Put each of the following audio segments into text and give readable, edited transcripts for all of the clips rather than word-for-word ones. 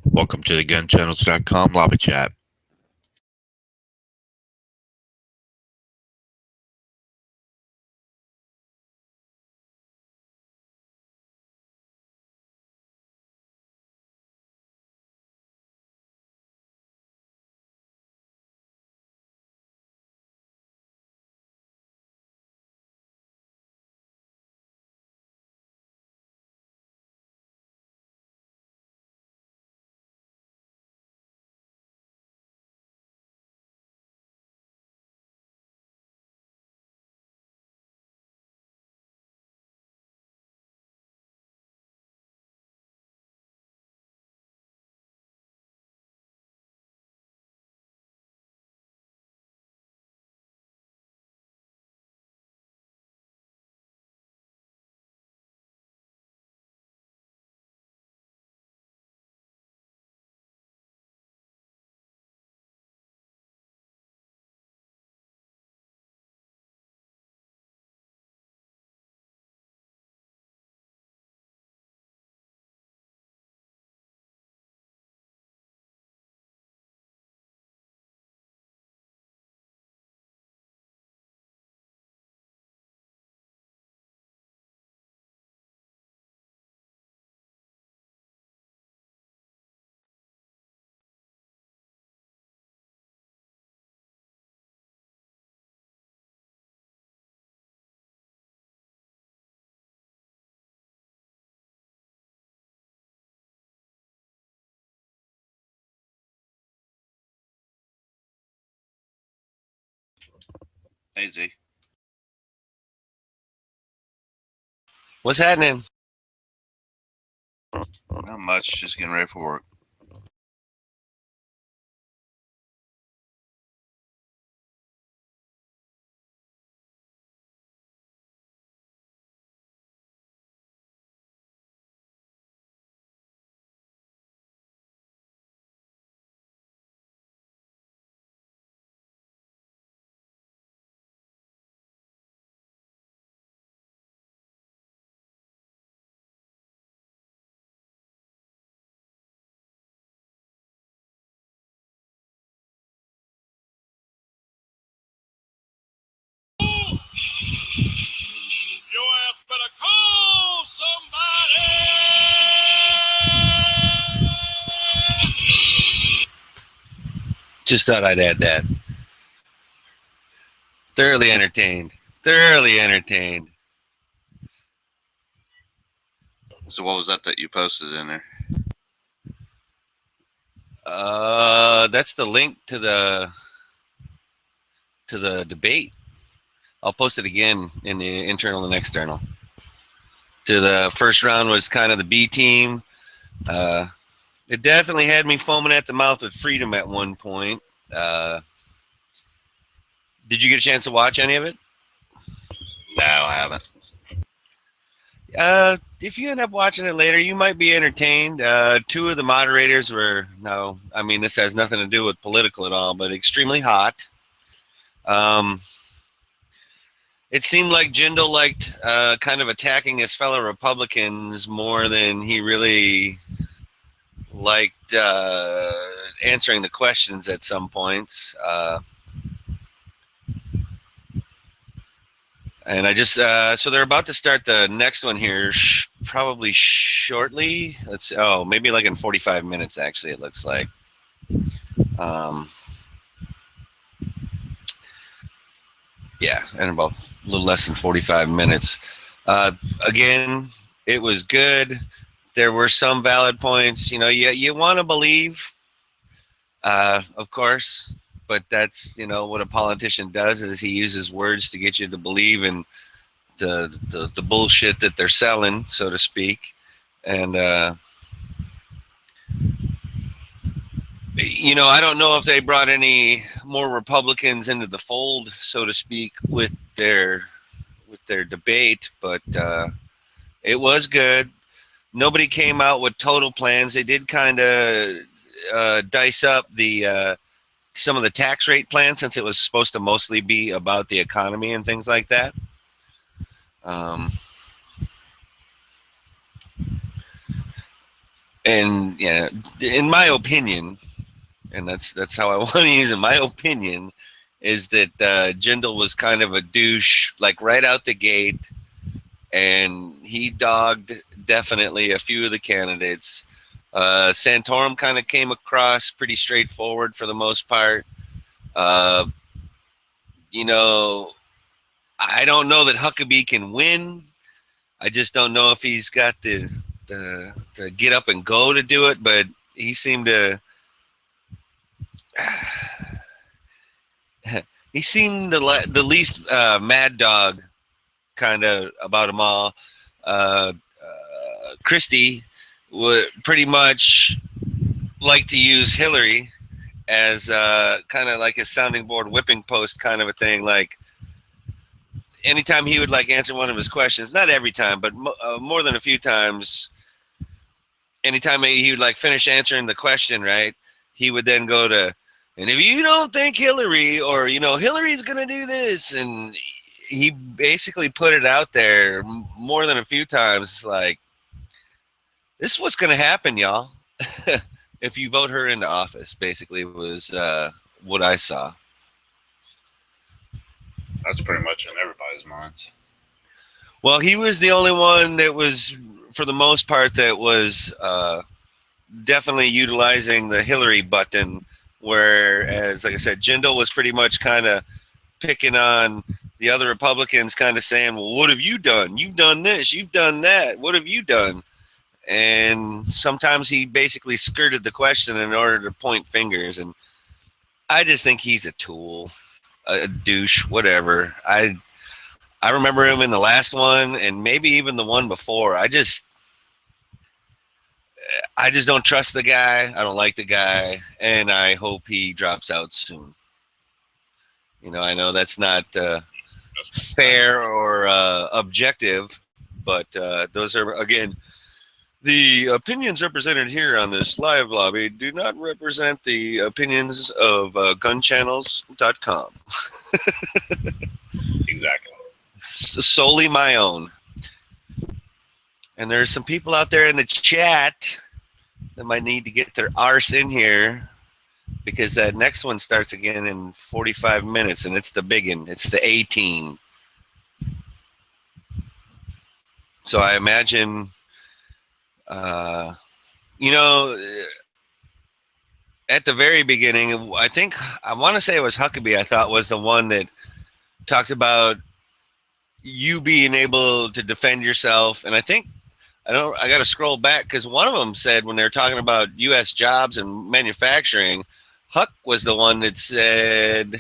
Welcome to the gunchannels.com lobby chat. Hey Z. What's happening? Not much, just getting ready for work. Your ass better call somebody. Just thought I'd add that. Thoroughly entertained. Thoroughly entertained. So what was that you posted in there? That's the link to the debate. I'll post it again in the internal and external. To the first round was kind of the B team. It definitely had me foaming at the mouth with freedom at one point. Did you get a chance to watch any of it? No, I haven't. If you end up watching it later, you might be entertained. Two of the moderators were, I mean, this has nothing to do with political at all, but extremely hot. It seemed like Jindal liked kind of attacking his fellow Republicans more than he really liked answering the questions at some points. And I just, so they're about to start the next one here probably shortly. Maybe like in 45 minutes, actually, it looks like. Yeah, in about a little less than 45 minutes. Again, it was good. There were some valid points. You want to believe, of course, but that's, what a politician does is he uses words to get you to believe in the bullshit that they're selling, so to speak. And, I don't know if they brought any more Republicans into the fold, so to speak, with their debate, but it was good. Nobody came out with total plans. They did kind of dice up the some of the tax rate plans, since it was supposed to mostly be about the economy and things like that. And yeah, in my opinion, and that's how I want to use it. My opinion is that Jindal was kind of a douche, like right out the gate, and he dogged definitely a few of the candidates. Santorum kind of came across pretty straightforward for the most part. Uh, you know, I don't know that Huckabee can win. I just don't know if he's got the get up and go to do it, but he seemed to he seemed the least mad dog kind of about them all. Christie would pretty much like to use Hillary as kind of like a sounding board, whipping post kind of a thing. Like anytime he would like answer one of his questions, not every time, but more than a few times, anytime he would like finish answering the question, right, he would then go to, and if you don't think Hillary, or Hillary's gonna do this, and he basically put it out there more than a few times, like, this is what's gonna happen, y'all, if you vote her into office. Basically, was what I saw. That's pretty much in everybody's minds. Well, he was the only one that was, for the most part, that was definitely utilizing the Hillary button, whereas, like I said, Jindal was pretty much kind of picking on the other Republicans, kind of saying, well, what have you done? You've done this, you've done that, what have you done? And sometimes he basically skirted the question in order to point fingers, and I just think he's a tool, a douche, whatever. I remember him in the last one, and maybe even the one before. I just don't trust the guy. I don't like the guy, and I hope he drops out soon. I know that's not fair or objective, but those are, again, the opinions represented here on this live lobby do not represent the opinions of gunchannels.com. Exactly. Solely my own. And there's some people out there in the chat that might need to get their arse in here, because that next one starts again in 45 minutes, and it's the big one. It's the A team. So I imagine, at the very beginning, I want to say it was Huckabee, I thought was the one that talked about you being able to defend yourself. And I got to scroll back, because one of them said, when they're talking about U.S. jobs and manufacturing, Huck was the one that said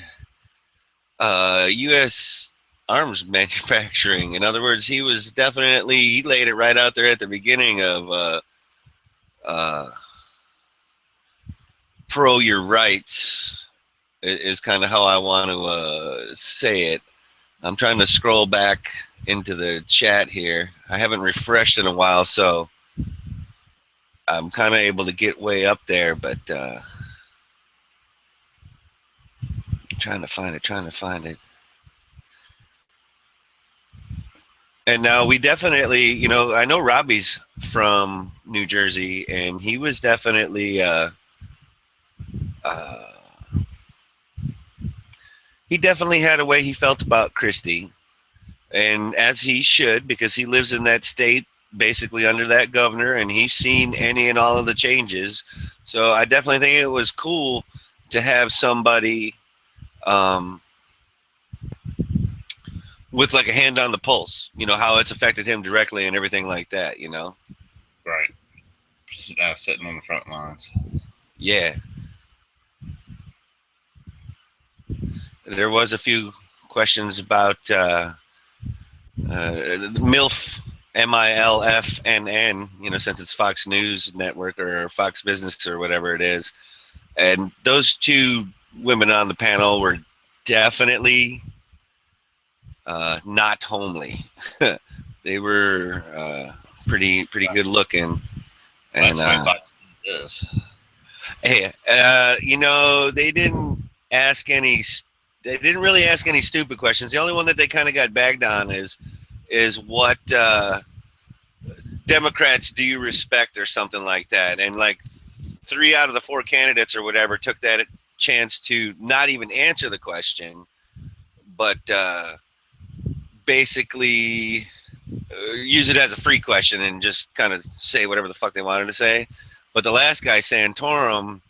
U.S. arms manufacturing. In other words, he laid it right out there at the beginning of pro your rights, is kind of how I want to say it. I'm trying to scroll back into the chat here. I haven't refreshed in a while, so I'm kind of able to get way up there, but trying to find it. And now we definitely, I know Robbie's from New Jersey, and he was definitely he definitely had a way he felt about Christie, and as he should, because he lives in that state basically under that governor, and he's seen any and all of the changes. So I definitely think it was cool to have somebody with like a hand on the pulse, how it's affected him directly and everything like that, Right. Sitting on the front lines. Yeah. There was a few questions about MILF, MILFNN, since it's Fox News Network or Fox Business or whatever it is. And those two women on the panel were definitely not homely. They were pretty good looking. And that's why Fox is. Hey, they didn't really ask any stupid questions. The only one that they kind of got bagged on is what Democrats do you respect or something like that, and like 3 out of the 4 candidates or whatever took that chance to not even answer the question, but basically use it as a free question and just kind of say whatever the fuck they wanted to say. But the last guy, Santorum,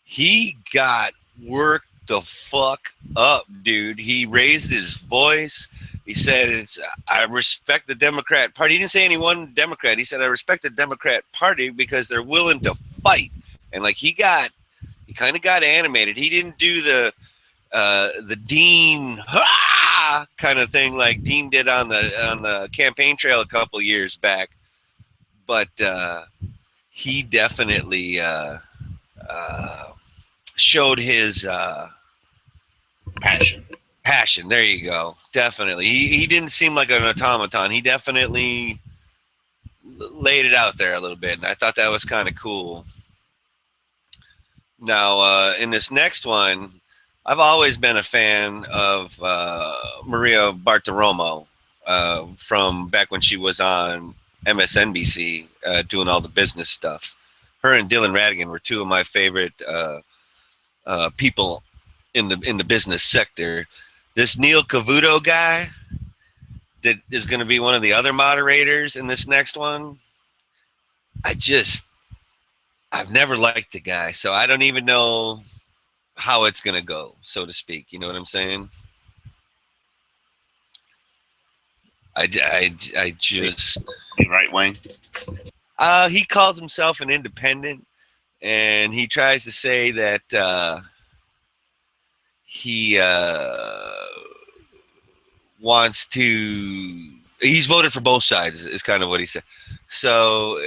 he got worked the fuck up, dude. He raised his voice. He said, I respect the Democrat Party. He didn't say any one Democrat. He said, I respect the Democrat Party because they're willing to fight. And like he kind of got animated. He didn't do the Dean kind of thing like Dean did on the campaign trail a couple years back. But he definitely showed his passion. There you go. Definitely. He didn't seem like an automaton. He definitely laid it out there a little bit, and I thought that was kind of cool. Now, in this next one, I've always been a fan of Maria Bartiromo from back when she was on MSNBC doing all the business stuff. Her and Dylan Ratigan were 2 of my favorite people in the business sector. This Neil Cavuto guy that is going to be one of the other moderators in this next one, I've never liked the guy, so I don't even know how it's going to go, so to speak. You know what I'm saying? I just... Right wing? He calls himself an independent, and he tries to say that he wants to... He's voted for both sides, is kind of what he said. So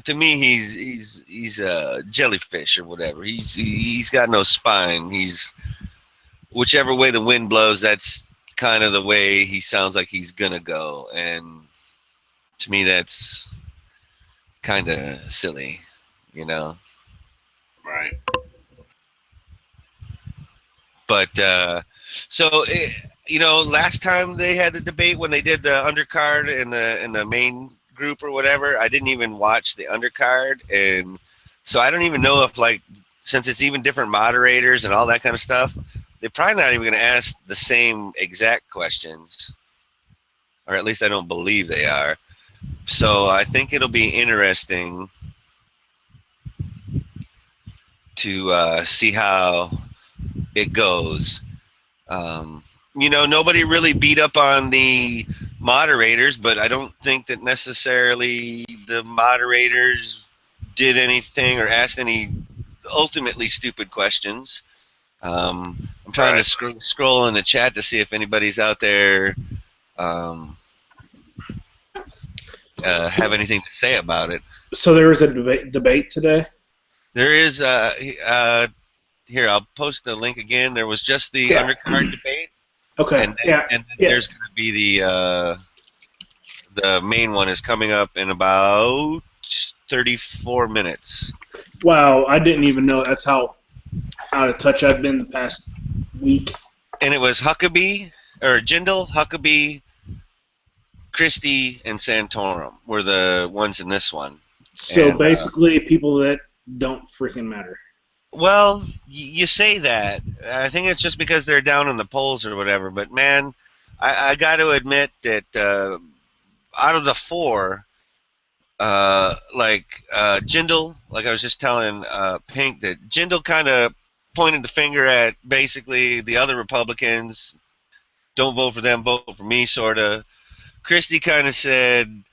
to me, he's a jellyfish or whatever. He's got no spine. He's whichever way the wind blows, that's kind of the way he sounds like he's gonna go. And to me, that's kind of silly, you know. Right. But so you know, last time they had the debate when they did the undercard in the main group or whatever, I didn't even watch the undercard, and so I don't even know if, like, since it's even different moderators and all that kind of stuff, they're probably not even going to ask the same exact questions, or at least I don't believe they are. So I think it'll be interesting to see how it goes. You know, nobody really beat up on the moderators, but I don't think that necessarily the moderators did anything or asked any ultimately stupid questions. I'm trying to scroll in the chat to see if anybody's out there have anything to say about it. So there was a debate today? There is, here, I'll post the link again. There was just the undercard debate. Okay. And then there's going to be the main one is coming up in about 34 minutes. Wow, I didn't even know that's how out of touch I've been the past week. And it was Huckabee, or Jindal, Huckabee, Christie, and Santorum were the ones in this one. So and, basically people that don't freaking matter. Well, you say that. I think it's just because they're down in the polls or whatever. But, man, I got to admit that out of the 4, Jindal, like I was just telling Pink, that Jindal kind of pointed the finger at basically the other Republicans. Don't vote for them, vote for me, sort of. Christie kind of said,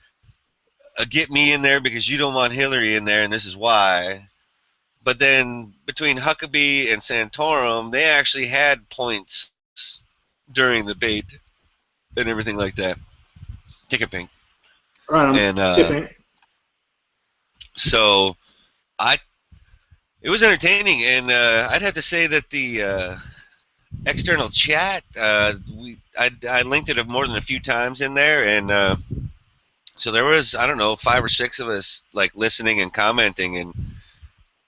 get me in there because you don't want Hillary in there, and this is why. But then between Huckabee and Santorum, they actually had points during the debate and everything like that. Take a Pink. Right, and so it was entertaining, and I'd have to say that the external chat, I linked it more than a few times in there, and so there was, I don't know, 5 or 6 of us like listening and commenting, and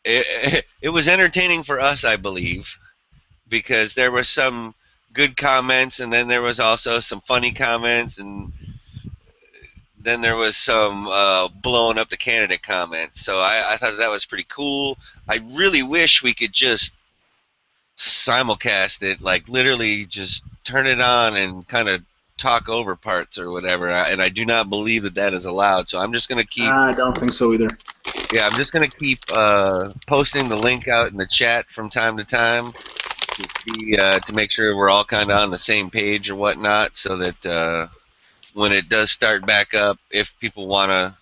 it was entertaining for us, I believe, because there were some good comments, and then there was also some funny comments, and then there was some blowing up the candidate comments. So I thought that was pretty cool. I really wish we could just simulcast it, like literally just turn it on and kind of talk over parts or whatever. And I do not believe that that is allowed. So I'm just going to keep. I don't think so either. Yeah, I'm just going to keep posting the link out in the chat from time to time to see, to make sure we're all kind of on the same page or whatnot, so that when it does start back up, if people want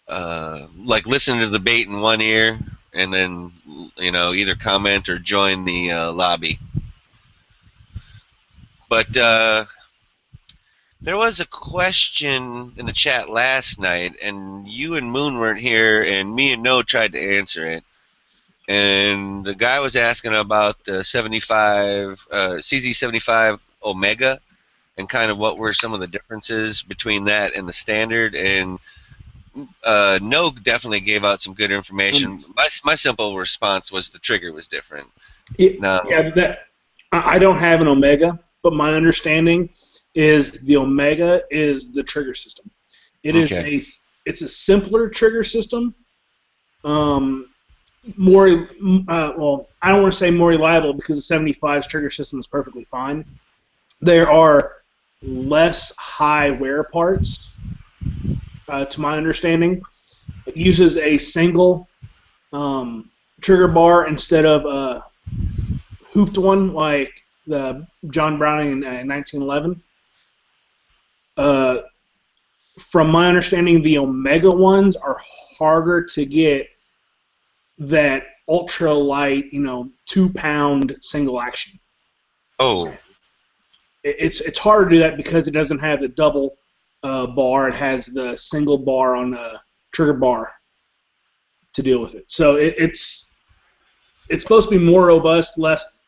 to like listen to the debate in one ear and then either comment or join the lobby. But there was a question in the chat last night, and you and Moon weren't here, and me and No tried to answer it. And the guy was asking about the CZ75 Omega, and kind of what were some of the differences between that and the standard. And No definitely gave out some good information. My simple response was the trigger was different. I don't have an Omega, but my understanding is the Omega is the trigger system. It's a simpler trigger system. More well, I don't want to say more reliable, because the 75's trigger system is perfectly fine. There are less high wear parts, to my understanding. It uses a single trigger bar instead of a hooped one like the John Browning in 1911. From my understanding, the Omega ones are harder to get that ultra light, 2-pound single action. Oh. It's hard to do that because it doesn't have the double bar. It has the single bar on the trigger bar to deal with it. So it's supposed to be more robust, less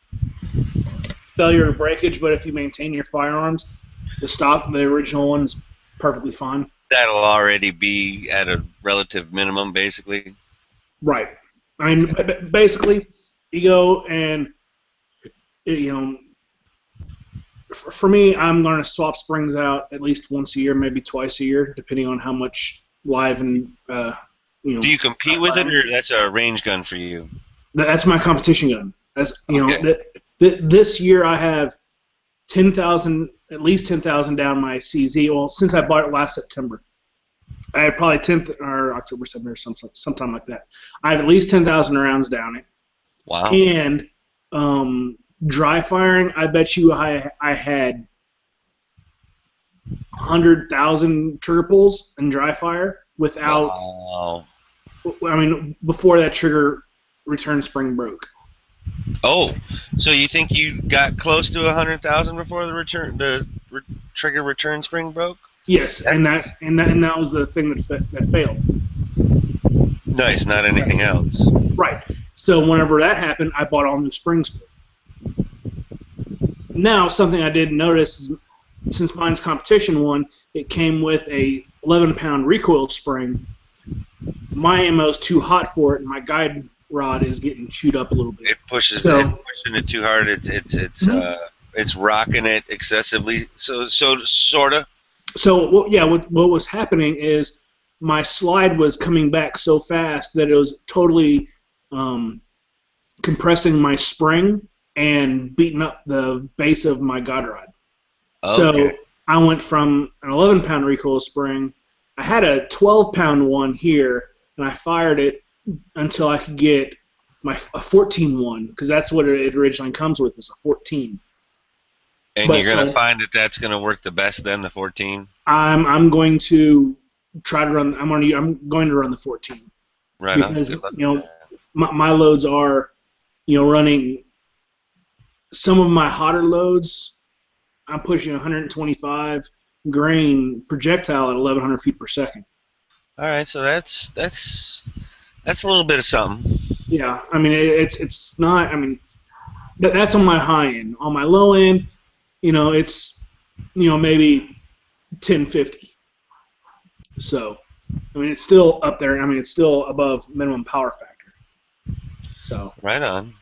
failure to breakage, but if you maintain your firearms, the original one is perfectly fine. That'll already be at a relative minimum, basically. Right. I mean, basically, you go and, for me, I'm going to swap springs out at least once a year, maybe twice a year, depending on how much live and, Do you compete with it, or that's a range gun for you? That's my competition gun. That's, this year I have 10,000, at least 10,000 down my CZ. Well, since I bought it last September. I had probably 10th or October 7th or sometime like that. I have at least 10,000 rounds down it. Wow. And dry firing, I bet you I had 100,000 trigger pulls in dry fire without. Wow. I mean, before that trigger return spring broke. Oh, so you think you got close to 100,000 before the trigger return spring broke? Yes, and that was the thing that failed. Nice, not anything else. Right. So whenever that happened, I bought all new springs for it. Now, something I did notice is, since mine's competition one, it came with a 11-pound recoiled spring. My ammo's too hot for it, and my guide rod is getting chewed up a little bit. It pushes it's pushing it too hard. It's rocking it excessively. So sorta. So what was happening is my slide was coming back so fast that it was totally compressing my spring and beating up the base of my guide rod. Okay. So I went from an 11-pound recoil spring. I had a 12-pound one here, and I fired it until I could get a 14 one, because that's what it originally comes with, is a 14. And you're going to find that that's going to work the best then, the 14? I'm going to try to run. I'm going to run the 14. Right. Because my loads are, running. Some of my hotter loads, I'm pushing 125 grain projectile at 1,100 feet per second. All right, so that's a little bit of something. Yeah, I mean it's not. I mean, that's on my high end. On my low end, it's maybe 1050. So, I mean, it's still up there. I mean, it's still above minimum power factor. So. Right on.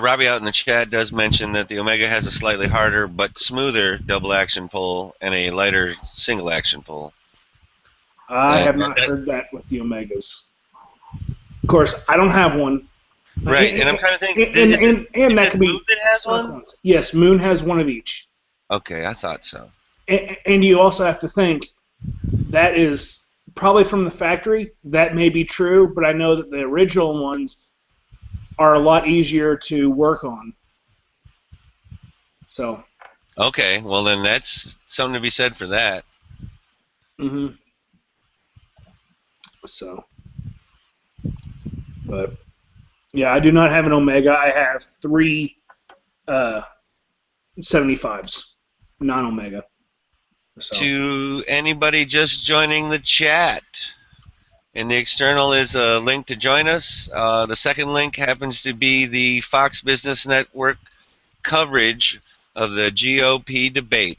Robbie out in the chat does mention that the Omega has a slightly harder but smoother double action pull and a lighter single action pull. I have not heard that with the Omegas. Of course, I don't have one. Right, and I'm trying to think. And that could be. Moon that has one? Yes, Moon has one of each. Okay, I thought so. And you also have to think that is probably from the factory. That may be true, but I know that the original ones are a lot easier to work on. So. Okay, well then that's something to be said for that. Mm-hmm. So. But. Yeah, I do not have an Omega. I have 3 75s, non-Omega. So. To anybody just joining the chat, in the external is a link to join us. The second link happens to be the Fox Business Network coverage of the GOP debate.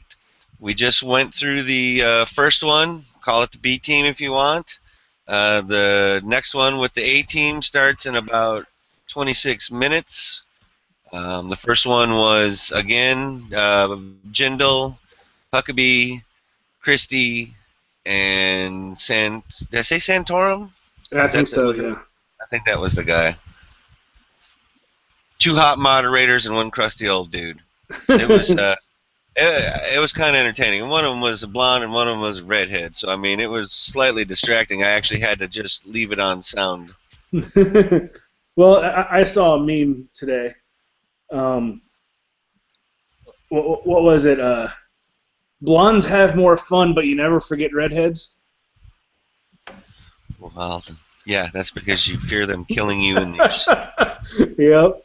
We just went through the first one. Call it the B team if you want. The next one with the A team starts in about 26 minutes. The first one was, again, Jindal, Huckabee, Christie, and did I say Santorum? I think so, yeah. I think that was the guy. 2 hot moderators and 1 crusty old dude. It was it was kind of entertaining. One of them was a blonde and one of them was a redhead. So, I mean, it was slightly distracting. I actually had to just leave it on sound. Well, I saw a meme today. What was it? Blondes have more fun, but you never forget redheads. Well, yeah, that's because you fear them killing you in your Yep.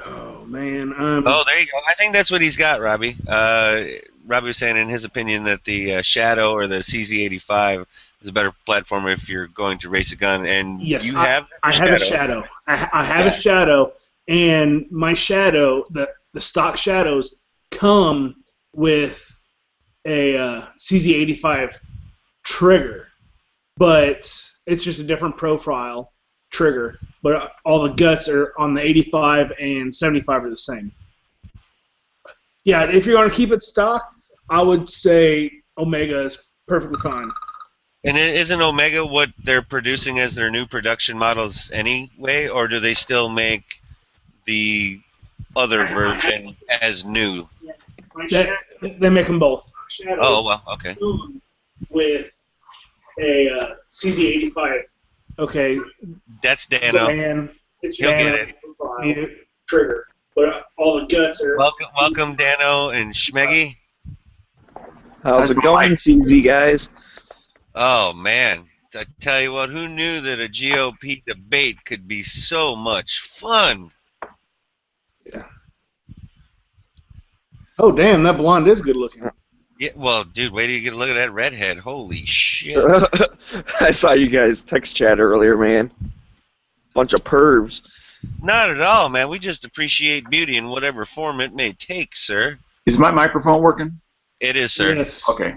Oh man. Oh, there you go. I think that's what he's got, Robbie. Robbie was saying, in his opinion, that the Shadow or the CZ85 is a better platform if you're going to race a gun. And yes, you have. I have a Shadow. I have a Shadow, and my Shadow, the stock Shadows, come with a CZ85 trigger, but it's just a different profile trigger. But all the guts are on the 85 and 75 are the same. Yeah, if you're going to keep it stock, I would say Omega is perfectly fine. And isn't Omega what they're producing as their new production models anyway, or do they still make the other version as new? They make them both. Oh, well, okay. With a CZ85. Okay. That's Dano. He'll get it. Trigger. But all the guts are... Welcome, Dano and Schmeggy. How's it going, CZ guys? Oh, man. I tell you what, who knew that a GOP debate could be so much fun? Yeah. Oh, damn, that blonde is good looking. Yeah, well, dude, wait till you get a look at that redhead. Holy shit. I saw you guys text chat earlier, man. Bunch of pervs. Not at all, man. We just appreciate beauty in whatever form it may take, sir. Is my microphone working? It is, sir. Yes. Okay.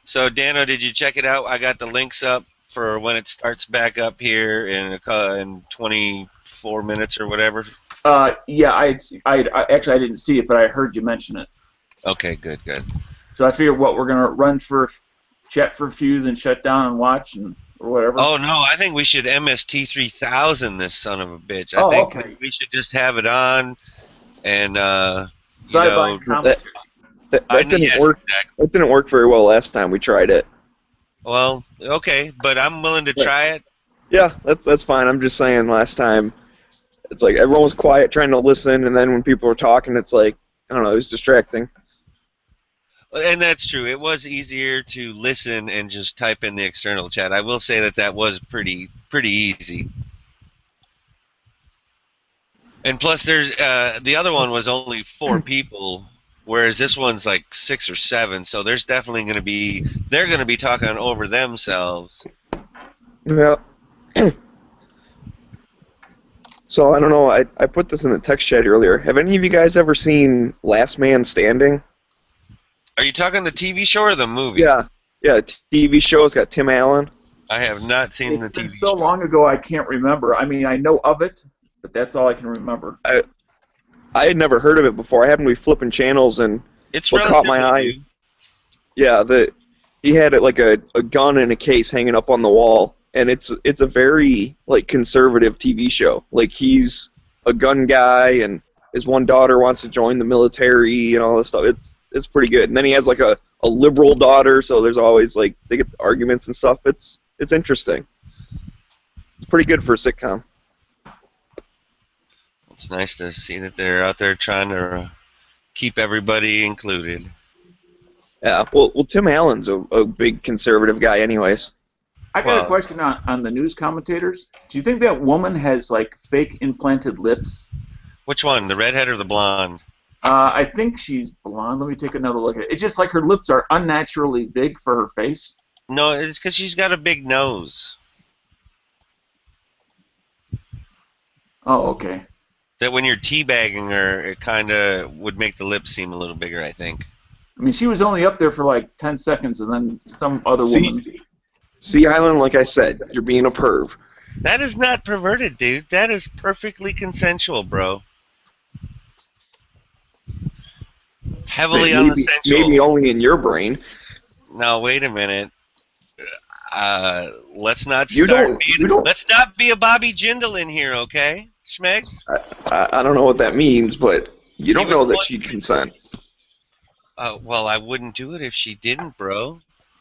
So, Dano, did you check it out? I got the links up for when it starts back up here in 24 minutes or whatever. Yeah, I actually I didn't see it, but I heard you mention it. Okay, good. So I figured what we're gonna run for chat for a few, then shut down and watch or whatever. Oh no, I think we should MST 3000 this son of a bitch. I think okay. we should just have it on and Sideline commentary. That didn't work. Exactly. That didn't work very well last time we tried it. Well, okay, but I'm willing to try it. Yeah, that's fine. I'm just saying last time it's like everyone was quiet trying to listen, and then when people were talking, it's like, I don't know, it was distracting. And that's true. It was easier to listen and just type in the external chat. I will say that was pretty easy. And plus, there's the other one was only 4 people, whereas this one's like 6 or 7. So there's definitely going to be talking over themselves. Yeah. So I don't know. I put this in the text chat earlier. Have any of you guys ever seen Last Man Standing? Are you talking the TV show or the movie? Yeah, TV show. It's got Tim Allen. I have not seen It's the been TV so show. long ago I can't remember. I mean, I know of it, but that's all I can remember. I had never heard of it before. I happened to be flipping channels, and It's what caught my relatively eye, new. yeah, he had it like a gun in a case hanging up on the wall, and it's a very like conservative TV show. Like he's a gun guy, and his one daughter wants to join the military and all this stuff. It's pretty good. And then he has like a liberal daughter, so there's always like they get arguments and stuff. It's interesting. It's pretty good for a sitcom. It's nice to see that they're out there trying to keep everybody included. Yeah. Well, Tim Allen's a big conservative guy, anyways. I got Well- a question on the news commentators. Do you think that woman has like fake implanted lips? Which one, the redhead or the blonde? I think she's blonde. Let me take another look at it. It's just like her lips are unnaturally big for her face. No, it's because she's got a big nose. Oh, okay. That when you're teabagging her, it kind of would make the lips seem a little bigger, I think. I mean, she was only up there for like 10 seconds, and then some other woman. Sea Island, like I said, you're being a perv. That is not perverted, dude. That is perfectly consensual, bro. Heavily on the sensual. Maybe only in your brain. Now, wait a minute. Let's not You start don't- being. you don't- Let's not be a Bobby Jindal in here, okay, Schmegs? I don't know what that means, but you don't He was know that one- she'd consent. Well, I wouldn't do it if she didn't, bro.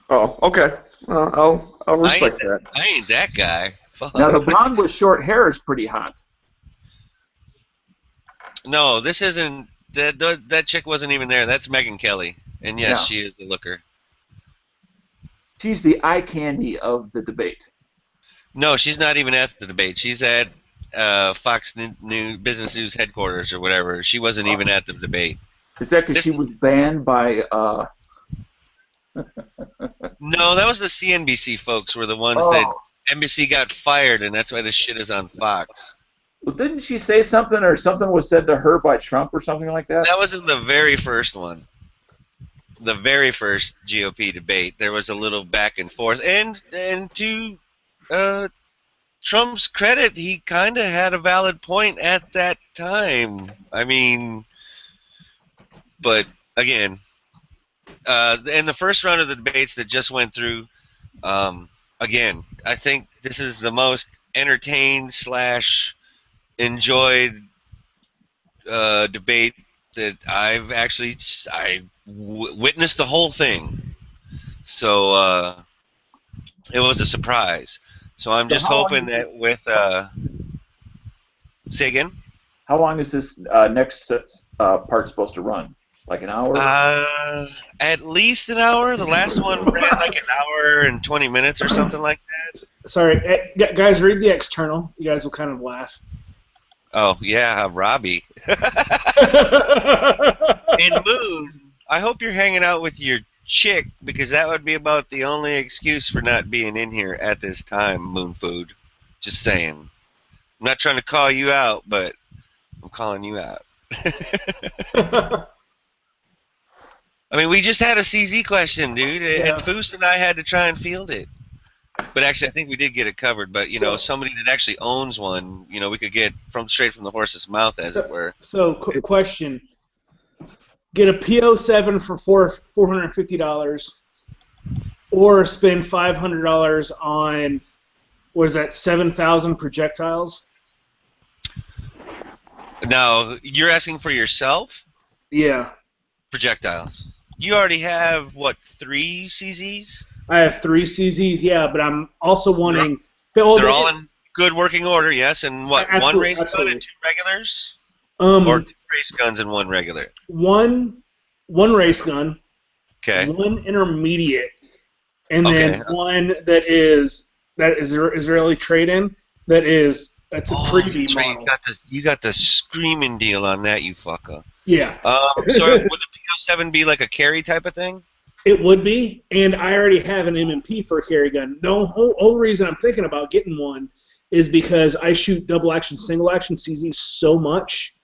Oh, okay. Well, I'll respect that. I ain't that guy. Fuck. Now, the blonde with short hair is pretty hot. No, this isn't. That chick wasn't even there. That's Megyn Kelly, and yes, Yeah. she is a looker. She's the eye candy of the debate. No, she's not even at the debate. She's at Fox Business News headquarters or whatever. She wasn't even at the debate. Is that because she was banned by? No, that was the CNBC folks were the ones that NBC got fired, and that's why this shit is on Fox. Well, didn't she say something, or something was said to her by Trump, or something like that? That was in the very first one. The very first GOP debate. There was a little back and forth. And to Trump's credit, he kind of had a valid point at that time. I mean, but again, in the first round of the debates that just went through, again, I think this is the most entertained / enjoyed debate that I've actually witnessed the whole thing. So it was a surprise. So I'm just hoping that with say again. How long is this next part supposed to run? Like an hour? At least an hour. The last one ran like an hour and 20 minutes or something like that. Sorry, guys, read the external. You guys will kind of laugh. Oh yeah, Robbie. And Moon, I hope you're hanging out with your chick, because that would be about the only excuse for not being in here at this time, Moon Food. Just saying. I'm not trying to call you out, but I'm calling you out. I mean, we just had a CZ question, dude, and Foose and I had to try and field it. But actually, I think we did get it covered. But, you know, somebody that actually owns one, you know, we could get straight from the horse's mouth, as it were. So, question. Get a PO7 for $450 or spend $500 on, what is that, 7,000 projectiles? Now, you're asking for yourself? Yeah. Projectiles. You already have, what, 3 CZs? I have 3 CZs, yeah, but I'm also wanting... They're all in good working order, yes? And what, Absolutely, one race absolutely. gun and 2 regulars? Or 2 race guns and 1 regular? One race gun, Okay. 1 intermediate, and then one that is Israeli trade-in. That's a preview model. You got the screaming deal on that, you fucker. Yeah. So would the PO7 be like a carry type of thing? It would be, and I already have an M&P for a carry gun. The whole reason I'm thinking about getting one is because I shoot double action, single action CZ so much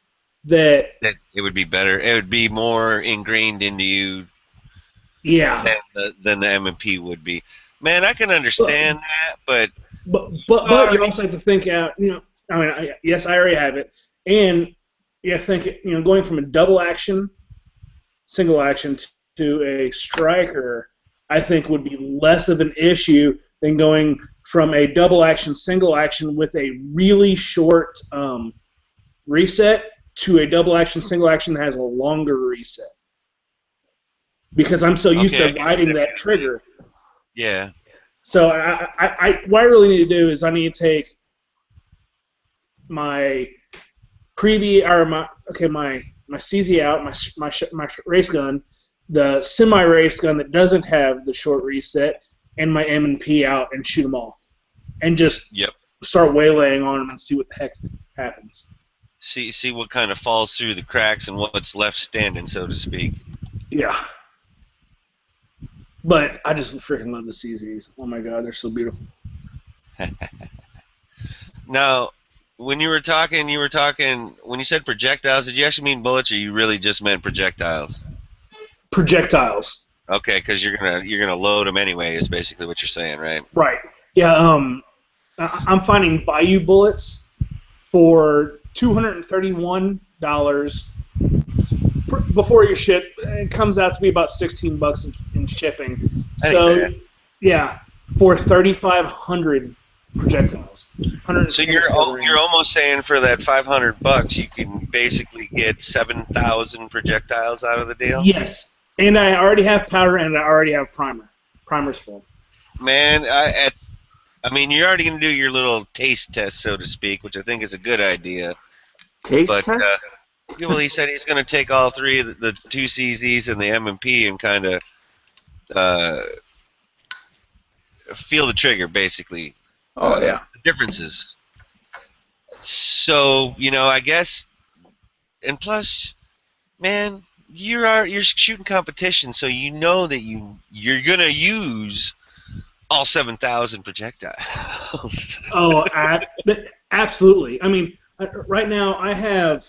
that it would be better. It would be more ingrained into you. Yeah. Than the M&P would be. Man, I can understand that, but But you also have to think out. Yes, I already have it, and you think going from a double action, single action to a striker, I think would be less of an issue than going from a double action, single action with a really short reset to a double action, single action that has a longer reset. Because I'm so used to riding that trigger. Yeah. So what I really need to do is I need to take my my CZ out, my race gun, the semi-race gun that doesn't have the short reset, and my M&P out and shoot them all, and just start waylaying on them and see what the heck happens. See what kind of falls through the cracks and what's left standing, so to speak. Yeah. But I just freaking love the CZs. Oh my God, they're so beautiful. Now, when you were talking, when you said projectiles, did you actually mean bullets, or you really just meant projectiles? Projectiles. Okay, because you're gonna load them anyway, is basically what you're saying, right? Right. Yeah. I'm finding Bayou bullets for $231 before you ship. It comes out to be about $16 in shipping. So, yeah, for 3,500 projectiles. So you're almost saying for that $500 you can basically get 7,000 projectiles out of the deal? Yes, and I already have powder and I already have primer. Primer's full. Man, I mean, you're already gonna do your little taste test, so to speak, which I think is a good idea. Taste test? Well, he said he's gonna take all three, the two CZs and the M&P, and kind of feel the trigger, basically. Oh yeah. The differences. So I guess, and plus, man, you're shooting competition, so you know that you're gonna use all 7,000 projectiles. Oh, absolutely. I mean, right now I have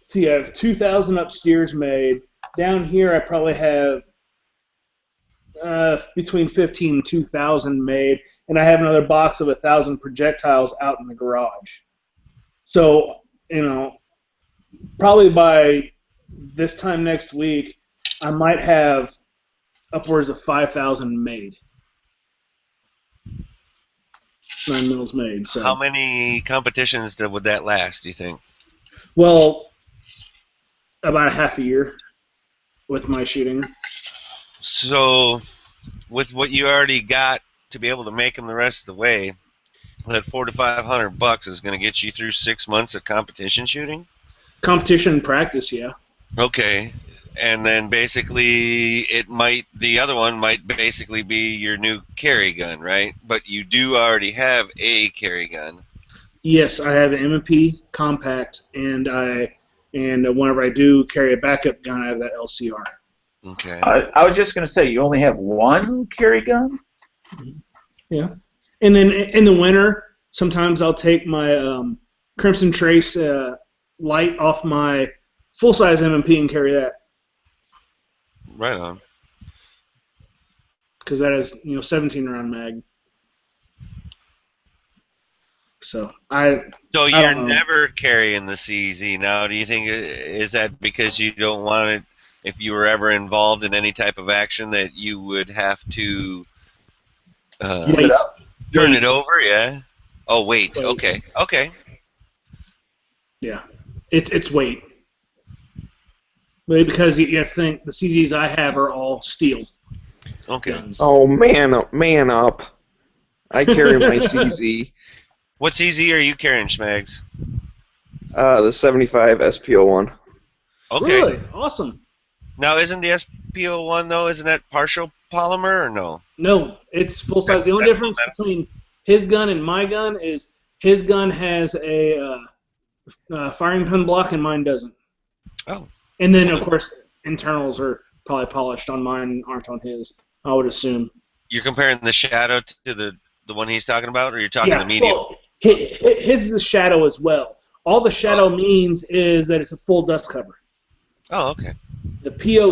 2,000 upstairs made. Down here I probably have between 15 and 2,000 made, and I have another box of 1,000 projectiles out in the garage. So, probably by this time next week, I might have upwards of 5,000 made. 9 mils made. So. How many competitions would that last, do you think? Well, about a half a year with my shooting. So, with what you already got to be able to make them the rest of the way, that $400 to $500 is going to get you through 6 months of competition shooting? Competition practice, yeah. Okay. And then basically the other one might basically be your new carry gun, right? But you do already have a carry gun. Yes, I have an M&P compact, and whenever I do carry a backup gun, I have that LCR. Okay. I was just going to say, you only have one carry gun? Yeah. And then in the winter, sometimes I'll take my Crimson Trace light off my full-size M&P and carry that. Right on. Because that is, 17-round mag. So you're never carrying the CZ now. Do you think, is that because you don't want it, if you were ever involved in any type of action, that you would have to turn it over? Yeah. Oh, wait. Okay. Yeah, it's weight. Because you have to think the CZs I have are all steel. Okay. Guns. Oh, man up. I carry my CZ. What CZ are you carrying, Schmags? The 75 SPO1. Okay. Really? Awesome. Now, isn't the SPO1, though, isn't that partial polymer, or no? No, it's full size. The only difference between his gun and my gun is his gun has a firing pin block and mine doesn't. Oh. And then, of course, internals are probably polished on mine, aren't on his, I would assume. You're comparing the Shadow to the one he's talking about, or you're talking the medium? Well, his is a Shadow as well. All the Shadow means is that it's a full dust cover. Oh, okay. The PO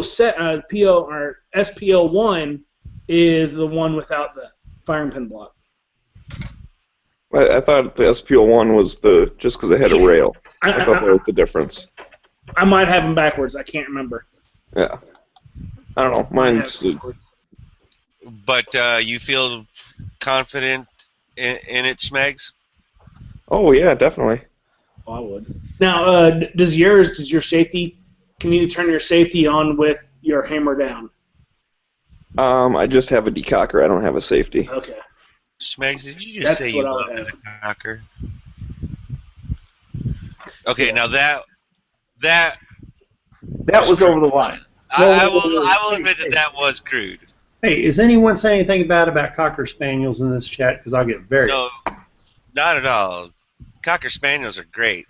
or SPO1 is the one without the firing pin block. I thought the SPL1 was just because it had a rail. I thought that was the difference. I might have them backwards. I can't remember. Yeah. I don't know. Mine's. But you feel confident in it, Smegs? Oh yeah, definitely. Oh, I would. Now, does your safety? Can you turn your safety on with your hammer down? I just have a decocker. I don't have a safety. Okay. Smegs, did you just say you love a decocker? Okay, now that was over the line. I will admit that was crude. Hey, is anyone saying anything bad about Cocker Spaniels in this chat? Because I'll get very... No, not at all. Cocker Spaniels are great.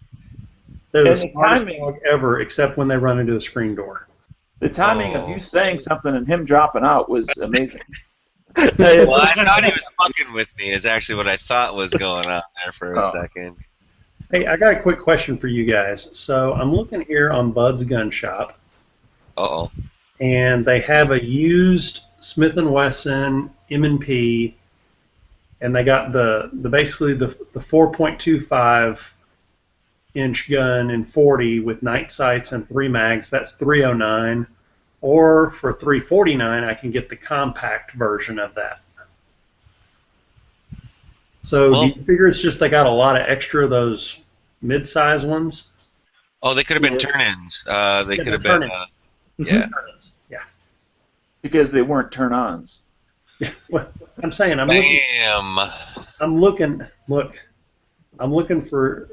They're the smartest dog ever, except when they run into a screen door. The timing of you saying something and him dropping out was amazing. Well, I thought he was fucking with me is actually what I thought was going on there for a second. Hey, I got a quick question for you guys. So I'm looking here on Bud's Gun Shop. Uh-oh. And they have a used Smith & Wesson M&P, and they got basically the 4.25 inch gun in 40 with night sights and 3 mags. That's $309. Or for $349, I can get the compact version of that. So do you figure it's just they got a lot of extra of those mid-size ones? Oh, they could have been turn-ins. They could have been. Yeah. Yeah. Because they weren't turn-ons. Well, I'm saying I'm looking for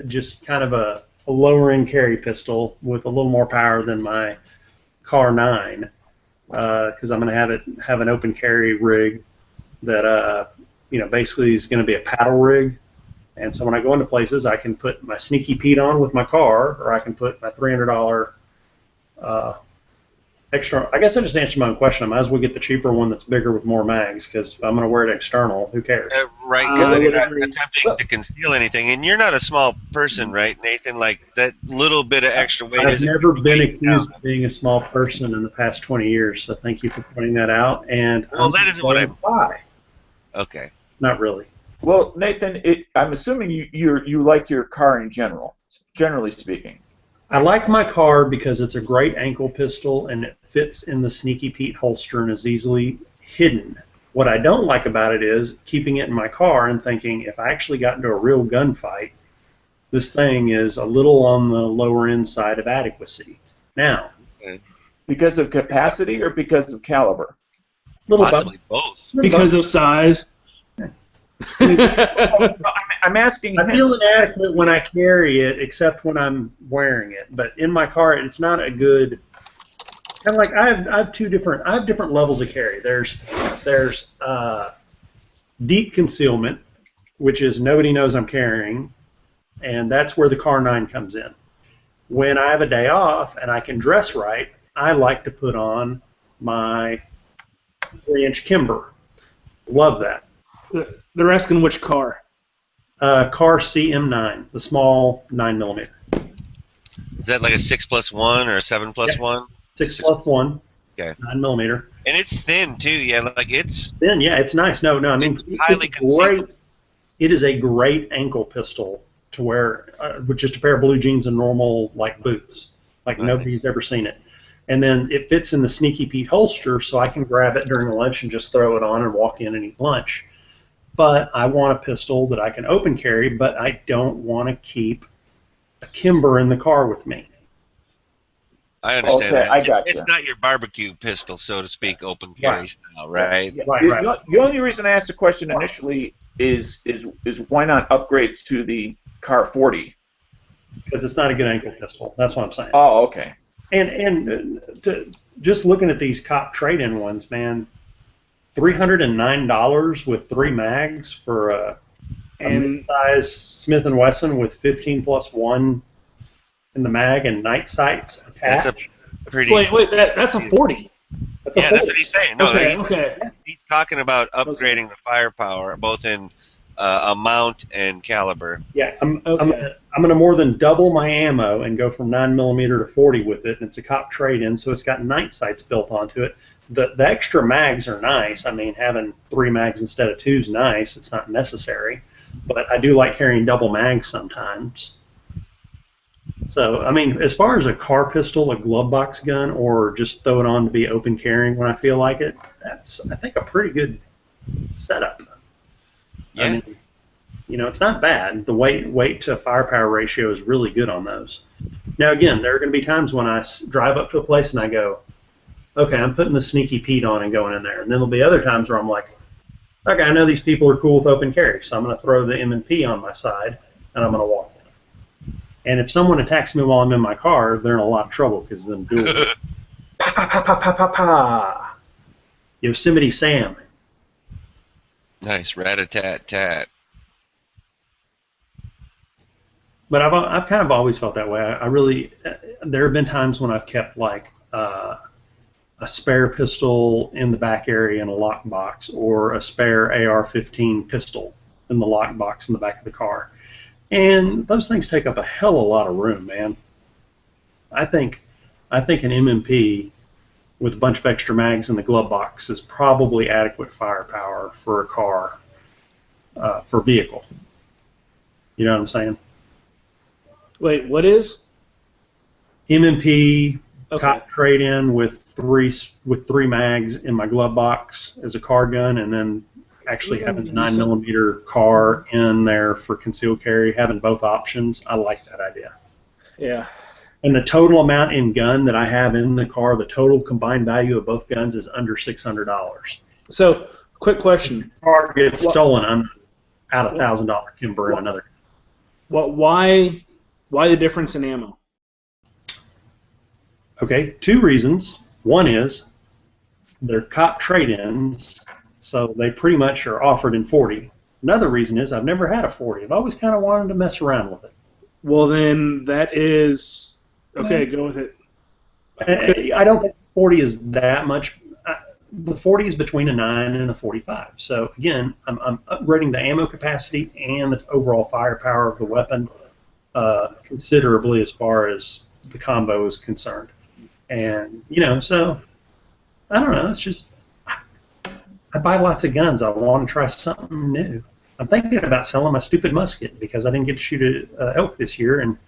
just kind of a lower-end carry pistol with a little more power than my Car 9, because I'm going to have an open carry rig that basically is going to be a paddle rig, and so when I go into places, I can put my Sneaky Pete on with my car, or I can put my $300 extra. I guess I just answered my own question. I might as well get the cheaper one that's bigger with more mags, because I'm going to wear it external. Who cares? Right, because then you're not attempting to conceal anything, and you're not a small person, right, Nathan? Like, that little bit of extra weight I've never been accused of being a small person in the past 20 years, so thank you for pointing that out. And well, that isn't what I... Why? Okay. Not really. Well, Nathan, I'm assuming you like your car in general, generally speaking. I like my car because it's a great ankle pistol and it fits in the Sneaky Pete holster and is easily hidden. What I don't like about it is keeping it in my car and thinking if I actually got into a real gunfight, this thing is a little on the lower end side of adequacy. Now, because of capacity or because of caliber? Possibly both. Because of size. I'm asking. I feel inadequate when I carry it, except when I'm wearing it. But in my car, it's not a good. Kind of like I have different levels of carry. There's deep concealment, which is nobody knows I'm carrying, and that's where the Car 9 comes in. When I have a day off and I can dress right, I like to put on my 3-inch Kimber. Love that. They're asking which car. Car CM9, the small 9mm. Is that like a 6+1 or a 7+1? 6+1. Okay. 9mm. And it's thin too. Yeah, like it's thin. Yeah, it's nice. No, I mean, it's highly concealed. It is a great ankle pistol to wear with just a pair of blue jeans and normal like boots. Like nobody's ever seen it. And then it fits in the Sneaky Pete holster, so I can grab it during lunch and just throw it on and walk in and eat lunch. But I want a pistol that I can open carry, but I don't want to keep a Kimber in the car with me. I understand that. I got it's not your barbecue pistol, so to speak, open carry style, right? Yeah. Right. The only reason I asked the question initially is why not upgrade to the Car 40? Because it's not a good ankle pistol. That's what I'm saying. Oh, okay. And just looking at these cop trade-in ones, man, $309 with 3 mags for a mid-size Smith & Wesson with 15+1 in the mag and night sights attached. That's a pretty. Wait, that's a 40. That's what he's saying. No, okay. He's talking about upgrading the firepower, both in amount and caliber. Yeah, I'm Okay. gonna more than double my ammo and go from 9mm to 40 with it. And it's a cop trade-in, so it's got night sights built onto it. The extra mags are nice. I mean, having 3 mags instead of 2 is nice. It's not necessary, but I do like carrying double mags sometimes. So, I mean, as far as a car pistol, a glove box gun, or just throw it on to be open carrying when I feel like it, that's, I think, a pretty good setup. Yeah. I mean, you know, it's not bad. The weight to firepower ratio is really good on those. Now, again, there are going to be times when I drive up to a place and I go, okay, I'm putting the sneaky Pete on and going in there. And then there'll be other times where I'm like, okay, I know these people are cool with open carry, so I'm going to throw the M&P on my side and I'm going to walk in. And if someone attacks me while I'm in my car, they're in a lot of trouble because then duel. Pa pa pa pa pa pa pa. Yosemite Sam. Nice, rat-a-tat-tat. But I've kind of always felt that way. I really, there have been times when I've kept like a spare pistol in the back area in a lockbox, or a spare AR-15 pistol in the lockbox in the back of the car. And those things take up a hell of a lot of room, man. I think an M&P with a bunch of extra mags in the glove box is probably adequate firepower for a car, for vehicle. You know what I'm saying? Wait, what is? M&P Okay. cop trade-in with three mags in my glove box as a car gun, and then actually having the 9mm car in there for concealed carry, having both options. I like that idea. Yeah. And the total amount in gun that I have in the car, the total combined value of both guns is under $600. So, quick question. Car gets stolen, I'm out $1,000 timber in another. Why the difference in ammo? Okay, 2 reasons. One is they're cop trade-ins, so they pretty much are offered in 40. Another reason is I've never had a 40. I've always kind of wanted to mess around with it. Well, then that is okay. Go with it. I don't think 40 is that much. The 40 is between a 9 and a 45. So again, I'm upgrading the ammo capacity and the overall firepower of the weapon considerably as far as the combo is concerned. And you know, so I don't know. It's just I buy lots of guns. I want to try something new. I'm thinking about selling my stupid musket because I didn't get to shoot an elk this year, and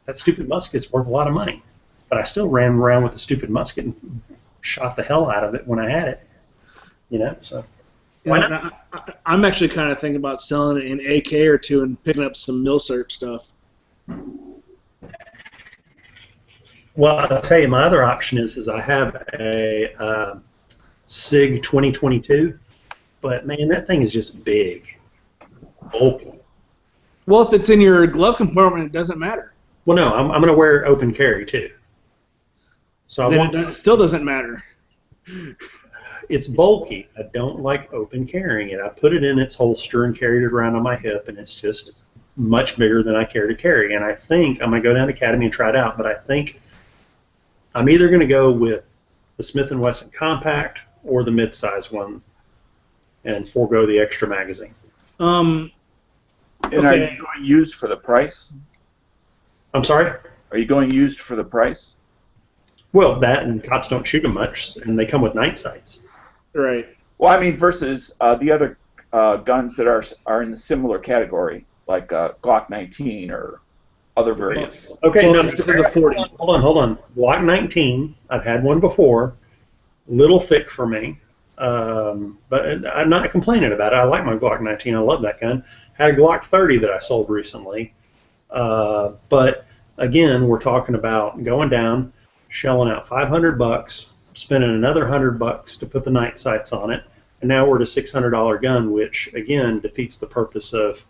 that stupid musket's worth a lot of money. But I still ran around with the stupid musket and shot the hell out of it when I had it. You know, so why not? I'm actually kind of thinking about selling an AK or two and picking up some milsurp stuff. Well, I'll tell you, my other option is I have a SIG 2022, but man, that thing is just big. Bulky. Well, if it's in your glove compartment, it doesn't matter. Well, no, I'm going to wear open carry too. So It still doesn't matter. It's bulky. I don't like open carrying it. I put it in its holster and carried it around on my hip, and it's just much bigger than I care to carry. And I think I'm going to go down to Academy and try it out, but I think I'm either going to go with the Smith & Wesson Compact or the mid-size one and forego the extra magazine. And are you going used for the price? I'm sorry? Are you going used for the price? Well, that and cops don't shoot them much, and they come with night sights. Right. Well, I mean, versus the other guns that are in the similar category, like Glock 19 or other variants. Okay, Well, no, it's because of 40. Hold on. Glock 19, I've had one before, little thick for me, but I'm not complaining about it. I like my Glock 19. I love that gun. Had a Glock 30 that I sold recently, but again, we're talking about going down, shelling out $500, spending another $100 to put the night sights on it, and now we're at a $600 gun, which again defeats the purpose of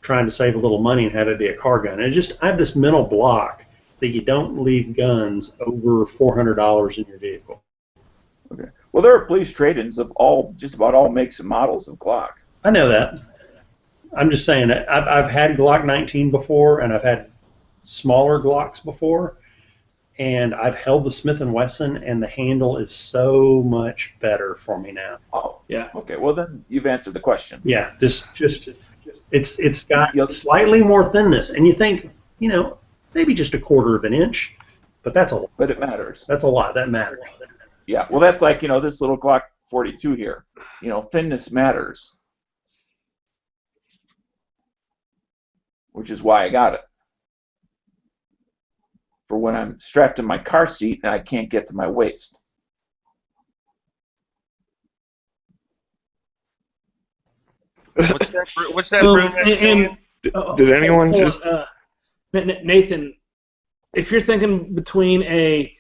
trying to save a little money and have it be a car gun. And I have this mental block that you don't leave guns over $400 in your vehicle. Okay. Well, there are police trade-ins of just about all makes and models of Glock. I know that. I'm just saying that I've had Glock 19 before, and I've had smaller Glocks before, and I've held the Smith & Wesson, and the handle is so much better for me now. Oh, Yeah. okay. Well, then you've answered the question. Yeah, just it's got slightly more thinness, and you think, maybe just a quarter of an inch, but that's a lot. But it matters. That's a lot. That matters. Yeah. Well, that's like this little Glock 42 here. Thinness matters, which is why I got it. For when I'm strapped in my car seat and I can't get to my waist. What's that brunette? Did anyone hold just... on, Nathan, if you're thinking between a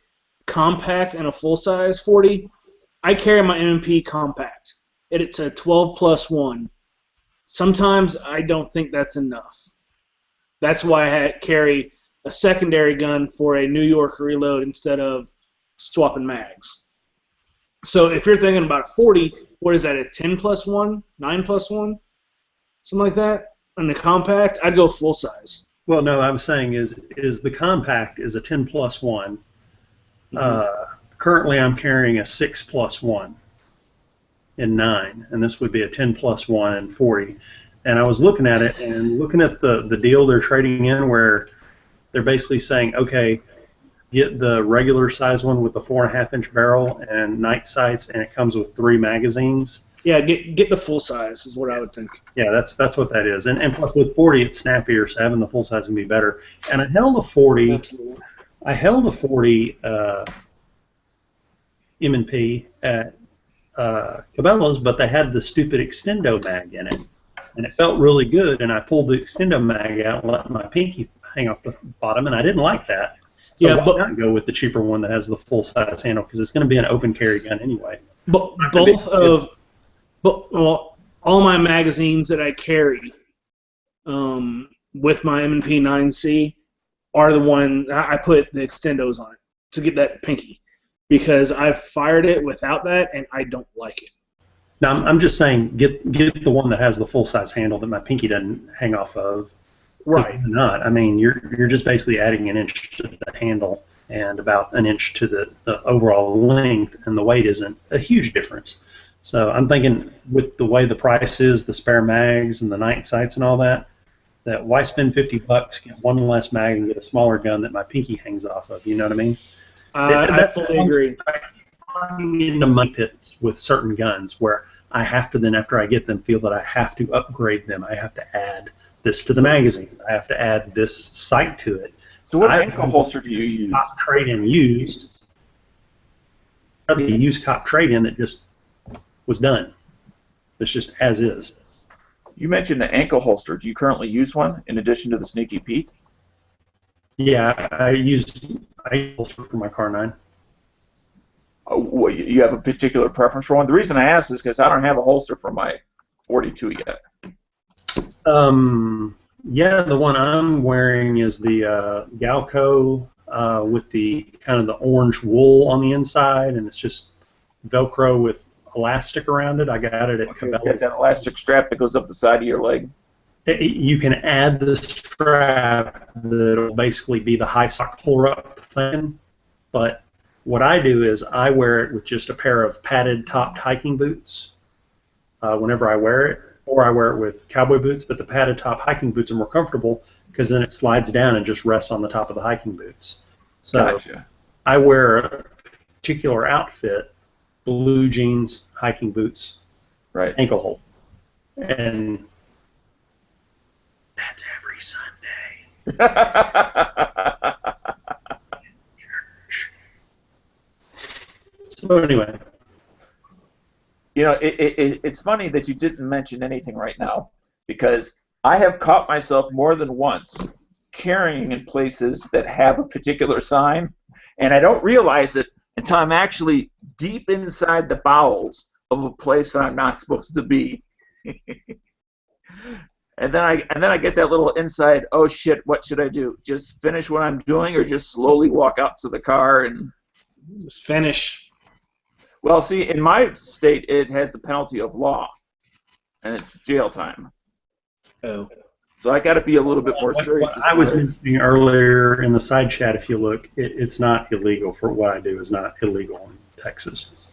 compact and a full-size 40, I carry my M&P compact. It's a 12+1. Sometimes I don't think that's enough. That's why I carry a secondary gun for a New York reload instead of swapping mags. So if you're thinking about a 40, what is that, a 10+1, 9+1, something like that? And the compact, I'd go full size. Well, no, I'm saying is the compact is a 10+1. Currently, I'm carrying a 6+1 in 9, and this would be a 10+1 in 40. And I was looking at it and looking at the deal they're trading in, where they're basically saying, okay, get the regular size one with the 4.5-inch barrel and night sights, and it comes with 3 magazines. Yeah, get the full size is what I would think. Yeah, that's what that is. And plus with 40, it's snappier, so having the full size can be better. And I held a 40. Absolutely. I held a 40 M&P at Cabela's, but they had the stupid extendo mag in it, and it felt really good. And I pulled the extendo mag out and let my pinky hang off the bottom, and I didn't like that. So Yeah, why but not go with the cheaper one that has the full size handle, because it's going to be an open carry gun anyway. But all my magazines that I carry with my M&P 9C are the one I put the extendos on it to get that pinky, because I've fired it without that and I don't like it. Now I'm just saying, get the one that has the full size handle that my pinky doesn't hang off of. Right. Why not? I mean, you're just basically adding an inch to the handle and about an inch to the overall length, and the weight isn't a huge difference. So I'm thinking, with the way the price is, the spare mags and the night sights and all that why spend $50, get one less mag, and get a smaller gun that my pinky hangs off of? You know what I mean? I fully agree. I'm in the mud pits with certain guns where I have to then, after I get them, feel that I have to upgrade them. I have to add this to the magazine. I have to add this sight to it. So what ankle holster do you use? Cop trade-in used. A used cop trade-in that just was done. It's just as is. You mentioned the ankle holster. Do you currently use one in addition to the Sneaky Pete? Yeah, I use a holster for my car 9. You have a particular preference for one? The reason I ask is because I don't have a holster for my 42 yet. Yeah, the one I'm wearing is the Galco with the kind of the orange wool on the inside, and it's just Velcro with elastic around it. I got it at Cabela's. It's got that elastic strap that goes up the side of your leg. You can add the strap that'll basically be the high sock pull-up thing, but what I do is I wear it with just a pair of padded topped hiking boots whenever I wear it, or I wear it with cowboy boots, but the padded top hiking boots are more comfortable because then it slides down and just rests on the top of the hiking boots. So Gotcha. I wear a particular outfit, blue jeans, hiking boots, Right. ankle hold. And that's every Sunday. So anyway. It's funny that you didn't mention anything right now, because I have caught myself more than once carrying in places that have a particular sign, and I don't realize it until I'm actually deep inside the bowels of a place that I'm not supposed to be. And then I get that little inside, oh shit, what should I do? Just finish what I'm doing, or just slowly walk up to the car and Just finish. Well, see, in my state, it has the penalty of law, and it's jail time. Oh. So I got to be a little bit more serious. What I was mentioning earlier in the side chat, if you look, it's not illegal. For what I do is not illegal in Texas.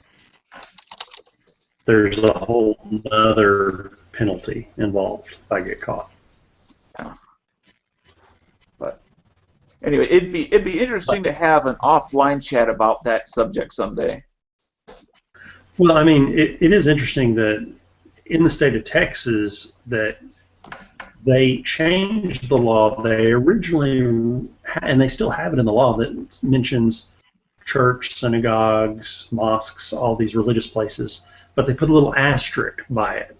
There's a whole other penalty involved if I get caught. But anyway, it'd be interesting to have an offline chat about that subject someday. Well, I mean, it is interesting that in the state of Texas that they changed the law. They originally, and they still have it in the law, that mentions church, synagogues, mosques, all these religious places, but they put a little asterisk by it.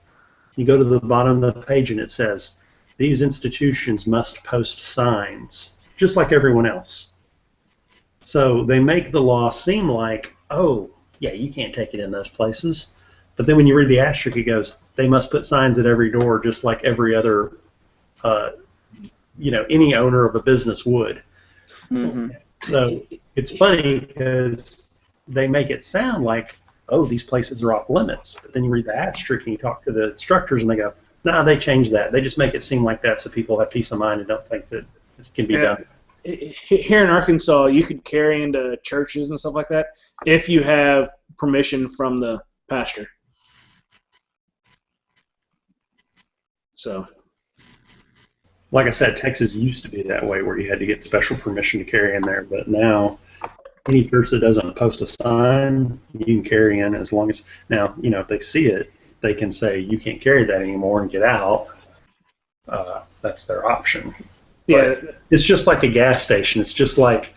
You go to the bottom of the page and it says, these institutions must post signs, just like everyone else. So they make the law seem like, oh, yeah, you can't take it in those places. But then when you read the asterisk, it goes, they must put signs at every door, just like every other, any owner of a business would. Mm-hmm. So it's funny because they make it sound like, oh, these places are off limits. But then you read the asterisk and you talk to the instructors and they go, nah, they changed that. They just make it seem like that so people have peace of mind and don't think that it can be done. Here in Arkansas, you could carry into churches and stuff like that if you have permission from the pastor. So, like I said, Texas used to be that way where you had to get special permission to carry in there, but now any church that doesn't post a sign, you can carry in as long as, now, if they see it, they can say, you can't carry that anymore and get out. That's their option. yeah, But it's just like a gas station. It's just like,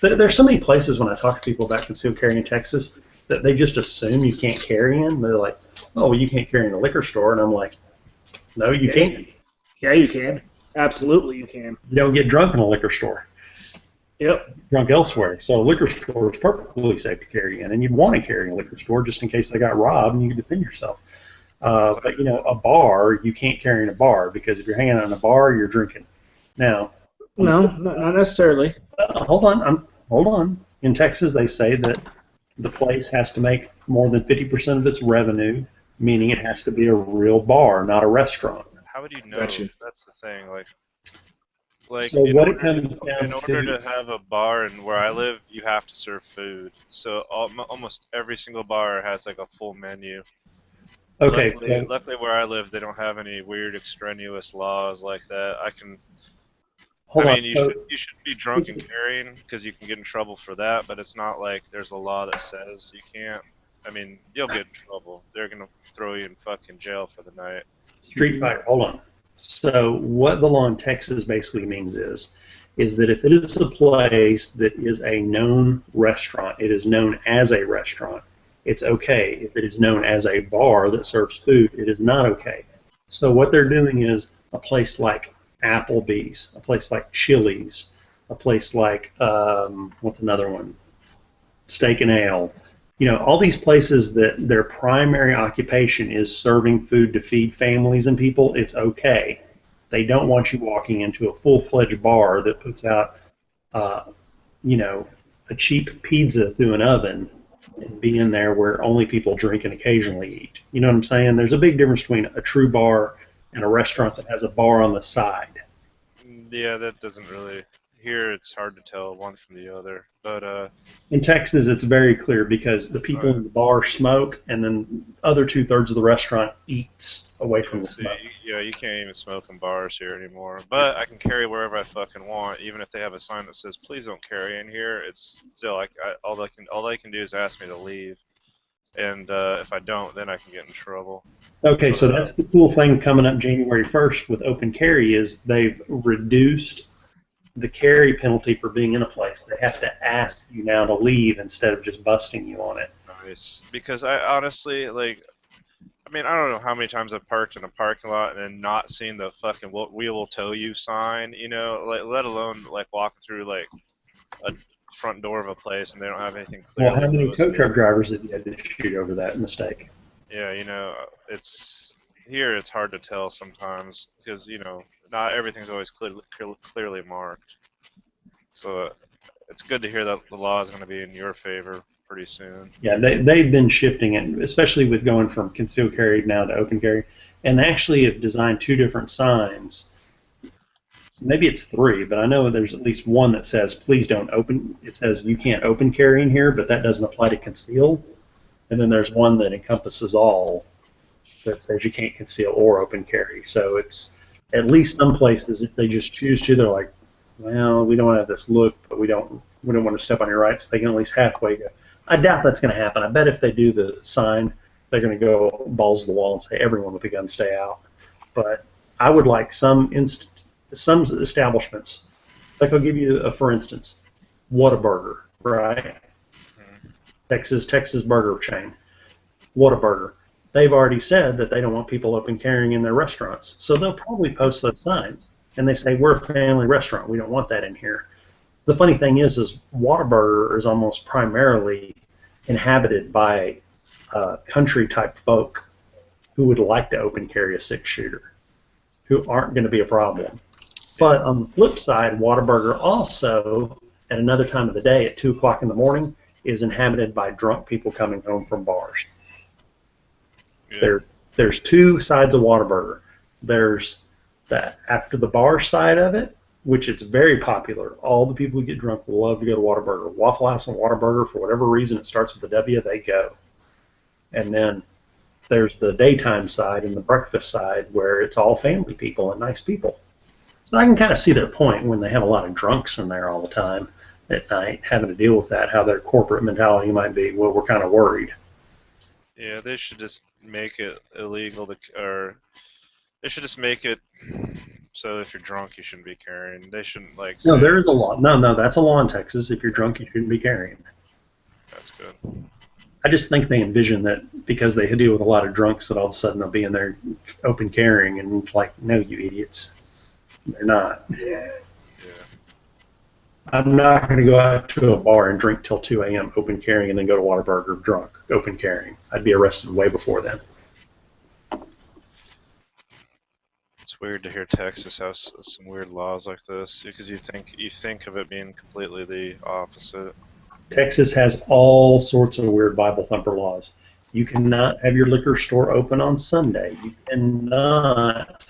there's so many places when I talk to people about concealed carry in Texas that they just assume you can't carry in. They're like, oh, well, you can't carry in a liquor store. And I'm like, no, you can't. Yeah, you can. Absolutely, you can. You don't get drunk in a liquor store. Yep. Drunk elsewhere. So a liquor store is perfectly safe to carry in, and you'd want to carry in a liquor store just in case they got robbed and you could defend yourself. But a bar, you can't carry in a bar because if you're hanging out in a bar, you're drinking. Now, No, not necessarily. hold on. In Texas, they say that the place has to make more than 50% of its revenue, meaning it has to be a real bar, not a restaurant. How would you know? Gotcha. That's the thing. Like So what it comes down in order to have a bar and where I live, you have to serve food. So almost every single bar has like a full menu. Okay. Luckily, where I live, they don't have any weird extraneous laws like that. Hold on. You shouldn't be drunk and carrying because you can get in trouble for that, but it's not like there's a law that says you can't. I mean, you'll get in trouble. They're going to throw you in fucking jail for the night. Street Fighter, hold on. So what the law in Texas basically means is that if it is a place that is a known restaurant, it is known as a restaurant, it's okay. If it is known as a bar that serves food, it is not okay. So what they're doing is a place like Applebee's, a place like Chili's, a place like, what's another one? Steak and Ale. All these places that their primary occupation is serving food to feed families and people, it's okay. They don't want you walking into a full-fledged bar that puts out, a cheap pizza through an oven and be in there where only people drink and occasionally eat. You know what I'm saying? There's a big difference between a true bar and a restaurant that has a bar on the side. Yeah, that doesn't really. Here, it's hard to tell one from the other. But in Texas, it's very clear because the people in the bar smoke, and then other 2/3 of the restaurant eats away from the smoke. You can't even smoke in bars here anymore. But I can carry wherever I fucking want, even if they have a sign that says "Please don't carry in here." It's still like all they can do is ask me to leave, and if I don't, then I can get in trouble. Okay, so that's the cool thing coming up January 1st with open carry is they've reduced the carry penalty for being in a place. They have to ask you now to leave instead of just busting you on it. Nice. Because I honestly, I don't know how many times I've parked in a parking lot and not seen the fucking "We will tow you" sign, let alone walking through a front door of a place and they don't have anything clear. Well, how many tow truck drivers have you had to shoot over that mistake? Yeah, it's hard to tell sometimes because, not everything's always clearly marked. So it's good to hear that the law is going to be in your favor pretty soon. Yeah, they've been shifting it, especially with going from concealed carry now to open carry. And they actually have designed 2 different signs maybe it's 3, but I know there's at least one that says please don't open. It says you can't open carry in here, but that doesn't apply to conceal. And then there's one that encompasses all that says you can't conceal or open carry. So it's at least some places, if they just choose to, they're like, well, we don't have this look, but we don't want to step on your rights. They can at least halfway go. I doubt that's going to happen. I bet if they do the sign, they're going to go balls to the wall and say everyone with a gun stay out. But I would like some establishments. Like I'll give you for instance, Whataburger, right? Texas burger chain. Whataburger. They've already said that they don't want people open carrying in their restaurants. So they'll probably post those signs. And they say, we're a family restaurant. We don't want that in here. The funny thing is Whataburger is almost primarily inhabited by country-type folk who would like to open carry a 6-shooter, who aren't going to be a problem. But on the flip side, Whataburger also, at another time of the day, at 2 o'clock in the morning, is inhabited by drunk people coming home from bars. Yeah. There's 2 sides of Whataburger. There's the after the bar side of it, which it's very popular. All the people who get drunk love to go to Whataburger. Waffle House and Whataburger, for whatever reason, it starts with a W, they go. And then there's the daytime side and the breakfast side where it's all family people and nice people. So I can kind of see their point when they have a lot of drunks in there all the time at night, having to deal with that, how their corporate mentality might be, well, we're kind of worried. Yeah, they should just make it illegal or they should just make it so if you're drunk you shouldn't be carrying. They shouldn't like. No, there is a law. No, that's a law in Texas. If you're drunk, you shouldn't be carrying. That's good. I just think they envision that because they deal with a lot of drunks that all of a sudden they'll be in there open carrying, and it's like, no, you idiots, they're not. Yeah. I'm not going to go out to a bar and drink till 2 a.m. open carrying and then go to Whataburger drunk open carrying. I'd be arrested way before then. It's weird to hear Texas has some weird laws like this because you think of it being completely the opposite. Texas has all sorts of weird Bible thumper laws. You cannot have your liquor store open on Sunday. You cannot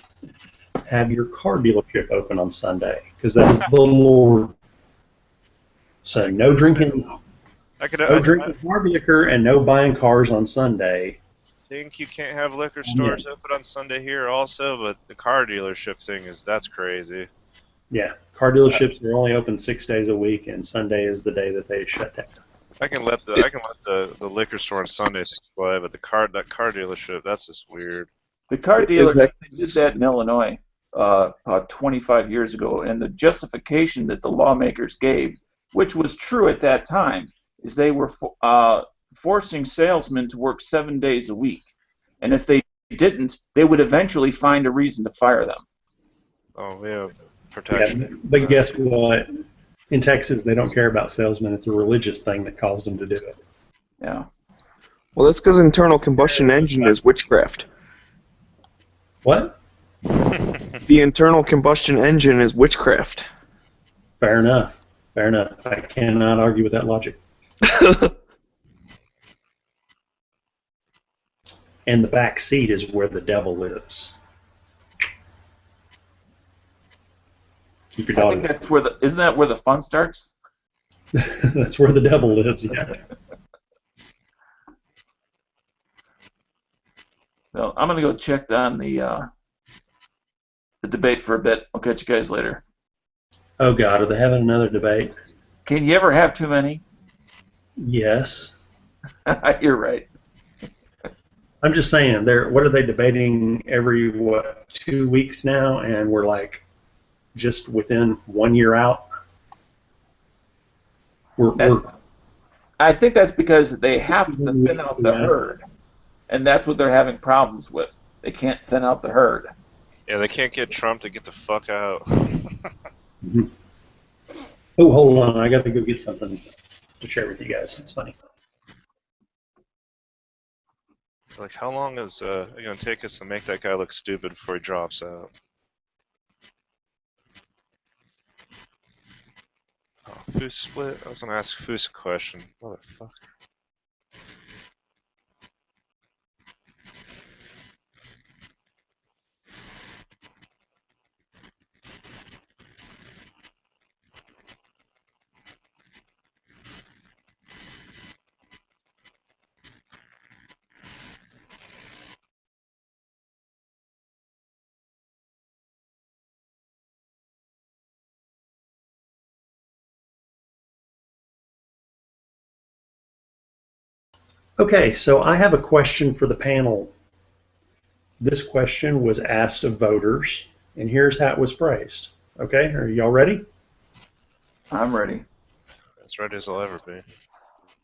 have your car dealership open on Sunday because that is the Lord. So no drinking, drinking hard liquor and no buying cars on Sunday. I think you can't have liquor stores open on Sunday here also, but the car dealership thing that's crazy. Yeah, car dealerships are only open 6 days a week, and Sunday is the day that they shut down. I can let the liquor store on Sunday play, but that car dealership, that's just weird. The car dealership did that in Illinois about 25 years ago, and the justification that the lawmakers gave, which was true at that time, is they were forcing salesmen to work 7 days a week, and if they didn't, they would eventually find a reason to fire them. Oh, yeah. Protection. Yeah, but guess what? In Texas, they don't care about salesmen. It's a religious thing that caused them to do it. Yeah. Well, that's because internal combustion engine is witchcraft. What? The internal combustion engine is witchcraft. Fair enough. Fair enough. I cannot argue with that logic. And the back seat is where the devil lives. Keep your dog. I think that's where isn't that where the fun starts? That's where the devil lives, yeah. So I'm gonna go check on the debate for a bit. I'll catch you guys later. Oh God, are they having another debate? Can you ever have too many? Yes. You're right. I'm just saying, what are they debating every 2 weeks now, and we're like just within 1 year out. I think that's because they have to thin out the herd, and that's what they're having problems with. They can't thin out the herd. Yeah, they can't get Trump to get the fuck out. Mm-hmm. Oh, hold on, I got to go get something to share with you guys. It's funny. Like, how long is it going to take us to make that guy look stupid before he drops out? Oh, Foos split? I was going to ask Foos a question. Motherfucker. Okay, so I have a question for the panel. This question was asked of voters, and here's how it was phrased. Okay, are y'all ready? I'm ready. As ready as I'll ever be.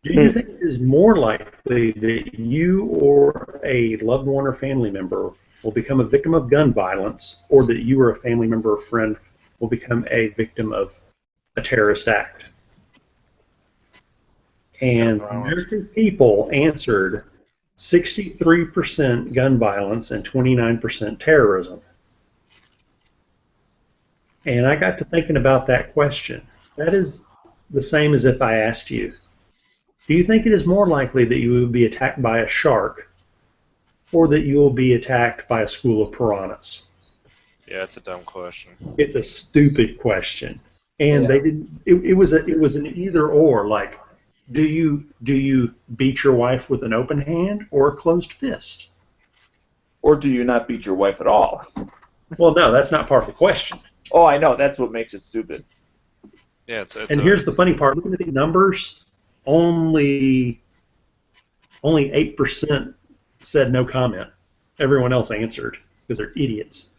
Do you think it is more likely that you or a loved one or family member will become a victim of gun violence, or that you or a family member or friend will become a victim of a terrorist act? And American people answered 63% gun violence and 29% terrorism. And I got to thinking about that question. That is the same as if I asked you, do you think it is more likely that you will be attacked by a shark or that you will be attacked by a school of piranhas? Yeah, it's a dumb question. It's a stupid question. And Yeah. they didn't it was an either or, like, do you beat your wife with an open hand or a closed fist? Or do you not beat your wife at all? Well, no, that's not part of the question. Oh, I know. That's what makes it stupid. Yeah, it's And here's the funny part. Looking at the numbers, only 8% said no comment. Everyone else answered because they're idiots.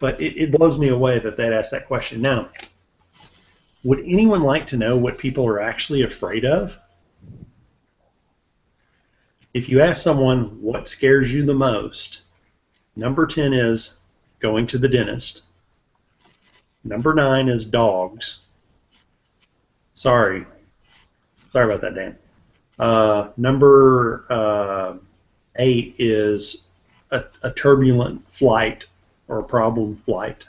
But it blows me away that they'd ask that question. Now, would anyone like to know what people are actually afraid of? If you ask someone what scares you the most, number 10 is going to the dentist. Number 9 is dogs. Sorry about that, Dan. Number 8 is a turbulent flight or a problem flight.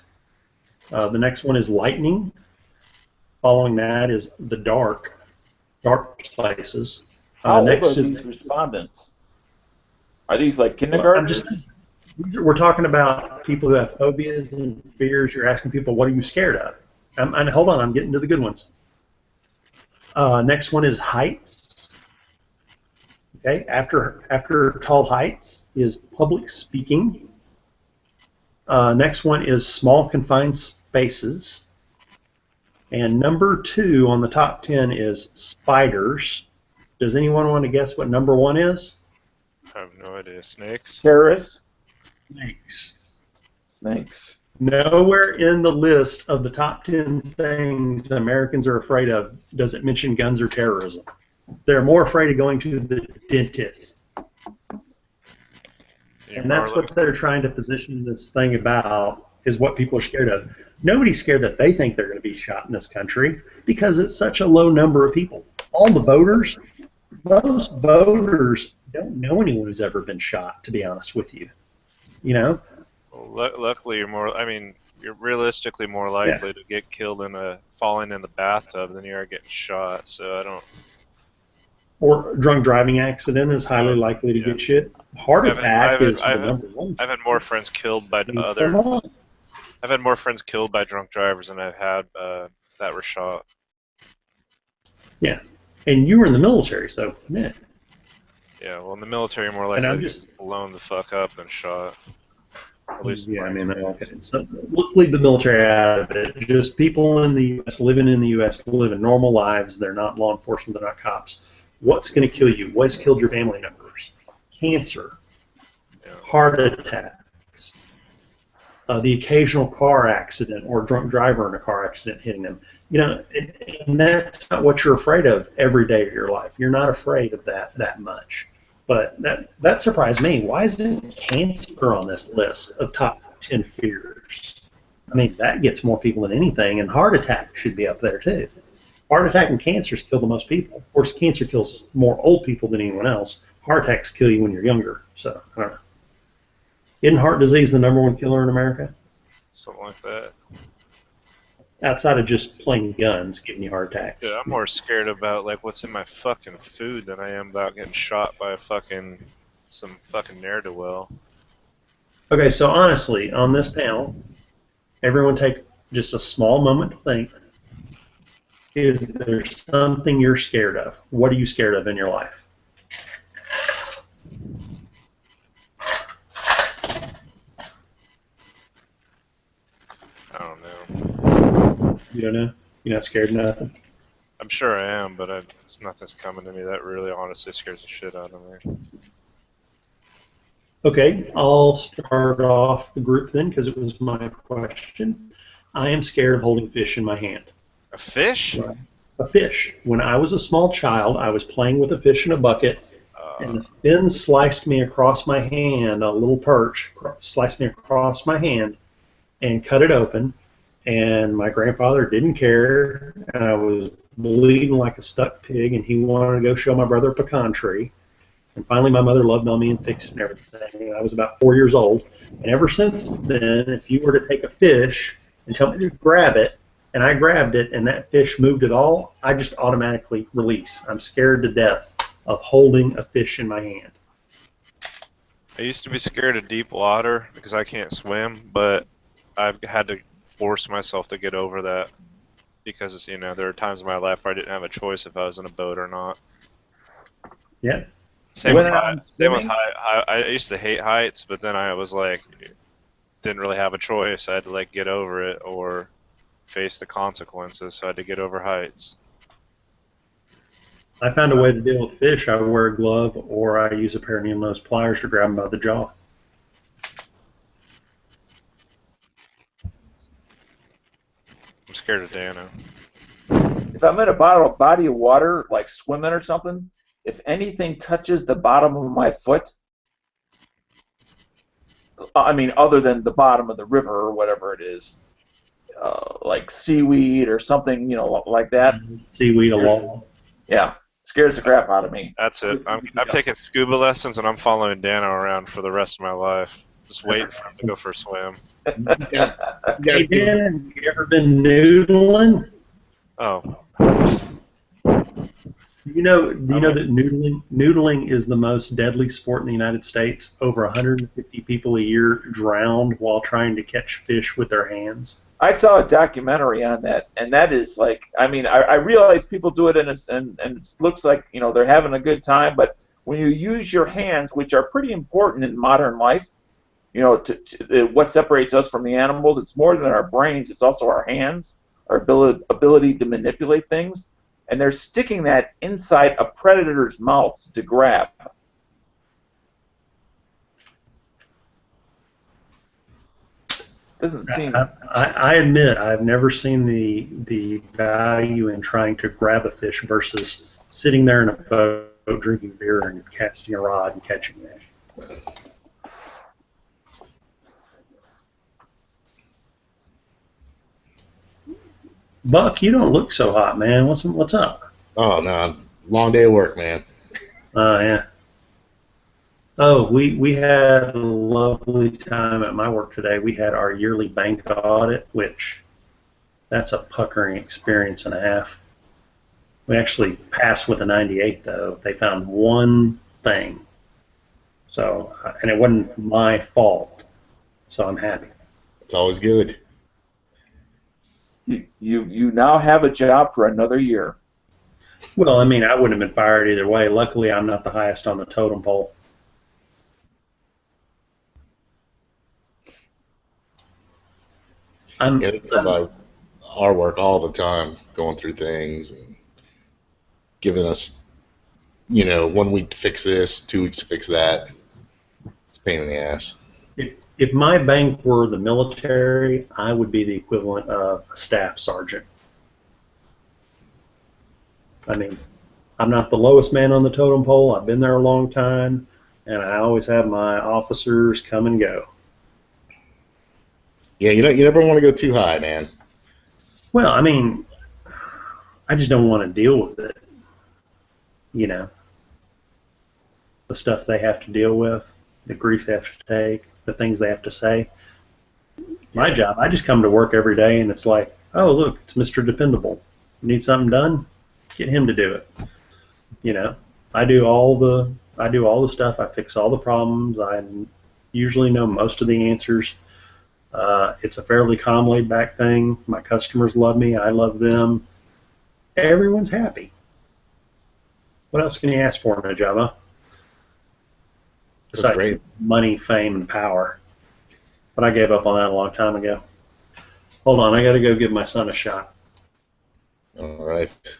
The next one is lightning. Following that is the dark places. How old Next are is these respondents? Are these like kindergartners? We're talking about people who have phobias and fears. You're asking people, what are you scared of? And hold on, I'm getting to the good ones. Next one is heights. Okay, after tall heights is public speaking. Next one is small confined spaces. And number 2 on the top 10 is spiders. Does anyone want to guess what number 1 is? I have no idea. Snakes? Terrorists? Snakes. Nowhere in the list of the top 10 things Americans are afraid of does it mention guns or terrorism. They're more afraid of going to the dentist. And that's what they're trying to position this thing about, is what people are scared of. Nobody's scared that they think they're going to be shot in this country because it's such a low number of people. All the voters, most voters don't know anyone who's ever been shot, to be honest with you. You know? Well, luckily, you're realistically more likely to get killed falling in the bathtub than you are getting shot. So I don't. Or drunk driving accident is highly likely to get shit. Heart attack is the number one. I've had more friends killed by I've had more friends killed by drunk drivers than I've had that were shot. Yeah, and you were in the military, so yeah. Yeah, well, in the military, more likely to get blown the fuck up than shot. At least. Yeah, okay. So let's leave the military out of it. Just people in the U.S. living in the U.S. living normal lives. They're not law enforcement. They're not cops. What's going to kill you? What's killed your family members? Cancer, heart attacks, the occasional car accident or drunk driver in a car accident hitting them. You know, and that's not what you're afraid of every day of your life. You're not afraid of that much. But that surprised me. Why isn't cancer on this list of top 10 fears? I mean, that gets more people than anything, and heart attack should be up there too. Heart attack and cancers kill the most people. Of course, cancer kills more old people than anyone else. Heart attacks kill you when you're younger. So, I don't know. Isn't heart disease the number one killer in America? Something like that. Outside of just plain guns giving you heart attacks. Yeah, I'm more scared about what's in my fucking food than I am about getting shot by some fucking ne'er-do-well. Okay, so honestly, on this panel, everyone take just a small moment to think. Is there something you're scared of? What are you scared of in your life? I don't know. You don't know? You're not scared of nothing? I'm sure I am, but it's nothing's coming to me that really honestly scares the shit out of me. Okay, I'll start off the group then because it was my question. I am scared of holding fish in my hand. A fish? Right. A fish. When I was a small child, I was playing with a fish in a bucket, and the fin sliced me across my hand, a little perch sliced me across my hand and cut it open, and my grandfather didn't care, and I was bleeding like a stuck pig, and he wanted to go show my brother a pecan tree. And finally, my mother loved on me and fixed it and everything. I was about 4 years old. And ever since then, if you were to take a fish and tell me to grab it, and I grabbed it, and that fish moved at all, I just automatically release. I'm scared to death of holding a fish in my hand. I used to be scared of deep water because I can't swim, but I've had to force myself to get over that because, you know, there are times in my life where I didn't have a choice if I was in a boat or not. Yeah. Same with swimming? height. I used to hate heights, but then I was like, didn't really have a choice. I had to like get over it or face the consequences. So I had to get over heights. I found a way to deal with fish. I wear a glove or I use a pair of needle-nose pliers to grab them by the jaw. I'm scared of Dano. If I'm in a body of water, like swimming or something, if anything touches the bottom of my foot, I mean, other than the bottom of the river or whatever it is, like seaweed or something, you know, like that. Seaweed along. Yeah, scares the crap out of me. That's it. I'm taking scuba lessons and I'm following Dano around for the rest of my life. Just waiting for him to go for a swim. Hey, Dan, you ever been noodling? Oh. Do you know that noodling is the most deadly sport in the United States? Over 150 people a year drowned while trying to catch fish with their hands. I saw a documentary on that, and that is like, I mean, I realize people do it, and it looks like, you know, they're having a good time, but when you use your hands, which are pretty important in modern life, you know, what separates us from the animals, it's more than our brains, it's also our hands, our ability to manipulate things. And they're sticking that inside a predator's mouth to grab. Doesn't seem. I admit I've never seen the value in trying to grab a fish versus sitting there in a boat drinking beer and casting a rod and catching fish. Buck, you don't look so hot, man. What's up? Oh no, long day of work, man. Oh yeah. Oh, we had a lovely time at my work today. We had our yearly bank audit, which that's a puckering experience and a half. We actually passed with a 98, though. They found one thing, so and it wasn't my fault, so I'm happy. It's always good. You now have a job for another year. Well, I mean, I wouldn't have been fired either way. Luckily, I'm not the highest on the totem pole. They provide our work all the time, going through things and giving us, you know, 1 week to fix this, 2 weeks to fix that. It's a pain in the ass. If my bank were the military, I would be the equivalent of a staff sergeant. I mean, I'm not the lowest man on the totem pole. I've been there a long time, and I always have my officers come and go. Yeah, you never want to go too high, man. Well, I mean, I just don't want to deal with it. You know, the stuff they have to deal with, the grief they have to take, the things they have to say. My job, I just come to work every day, and it's like, oh, look, it's Mr. Dependable. You need something done? Get him to do it. You know, I do all the stuff. I fix all the problems. I usually know most of the answers. It's a fairly calm, laid-back thing. My customers love me. I love them. Everyone's happy. What else can you ask for in a job, huh? Besides great. Money, fame, and power. But I gave up on that a long time ago. Hold on, I got to go give my son a shot. All right.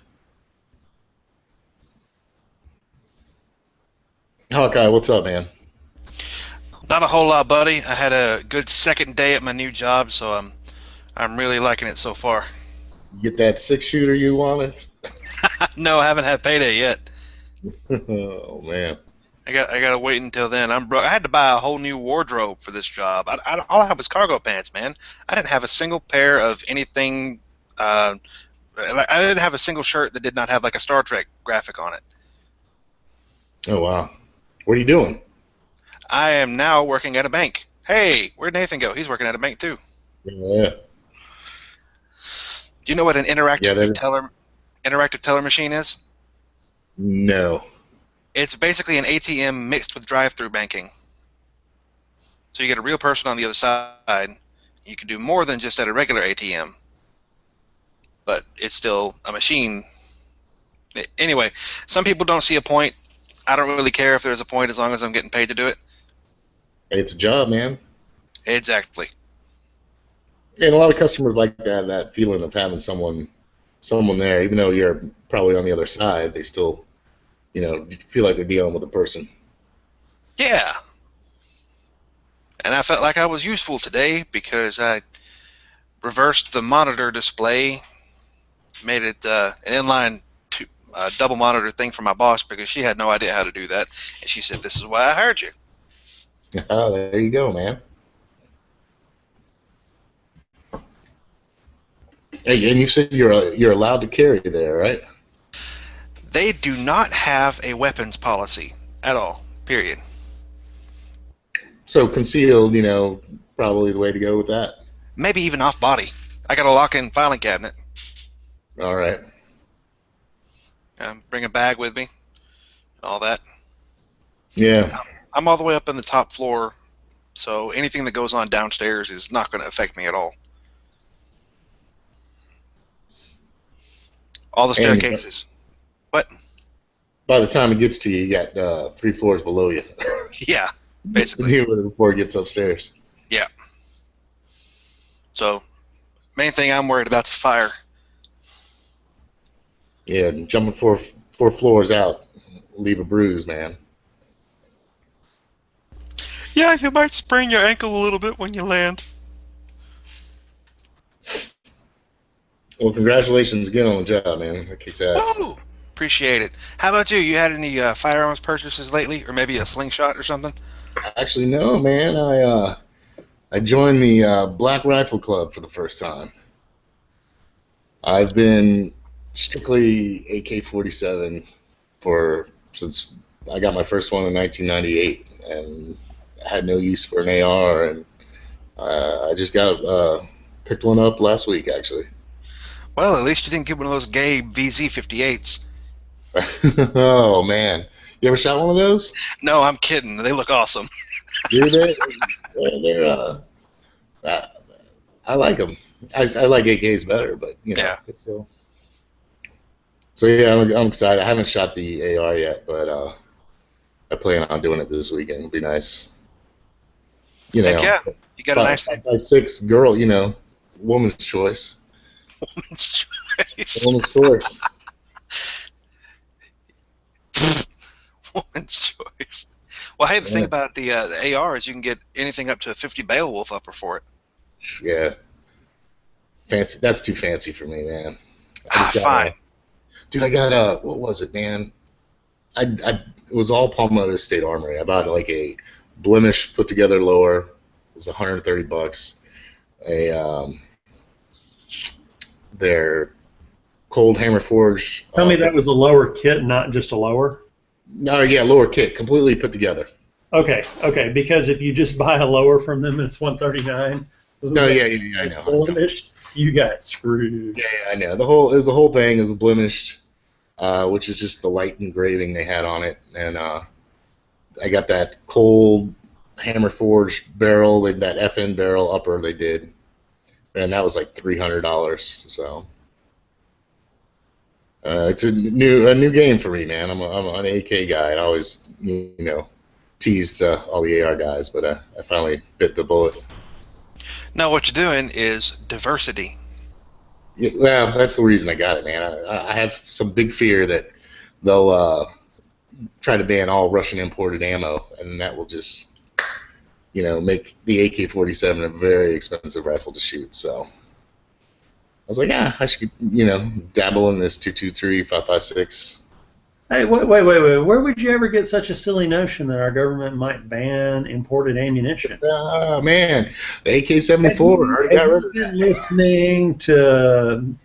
Hawkeye, what's up, man? Not a whole lot, buddy. I had a good second day at my new job, so I'm really liking it so far. You get that 6-shooter you wanted? No, I haven't had payday yet. Oh man. I gotta wait until then. I'm broke. I had to buy a whole new wardrobe for this job. All I have was cargo pants, man. I didn't have a single pair of anything. I didn't have a single shirt that did not have like a Star Trek graphic on it. Oh wow. What are you doing? I am now working at a bank. Hey, where'd Nathan go? He's working at a bank too. Yeah. Do you know what an interactive Yeah, teller machine is? No. It's basically an ATM mixed with drive-through banking. So you get a real person on the other side. You can do more than just at a regular ATM, but it's still a machine. Anyway, some people don't see a point. I don't really care if there's a point as long as I'm getting paid to do it. It's a job, man. Exactly. And a lot of customers like that feeling of having someone there, even though you're probably on the other side, they still, feel like they're dealing with a person. Yeah. And I felt like I was useful today because I reversed the monitor display, made it an inline double monitor thing for my boss because she had no idea how to do that. And she said, "This is why I hired you." Oh, there you go, man. Hey, and you said you're allowed to carry there, right? They do not have a weapons policy at all, period. So concealed, probably the way to go with that. Maybe even off body. I got a lock-in filing cabinet. All right. Bring a bag with me, all that. Yeah. I'm all the way up in the top floor, so anything that goes on downstairs is not going to affect me at all. All the staircases. What? By the time it gets to you, you got 3 floors below you. Yeah, basically. To deal with it before it gets upstairs. Yeah. So, main thing I'm worried about is fire. Yeah, jumping four floors out, leave a bruise, man. Yeah, you might sprain your ankle a little bit when you land. Well, congratulations again on the job, man. That kicks ass. Woo! Appreciate it. How about you? You had any firearms purchases lately, or maybe a slingshot or something? Actually, no, man. I joined the Black Rifle Club for the first time. I've been strictly AK-47 since I got my first one in 1998, and I had no use for an AR, and I just got picked one up last week, actually. Well, at least you didn't get one of those gay VZ-58s. Oh man, you ever shot one of those? No, I'm kidding. They look awesome. Dude, they're I like them. I like AKs better, but Yeah. Still. So yeah, I'm excited. I haven't shot the AR yet, but I plan on doing it this weekend. It'll be nice. Heck yeah, you got a nice 5.6 girl, woman's choice. woman's choice. Woman's choice. Woman's choice. Well, hey, the thing about the AR is you can get anything up to a 50 Beowulf upper for it. Yeah. Fancy. That's too fancy for me, man. Fine. Dude, I got what was it, man? It was all Palmetto State Armory. I bought like a blemish put together lower. It was $130. Their cold hammer forged. Tell me that was a lower kit, not just a lower. No, yeah, lower kit, completely put together. Okay, because if you just buy a lower from them, it's $139. No, yeah, I know. Blemished, you got screwed. Yeah, I know. The whole thing is blemished, which is just the light engraving they had on it, and I got that cold hammer forged barrel, that FN barrel upper they did, and that was like $300. So it's a new game for me, man. I'm an AK guy. I always teased all the AR guys, but I finally bit the bullet. No, what you're doing is diversity. Yeah, well, that's the reason I got it, man. I have some big fear that they'll try to ban all Russian imported ammo, and that will just, make the AK-47 a very expensive rifle to shoot. So I was like, yeah, I should, dabble in this 223, 5.56. Hey, wait. Where would you ever get such a silly notion that our government might ban imported ammunition? Oh, man. The AK-74 already got rid of that. Listening to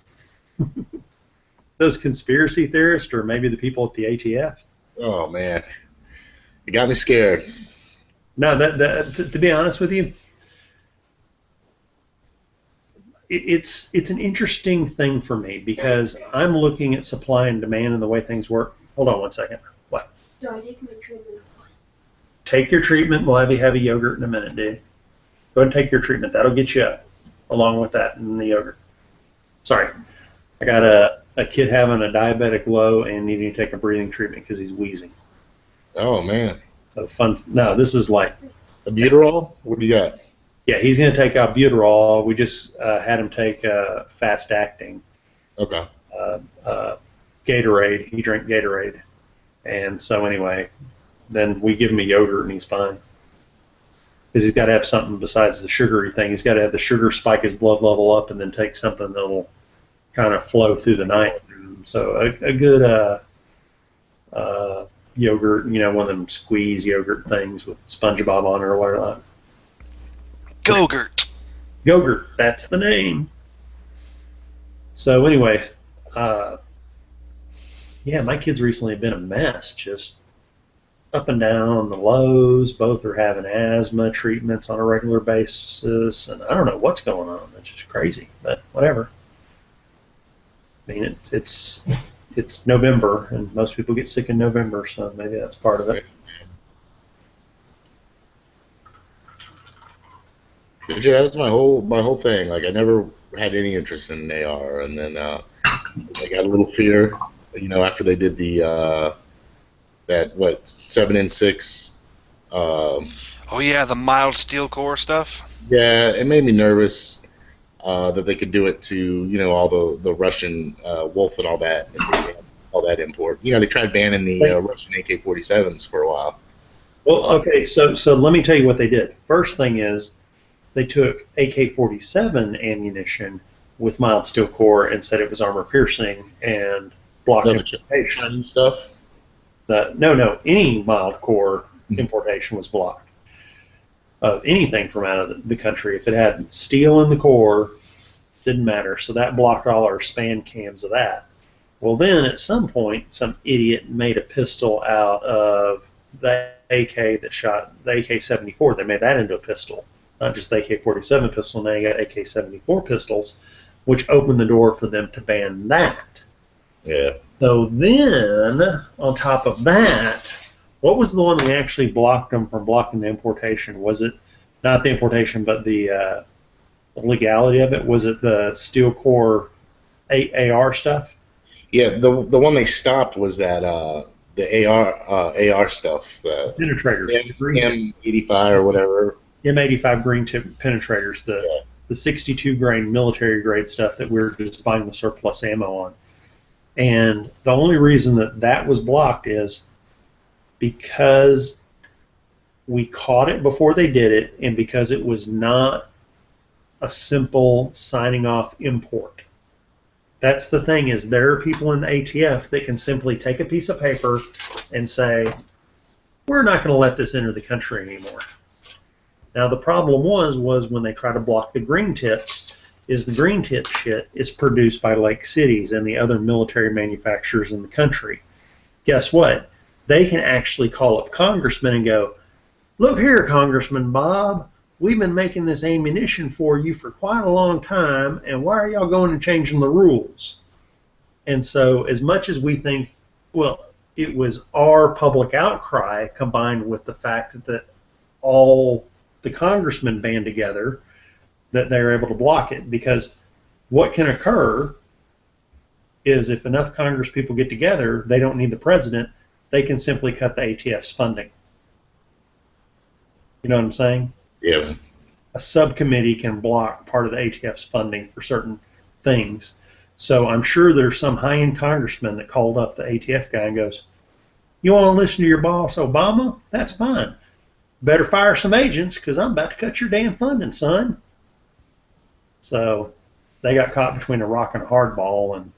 those conspiracy theorists or maybe the people at the ATF? Oh, man. It got me scared. No, to be honest with you, it's an interesting thing for me because I'm looking at supply and demand and the way things work. Hold on 1 second. What? Do I take my treatment? Take your treatment. We'll have you have a yogurt in a minute, dude. Go ahead and take your treatment. That'll get you up, along with that and the yogurt. Sorry. I got a kid having a diabetic low and needing to take a breathing treatment because he's wheezing. Oh, man. So fun. No, this is like... Albuterol? What do you got? Yeah, he's going to take albuterol. We just had him take fast acting. Okay. Gatorade. He drank Gatorade. And so anyway, then we give him a yogurt and he's fine. Because he's got to have something besides the sugary thing. He's got to have the sugar spike his blood level up and then take something that'll kind of flow through the night. So a good yogurt, one of them squeeze yogurt things with SpongeBob on it or whatever. Gogurt. Gogurt, that's the name. So anyway, yeah, my kids recently have been a mess, just up and down on the lows. Both are having asthma treatments on a regular basis, and I don't know what's going on. It's just crazy, but whatever. I mean, it's November, and most people get sick in November, so maybe that's part of it. Yeah, that's my whole thing. Like, I never had any interest in an AR, and then I got a little fear, after they did the 7.6. Oh yeah, the mild steel core stuff. Yeah, it made me nervous that they could do it to all the Russian Wolf and all that, import. They tried banning the Russian AK-47s for a while. Well, okay, so let me tell you what they did. First thing is, they took AK-47 ammunition with mild steel core and said it was armor piercing and blocked importation and stuff. No, any mild core importation was blocked of anything from out of the country. If it had steel in the core, didn't matter. So that blocked all our span cams of that. Well, then at some point, some idiot made a pistol out of the AK that shot the AK-74. They made that into a pistol. Not just the AK-47 pistol, now you got AK-74 pistols, which opened the door for them to ban that. Yeah. So then, on top of that, what was the one that actually blocked them from blocking the importation? Was it not the importation, but the legality of it? Was it the steel core AR stuff? Yeah, the one they stopped was that the AR stuff. Penetrators. M85 or whatever. M85 green tip penetrators, the 62 grain military grade stuff that we're just buying the surplus ammo on. And the only reason that was blocked is because we caught it before they did it, and because it was not a simple signing off import. That's the thing, is there are people in the ATF that can simply take a piece of paper and say, we're not going to let this enter the country anymore. Now the problem was when they try to block the green tips, is the green tip shit is produced by Lake Cities and the other military manufacturers in the country. Guess what? They can actually call up congressmen and go, look here, Congressman Bob, we've been making this ammunition for you for quite a long time, and why are y'all going and changing the rules? And so as much as we think, well, it was our public outcry combined with the fact that all the congressmen band together, that they're able to block it. Because what can occur is if enough Congress people get together, they don't need the president, they can simply cut the ATF's funding. You know what I'm saying? Yeah. A subcommittee can block part of the ATF's funding for certain things. So I'm sure there's some high-end congressman that called up the ATF guy and goes, You want to listen to your boss, Obama? That's fine. Better fire some agents because I'm about to cut your damn funding, son. So they got caught between a rock and a hard ball, and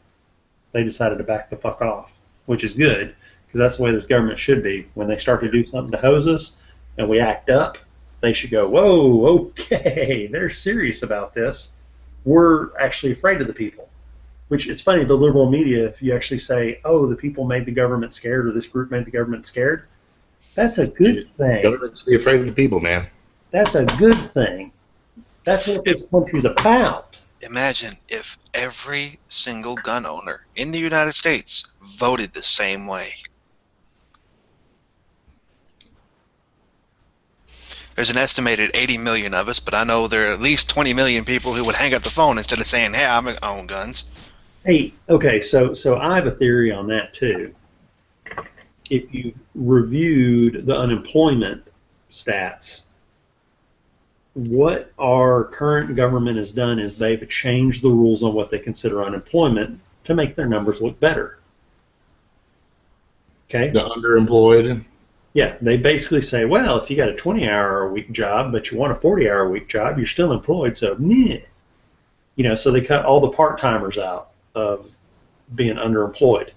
they decided to back the fuck off, which is good because that's the way this government should be. When they start to do something to hose us and we act up, they should go, whoa, okay, they're serious about this. We're actually afraid of the people. Which, it's funny, the liberal media, if you actually say, oh, the people made the government scared or this group made the government scared, that's a good thing. Government should be afraid of the people, man. That's a good thing. That's what this country's about. Imagine if every single gun owner in the United States voted the same way. There's an estimated 80 million of us, but I know there are at least 20 million people who would hang up the phone instead of saying, hey, I own guns. Hey, okay, so I have a theory on that too. If you reviewed the unemployment stats, what our current government has done is they've changed the rules on what they consider unemployment to make their numbers look better. Okay? The underemployed. Yeah, they basically say, well, if you got a 20-hour-a-week job, but you want a 40-hour-a-week job, you're still employed, so meh. You know, so they cut all the part-timers out of being underemployed.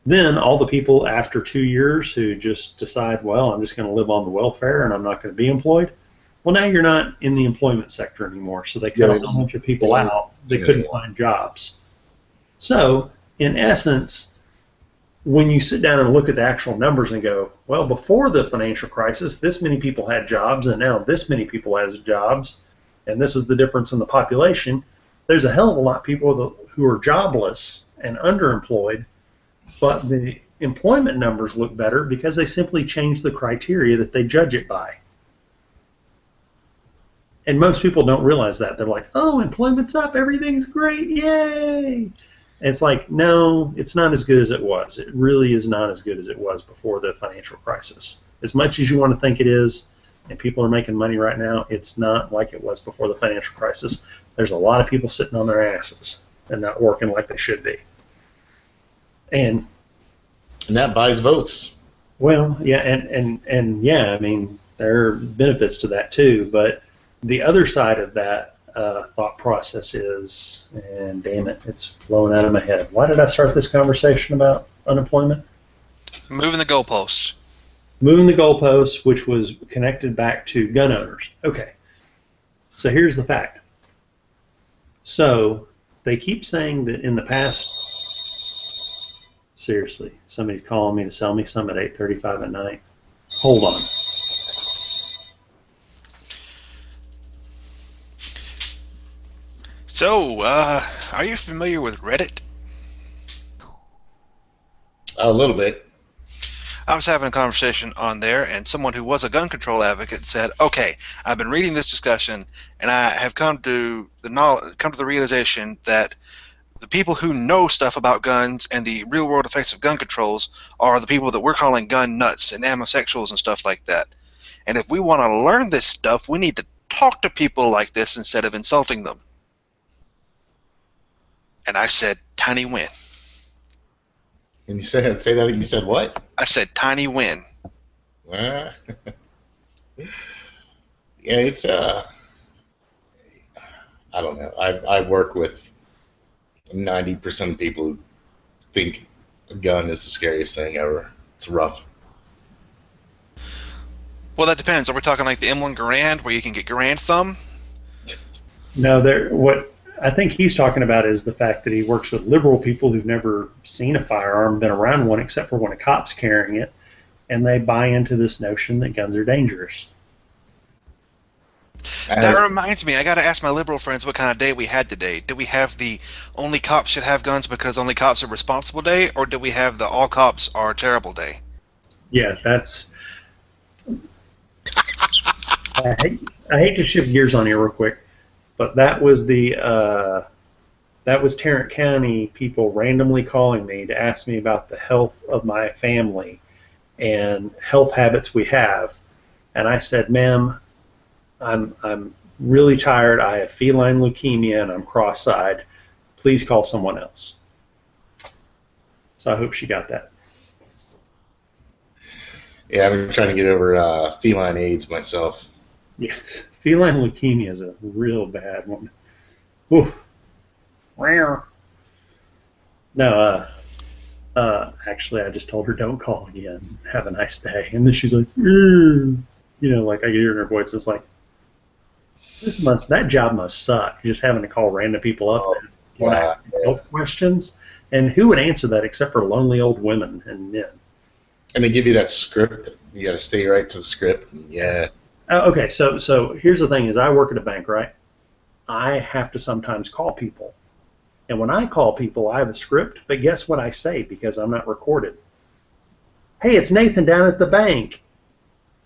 Then all the people after 2 years who just decide, well, I'm just going to live on the welfare and I'm not going to be employed, well, now you're not in the employment sector anymore, so they cut a whole bunch of people out that couldn't find jobs. So, in essence, when you sit down and look at the actual numbers and go, well, before the financial crisis, this many people had jobs, and now this many people has jobs, and this is the difference in the population, there's a hell of a lot of people who are jobless and underemployed, but the employment numbers look better because they simply changed the criteria that they judge it by. And most people don't realize that. They're like, oh, employment's up, everything's great, yay! And it's like, no, it's not as good as it was. It really is not as good as it was before the financial crisis. As much as you want to think it is, and people are making money right now, it's not like it was before the financial crisis. There's a lot of people sitting on their asses and not working like they should be. And that buys votes. Well, yeah, and yeah, I mean, there are benefits to that too, but the other side of that thought process is, and damn it, it's flowing out of my head. Why did I start this conversation about unemployment? Moving the goalposts. Moving the goalposts, which was connected back to gun owners. Okay, so here's the fact. So they keep saying that in the past, seriously, somebody's calling me to sell me some at 8:35 at night. Hold on. So, are you familiar with Reddit? A little bit. I was having a conversation on there, and someone who was a gun control advocate said, okay, I've been reading this discussion, and I have come to the realization that the people who know stuff about guns and the real-world effects of gun controls are the people that we're calling gun nuts and homosexuals and stuff like that. And if we want to learn this stuff, we need to talk to people like this instead of insulting them. And I said, tiny win. And you said, say that, you said what? I said, tiny win. Yeah, it's, I don't know. I work with 90% of people who think a gun is the scariest thing ever. It's rough. Well, that depends. Are we talking like the M1 Garand, where you can get Garand thumb? No, what I think he's talking about is the fact that he works with liberal people who've never seen a firearm, been around one, except for when a cop's carrying it, and they buy into this notion that guns are dangerous. That reminds me, I got to ask my liberal friends what kind of day we had today. Do we have the only cops should have guns because only cops are responsible day, or do we have the all cops are terrible day? Yeah, that's... I hate to shift gears on you real quick, but that was Tarrant County people randomly calling me to ask me about the health of my family and health habits we have, and I said, ma'am, I'm really tired. I have feline leukemia and I'm cross-eyed. Please call someone else. So I hope she got that. Yeah, I've been trying to get over feline AIDS myself. Yes, feline leukemia is a real bad one. Oof. Rare. No, actually, I just told her don't call again. Have a nice day. And then she's like, you know, like I hear in her voice, it's like, that job must suck. Just having to call random people up and ask health questions. And who would answer that except for lonely old women and men? And they give you that script. You got to stay right to the script. Yeah. Okay, so here's the thing: is I work at a bank, right? I have to sometimes call people. And when I call people, I have a script, but guess what I say because I'm not recorded? Hey, it's Nathan down at the bank.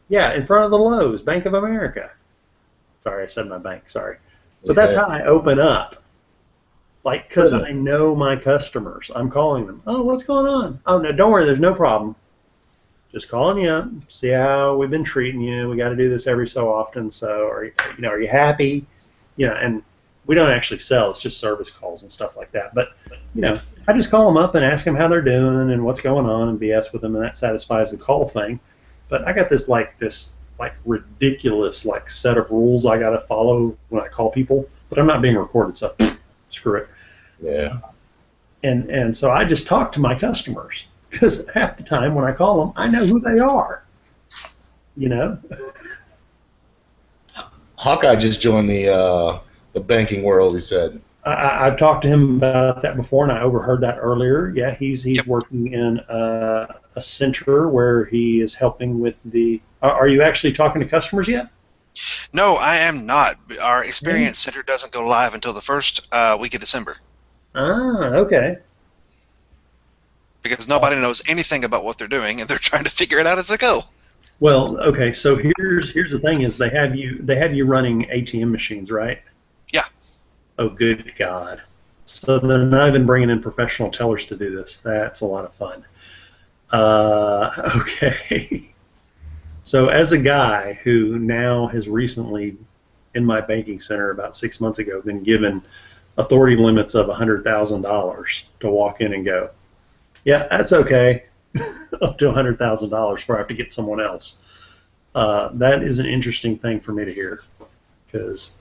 Yeah, in front of the Lowe's, Bank of America. Sorry, I said my bank, sorry. But that's how I open up. Like, because I know my customers. I'm calling them. Oh, what's going on? Oh, no, don't worry, there's no problem. Just calling you up, see how we've been treating you. We got to do this every so often, so are you happy? You know, and we don't actually sell. It's just service calls and stuff like that. But, you know, I just call them up and ask them how they're doing and what's going on and BS with them, and that satisfies the call thing. But I got this ridiculous set of rules I got to follow when I call people. But I'm not being recorded, so screw it. Yeah. And so I just talk to my customers because half the time when I call them, I know who they are. You know. Hawkeye just joined the banking world. He said. I've talked to him about that before, and I overheard that earlier. Yeah, he's working in a center where he is helping with the. Are you actually talking to customers yet? No, I am not. Our experience center doesn't go live until the first week of December. Ah, okay. Because nobody knows anything about what they're doing, and they're trying to figure it out as they go. Well, okay. So here's the thing: is they have you running ATM machines, right? Yeah. Oh, good God. So they're not even bringing in professional tellers to do this. That's a lot of fun. Okay. So as a guy who now has recently, in my banking center about 6 months ago, been given authority limits of $100,000 to walk in and go, yeah, that's okay, up to $100,000 before I have to get someone else. That is an interesting thing for me to hear because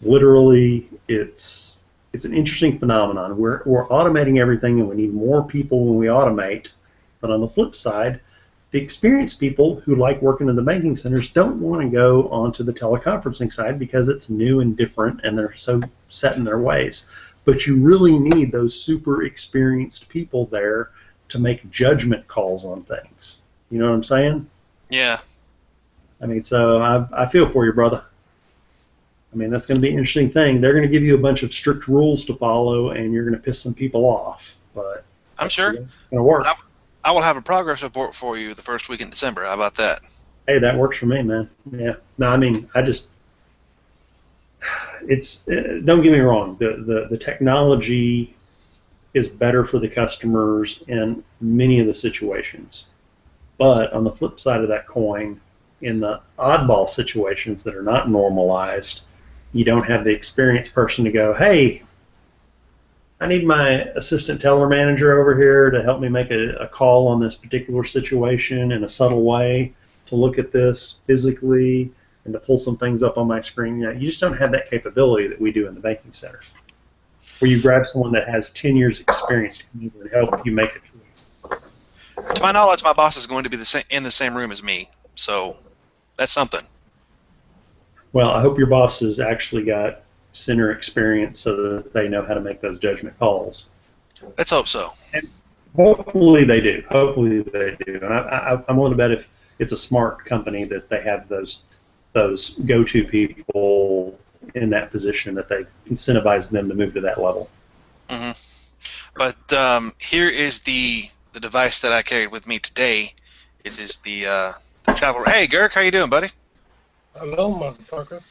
literally it's an interesting phenomenon. We're automating everything and we need more people when we automate. But on the flip side, the experienced people who like working in the banking centers don't want to go onto the teleconferencing side because it's new and different and they're so set in their ways. But you really need those super experienced people there to make judgment calls on things. You know what I'm saying? Yeah. I mean, so I feel for you, brother. I mean, that's going to be an interesting thing. They're going to give you a bunch of strict rules to follow, and you're going to piss some people off. But I'm sure it's going to work. I will have a progress report for you the first week in December. How about that? Hey, that works for me, man. Yeah. No, I mean, it's don't get me wrong. The technology is better for the customers in many of the situations. But on the flip side of that coin, in the oddball situations that are not normalized, you don't have the experienced person to go, hey, I need my assistant teller manager over here to help me make a call on this particular situation in a subtle way, to look at this physically and to pull some things up on my screen. You just don't have that capability that we do in the banking center, where you grab someone that has 10 years experience to come over and help you make a choice. To my knowledge, my boss is going to be in the same room as me, so that's something. Well, I hope your boss has actually got center experience so that they know how to make those judgment calls. Let's hope so. And hopefully they do. Hopefully they do. And I'm willing to bet if it's a smart company that they have those go-to people in that position, that they incentivize them to move to that level. Mm-hmm. But here is the device that I carried with me today. It is the travel. Hey, Girk, how you doing, buddy? Hello, motherfucker.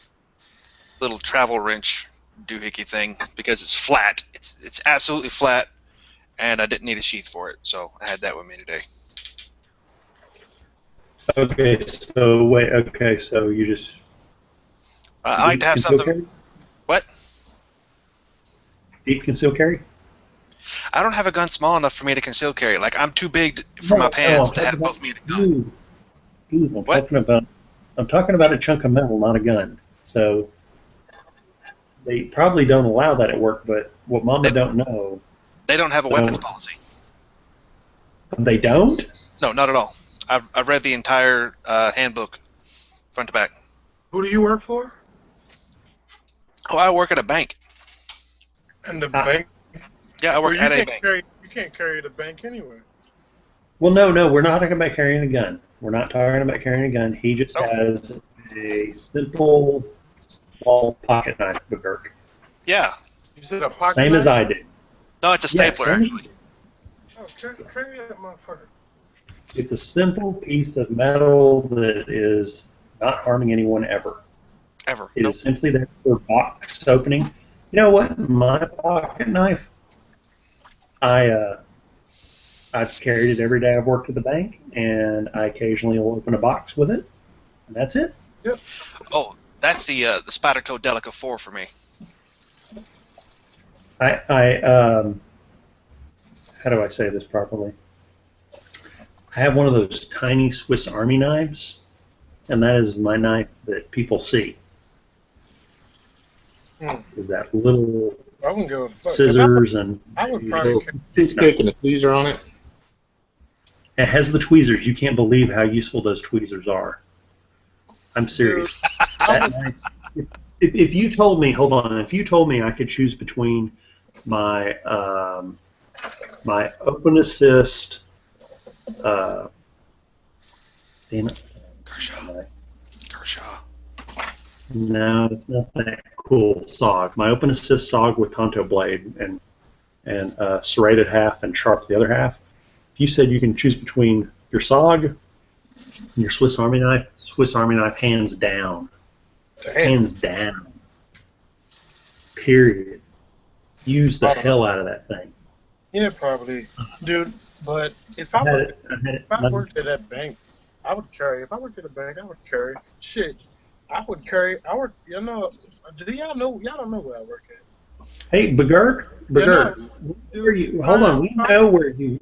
Little travel wrench doohickey thing because it's flat. It's absolutely flat, and I didn't need a sheath for it, so I had that with me today. Okay, so wait. Okay, so you just. I like to have something. Carry? What? Deep concealed carry? I don't have a gun small enough for me to conceal carry. Like, I'm too big for my pants to have both me and a gun. Ooh, What? I'm talking about a chunk of metal, not a gun. So they probably don't allow that at work. But what Mama don't know, They don't have a weapons policy. they don't. No, not at all. I've read the entire handbook, front to back. Who do you work for? Oh, I work at a bank. And the bank. Yeah, I work Well, at a bank. You can't carry the bank anyway. Well, no, we're not talking about carrying a gun. We're not talking about carrying a gun. He just has a simple small pocket knife, McGurk. Yeah. You said a pocket Same knife? as I do. No, it's a stapler, Yes, actually. Oh, carry that motherfucker. It's a simple piece of metal that is not harming anyone ever. Ever. It Nope. is simply there for box opening. You know what? My pocket knife, I've carried it every day I've worked at the bank, and I occasionally will open a box with it, and that's it. Yep. Oh, that's the Spyderco Delica 4 for me. How do I say this properly? I have one of those tiny Swiss Army knives, and that is my knife that people see. Is that little I wouldn't go with scissors and I would probably. Toothpick and a tweezer on it. it has the tweezers. You can't believe how useful those tweezers are. I'm serious. That knife, if you told me, hold on, if you told me I could choose between my my open assist, damn it, Kershaw. no, it's not that cool. SOG, my open assist SOG with Tonto blade and serrated half and sharp the other half. If you said you can choose between your SOG and your Swiss Army knife, hands down. Hands down. Period. Use the hell out of that thing. Yeah, probably, dude. But if I worked at that bank, I would carry. If I worked at a bank, I would carry. Shit, I would carry. I work. You know, do y'all know? Y'all don't know where I work at. Hey, Begurk, hold on. We know where you.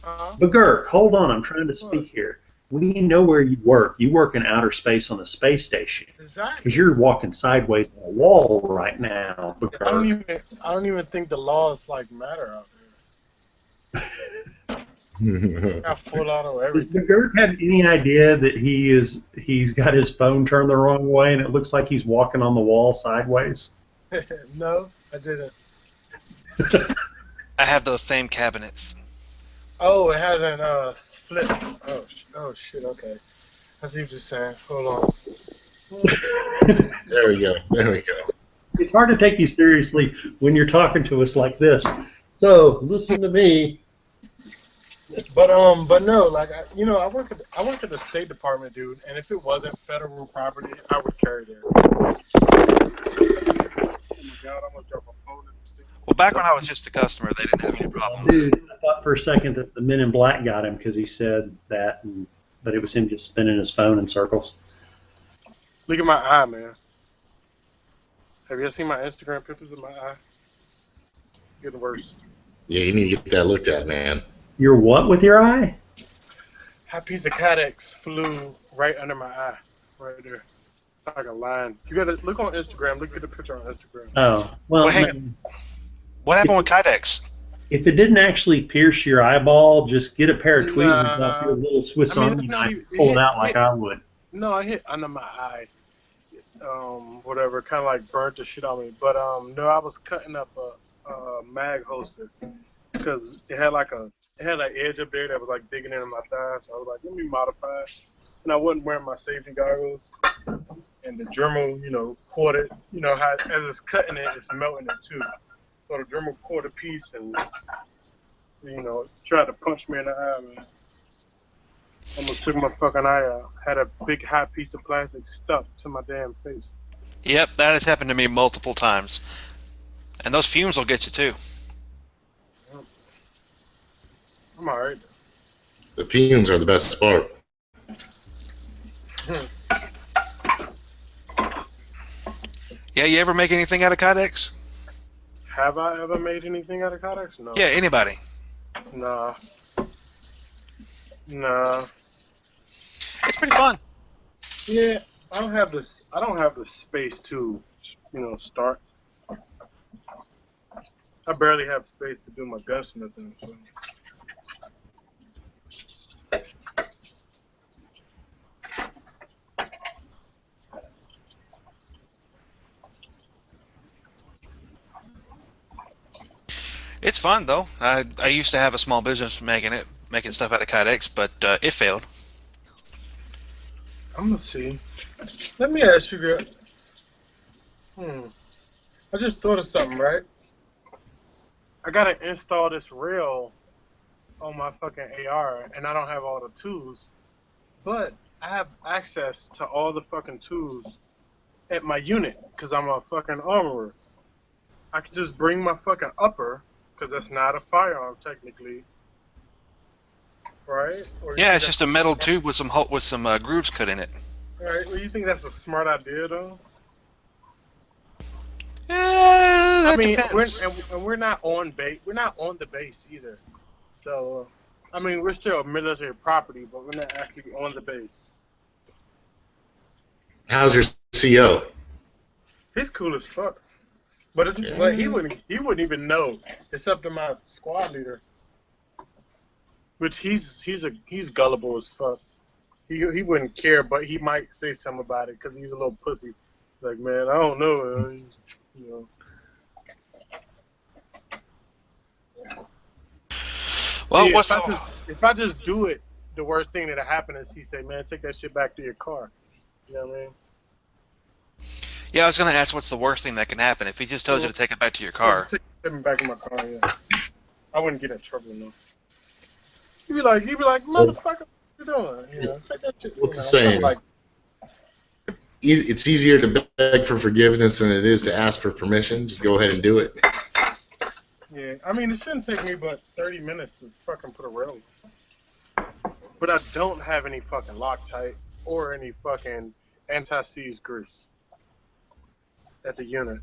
Begurk, hold on. I'm trying to speak here. We know where you work. You work in outer space on the space station. Exactly. Because you're walking sideways on a wall right now, Begurk. I don't even think the laws like matter out there. Got full auto Does everything. McGurk have any idea that he's got his phone turned the wrong way and it looks like he's walking on the wall sideways? No, I didn't. I have those same cabinets. Oh, it hasn't split. Oh shit. Okay, I see what you're saying. Hold on. There we go. It's hard to take you seriously when you're talking to us like this. So listen to me. But no, like I work at the State Department, dude. And if it wasn't federal property, I would carry there. Oh my God, I'm gonna drop a phone in the seat. Well, back when I was just a customer, they didn't have any problem. Dude, I thought for a second that the Men in Black got him because he said that, but it was him just spinning his phone in circles. Look at my eye, man. Have you ever seen my Instagram pictures of my eye? Getting worse. Yeah, you need to get that looked at, man. Your what with your eye? A piece of Cadex flew right under my eye, right there. Like a line. You gotta look on Instagram. Look at the picture on Instagram. Oh, well, hang on. What happened with Kydex? If it didn't actually pierce your eyeball, just get a pair of tweezers off your little Swiss Army knife and pull it out like I would. No, I hit under my eye. Whatever, kind of like burnt the shit on me. But no, I was cutting up a mag holster because it had an edge up there that was like digging into my thigh. So I was like, let me modify it. And I wasn't wearing my safety goggles. And the Dremel, caught it. You know how as it's cutting it, it's melting it too. So the Dremel caught a piece and tried to punch me in the eye, man. Almost took my fucking eye out. Had a big hot piece of plastic stuck to my damn face. Yep, that has happened to me multiple times. And those fumes will get you too. I'm alright. The fumes are the best part. Yeah, you ever make anything out of Kydex? Have I ever made anything out of Kydex? No. Yeah, anybody. Nah. It's pretty fun. Yeah, I don't have this. I don't have the space to, start. I barely have space to do my gunsmithing. So. It's fun though. I used to have a small business making stuff out of kydex, but it failed. I'm gonna see. Let me ask you, girl. I just thought of something, right? I gotta install this rail on my fucking AR, and I don't have all the tools, but I have access to all the fucking tools at my unit because I'm a fucking armorer. I can just bring my fucking upper, because that's not a firearm technically, right? Or you Yeah, think it's just a metal tube with some grooves cut in it. right? Well, you think that's a smart idea though? That I mean, depends. we're not on base. We're not on the base either. So, I mean, we're still military property, but we're not actually on the base. How's your CO? He's cool as fuck, but he wouldn't even know. It's up to my squad leader, which he's gullible as fuck. He wouldn't care, but he might say something about it because he's a little pussy. Like, man, I don't know, you know. Well, See, if I just do it, the worst thing that'll happen is he say, "Man, take that shit back to your car." You know what I mean? Yeah, I was gonna ask what's the worst thing that can happen if he just tells you to take it back to your car. Just take it back in my car. Yeah, I wouldn't get in trouble enough. He'd be like, "Motherfucker, what you doing?" You know, take that shit. What's the saying? Like, It's easier to beg for forgiveness than it is to ask for permission. Just go ahead and do it. yeah, I mean, it shouldn't take me but 30 minutes to fucking put a rail. But I don't have any fucking Loctite or any fucking anti-seize grease at the unit.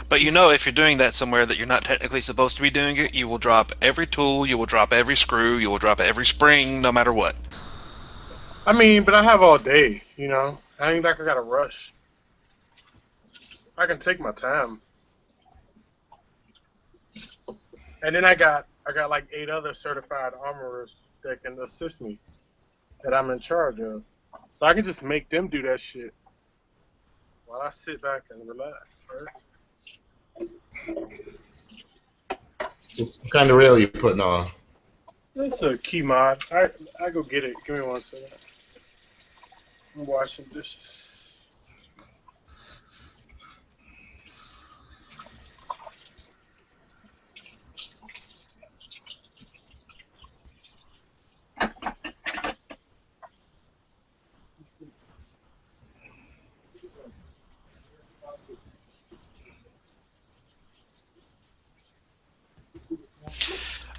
But you know, if you're doing that somewhere that you're not technically supposed to be doing it, you will drop every tool, you will drop every screw, you will drop every spring, no matter what. I mean, but I have all day, you know? I ain't like I gotta rush. I can take my time. And then I got like 8 other certified armorers that can assist me that I'm in charge of. So I can just make them do that shit while I sit back and relax, right? What kind of rail you putting on? That's a key mod. I go get it. Give me 1 second. I'm washing dishes.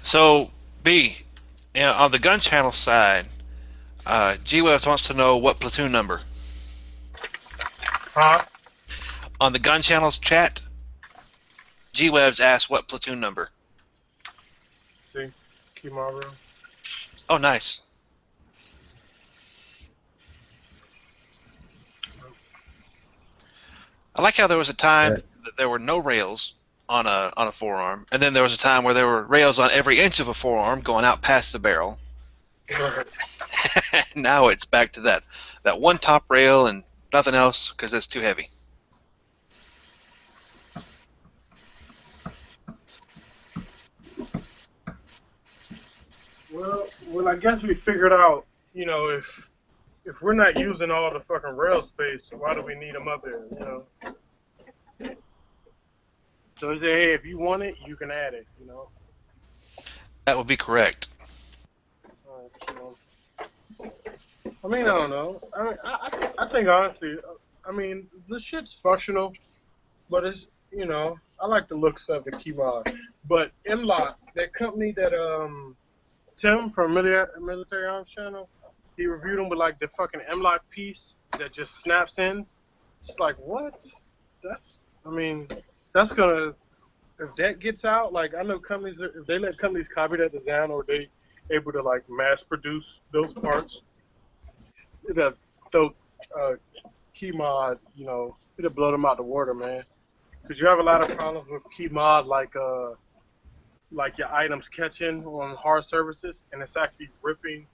So, B, on the gun channel side, G-Webs wants to know what platoon number. Huh? On the gun channel's chat, G-Webs asks what platoon number. See? Key mod room. Oh, nice. I like how there was a time that there were no rails on a forearm, and then there was a time where there were rails on every inch of a forearm going out past the barrel. Now it's back to that one top rail and nothing else because it's too heavy. Well, I guess we figured out, you know, if we're not using all the fucking rail space, why do we need them up there, you know? So he said, hey, if you want it, you can add it, you know? That would be correct. All right, so, I mean, I don't know. I mean, I think honestly, I mean, this shit's functional, but it's, you know, I like the looks of the keymod. But M-Lock, that company that Tim from Military Arms Channel, he reviewed them with like the fucking M-Lock piece that just snaps in. It's like, what? I mean, that's gonna, if that gets out, like I know companies, if they let companies copy that design or they able to like mass produce those parts, it'll throw key mod, it'll blow them out the water, man. Because you have a lot of problems with key mod, like your items catching on hard surfaces, and it's actually ripping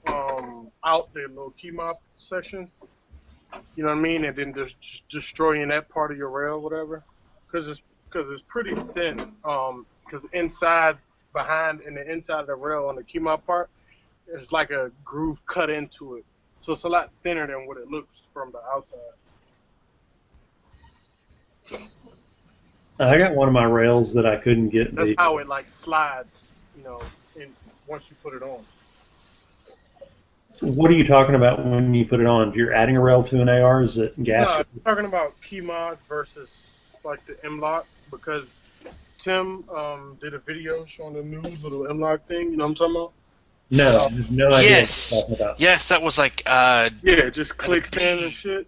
out the little key mod section. You know what I mean? And then just destroying that part of your rail, whatever. Because it's pretty thin. Because behind in the inside of the rail on the key mod part, there's like a groove cut into it. So it's a lot thinner than what it looks from the outside. I got one of my rails that I couldn't get. That's how it like slides, once you put it on. What are you talking about when you put it on? You're adding a rail to an AR? Is it gas? No, I'm talking about key mod versus like the M-Lock, because Tim did a video showing the new little M-Lock thing. You know what I'm talking about? No, no idea Yes. what you're talking about. Yes, that was like. Yeah, it just clicks in and shit.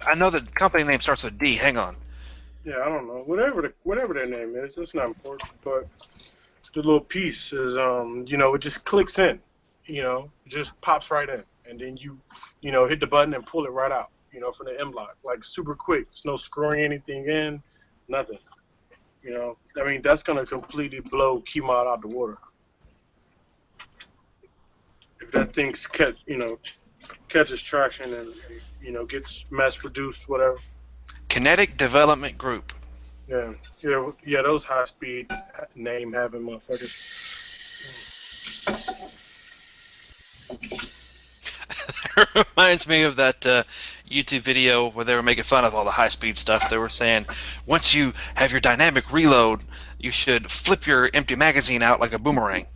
I know the company name starts with D. Hang on. Yeah, I don't know. Whatever their name is, it's not important. But the little piece is, it just clicks in. It just pops right in, and then you hit the button and pull it right out. From the M-Lock, like super quick. There's no screwing anything in, nothing. That's gonna completely blow key mod out the water. If that thing's catches traction and gets mass produced, whatever. Kinetic Development Group. Yeah. Those high speed name having motherfuckers. It reminds me of that YouTube video where they were making fun of all the high-speed stuff. They were saying, once you have your dynamic reload, you should flip your empty magazine out like a boomerang.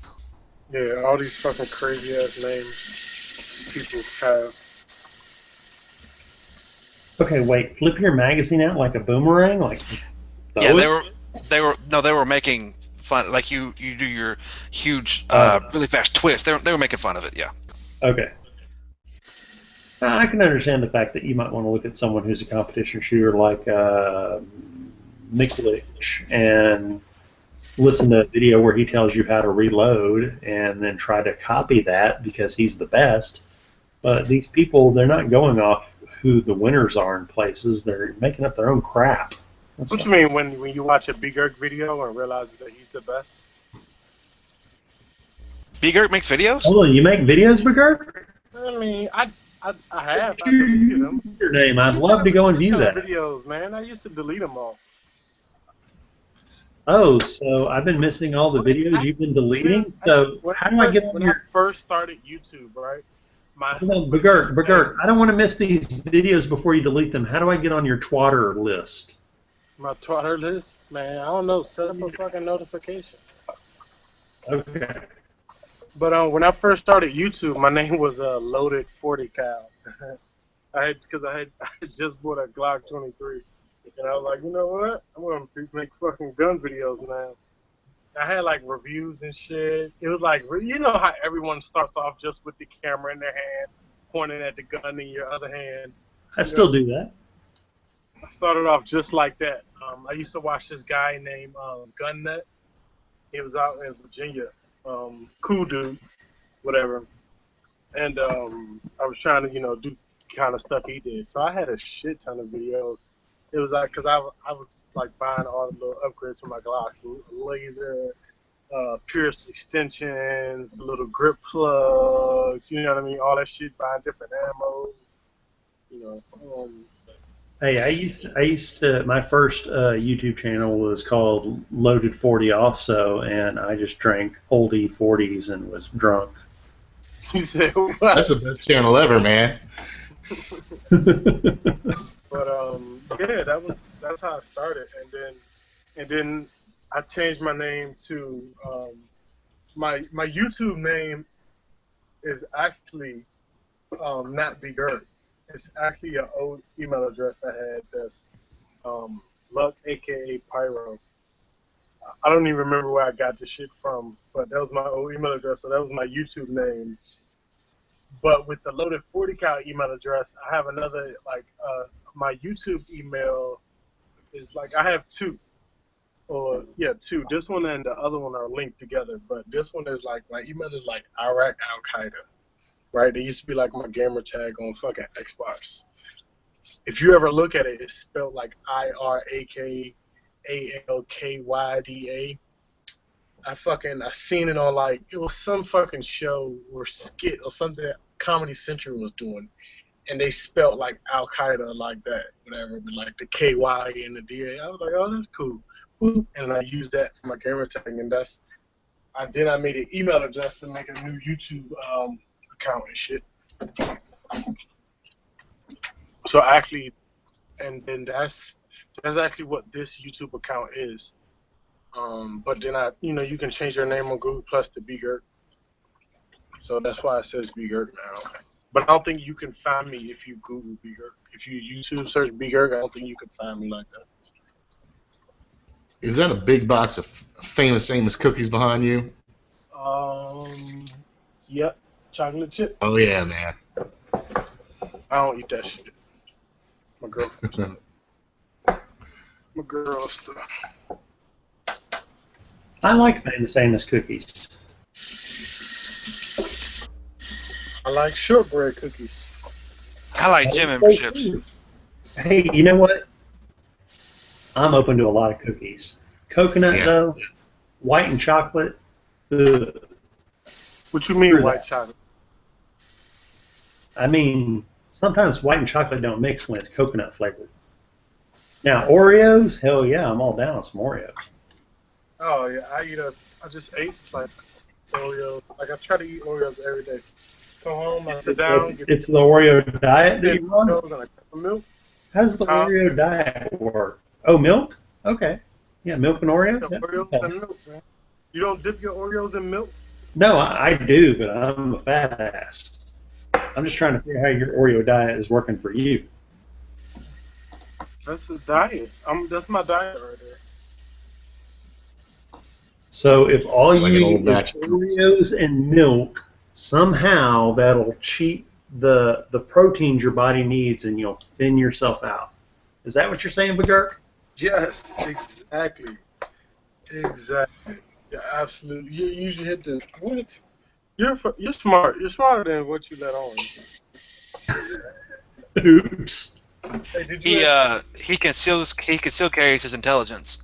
Yeah, all these fucking crazy-ass names people have. Okay, wait. Flip your magazine out like a boomerang? Like Yeah, they were making fun. Like you do your huge, really fast twist. They were making fun of it. Yeah. Okay. I can understand the fact that you might want to look at someone who's a competition shooter like Nick Litch and listen to a video where he tells you how to reload and then try to copy that because he's the best. But these people, they're not going off who the winners are in places. They're making up their own crap. What you mean when you watch a Big Erk video and realize that he's the best? Big Erk makes videos? Hold on, you make videos, Big Erk? I mean, I have. I deleted them. Your name. I'd love to go and view that. Videos, man. I used to delete them all. Oh, so I've been missing all the videos you've been deleting? So how do I get on your... When I first started YouTube, right? Hold on, Begurt, I don't want to miss these videos before you delete them. How do I get on your Twitter list? My Twitter list? Man, I don't know. Set up a fucking notification. Okay. But when I first started YouTube, my name was Loaded 40 Cal. I had just bought a Glock 23, and I was like, you know what? I'm gonna make fucking gun videos now. I had like reviews and shit. It was like, you know how everyone starts off just with the camera in their hand, pointing at the gun in your other hand. I still do that. I started off just like that. I used to watch this guy named Gunnut. He was out in Virginia. Cool dude, whatever. And I was trying to, do kind of stuff he did. So I had a shit ton of videos. It was like, because I was like buying all the little upgrades for my Glock, laser, Pierce extensions, the little grip plugs, you know what I mean? All that shit, buying different ammo, Hey, I used to. My first YouTube channel was called Loaded 40 also, and I just drank oldie 40s and was drunk. You said what? That's the best channel ever, man. But yeah, that's how I started, and then I changed my name to my YouTube name is actually not Big Earth. It's actually an old email address I had that's Luck, aka Pyro. I don't even remember where I got this shit from, but that was my old email address, so that was my YouTube name. But with the Loaded 40 Cal email address, I have another, like, my YouTube email is like, I have two. or yeah, two. This one and the other one are linked together, but this one is like my email is like Iraq Al Qaeda, right? It used to be like my gamer tag on fucking Xbox. If you ever look at it, it's spelled like IRAKALKYDA. I seen it on like it was some fucking show or skit or something that Comedy Central was doing, and they spelled like Al Qaeda like that, whatever, but like the KY and the DA. I was like, oh, that's cool. Boop. And I used that for my camera tag, and I made an email address to make a new YouTube account and shit. So actually, and then that's actually what this YouTube account is. But then you can change your name on Google Plus to BGurk. So that's why it says BGurk now. But I don't think you can find me if you Google BGurk. If you YouTube search BGurk, I don't think you can find me like that. Is that a big box of famous Amos cookies behind you? Yep, chocolate chip. Oh yeah, man. I don't eat that shit. My girlfriend stuff. My girl stuff. I like famous Amos cookies. I like shortbread cookies. I like gym memberships. Hey, you know what? I'm open to a lot of cookies. Coconut, though, white and chocolate. Ugh. What you mean white chocolate? I mean, sometimes white and chocolate don't mix when it's coconut flavored. Now, Oreos, hell yeah, I'm all down on some Oreos. Oh yeah, I just ate like Oreos. Like I try to eat Oreos every day. Come home, I sit down. It's the Oreo diet that you run? Milk. How does the Oreo diet work? Oh, milk? Okay. Yeah, milk and Oreo? Oreos and milk, man. You don't dip your Oreos in milk? No, I do, but I'm a fat ass. I'm just trying to figure out how your Oreo diet is working for you. That's a diet. That's my diet right there. So if all Like you an old eat batch is Oreos and milk, somehow that'll cheat the proteins your body needs and you'll thin yourself out. Is that what you're saying, BGurk? Yes, exactly. Exactly. Yeah, absolutely. You usually hit the what? You're smart. You're smarter than what you let on. Oops. Hey, He still carries his intelligence.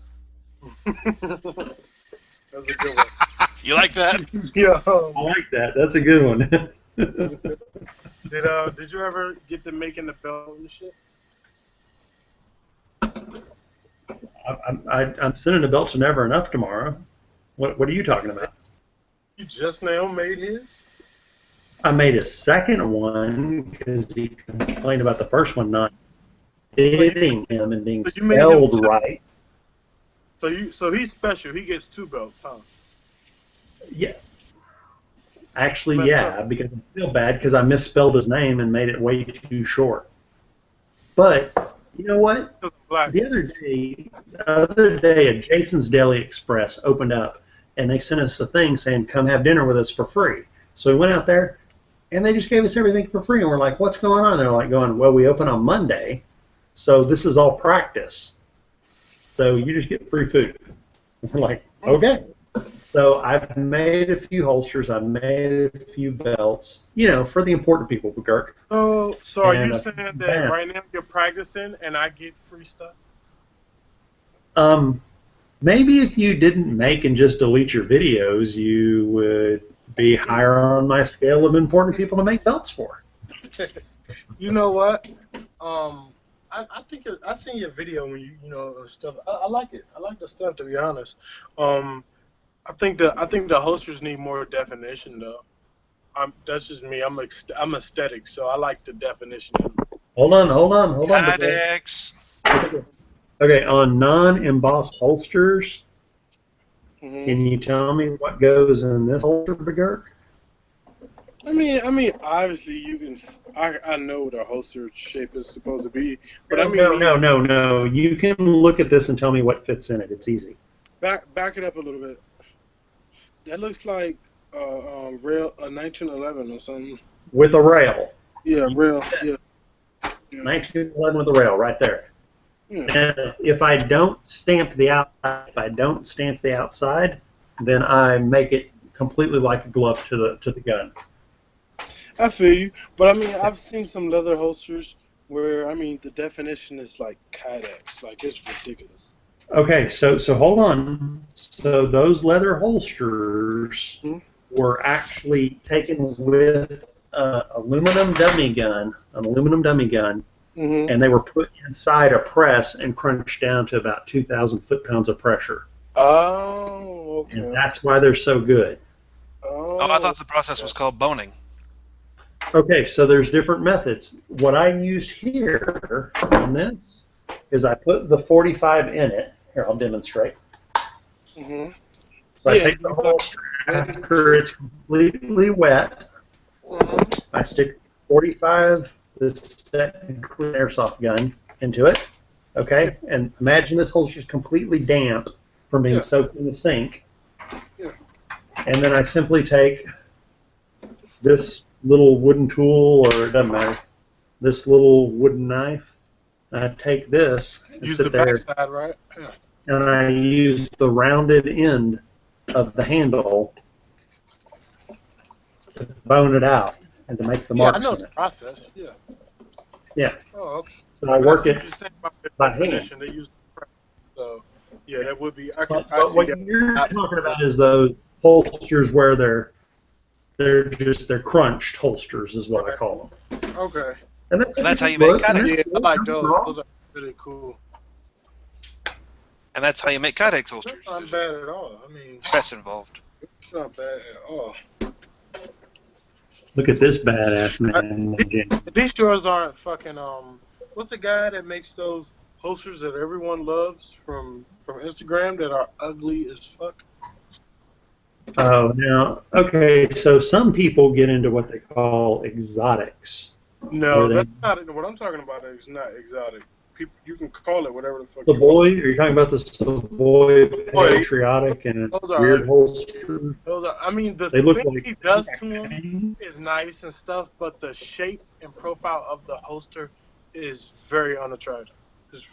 That's a good one. You like that? Yeah. I like that. That's a good one. Did you ever get to making the belt and shit? I'm sending a belt to Never Enough tomorrow. What are you talking about? You just now made his? I made a second one because he complained about the first one not fitting him and being spelled right. So he's special. He gets 2 belts, huh? Yeah. Actually, yeah, because I feel bad because I misspelled his name and made it way too short. But you know what? The other day, a Jason's Deli Express opened up, and they sent us a thing saying, "Come have dinner with us for free." So we went out there, and they just gave us everything for free, and we're like, "What's going on?" They're like, "Going, well, we open on Monday, so this is all practice. So you just get free food." We're like, "Okay." So I've made a few holsters, I've made a few belts, for the important people, BGurk. So are you saying that right now you're practicing and I get free stuff? Maybe if you didn't make and just delete your videos, you would be higher on my scale of important people to make belts for. You know what? I think I seen your video when you stuff. I like it. I like the stuff, to be honest. I think the holsters need more definition though. That's just me. I'm aesthetic, so I like the definition. Hold on. Kydex. Okay, on non-embossed holsters, can you tell me what goes in this holster, BGurk? I mean, obviously you can. I know what a holster shape is supposed to be, but No. You can look at this and tell me what fits in it. It's easy. Back it up a little bit. That looks like a 1911 or something. With a rail. Yeah, rail. Yeah. 1911 with a rail, right there. And if I don't stamp the outside, then I make it completely like a glove to the gun. I feel you, but I mean, I've seen some leather holsters where I mean the definition is like Kydex, like it's ridiculous. Okay, so hold on. So those leather holsters were actually taken with an aluminum dummy gun, and they were put inside a press and crunched down to about 2,000 foot-pounds of pressure. Oh, okay. And that's why they're so good. Oh, I thought the process was called boning. Okay, so there's different methods. What I used here on this is I put the 45 in it. Here, I'll demonstrate. Mm-hmm. So I take the holster after it's completely wet. I stick 45, this technically airsoft gun, into it. Okay, and imagine this holster is completely damp from being soaked in the sink. And then I simply take this little wooden tool, or it doesn't matter, this little wooden knife. I take this and use sit the there, backside, right? Yeah. and I use the rounded end of the handle to bone it out and to make the marks I know in the it. process. Yeah. Yeah. Oh, okay. So I work it by by hand. They use the so yeah, that would be. I But see what that. you're talking about is those holsters where they're crunched holsters, is what I call them. Okay. And that's how you make Kydex. Yeah, I like those. Those are really cool. And that's how you make Kydex holsters. It's not bad at all. I mean, Stress involved. it's not bad at all. Look at this badass man. These shorts aren't fucking what's the guy that makes those holsters that everyone loves from Instagram that are ugly as fuck? Oh, now, okay, so some people get into what they call exotics. No, that's not what I'm talking about. Is not exotic. People, you can call it whatever the fuck. Savoy? Are you talking about the Savoy patriotic and weird holster? Those are. I mean, the They look thing like he does to them is nice and stuff, but the shape and profile of the holster is very unattractive. It's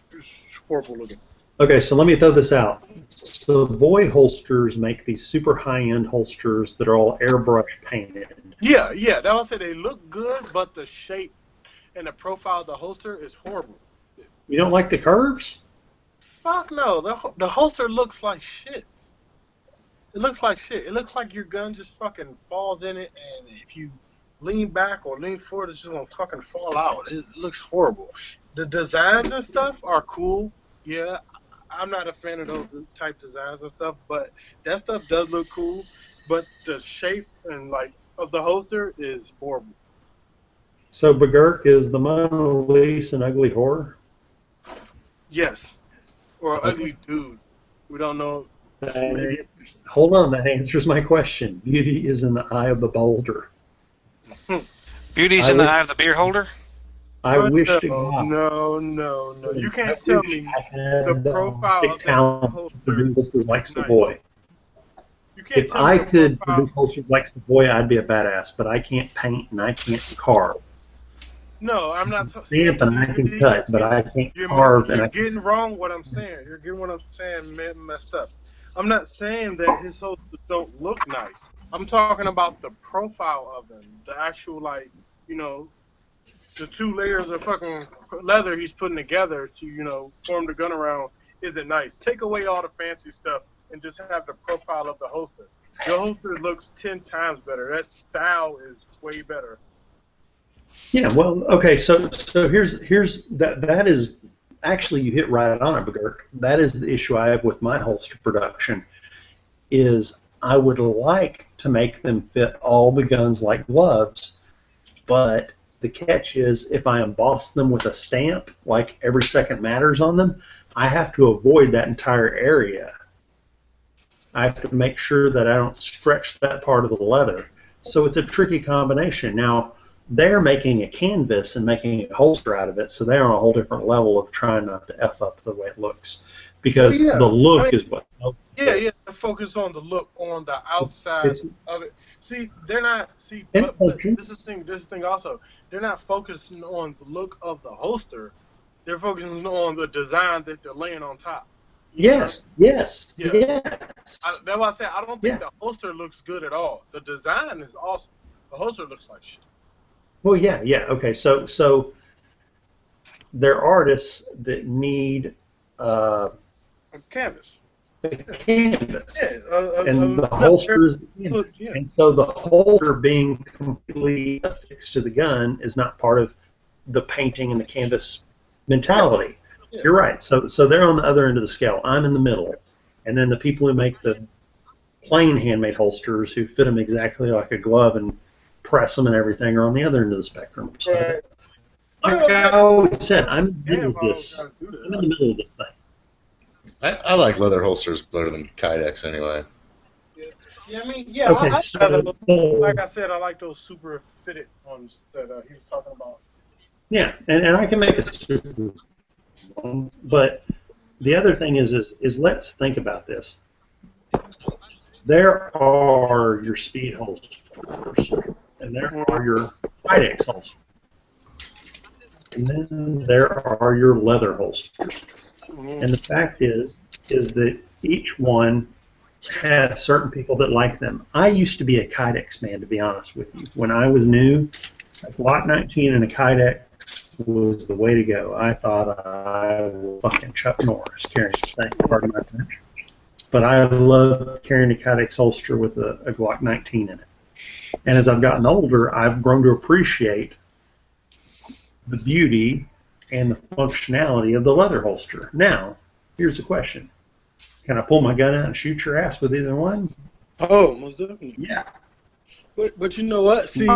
horrible looking. Okay, so let me throw this out. Savoy holsters make these super high-end holsters that are all airbrush painted. Yeah, that I say they look good, but the shape and the profile of the holster is horrible. You don't like the curves? Fuck no, the holster looks like shit. It looks like shit. It looks like your gun just fucking falls in it, and if you lean back or lean forward, it's just gonna fucking fall out. It looks horrible. The designs and stuff are cool. Yeah, I'm not a fan of those type designs and stuff, but that stuff does look cool. But the shape and like of the holster is horrible. So McGurk is the Mona Lisa an ugly whore? Yes, or an ugly dude. We don't know. Hold on, that answers my question. Beauty is in the eye of the beholder. Beauty's in the eye of the beer holder? I wish to God. No. You can't tell me the profile of that holster like Savoy. If I could produce holsters like Savoy, I'd be a badass, but I can't paint and I can't carve. No, I'm not. Stamp and I can cut, but I can't carve. You're getting wrong what I'm saying. You're getting what I'm saying messed up. I'm not saying that his holsters don't look nice. I'm talking about the profile of them, the actual the 2 layers of fucking leather he's putting together to form the gun around. Isn't nice. Take away all the fancy stuff and just have the profile of the holster. The holster looks 10 times better. That style is way better. Yeah, well, okay, so here's that is actually, you hit right on it, Begurk. That is the issue I have with my holster production, is I would like to make them fit all the guns like gloves, but the catch is if I emboss them with a stamp, like every second matters on them, I have to avoid that entire area. I have to make sure that I don't stretch that part of the leather. So it's a tricky combination. Now, they're making a canvas and making a holster out of it, so they're on a whole different level of trying not to F up the way it looks. Because the look is what... Yeah, focus on the look on the outside of it. See, they're not... but this is the thing also. They're not focusing on the look of the holster. They're focusing on the design that they're laying on top. You know? Yes, yes, Yeah. yes. That's why I say I don't think Yeah. the holster looks good at all. The design is awesome. The holster looks like shit. Well, yeah, yeah. Okay, so there are artists that need A canvas. a canvas, Yeah. and the holster is the canvas. Look, yeah. And so the holder being completely affixed to the gun is not part of the painting and the canvas mentality. Yeah. You're right. So they're on the other end of the scale. I'm in the middle, and then the people who make the plain handmade holsters who fit them exactly like a glove and press them and everything are on the other end of the spectrum. So, Right. like I always said, I'm in the middle of Yeah, this. well, gotta do I'm that. in the middle of this thing. I like leather holsters better than Kydex anyway. Yeah, I mean, yeah. Okay, Like I said, I like those super fitted ones that he was talking about. yeah, and I can make a super one, but the other thing is let's think about this. There are your speed holsters, and there are your Kydex holsters, and then there are your leather holsters. And the fact is that each one has certain people that like them. I used to be a Kydex man, to be honest with you. When I was new, a Glock 19 and a Kydex was the way to go. I thought I was fucking Chuck Norris carrying the thing, pardon my French. But I love carrying a Kydex holster with a Glock 19 in it. And as I've gotten older, I've grown to appreciate the beauty and the functionality of the leather holster. Now, here's the question. Can I pull my gun out and shoot your ass with either one? Oh, most definitely. Yeah. But you know what? See,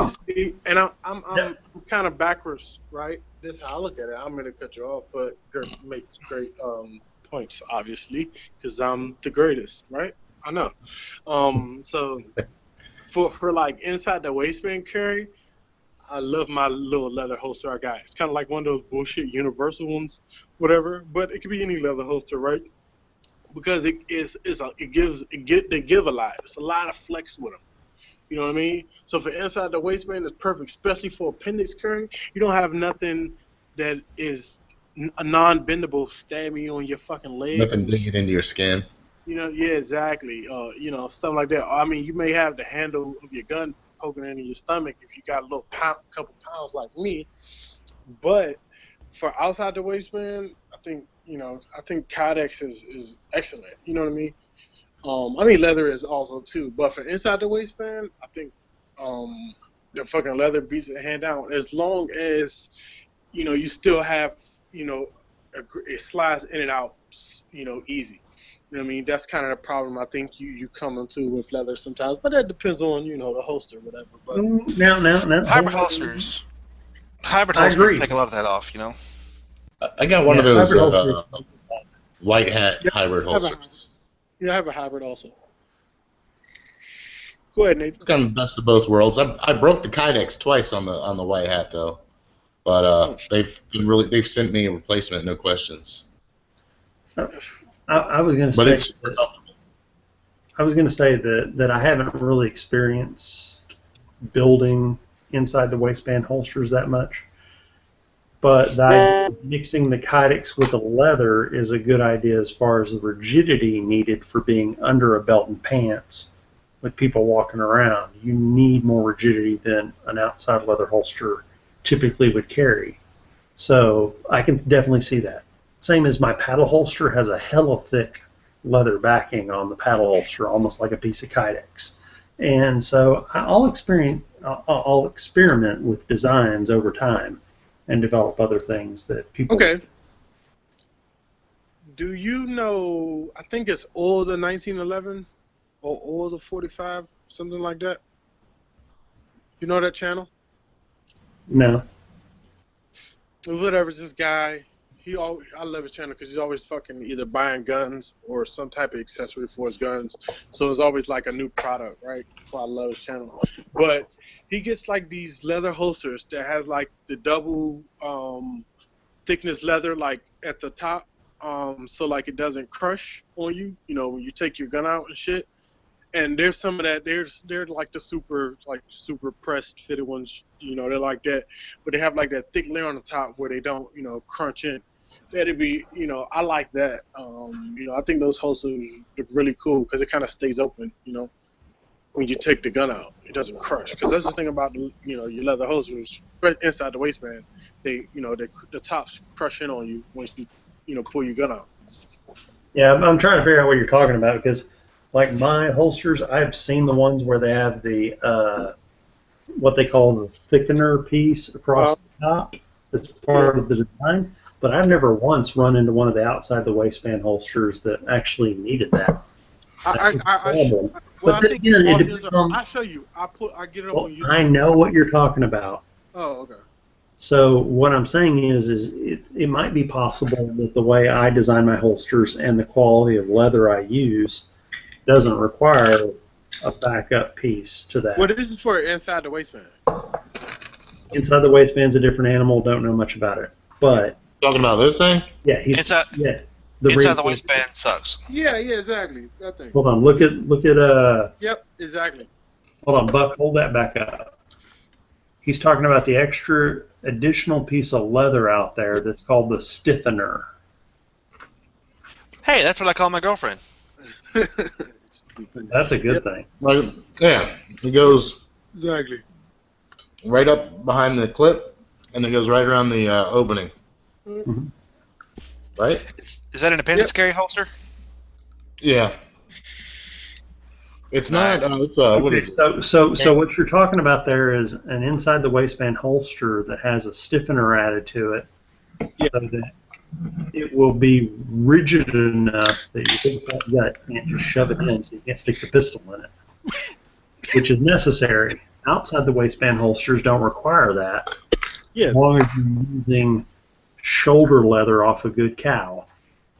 and I'm Yeah. kind of backwards, right? That's how I look at it. I'm gonna cut you off, but make great points, obviously, because I'm the greatest, right? I know. So for like inside the waistband carry, I love my little leather holster I got. It's kind of like one of those bullshit universal ones, whatever. But it could be any leather holster, right? Because they give a lot. It's a lot of flex with them. You know what I mean? So for inside the waistband, it's perfect, especially for appendix carry. You don't have nothing that is a non-bendable stabbing you on your fucking legs. Nothing digging into your skin. You know, yeah, exactly. You know, stuff like that. I mean, you may have the handle of your gun poking into your stomach if you got a little couple pounds like me, but for outside the waistband, I think Kydex is excellent. You know what I mean? I mean leather is also too, but for inside the waistband, I think the fucking leather beats it hand down. As long as you still have it slides in and out, easy. You know what I mean? That's kind of the problem I think you come into with leather sometimes, but that depends on the holster, whatever. But Now. Hybrid holsters. Hybrid I holsters agree. take a lot of that off, I got one of those hybrid holsters. white hat hybrid I have a- holsters. I have a hybrid also. Go ahead, Nate. It's kind of the best of both worlds. I broke the Kydex twice on the white hat though, but they've sent me a replacement, no questions. I was going to But say. it's super comfortable. I was going to say that I haven't really experienced building inside the waistband holsters that much, but the idea of mixing the Kydex with the leather is a good idea as far as the rigidity needed for being under a belt and pants with people walking around. You need more rigidity than an outside leather holster typically would carry. So I can definitely see that. Same as my paddle holster has a hella thick leather backing on the paddle holster, almost like a piece of Kydex. And so I'll experiment with designs over time and develop other things that people. Okay. Do you know? I think it's All the 1911 or All the 45, something like that. You know that channel? No. Whatever. This guy. I love his channel because he's always fucking either buying guns or some type of accessory for his guns. So it's always like a new product, right? That's why I love his channel. But he gets like these leather holsters that has like the double thickness leather like at the top, so like it doesn't crush on you. When you take your gun out and shit. And there's some of that. They're like the super pressed fitted ones. They're like that, but they have like that thick layer on the top where they don't crunch in. that'd be, I like that. I think those holsters look really cool because it kind of stays open. When you take the gun out, it doesn't crush. Because that's the thing about your leather holsters inside the waistband. The tops crush in on you once you pull your gun out. Yeah, I'm trying to figure out what you're talking about because, like my holsters, I've seen the ones where they have the what they call the thickener piece across the top. That's part of the design. But I've never once run into one of the outside the waistband holsters that actually needed that. I think again, I'll show you. I get it up on YouTube. I know what you're talking about. Oh, okay. So what I'm saying is it might be possible that the way I design my holsters and the quality of leather I use doesn't require a backup piece to that. Well, this is for inside the waistband. Inside the waistband's a different animal. Don't know much about it, but talking about this thing. Yeah, inside the waistband sucks. Yeah, exactly. That thing. Hold on, look at Yep, exactly. Hold on, Buck, hold that back up. He's talking about the extra additional piece of leather out there that's called the stiffener. Hey, that's what I call my girlfriend. That's a good thing. Like, yeah, it goes exactly right up behind the clip, and it goes right around the opening. Mm-hmm. Right? Is that an appendix carry holster? Yeah. It's not. It's what is it? So what you're talking about there is an inside the waistband holster that has a stiffener added to it, so that it will be rigid enough that your big fat gut can't just shove it in, so you can't stick the pistol in it, which is necessary. Outside the waistband holsters don't require that. Yeah. As long as you're using shoulder leather off a good cow.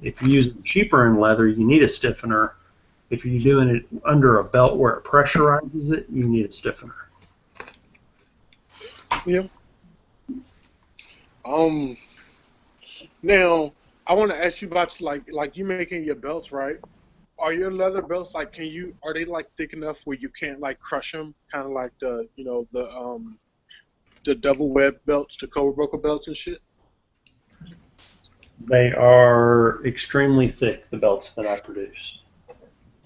If you're using cheaper in leather, you need a stiffener. If you're doing it under a belt where it pressurizes it, you need a stiffener. Yeah. Now I want to ask you about like you making your belts, right? Are your leather belts are they like thick enough where you can't like crush them, kind of like the double web belts, the Cobra Broker belts and shit? They are extremely thick, the belts that I produce.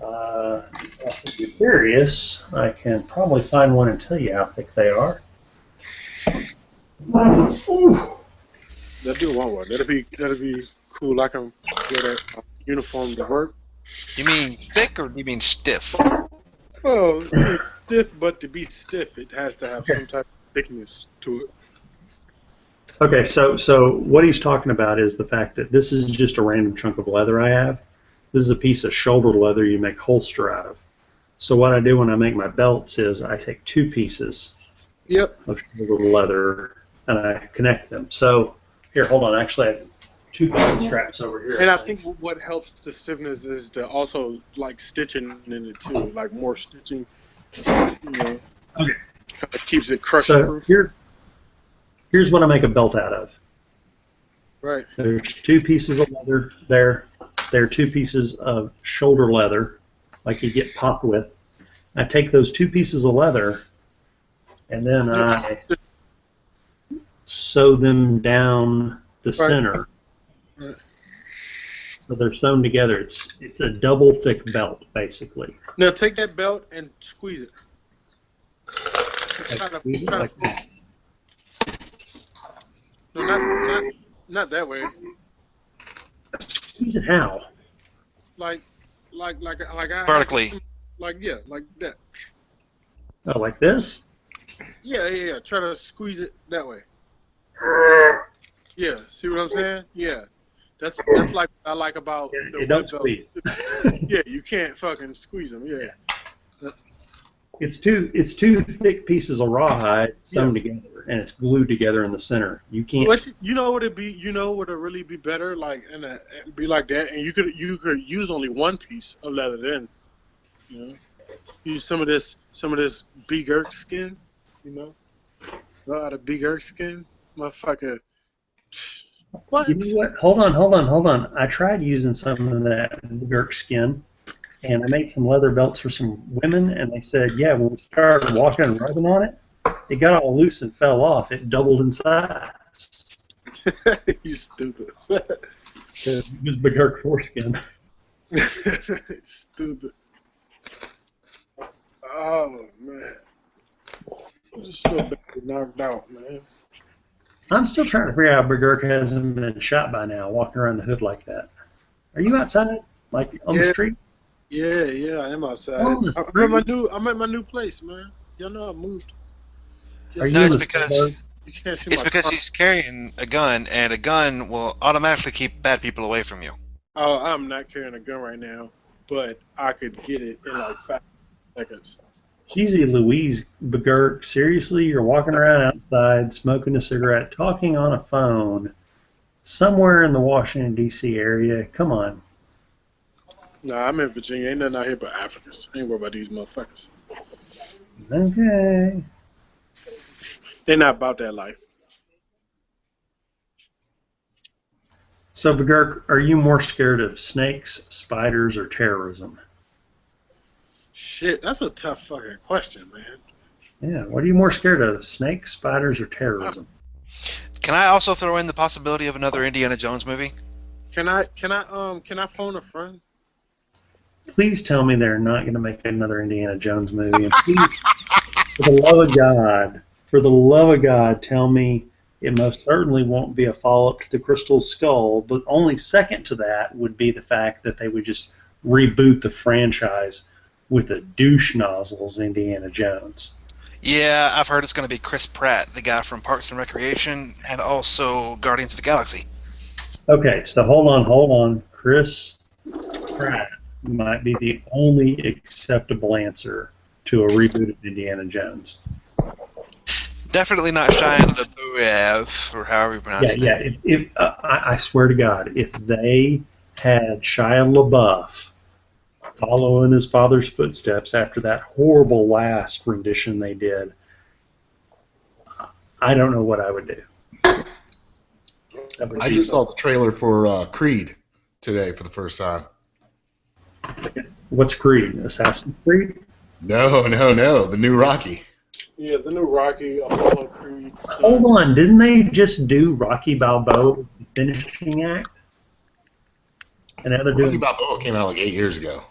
If you're curious, I can probably find one and tell you how thick they are. That'd be one word. That'd be cool. I can get a uniform to work. You mean thick or do you mean stiff? Well, stiff, but to be stiff, it has to have some type of thickness to it. Okay, so what he's talking about is the fact that this is just a random chunk of leather I have. This is a piece of shoulder leather you make holster out of. So what I do when I make my belts is I take two pieces of shoulder leather and I connect them. So here, hold on. Actually, I have two belt straps over here. And I think what helps the stiffness is to also like stitching in it too, like more stitching. Okay. Kind of keeps it crush proof. So here's what I make a belt out of. Right. There's two pieces of leather there. There are two pieces of shoulder leather, like you get popped with. I take those two pieces of leather, and then I sew them down the center. Right. So they're sewn together. It's a double thick belt, basically. Now take that belt and squeeze it. No, not that way. Squeeze it how? Like I vertically. Like that. Oh, like this? Yeah. Try to squeeze it that way. Yeah. See what I'm saying? Yeah. That's like what I like about the don't squeeze. Yeah, you can't fucking squeeze them. Yeah. It's two thick pieces of rawhide sewn together, and it's glued together in the center. You can't. You know what it'd be? You know what would really be better? Like and be like that, and you could use only one piece of leather then. You know, use some of this big Irk skin. You know, go out of big Irk skin, motherfucker. What? You know what? Hold on. I tried using some of that Irk skin. And I made some leather belts for some women, and they said, yeah, when we started walking and rubbing on it, it got all loose and fell off. It doubled in size. You stupid. It was McGurk foreskin. Stupid. Oh man, I just feel bad knocked out, man. I'm still trying to figure out how McGurk hasn't been shot by now, walking around the hood like that. Are you outside, like on the street? Yeah, I am outside. Oh, I'm at my new place, man. Y'all know I moved. Are you No, in it's the because suburbs? You can't see it's my because car. he's carrying a gun, and a gun will automatically keep bad people away from you. Oh, I'm not carrying a gun right now, but I could get it in like 5 seconds. Jeezy Louise, McGurk, seriously, you're walking around outside, smoking a cigarette, talking on a phone, somewhere in the Washington, D.C. area. Come on. Nah, I'm in Virginia. Ain't nothing out here but Africans. I ain't worried about these motherfuckers. Okay. They're not about that life. So, McGurk, are you more scared of snakes, spiders, or terrorism? Shit, that's a tough fucking question, man. Yeah, what are you more scared of, snakes, spiders, or terrorism? Can I also throw in the possibility of another Indiana Jones movie? Can I phone a friend? Please tell me they're not going to make another Indiana Jones movie. And please, for the love of God, tell me it most certainly won't be a follow-up to the Crystal Skull, but only second to that would be the fact that they would just reboot the franchise with a douche nozzles Indiana Jones. Yeah, I've heard it's going to be Chris Pratt, the guy from Parks and Recreation, and also Guardians of the Galaxy. Okay, so hold on. Chris Pratt might be the only acceptable answer to a rebooted Indiana Jones. Definitely not Shia LaBeouf, or however you pronounce his name. I swear to God, if they had Shia LaBeouf follow in his father's footsteps after that horrible last rendition they did, I don't know what I would do. I just saw the trailer for Creed today for the first time. What's Creed? Assassin's Creed? No, the new Rocky. Yeah, the new Rocky, Apollo Creed. Hold on, didn't they just do Rocky Balboa, the finishing act? And now they're Rocky doing Balboa came out like 8 years ago.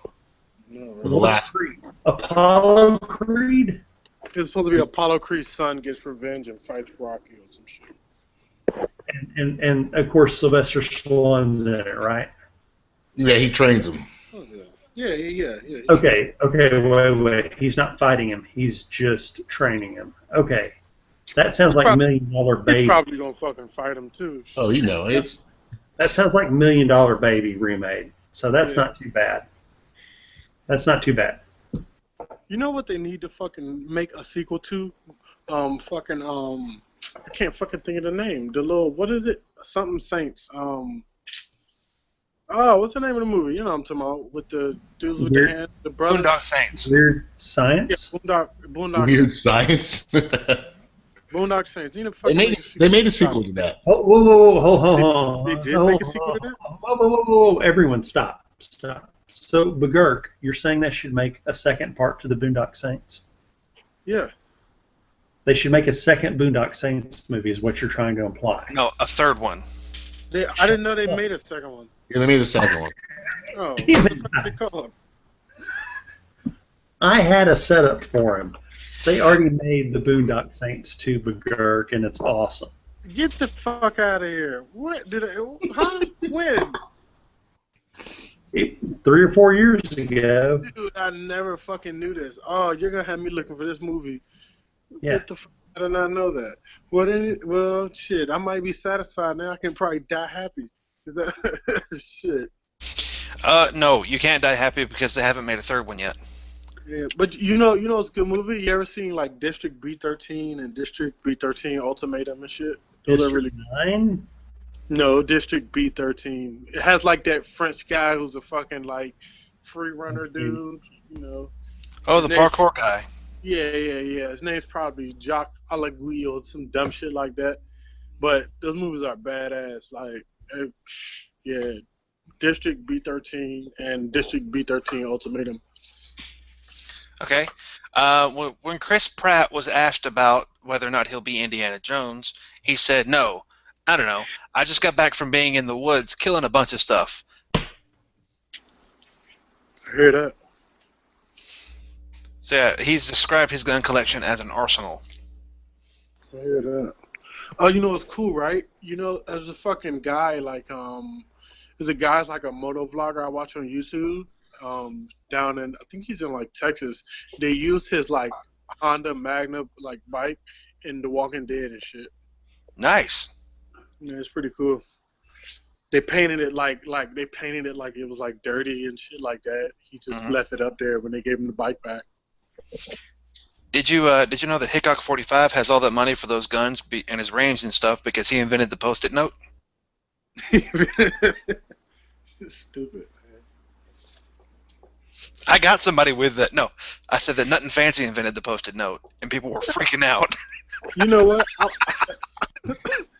No, For the right? last Creed? Apollo Creed? It's supposed to be Apollo Creed's son gets revenge and fights Rocky or some shit. And of course Sylvester Stallone's in it, right? Yeah, he trains him. Oh, yeah. Okay, wait. He's not fighting him. He's just training him. Okay. That sounds like $1 Million He's Baby. probably gonna fucking fight him too. Oh, you know, it's That sounds like $1 Million Baby remade. So that's not too bad. That's not too bad. You know what they need to fucking make a sequel to? I can't fucking think of the name. The little, what is it? Something Saints. What's the name of the movie? You know what I'm talking about, with the dudes with the hand, the brothers. Boondock Saints. Weird Science? Yeah, Boondock weird Saints. science. Boondock Saints. You know, they made a sequel to that. Oh, whoa, hold They did make a sequel to that? Whoa, everyone stop. So, McGurk, you're saying they should make a second part to the Boondock Saints? Yeah. They should make a second Boondock Saints movie is what you're trying to imply. No, a third one. I didn't know they made a second one. Yeah, they made a second one. Oh, Damn it. what the fuck they called? I had a setup for him. They already made the Boondock Saints 2 McGurk, and it's awesome. Get the fuck out of here. What? How? When? 3 or 4 years ago. Dude, I never fucking knew this. Oh, you're gonna have me looking for this movie. Yeah. What the fuck? I did not know that. Well, shit, I might be satisfied now. I can probably die happy. Is that shit? No, you can't die happy because they haven't made a third one yet. Yeah, but you know it's a good movie. You ever seen like District B13 and District B13 Ultimatum and shit? Those are really 9? No, District B13. It has like that French guy who's a fucking like free runner dude. You know. Oh, the parkour guy. Yeah. His name's probably Jacques Allegui or some dumb shit like that. But those movies are badass. Like, yeah, District B13 and District B13 Ultimatum. Okay. When Chris Pratt was asked about whether or not he'll be Indiana Jones, he said, "No, I don't know. I just got back from being in the woods, killing a bunch of stuff. I hear that. So yeah, he's described his gun collection as an arsenal. I hear that. Oh, you know what's cool, right? You know, there's a fucking guy like there's a guy's like a moto vlogger I watch on YouTube. Down in I think he's in like Texas. They used his like Honda Magna like bike in The Walking Dead and shit. Nice. Yeah, it's pretty cool. They painted it like it was like dirty and shit like that. He just left it up there when they gave him the bike back. Did you know that Hickok 45 has all that money for those guns and his range and stuff because he invented the Post-it note? Stupid. I got somebody with that. No, I said that Nothing Fancy invented the Post-it note, and people were freaking out. You know what?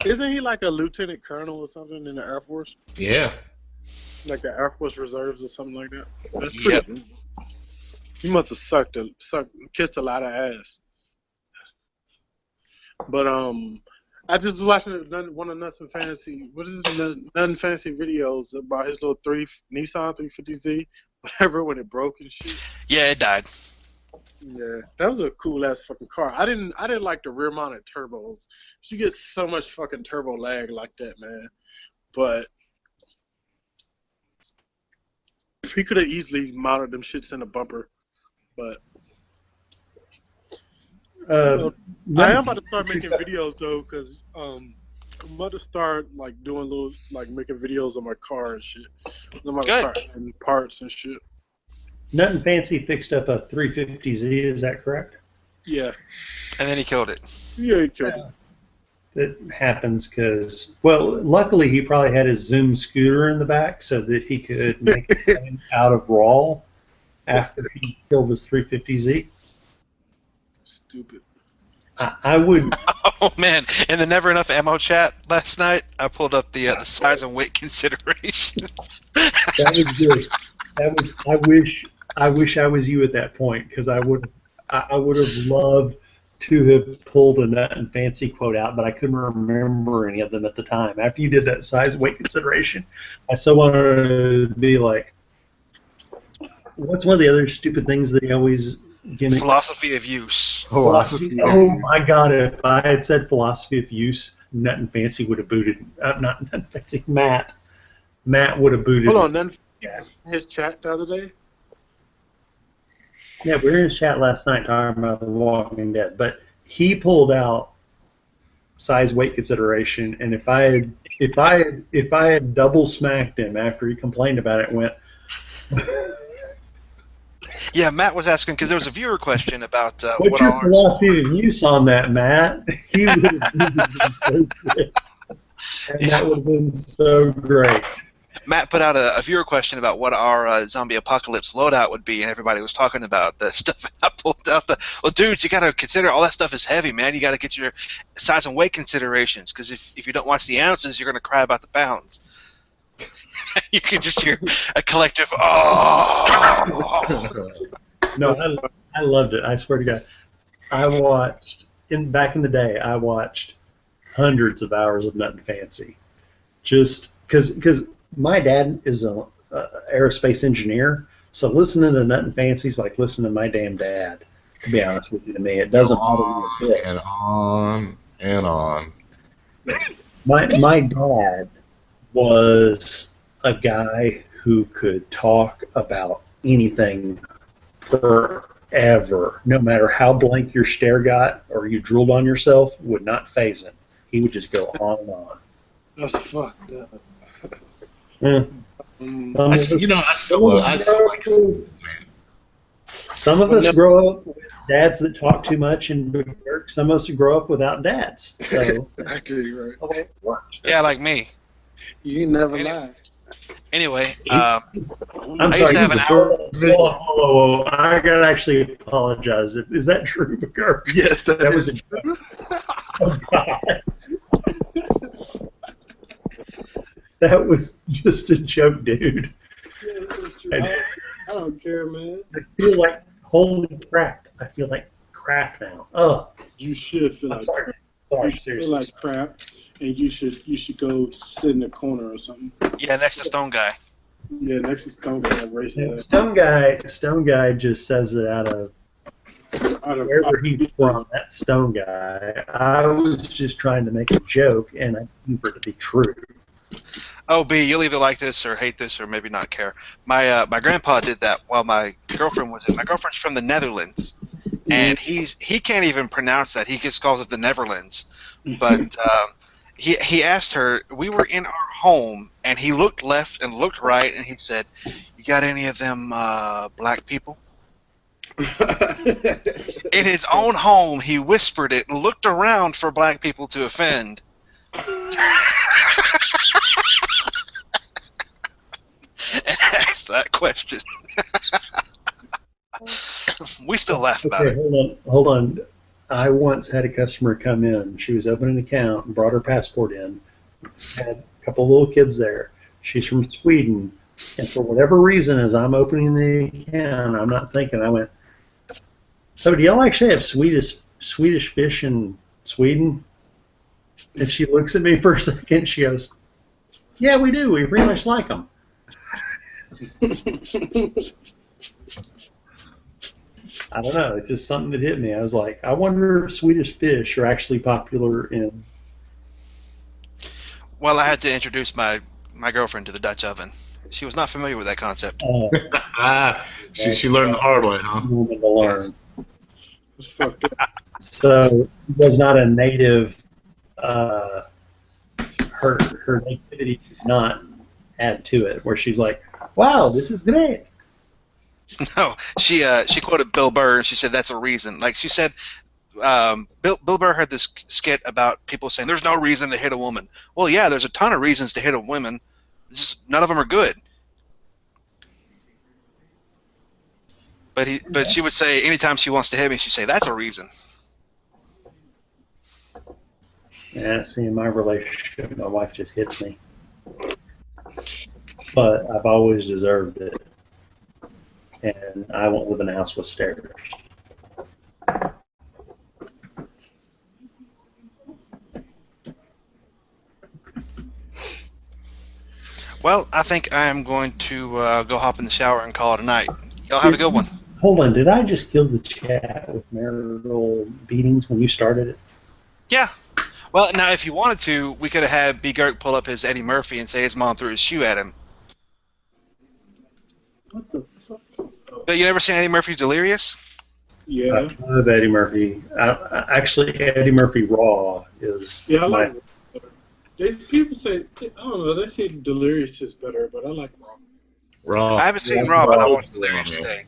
Isn't he like a lieutenant colonel or something in the Air Force? Yeah. Like the Air Force Reserves or something like that? That's pretty cool. He must have kissed a lot of ass. But I just was watching one of Nothing Fancy. What is this Nothing Fancy videos about his little Nissan 350Z, whatever, when it broke and shit. Yeah, it died. Yeah, that was a cool ass fucking car. I didn't like the rear mounted turbos. You get so much fucking turbo lag like that, man. But he could have easily mounted them shits in a bumper. But I am about to start making videos though, cause I'm about to start like doing little like making videos on my car and shit. I'm about to start adding parts and shit. Nothing Fancy fixed up a 350Z, is that correct? Yeah. And then he killed it. Yeah, he killed it. That happens because, well, luckily he probably had his Zoom scooter in the back so that he could make it out of raw after he killed his 350Z. Stupid. I would. Oh man! In the Never Enough Ammo chat last night, I pulled up the size and weight considerations. That was good. That was. I wish I was you at that point because I would have loved to have pulled a Nothing Fancy quote out, but I couldn't remember any of them at the time. After you did that size weight consideration, I so wanted to be like, what's one of the other stupid things that he always gimmick? Philosophy of use. Philosophy. Oh my God! If I had said philosophy of use, Nothing Fancy would have booted. Not Nothing Fancy. Matt would have booted. Hold on, Nothing Fancy in his chat the other day. Yeah, we were in his chat last night talking about The Walking Dead, but he pulled out size weight consideration, and if I had double smacked him after he complained about it, went. Yeah, Matt was asking because there was a viewer question about what's what your ours. philosophy of use on that, Matt? He would have been so great. And that would have been so great. Matt put out a viewer question about what our zombie apocalypse loadout would be, and everybody was talking about the stuff. I pulled out well, dudes, you got to consider all that stuff is heavy, man. You got to get your size and weight considerations because if you don't watch the ounces, you're going to cry about the pounds. You can just hear a collective, oh. No, I loved it. I swear to God. Back in the day, I watched hundreds of hours of Nothing Fancy. Just because my dad is an aerospace engineer, so listening to Nothing Fancy is like listening to my damn dad, to be honest with you. To me, it doesn't bother me a bit. And on and on. My dad was a guy who could talk about anything forever, no matter how blank your stare got or you drooled on yourself, would not faze him. He would just go on and on. That's fucked up. Yeah. I still like it, man. Some of us grow up with dads that talk too much and work. Some of us grow up without dads. So Exactly right. the way it works. Yeah, like me. You never lie. Anyway, I'm I sorry. used to have an hour. Whoa. I gotta actually apologize. Is that true, McGurk? Yes, that was a joke. Oh God. That was just a joke, dude. Yeah, that was true. I don't care, man. I feel like, holy crap. I feel like crap now. Oh. You should feel I'm like sorry. crap. Sorry, You seriously. feel like crap. and you should go sit in the corner or something. Yeah, next to Stone Guy. Yeah, next to Stone Guy, racist. Stone Guy just says it out of wherever he's from. That Stone Guy. I was just trying to make a joke, and I didn't for it to be true. Oh, B, you'll either like this or hate this or maybe not care. My grandpa did that while my girlfriend was in. My girlfriend's from the Netherlands, and he can't even pronounce that. He just calls it the Neverlands. But he asked her. We were in our home, and he looked left and looked right, and he said, "You got any of them black people?" In his own home, he whispered it and looked around for black people to offend. And asked that question. We still laugh about it. Hold on. I once had a customer come in. She was opening an account and brought her passport in. Had a couple of little kids there. She's from Sweden. And for whatever reason, as I'm opening the account, I'm not thinking. I went, "So do y'all actually have Swedish fish in Sweden?" And she looks at me for a second. She goes, "Yeah, we do. We pretty much like them." I don't know. It's just something that hit me. I was like, I wonder if Swedish fish are actually popular in. Well, I had to introduce my girlfriend to the Dutch oven. She was not familiar with that concept. She learned the hard way, huh? Woman to learn. So it was not a native. Her nativity did not add to it. Where she's like, "Wow, this is great." No, she quoted Bill Burr, and she said that's a reason. Like she said, Bill Burr had this skit about people saying there's no reason to hit a woman. Well, yeah, there's a ton of reasons to hit a woman. Just none of them are good. But she would say anytime she wants to hit me, she'd say that's a reason. Yeah, see, in my relationship, my wife just hits me. But I've always deserved it. And I won't live in a house with stairs. Well, I think I am going to go hop in the shower and call it a night. Y'all have a good one. Hold on, did I just kill the chat with marital beatings when you started it? Yeah. Well, now if you wanted to, we could have had B. Girk pull up his Eddie Murphy and say his mom threw his shoe at him. What the fuck? But you never seen Eddie Murphy's Delirious? Yeah. I love Eddie Murphy. Actually, Eddie Murphy Raw is I like it. People say, I don't know, they say Delirious is better, but I like Raw. Raw. I haven't seen Raw, but I watched Delirious today.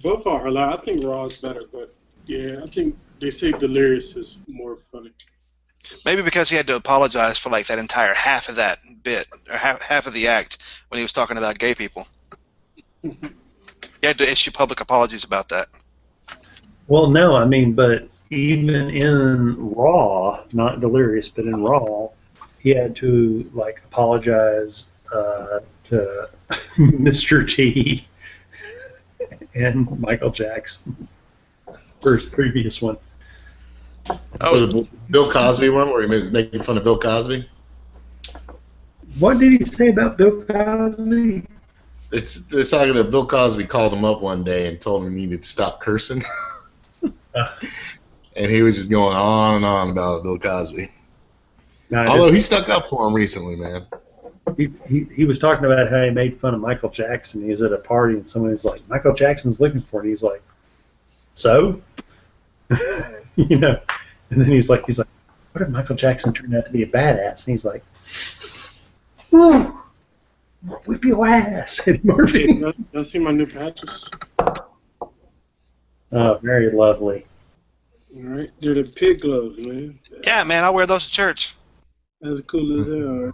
Both are hilarious. I think Raw is better, but yeah, I think they say Delirious is more funny. Maybe because he had to apologize for like that entire half of that bit, or half of the act when he was talking about gay people. He had to issue public apologies about that. Well, no, I mean, but even in Raw, not Delirious, but in Raw, he had to like apologize to Mr. T and Michael Jackson for his previous one. So the Bill Cosby one, where he was making fun of Bill Cosby? What did he say about Bill Cosby? They're talking to Bill Cosby called him up one day and told him he needed to stop cursing. And he was just going on and on about Bill Cosby. Although he stuck up for him recently, man. He was talking about how he made fun of Michael Jackson. He was at a party and someone was like, "Michael Jackson's looking for it." And he's like, "So?" You know, and then he's like, "What if Michael Jackson turned out to be a badass?" And he's like, "Whoa, whip your ass, Eddie Murphy." Y'all see my new patches? Oh, very lovely. All right, they're the pig gloves, man. Yeah, man, I'll wear those to church. That's cool as hell. Right?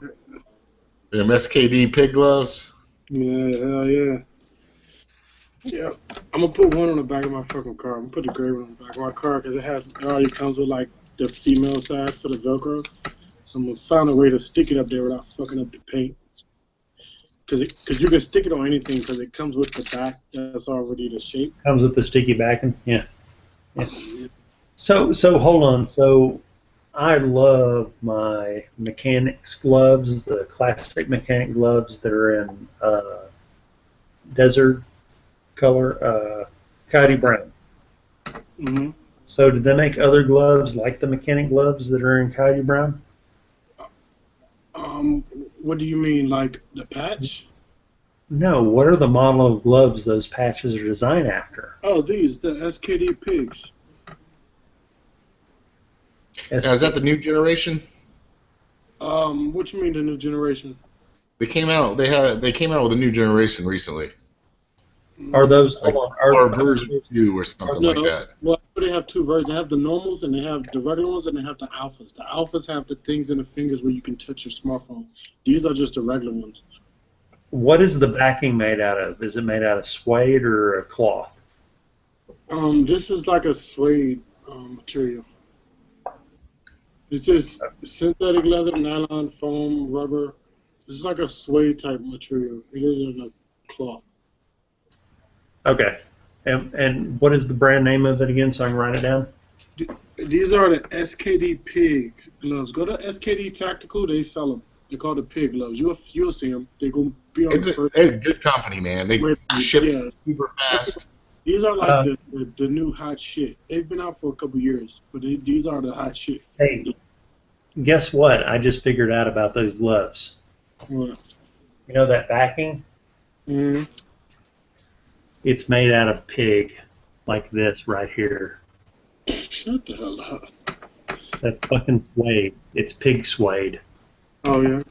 The MSKD pig gloves? Yeah, hell yeah. Yeah, I'm gonna put one on the back of my fucking car. I'm gonna put the gray one on the back of my car because it already comes with like the female side for the Velcro. So I'm gonna find a way to stick it up there without fucking up the paint. Because you can stick it on anything because it comes with the back that's already the shape. Comes with the sticky backing, yeah. So hold on. So I love my mechanics gloves, the classic mechanic gloves that are in desert color, coyote brown. Hmm. So did they make other gloves like the mechanic gloves that are in coyote brown? What do you mean, like the patch? No. What are the model of gloves those patches are designed after? Oh, these, the SKD pigs. Now, is that the new generation? What you mean the new generation? They came out. They came out with a new generation recently, Are those like hold on? or version 2 or something No, like that. well, they have two versions. They have the normals and they have the regular ones, and they have the alphas. The alphas have the things in the fingers where you can touch your smartphone. These are just the regular ones. What is the backing made out of? Is it made out of suede or a cloth? This is like a suede material. It's just synthetic leather, nylon, foam, rubber. It's like a suede type material. It isn't a cloth. Okay. And what is the brand name of it again so I can write it down? These are the SKD pig gloves. Go to SKD Tactical. They sell them. They're called the pig gloves. You'll see them. They're going to be on It's the first. a good company, man. They ship Yeah. super fast. These are like the new hot shit. They've been out for a couple years, but these are the hot shit. Hey, guess what? I just figured out about those gloves. What? You know that backing? Mm-hmm. It's made out of pig, like this right here. Shut the hell up. That's fucking suede. It's pig suede. Oh, yeah?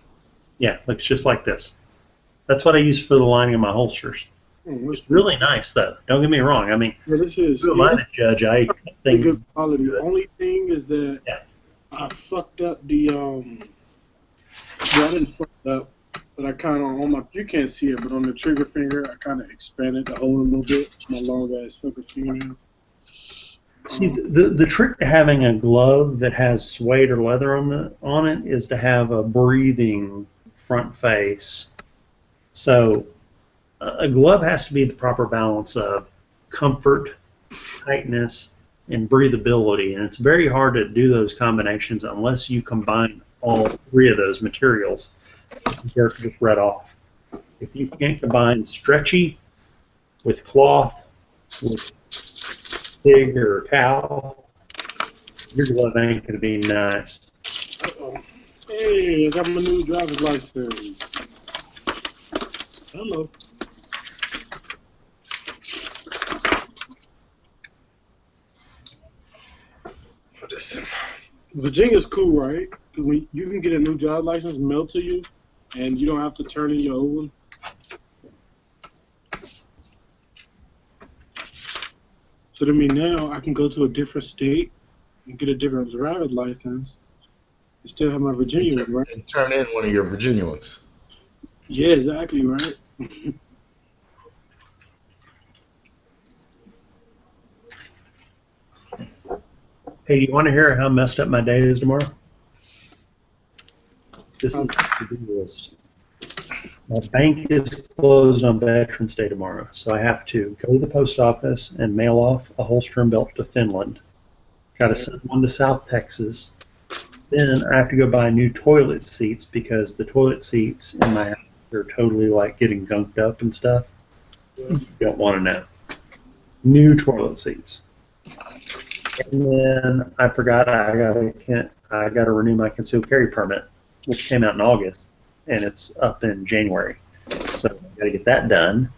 Yeah, looks just like this. That's what I use for the lining of my holsters. Oh, It's really nice, though. Don't get me wrong. I mean, this is who am I to judge? I cut pretty things. good quality. The only thing is that I fucked up the well, I didn't fuck it up, but I kind of on my, you can't see it, but on the trigger finger I kind of expanded the hole a little bit. It's my long ass fucking fingernail. See, the trick to having a glove that has suede or leather on it is to have a breathing front face. So a glove has to be the proper balance of comfort, tightness, and breathability, and it's very hard to do those combinations unless you combine all three of those materials. They're just red off. If you can't combine stretchy with cloth, with pig or cow, your glove ain't gonna be nice. Uh-oh. Hey, I got my new driver's license. Hello. Listen, Virginia's cool, right? Because when you can get a new driver's license mailed to you, and you don't have to turn in your old one. So to me now, I can go to a different state and get a different driver's license and still have my Virginia one, right? And turn in one of your Virginia ones. Yeah, exactly, right? Hey, do you want to hear how messed up my day is tomorrow? This is the to-do list. My bank is closed on Veterans Day tomorrow, so I have to go to the post office and mail off a holster and belt to Finland. Got to send one to South Texas. Then I have to go buy new toilet seats because the toilet seats in my house are totally like getting gunked up and stuff. You don't want to know. New toilet seats. And then I forgot I got to renew my concealed carry permit, which came out in August, and it's up in January. So I got to get that done.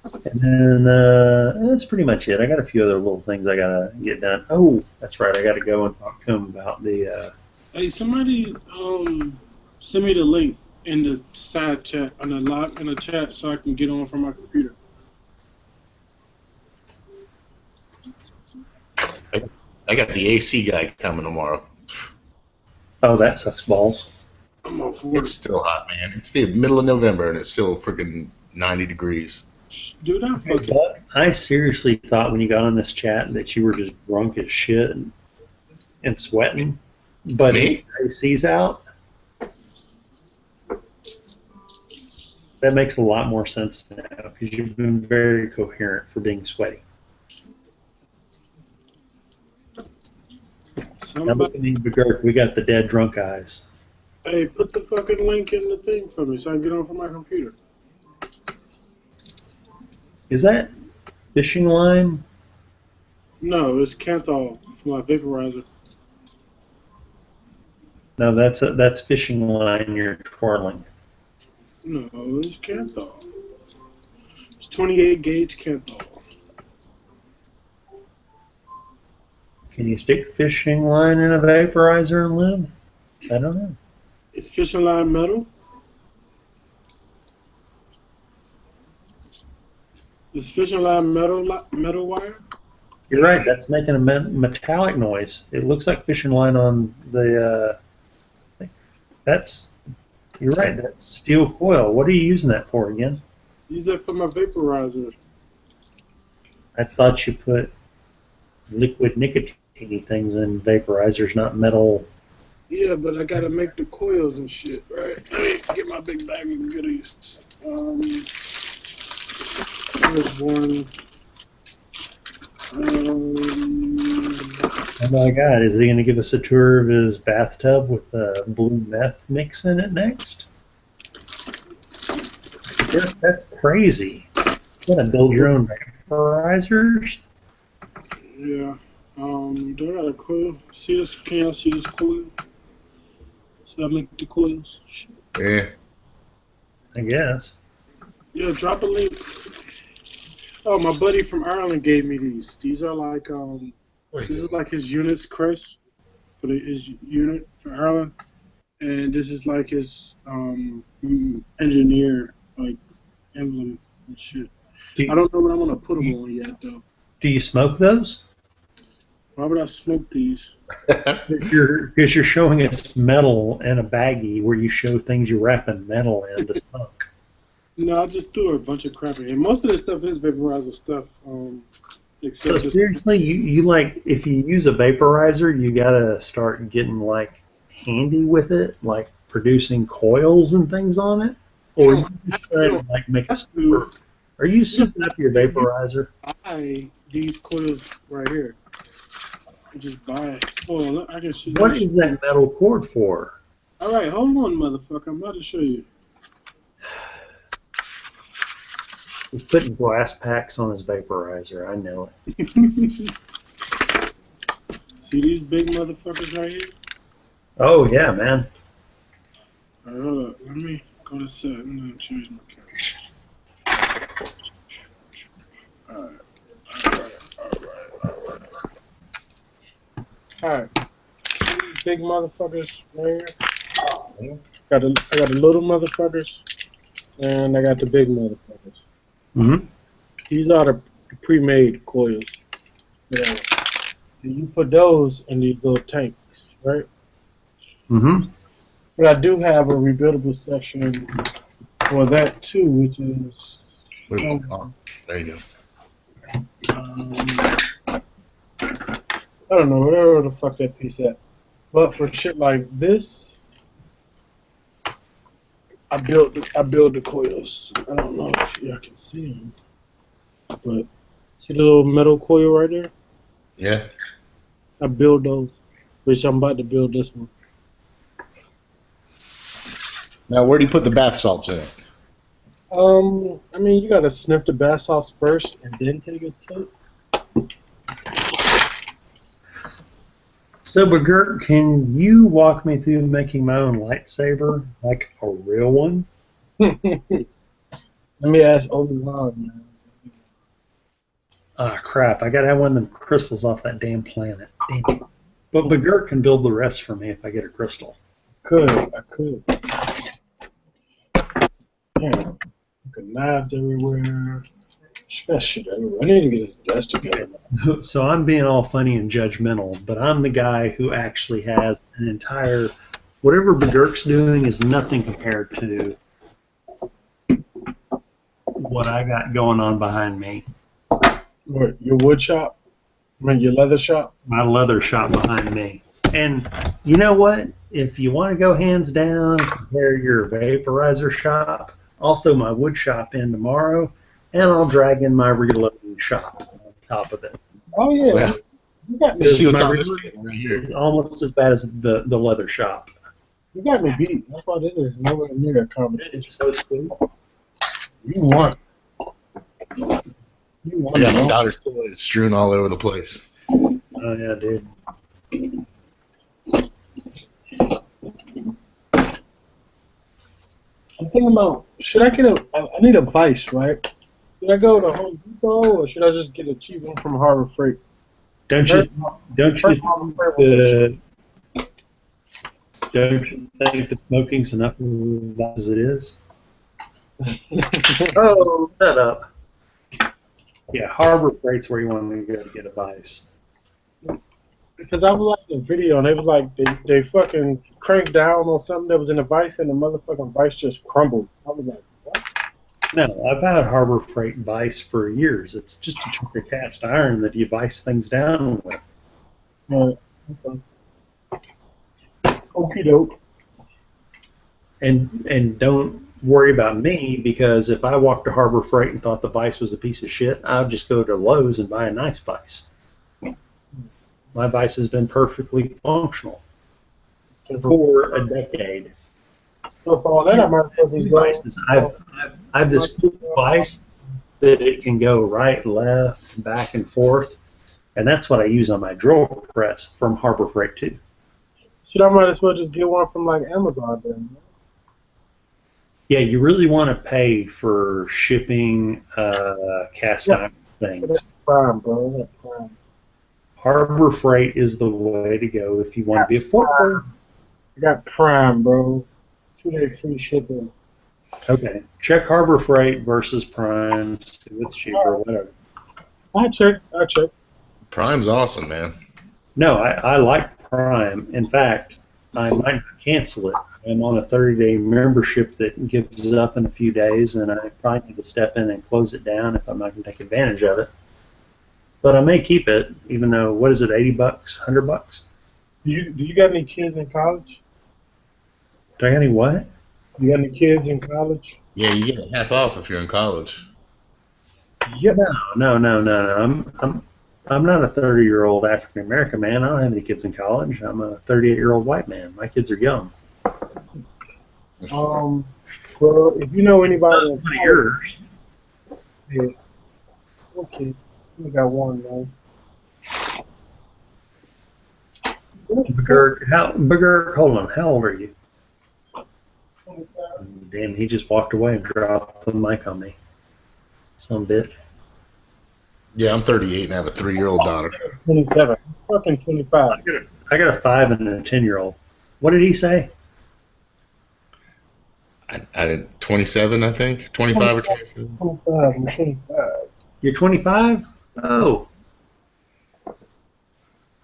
And then that's pretty much it. I got a few other little things I got to get done. Oh, that's right. I got to go and talk to him about the. Hey, somebody send me the link in the side chat, in the chat, so I can get on from my computer. I got the AC guy coming tomorrow. Oh, that sucks balls. I'm all for It's still hot, man. It's the middle of November and it's still freaking 90 degrees. Dude, I fucking. But I seriously thought when you got on this chat that you were just drunk as shit and sweating. But Me? AC's out. That makes a lot more sense now because you've been very coherent for being sweaty. Now look at me, McGurk. We got the dead drunk eyes. Hey, put the fucking link in the thing for me so I can get on from my computer. Is that fishing line? No, it's Canthol for my vaporizer. No, that's fishing line you're twirling. No, it's Canthol. It's 28 gauge Canthol. Can you stick fishing line in a vaporizer and live? I don't know. It's fishing line metal. It's fishing line metal wire. You're right. That's making a metallic noise. It looks like fishing line on the. That's. You're right. That's steel coil. What are you using that for again? Use that for my vaporizer. I thought you put liquid nicotine things in vaporizers, not metal. Yeah, but I gotta make the coils and shit, right? Let me get my big bag of goodies. Here's one. Oh my God! Is he going to give us a tour of his bathtub with the blue meth mix in it next? That's crazy. You gotta build your own vaporizers? Yeah. Do I got a coil? See this? Can y'all see this coil? Should I make the coils? Yeah. I guess. Yeah, drop a link. Oh, my buddy from Ireland gave me these. These are like this is like his unit's crest for his unit for Ireland, and this is like his engineer like emblem and shit. I don't know what I'm gonna put them on yet though. Do you smoke those? Why would I smoke these? Because you're showing us metal in a baggie where you show things you're wrapping metal in to smoke. No, I just threw a bunch of crap in here. Most of this stuff is vaporizer stuff. So seriously, you like if you use a vaporizer, you gotta start getting like handy with it, like producing coils and things on it, or you just try to like make a super. Are you souping up your vaporizer? Buy these coils right here. Just buy it. Hold on, I can show you. What is that metal cord for? All right, hold on, motherfucker. I'm about to show you. He's putting glass packs on his vaporizer. I know it. See these big motherfuckers right here? Oh yeah, man. All right, hold up. Let me go to set. I'm gonna change my camera. All right. These big motherfuckers right here. I got the little motherfuckers, and I got the big motherfuckers. Mm-hmm. These are the pre-made coils. Yeah. And you put those in these little tanks, right? Mm-hmm. But I do have a rebuildable section for that too, which is. There you go. I don't know, whatever the fuck that piece at. But for shit like this, I build the coils. I don't know if y'all can see them, but see the little metal coil right there? Yeah. I build those, which I'm about to build this one. Now, where do you put the bath salts in it? I mean, you gotta sniff the bath salts first and then take a tip. So, Begurt, can you walk me through making my own lightsaber, like a real one? Let me ask Obi-Wan, man. Ah, crap. I gotta have one of them crystals off that damn planet. Damn it. But Begurt can build the rest for me if I get a crystal. I could. Yeah. Knives everywhere. That shit everywhere. I need to get his desk together. So I'm being all funny and judgmental, but I'm the guy who actually has an entire... Whatever Begurt's doing is nothing compared to what I got going on behind me. What, your wood shop? I mean, your leather shop? My leather shop behind me. And you know what? If you want to go hands down and compare your vaporizer shop, I'll throw my wood shop in tomorrow, and I'll drag in my reloading shop on top of it. Oh, yeah. Well, You got me. Let's see what's My on this reload table right here. is almost as bad as the leather shop. You got me beat. That's why this is nowhere near a competition. It's so sweet. You won. You I won, got my bro. daughter's toys strewn all over the place. Oh yeah, dude. I'm thinking about, should I get I need a vice, right? Should I go to Home Depot or should I just get a cheap one from Harbor Freight? Don't you think that smoking's enough as it is? Oh, shut up. Yeah, Harbor Freight's where you want to go to get a vice. Because I was watching a video and they was like, they fucking cranked down on something that was in the vice and the motherfucking vice just crumbled. I was like, what? No, I've had Harbor Freight vice for years. It's just a chunk of cast iron that you vice things down with. Okay. Okie doke. And don't worry about me, because if I walked to Harbor Freight and thought the vice was a piece of shit, I'd just go to Lowe's and buy a nice vice. My vice has been perfectly functional for a decade. So for all that, I might as well just go. Vices. I have this cool vice that it can go right, left, back, and forth, and that's what I use on my drill press from Harbor Freight too. Shit, I might as well just get one from like Amazon then. Yeah, you really want to pay for shipping cast iron things. That's prime, bro. That's prime. Harbor Freight is the way to go if you want to be affordable. I got Prime, bro. 2-day free shipping. Okay, check Harbor Freight versus Prime. See what's cheaper, whatever. I check. Prime's awesome, man. No, I like Prime. In fact, I might cancel it. I'm on a 30-day membership that gives up in a few days, and I probably need to step in and close it down if I'm not going to take advantage of it. But I may keep it, even though, what is it, $80, $100? Do you got any kids in college? Do I got any what? You got any kids in college? Yeah, you get half off if you're in college. Yep. No. I'm not a 30-year-old African American man. I don't have any kids in college. I'm a 38-year-old white man. My kids are young. Well, if you know anybody in college, yours. yeah. Okay. We got one, man. Bigger, hold on. How old are you? Damn, he just walked away and dropped the mic on me. Some bitch. Yeah, I'm 38 and I have a 3-year-old daughter. 27. Fucking 25. I got a 5 and a 10-year-old. What did he say? I did 27, I think. 25 or 27. 25. I'm 25. You're 25? Oh.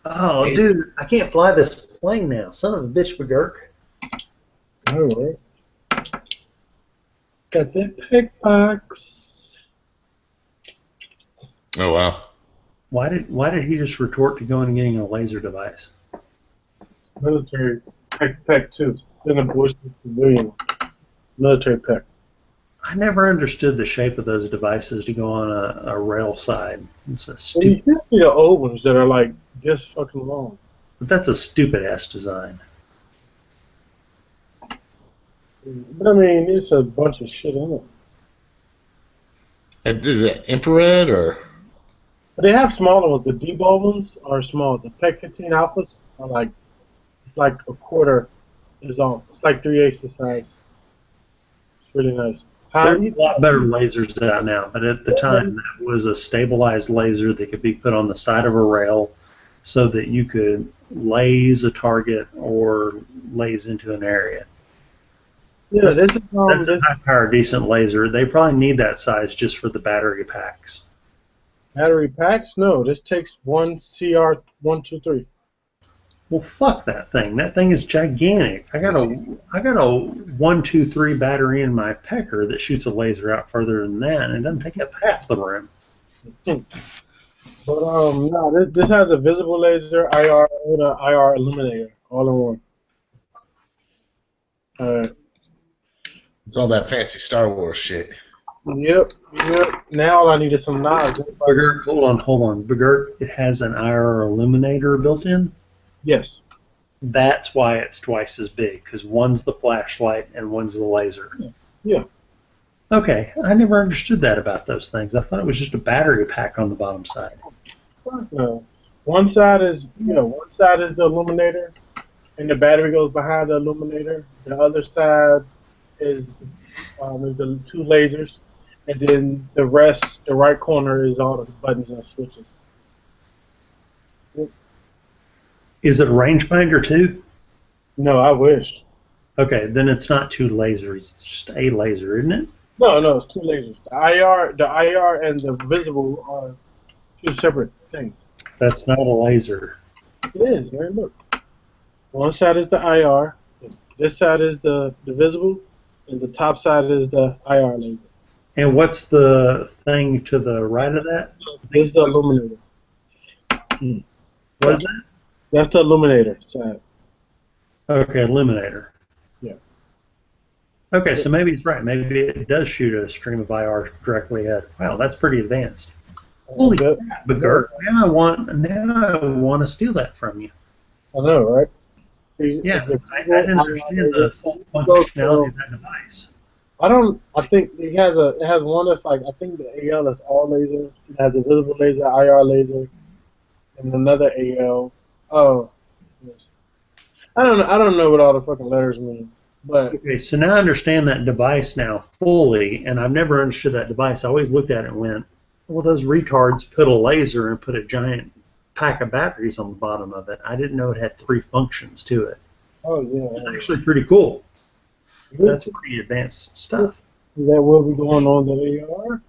Oh, dude, I can't fly this plane now. Son of a bitch, McGurk. All right. Got that pick box. Oh, wow. Why did he just retort to going and getting a laser device? Military pack 2. Then a Bush civilian. Military pack. I never understood the shape of those devices to go on a rail side. It's a Well, you stupid, can see the old ones that are like this fucking long. but that's a stupid ass design. But I mean, it's a bunch of shit in it. Is it infrared or? But they have smaller ones. The D-ball ones are small. The PEC 15 alphas are like a quarter is off. It's like 3/8 the size. It's really nice. There are a lot better lasers out now, but at the time that was a stabilized laser that could be put on the side of a rail so that you could laze a target or laze into an area. Yeah, this is That's a high-power, decent laser. They probably need that size just for the battery packs. battery packs. No, this takes one CR123. Well, fuck that thing. That thing is gigantic. I got a 123 battery in my pecker that shoots a laser out further than that, and it doesn't take up half the room. But no, this has a visible laser, IR, and an IR illuminator, all in one. It's all that fancy Star Wars shit. Yep. Now all I need is some knives. Begert, hold on. Begert, it has an IR illuminator built in. Yes. That's why it's twice as big, because one's the flashlight and one's the laser. Yeah. Okay, I never understood that about those things. I thought it was just a battery pack on the bottom side. No. One side is the illuminator, and the battery goes behind the illuminator. The other side is the two lasers, and then the rest, the right corner, is all the buttons and switches. Is it a rangefinder too? No, I wish. Okay, then it's not two lasers. It's just a laser, isn't it? No, it's two lasers. The IR and the visible are two separate things. That's not a laser. It is, man. Look. One side is the IR, this side is the visible, and the top side is the IR laser. And what's the thing to the right of that? This is the illuminator. What is that? That's the illuminator side. Okay, illuminator. Yeah. Okay, so maybe it's right. Maybe it does shoot a stream of IR directly ahead. Wow, that's pretty advanced. Holy crap, Begert. Now I want to steal that from you. I know, right? Yeah, I didn't understand the full functionality of that device. I think it has one that's like, I think the AL is all laser. It has a visible laser, IR laser, and another AL. Oh, yes. I don't know what all the fucking letters mean, but okay. So now I understand that device now fully, and I've never understood that device. I always looked at it and went, "Well, those retards put a laser and put a giant pack of batteries on the bottom of it. I didn't know it had three functions to it." Oh yeah, it's actually pretty cool. That's pretty advanced stuff. Is that what we're going on the AR?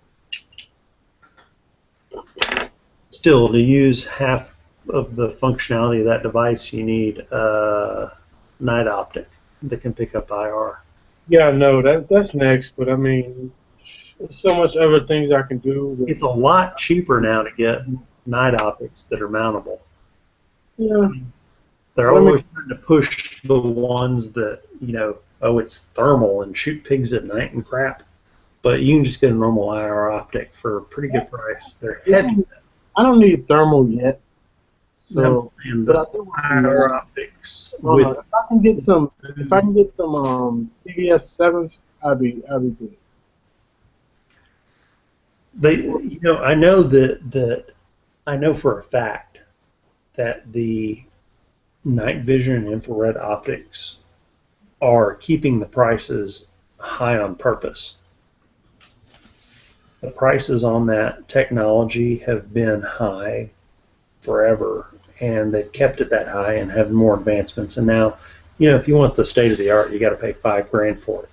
Still, to use half of the functionality of that device, you need a night optic that can pick up IR. Yeah, I know that's next, but I mean, there's so much other things I can do. It's a lot cheaper now to get night optics that are mountable. Yeah. They're always trying to push the ones that, it's thermal and shoot pigs at night and crap. But you can just get a normal IR optic for a pretty good price. They're heavy. I don't need thermal yet. So, but I do want IR optics. If I can get some PVS 7s, I'd be good. I know for a fact that the night vision and infrared optics are keeping the prices high on purpose. The prices on that technology have been high forever, and they've kept it that high and have more advancements. And now, if you want the state of the art, you got to pay $5,000 for it.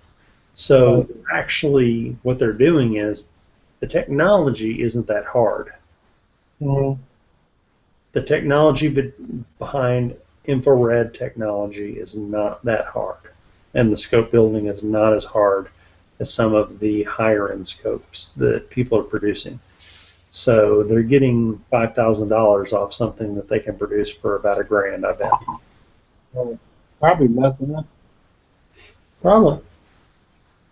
So actually, what they're doing is the technology isn't that hard. Mm-hmm. The technology behind infrared technology is not that hard, and the scope building is not as hard as some of the higher end scopes that people are producing. So they're getting $5,000 off something that they can produce for about $1,000, I bet. Probably less than that. Probably.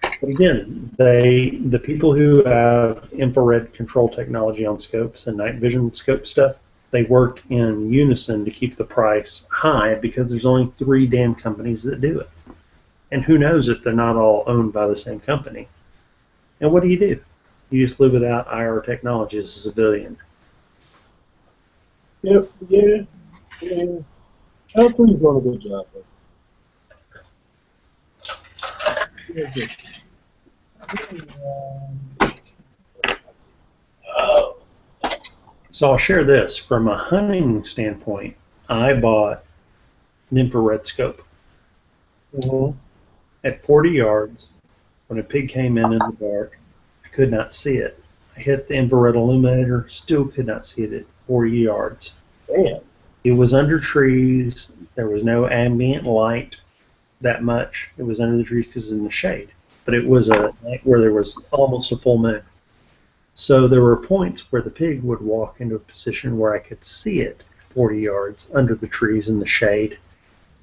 But again, the people who have infrared control technology on scopes and night vision scope stuff, they work in unison to keep the price high because there's only 3 damn companies that do it. And who knows if they're not all owned by the same company. And what do? You just live without IR technology as a civilian. Yep, yeah. Hopefully he's doing a good job. So I'll share this. From a hunting standpoint, I bought an infrared scope. Mm-hmm. At 40 yards, when a pig came in the dark, I could not see it. I hit the infrared illuminator, still could not see it at 40 yards. Damn. It was under trees. There was no ambient light that much. It was under the trees because it's in the shade. But it was a night where there was almost a full moon. So there were points where the pig would walk into a position where I could see it 40 yards under the trees in the shade.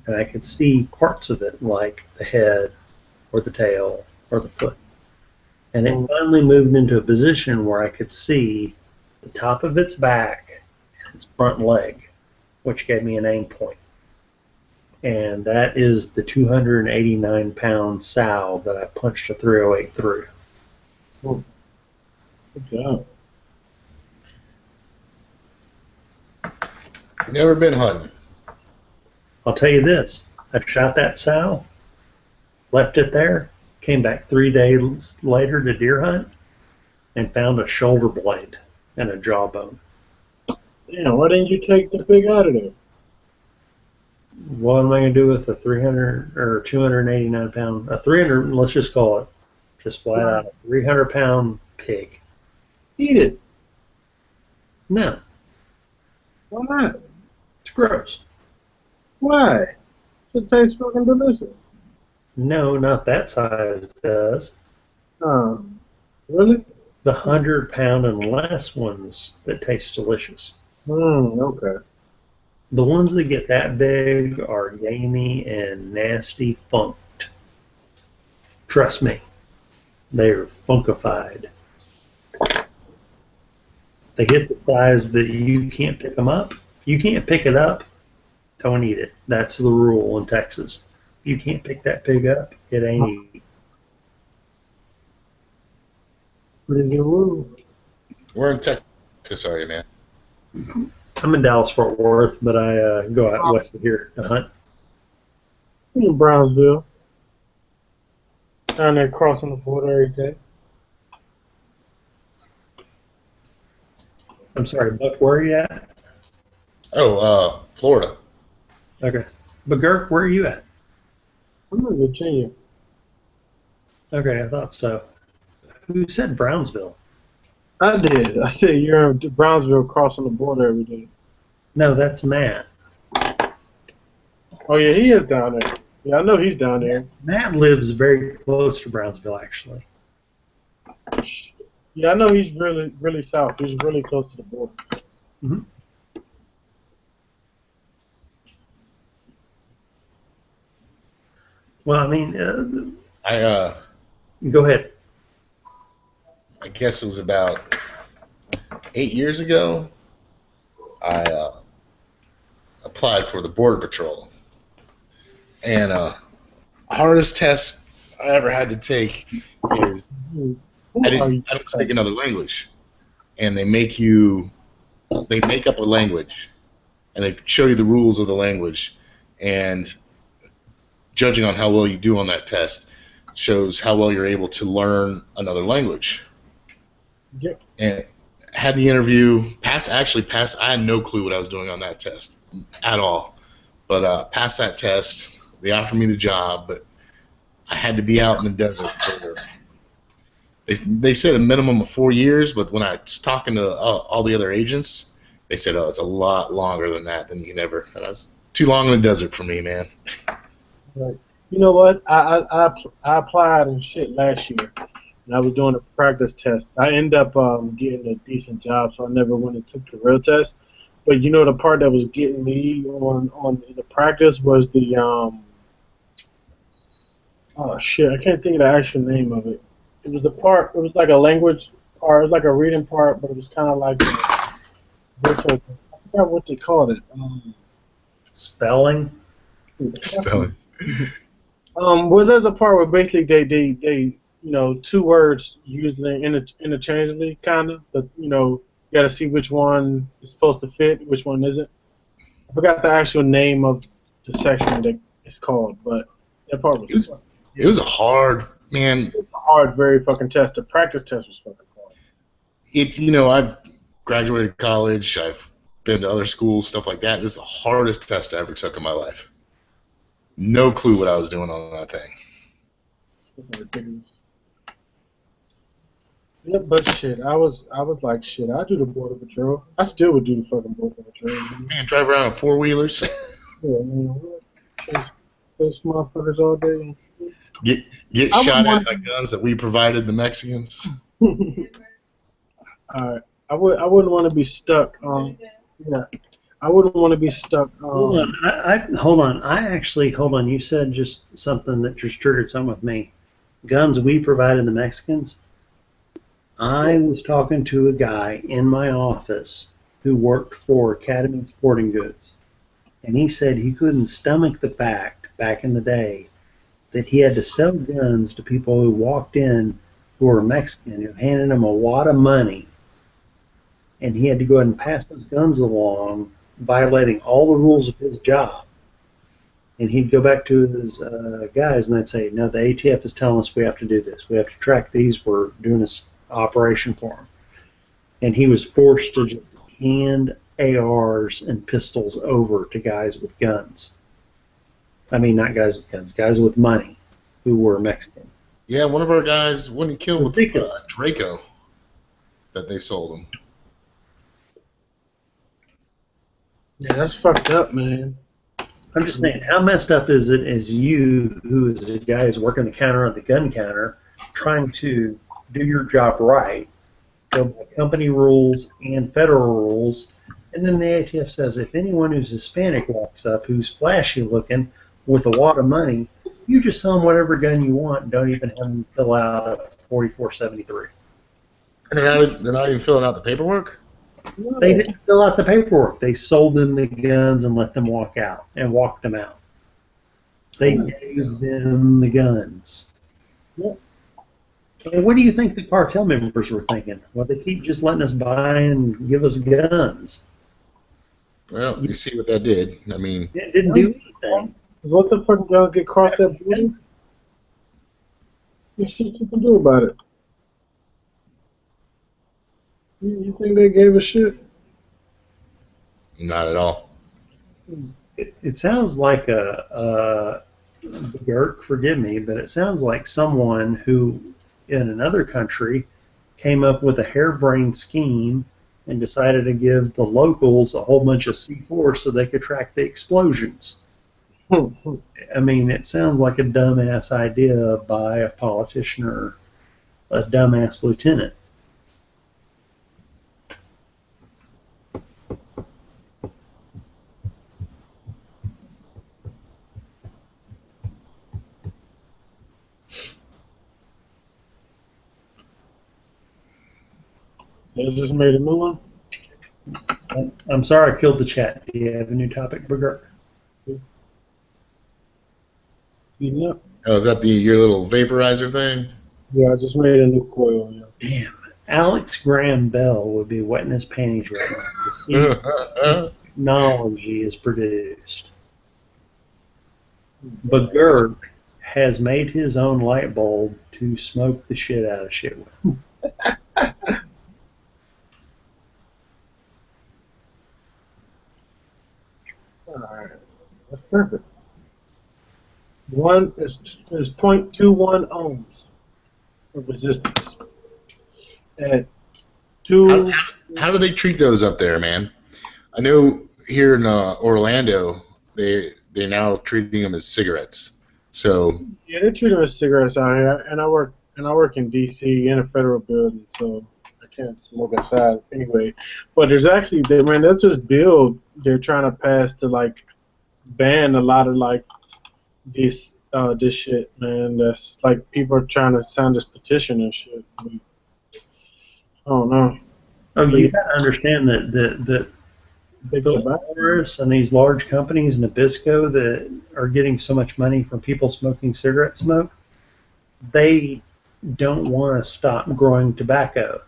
And I could see parts of it, like the head or the tail or the foot. And it finally moved into a position where I could see the top of its back and its front leg, which gave me an aim point. And that is the 289-pound sow that I punched a 308 through. Good job. Never been hunting. I'll tell you this, I shot that sow, left it there, came back 3 days later to deer hunt, and found a shoulder blade and a jawbone. Damn, why didn't you take the pig out of there? What am I going to do with a 300 or 289 pound, a 300, let's just call it, just flat out, 300-pound pig? Eat it. No, Why not? it's gross. Why? It tastes fucking delicious. No, not that size does. Really? The 100-pound and less ones that taste delicious. Okay. The ones that get that big are gamey and nasty funked. Trust me, they're funkified. They get the size that you can't pick them up. You can't pick it up, don't eat it. That's the rule in Texas. You can't pick that pig up, it ain't eaten. Pretty good rule. We're in Texas, are you, man? I'm in Dallas, Fort Worth, but I go out west of here to hunt. In Brownsville. Down there crossing the border every day. I'm sorry, Buck, where are you at? Oh, Florida. Okay. But Girk, where are you at? I'm in Virginia. Okay, I thought so. Who said Brownsville? I did. I said you're in Brownsville crossing the border every day. No, that's Matt. Oh, yeah, he is down there. Yeah, I know he's down there. Matt lives very close to Brownsville, actually. Yeah, I know he's really, really south. He's really close to the border. Mm-hmm. Well, I mean, go ahead. I guess it was about 8 years ago. I applied for the Border Patrol, and hardest test I ever had to take is I didn't speak another language, and they make up a language, and they show you the rules of the language, and judging on how well you do on that test shows how well you're able to learn another language. Yep. And had the interview, passed. I had no clue what I was doing on that test at all, but passed that test. They offered me the job, but I had to be out in the desert for. They said a minimum of 4 years, but when I was talking to all the other agents, they said, "Oh, it's a lot longer than that. Than you can ever." And I was too long in the desert for me, man. Right. You know what? I applied and shit last year, and I was doing a practice test. I ended up getting a decent job, so I never went and took the real test. But you know, the part that was getting me on the practice was the oh shit, I can't think of the actual name of it. It was the part. It was like a language part. It was like a reading part, but it was kind of like this. I forgot what they called it. Spelling. Spelling. Well, there's a part where basically they you know, two words used interchangeably, kind of, but you know, you got to see which one is supposed to fit, which one isn't. I forgot the actual name of the section that it's called, but that part was. It was a hard, man. It was a hard, very fucking test. The practice test was fucking hard. You know, I've graduated college. I've been to other schools, stuff like that. This is the hardest test I ever took in my life. No clue what I was doing on that thing. Ridiculous. Yeah, but shit, I was like, shit, I do the Border Patrol. I still would do the fucking Border Patrol. Man, drive around in four-wheelers. Yeah, man, chase motherfuckers all day. Get shot at by guns that we provided the Mexicans. Alright, I wouldn't want to be stuck. Yeah, I wouldn't want to be stuck. Hold on. Hold on. You said just something that just triggered something with me. Guns we provided the Mexicans. I was talking to a guy in my office who worked for Academy Sporting Goods, and he said he couldn't stomach the fact, back in the day, that he had to sell guns to people who walked in who were Mexican, who handed him a wad of money, and he had to go ahead and pass those guns along, violating all the rules of his job. And he'd go back to his guys, and they'd say, no, the ATF is telling us we have to do this. We have to track these. We're doing this operation for them. And he was forced to just hand ARs and pistols over to guys with guns. I mean, not guys with guns, guys with money who were Mexican. Yeah, one of our guys, when he killed with Ridiculous. Draco, that they sold him. Yeah, that's fucked up, man. I'm just saying, how messed up is it as you, who is a guy who's working the counter at the gun counter, trying to do your job right, go by company rules and federal rules, and then the ATF says if anyone who's Hispanic walks up, who's flashy looking, with a wad of money, you just sell them whatever gun you want and don't even have them fill out a 4473. And they're not even filling out the paperwork? They didn't fill out the paperwork. They sold them the guns and let them walk out and walked them out. They gave them the guns. Yep. And what do you think the cartel members were thinking? Well, they keep just letting us buy and give us guns. Well, you see what that did. I mean, It didn't do anything. What the fuck y'all get crossed that border? There's shit you can do about it. You think they gave a shit? not at all. It sounds like Gert, forgive me, but it sounds like someone who in another country came up with a harebrained scheme and decided to give the locals a whole bunch of C4 so they could track the explosions. I mean, it sounds like a dumbass idea by a politician or a dumbass lieutenant. They just made a new one? I'm sorry I killed the chat. Do you have a new topic, Bogart? Yeah. Oh, is that your little vaporizer thing? Yeah, I just made a new coil. Yeah. Damn. Alex Graham Bell would be wetting his panties right now to see if technology is produced. Bogart has made his own light bulb to smoke the shit out of shit with. Alright. That's perfect. One is 0.21 ohms of resistance. At two. How do they treat those up there, man? I know here in Orlando, they're now treating them as cigarettes. So Yeah, they treat them as cigarettes out here, and I work in D.C. in a federal building, so I can't smoke outside anyway. But there's actually, that's this bill they're trying to pass to like ban a lot of like this shit, man. That's like people are trying to sign this petition and shit. I don't know. Oh, you got to understand that the Morris and these large companies, Nabisco, that are getting so much money from people smoking cigarette smoke, they don't want to stop growing tobacco.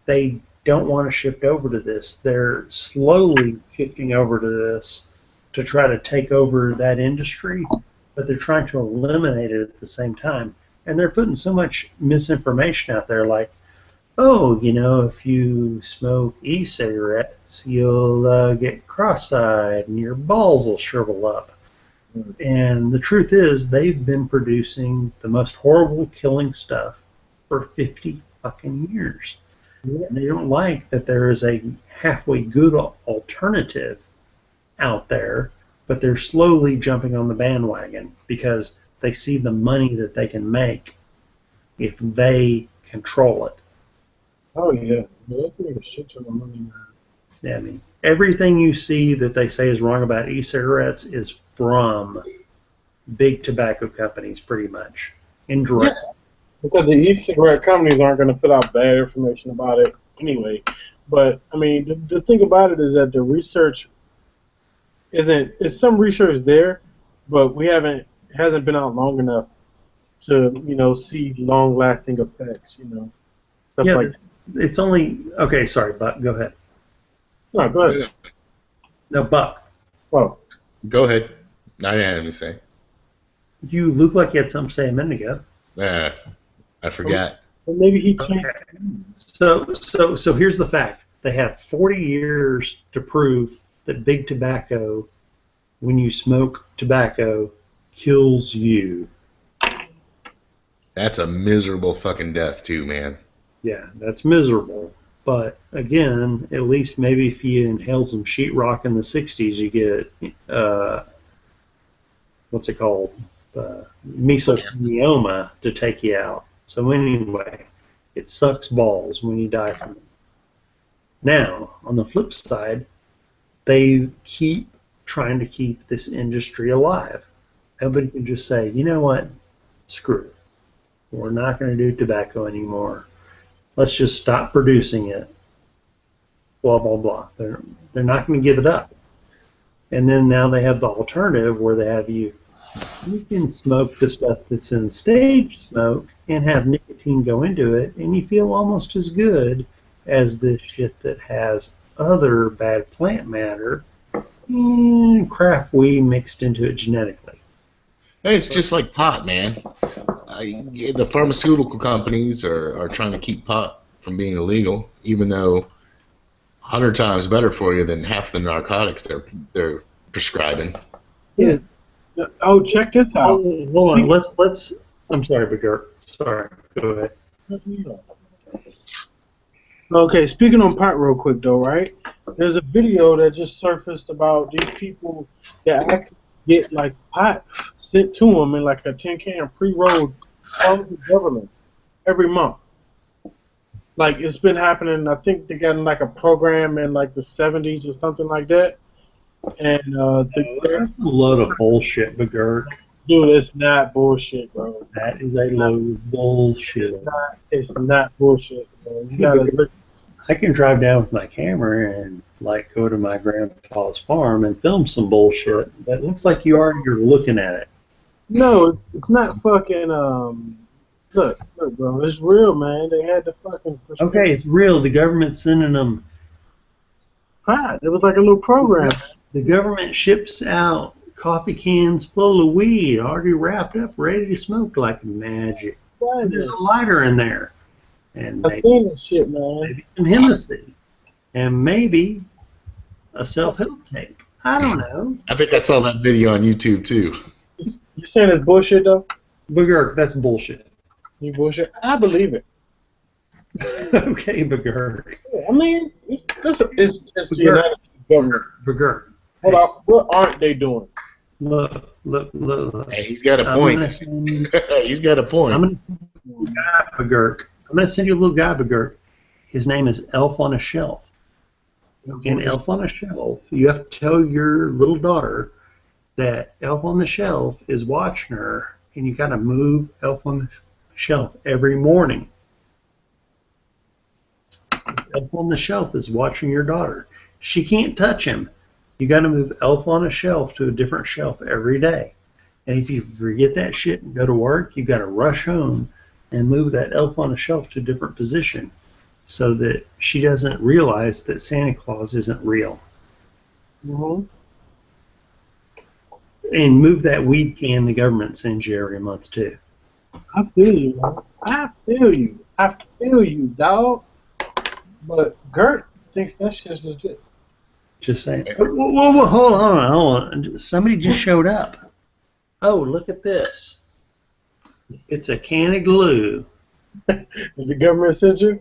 They don't want to shift over to this. They're slowly shifting over to this to try to take over that industry, but they're trying to eliminate it at the same time. And they're putting so much misinformation out there, like, oh, if you smoke e-cigarettes, you'll get cross-eyed and your balls will shrivel up. And the truth is, they've been producing the most horrible killing stuff for 50 fucking years. And they don't like that there is a halfway good alternative out there, but they're slowly jumping on the bandwagon because they see the money that they can make if they control it. Oh yeah, they make a shit ton of money now. Yeah, I mean, everything you see that they say is wrong about e-cigarettes is from big tobacco companies, pretty much, indirectly. because the e-cigarette companies aren't going to put out bad information about it anyway. But I mean, the thing about it is that the research isn't. It's some research there, but it hasn't been out long enough to see long-lasting effects. Stuff Yeah, like. it's only okay. Sorry, Buck. Go ahead. No, go ahead. No, Buck. Oh, Go ahead. I didn't have anything to say. You look like you had something to say a minute ago. I forgot. well, maybe he changed. So here's the fact. They have 40 years to prove that big tobacco, when you smoke tobacco, kills you. That's a miserable fucking death too, man. Yeah, that's miserable. But again, at least maybe if you inhale some sheetrock in the 60s, you get, what's it called? Mesothelioma to take you out. So anyway, it sucks balls when you die from it. Now, on the flip side, they keep trying to keep this industry alive. Everybody can just say, you know what? Screw it. We're not going to do tobacco anymore. Let's just stop producing it. Blah, blah, blah. They're not going to give it up. And then now they have the alternative where they have you can smoke the stuff that's in stage smoke and have nicotine go into it, and you feel almost as good as the shit that has other bad plant matter and crap we mixed into it genetically. Hey, it's just like pot, man. The pharmaceutical companies are trying to keep pot from being illegal, even though 100 times better for you than half the narcotics they're prescribing. Yeah. Oh, check this out. Hold on. Let's. I'm sorry, Begert. Sorry. Go ahead. Okay, speaking on pot real quick though, right? There's a video that just surfaced about these people that actually get like pot sent to them in like a tin can pre-rolled from the government every month. Like it's been happening. I think they got like a program in like the 70s or something like that. And That's a load of bullshit, Begert. dude, it's not bullshit, bro. That is a load of bullshit. It's not bullshit, bro. You gotta look. I can drive down with my camera and like go to my grandpa's farm and film some bullshit. But it looks like you're looking at it. No, it's not fucking. Look, bro, it's real, man. They had the fucking. Okay, it's real. The government's sending them. Pot. It was like a little program. The government ships out coffee cans full of weed, already wrapped up, ready to smoke like magic. And there's a lighter in there, and I've seen this shit, man. maybe some Hennessy, and maybe a self-help tape. I don't know. I think I saw that video on YouTube too. You saying it's bullshit though? Begurk, that's bullshit. You bullshit? I believe it. Okay, Begurk. I mean, it's the United States government. Begurk. Hold on, what aren't they doing? Look. Hey, he's got a point. He's got a point. I'm gonna send you a little guy, Begurk. His name is Elf on a Shelf. In Elf on a Shelf, you have to tell your little daughter that Elf on the Shelf is watching her, and you gotta move Elf on the Shelf every morning. Elf on the Shelf is watching your daughter. She can't touch him. You got to move Elf on a Shelf to a different shelf every day. And if you forget that shit and go to work, you got to rush home and move that Elf on a Shelf to a different position so that she doesn't realize that Santa Claus isn't real. Mm-hmm. And move that weed can the government sends you every month, too. I feel you, man. I feel you, dog. But Gert thinks that shit's legit. Just saying. Whoa, hold on. Somebody just showed up. Oh, look at this. It's a can of glue. Did the government send you?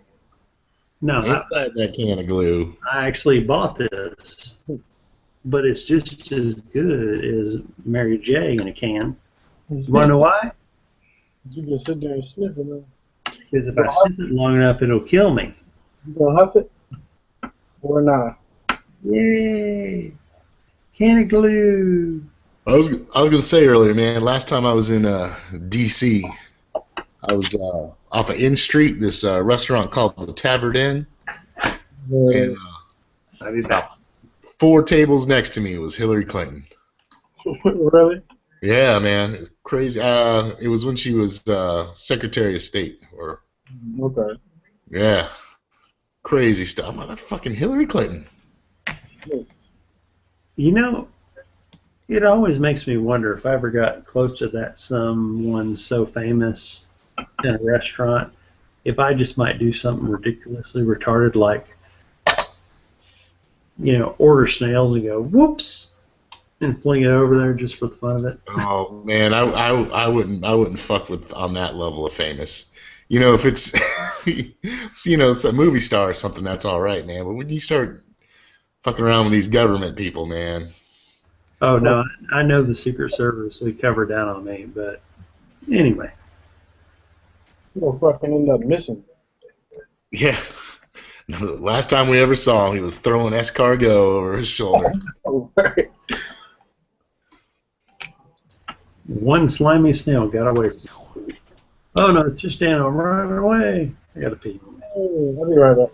No, Inside that can of glue. I actually bought this. But it's just as good as Mary J in a can. You want to know why? You can sit there and sniff it, man. Because if I sniff it long enough, it'll kill me. You gonna huff it? Or not? Yay! Can of glue. I was gonna say earlier, man. Last time I was in D.C., I I was off of N Street, this restaurant called the Tavern Inn, and I'll be back. 4 tables next to me was Hillary Clinton. Really? Yeah, man, it was crazy. It was when she was Secretary of State, or Okay. yeah, crazy stuff. Oh, that fucking Hillary Clinton. You know, it always makes me wonder if I ever got close to that someone so famous in a restaurant, if I just might do something ridiculously retarded like, order snails and go, whoops, and fling it over there just for the fun of it. Oh man, I wouldn't fuck with on that level of famous. If it's it's a movie star or something, that's all right, man. But when you start fucking around with these government people, man. Oh, no, I know the Secret Service would cover down on me, but anyway. You'll fucking end up missing. Yeah. The last time we ever saw him, he was throwing escargot over his shoulder. Right. One slimy snail got away from me. Oh, no, it's just down. Run away. I got to pee. Oh, I'll be right back.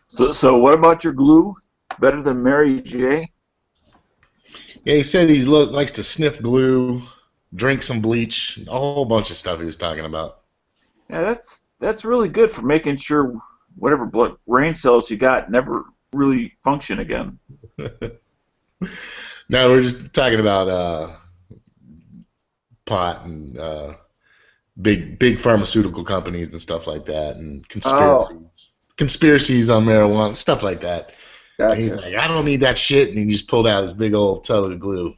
So what about your glue? Better than Mary J? Yeah, he said he likes to sniff glue, drink some bleach, a whole bunch of stuff he was talking about. Yeah, that's really good for making sure whatever brain cells you got never really function again. No, we're just talking about pot and big pharmaceutical companies and stuff like that, and conspiracies on marijuana, stuff like that. Gotcha. And he's like, I don't need that shit, and he just pulled out his big old tub of glue.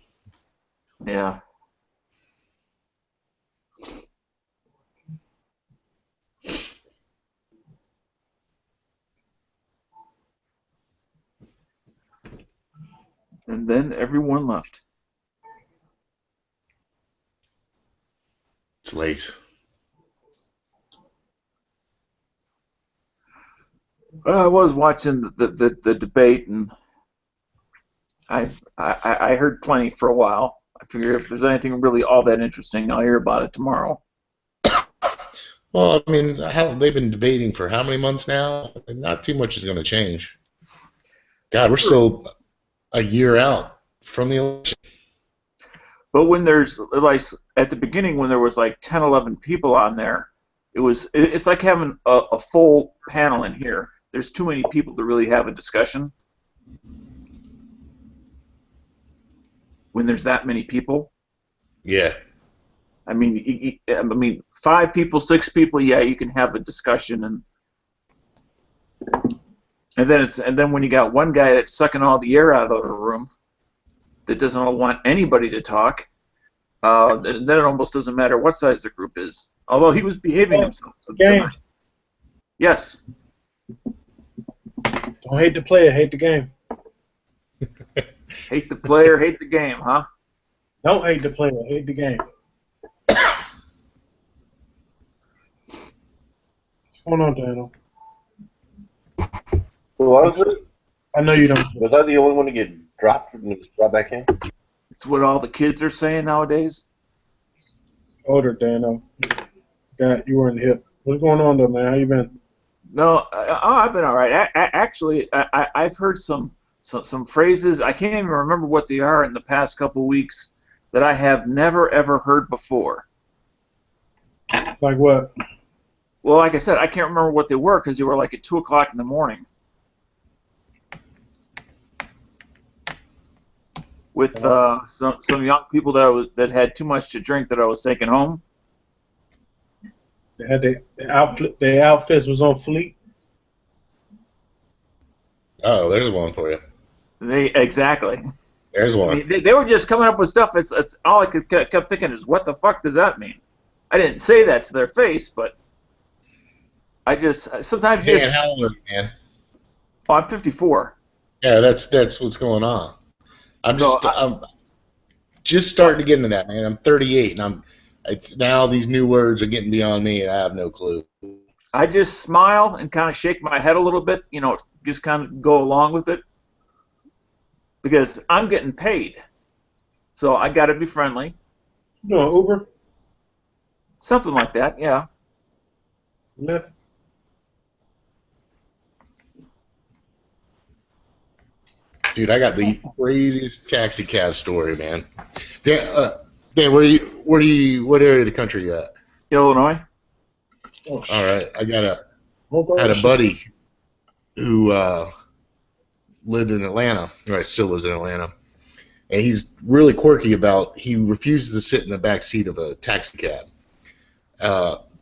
Yeah. And then everyone left. It's late. I was watching the debate, and I heard plenty for a while. I figure if there's anything really all that interesting, I'll hear about it tomorrow. Well, I mean, they've been debating for how many months now? Not too much is going to change. God, we're still a year out from the election. But when there's, like, at the beginning when there was like 10, 11 people on there, it's like having a full panel in here. There's too many people to really have a discussion. When there's that many people. Yeah. I mean, 5 people, 6 people, yeah, you can have a discussion, and then when you got one guy that's sucking all the air out of the room, that doesn't want anybody to talk, then it almost doesn't matter what size the group is. Although he was behaving himself. Game. Yes. Don't hate the player, hate the game. Hate the player, hate the game, huh? Don't hate the player, hate the game. What's going on, Daniel? What was it? I know you don't. Was I the only one to get dropped and was brought back in? It's what all the kids are saying nowadays. Older, Daniel. You were in the hip. What's going on, though, man? How you been? No, I've been all right. Actually, I've heard some phrases. I can't even remember what they are in the past couple weeks that I have never ever heard before. Like what? Well, like I said, I can't remember what they were because they were like at 2 o'clock in the morning. With some young people that had too much to drink that I was taking home. They had their outfits was on fleek. Oh, there's one for you. Exactly. There's one. I mean, they were just coming up with stuff. It's all I kept thinking is, what the fuck does that mean? I didn't say that to their face, but I just sometimes Man, just. how old are you, man? Oh, I'm 54. Yeah, that's what's going on. I'm just starting to get into that, man. I'm 38, and it's now these new words are getting beyond me, and I have no clue. I just smile and kind of shake my head a little bit, just kind of go along with it, because I'm getting paid. So I got to be friendly. You doing Uber? Something like that, yeah. Lyft? Dude, I got the craziest taxi cab story, man. Dan, what area of the country you at? Illinois. Oh, All right, I Hold had on, a buddy who lived in Atlanta, or still lives in Atlanta, and he's really quirky about. He refuses to sit in the back seat of a taxi cab,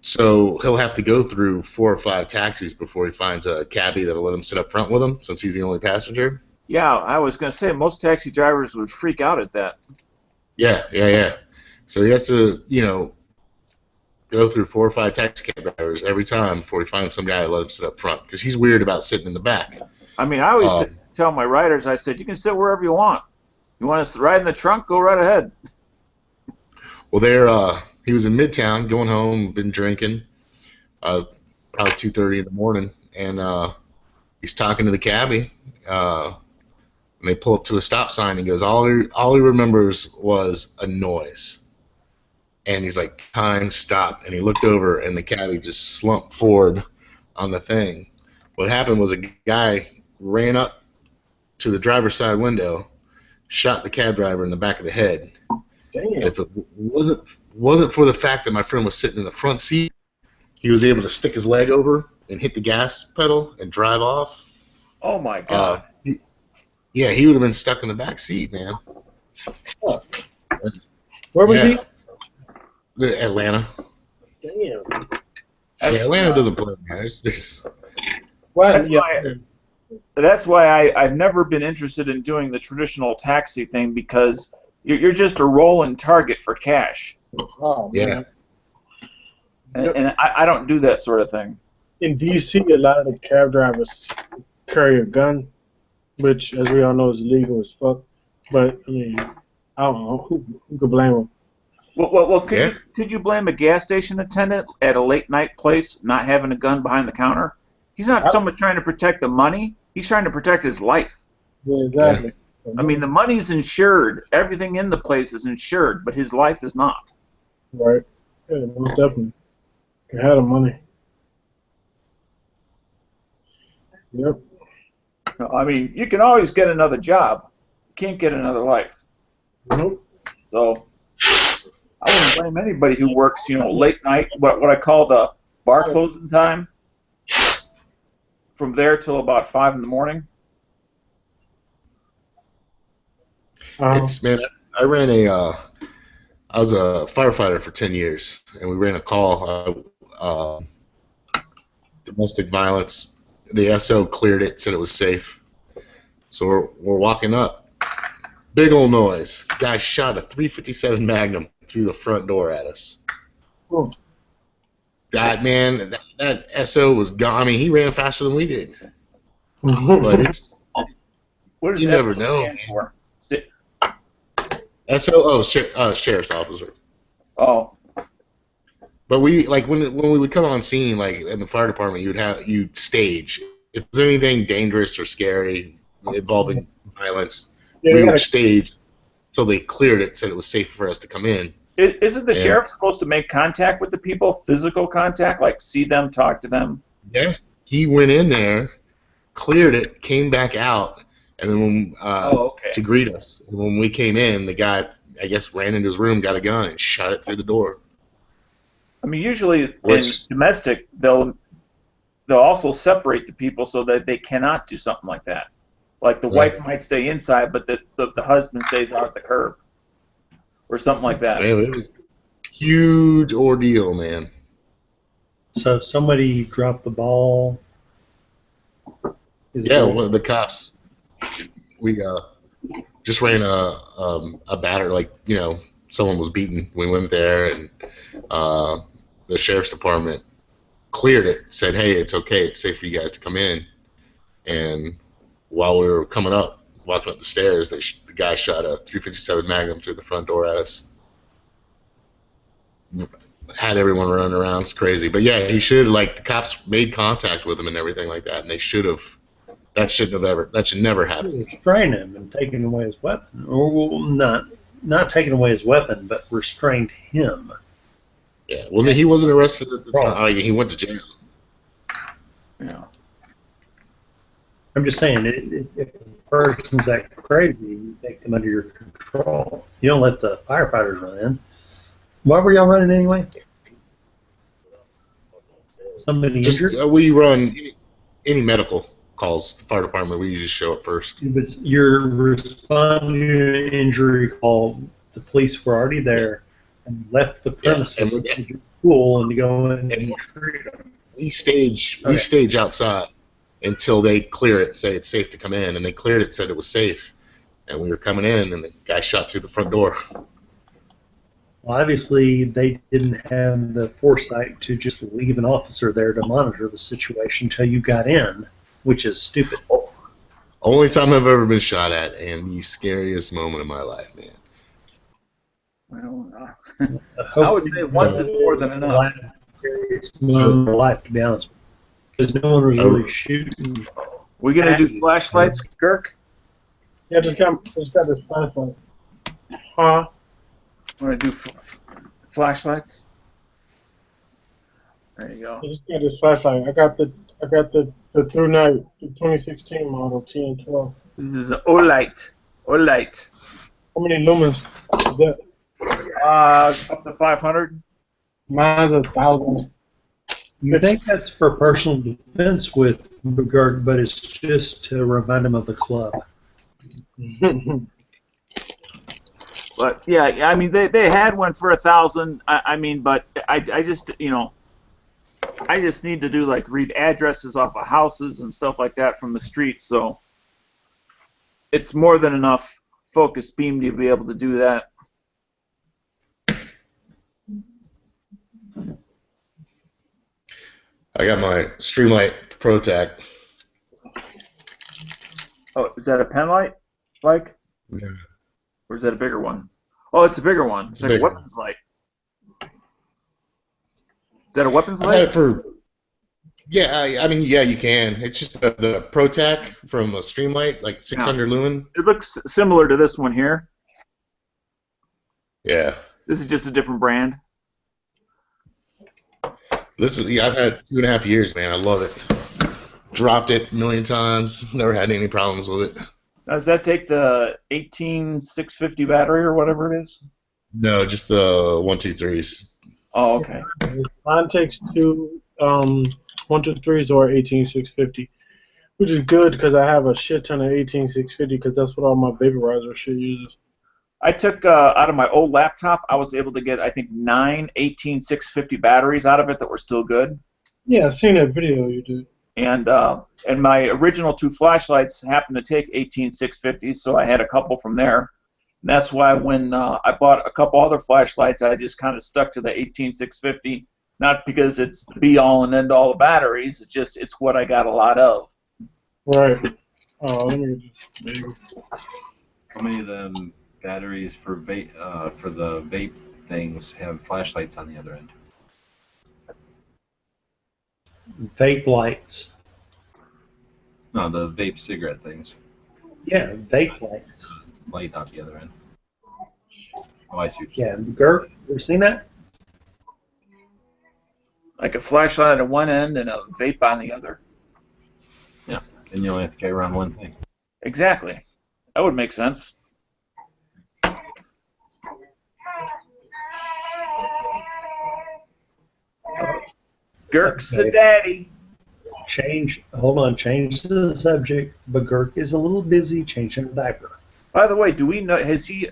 so he'll have to go through 4 or 5 taxis before he finds a cabbie that'll let him sit up front with him, since he's the only passenger. Yeah, I was going to say most taxi drivers would freak out at that. Yeah. So he has to, go through 4 or 5 taxi cab drivers every time before he finds some guy to let him sit up front, because he's weird about sitting in the back. I mean, I always tell my riders, I said, you can sit wherever you want. You want us to ride in the trunk? Go right ahead. Well, he was in Midtown, going home, been drinking, probably 2:30 in the morning, and he's talking to the cabbie, and they pull up to a stop sign. He goes, all he remembers was a noise, and he's like, time, stop, and he looked over, and the cabbie just slumped forward on the thing. What happened was a guy ran up to the driver's side window, shot the cab driver in the back of the head. Damn. And if it wasn't for the fact that my friend was sitting in the front seat, he was able to stick his leg over and hit the gas pedal and drive off. Oh, my God. Yeah, he would have been stuck in the back seat, man. Where was he? Atlanta. Damn. Yeah, Atlanta doesn't play, man. That's why I've never been interested in doing the traditional taxi thing, because you're just a rolling target for cash. Oh, yeah. Man. And I don't do that sort of thing. In D.C., a lot of the cab drivers carry a gun, which, as we all know, is illegal as fuck. But, I mean, I don't know. Who could blame them? Well, could you blame a gas station attendant at a late-night place not having a gun behind the counter? He's not so much trying to protect the money. He's trying to protect his life. Yeah, exactly. Yeah. I mean, the money's insured. Everything in the place is insured, but his life is not. Right. Yeah, most definitely. You had the money. Yep. I mean, you can always get another job. You can't get another life. Nope. So I wouldn't blame anybody who works, late night, what I call the bar closing time, from there till about 5 in the morning. Man, I ran I was a firefighter for 10 years, and we ran a call, domestic violence. The SO cleared it, said it was safe. So we're walking up. Big old noise. Guy shot a .357 Magnum through the front door at us. Oh. That man, that SO was gone. I mean, he ran faster than we did. But it's what does you never know. Stand for? SO, sheriff's officer. Oh. But we when we would come on scene, like in the fire department, you'd stage. If there's anything dangerous or scary involving violence, we would stage until they cleared it, said it was safe for us to come in. Isn't the sheriff supposed to make contact with the people, physical contact, like see them, talk to them? Yes, he went in there, cleared it, came back out, and then to greet us. And when we came in, the guy, I guess, ran into his room, got a gun, and shot it through the door. I mean, usually in domestic, they'll also separate the people so that they cannot do something like that. Like the wife might stay inside, but the husband stays out at the curb, or something like that. Man, it was a huge ordeal, man. So somebody dropped the ball. One of the cops. We just ran a batter, like someone was beaten. We went there, and the sheriff's department cleared it, said, hey, it's okay, it's safe for you guys to come in. And while we were walking up the stairs, the guy shot a .357 Magnum through the front door at us. Had everyone running around. It's crazy. But yeah, he should, the cops made contact with him and everything like that, and they should have. That should never happen. Restrain him and taking away his weapon, or not not taken away his weapon, but restrained him. Yeah. Well, he wasn't arrested at the time. Oh, yeah, he went to jail. Yeah. I'm just saying, if a person's that crazy, you take them under your control. You don't let the firefighters run in. Why were y'all running anyway? Somebody injured? We run any medical calls. The fire department, we usually show up first. It was you're responding to an injury call. The police were already there and left the premises to your pool and to go in and treat them. We stage outside until they clear it and say it's safe to come in. And they cleared it, said it was safe. And we were coming in, and the guy shot through the front door. Well, obviously, they didn't have the foresight to just leave an officer there to monitor the situation until you got in, which is stupid. Only time I've ever been shot at, and the scariest moment of my life, man. Well, I would say once is more than enough. Moment of life, to be honest with you, because no one was really shooting. We gonna do flashlights, Kirk? Yeah, just got this flashlight. Huh? Want to do flashlights? There you go. I just got this flashlight. I got the Through Night, the 2016 model TN12. This is an Olight. Olight. How many lumens is that? Up to 500. Mine's 1,000. You think that's for personal defense with regard, but it's just to remind them of the club. But yeah, I mean they had one for 1,000. I mean, but I just I just need to do like read addresses off of houses and stuff like that from the street. So it's more than enough focus beam to be able to do that. I got my Streamlight ProTac. Oh, is that a pen light, like? Yeah. Or is that a bigger one? Oh, it's a bigger one. It's like a weapons light. Is that a weapons light? I mean, yeah, you can. It's just the ProTac from a Streamlight, like 600 lumen. It looks similar to this one here. Yeah. This is just a different brand. I've had 2.5 years, man. I love it. Dropped it a million times. Never had any problems with it. Now, does that take the 18650 battery or whatever it is? No, just the 123s. Oh, okay. Mine takes two 123s or 18650, which is good because I have a shit ton of 18650 because that's what all my vaporizer shit uses. I took out of my old laptop, I was able to get, I think, 9 18650 batteries out of it that were still good. Yeah, I've seen that video you did. And my original 2 flashlights happened to take 18650s, so I had a couple from there. And that's why when I bought a couple other flashlights, I just kind of stuck to the 18650. Not because it's the be-all and end-all of batteries, it's what I got a lot of. Right. Oh, let me get this. How many of them batteries for the vape things have flashlights on the other end? Vape lights. No, the vape cigarette things. Yeah, vape lights. Light on the other end. Oh, I see what you're saying. Gert, you ever seen that? Like a flashlight at one end and a vape on the other. Yeah, and you only have to carry around one thing. Exactly. That would make sense. Girk's the daddy. Change the subject, but Girk is a little busy changing the diaper. By the way, do we know, has he,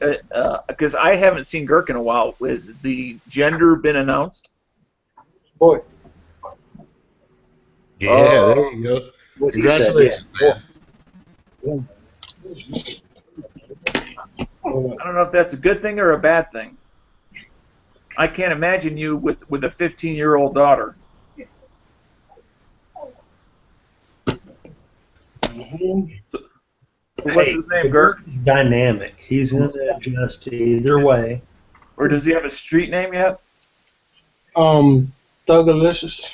because I haven't seen Girk in a while, has the gender been announced? Boy. Yeah, there you go. Congratulations, man. I don't know if that's a good thing or a bad thing. I can't imagine you with a 15-year-old daughter. What's his name, Gert? Dynamic. He's going to adjust either way. Or does he have a street name yet? Thunderlicious.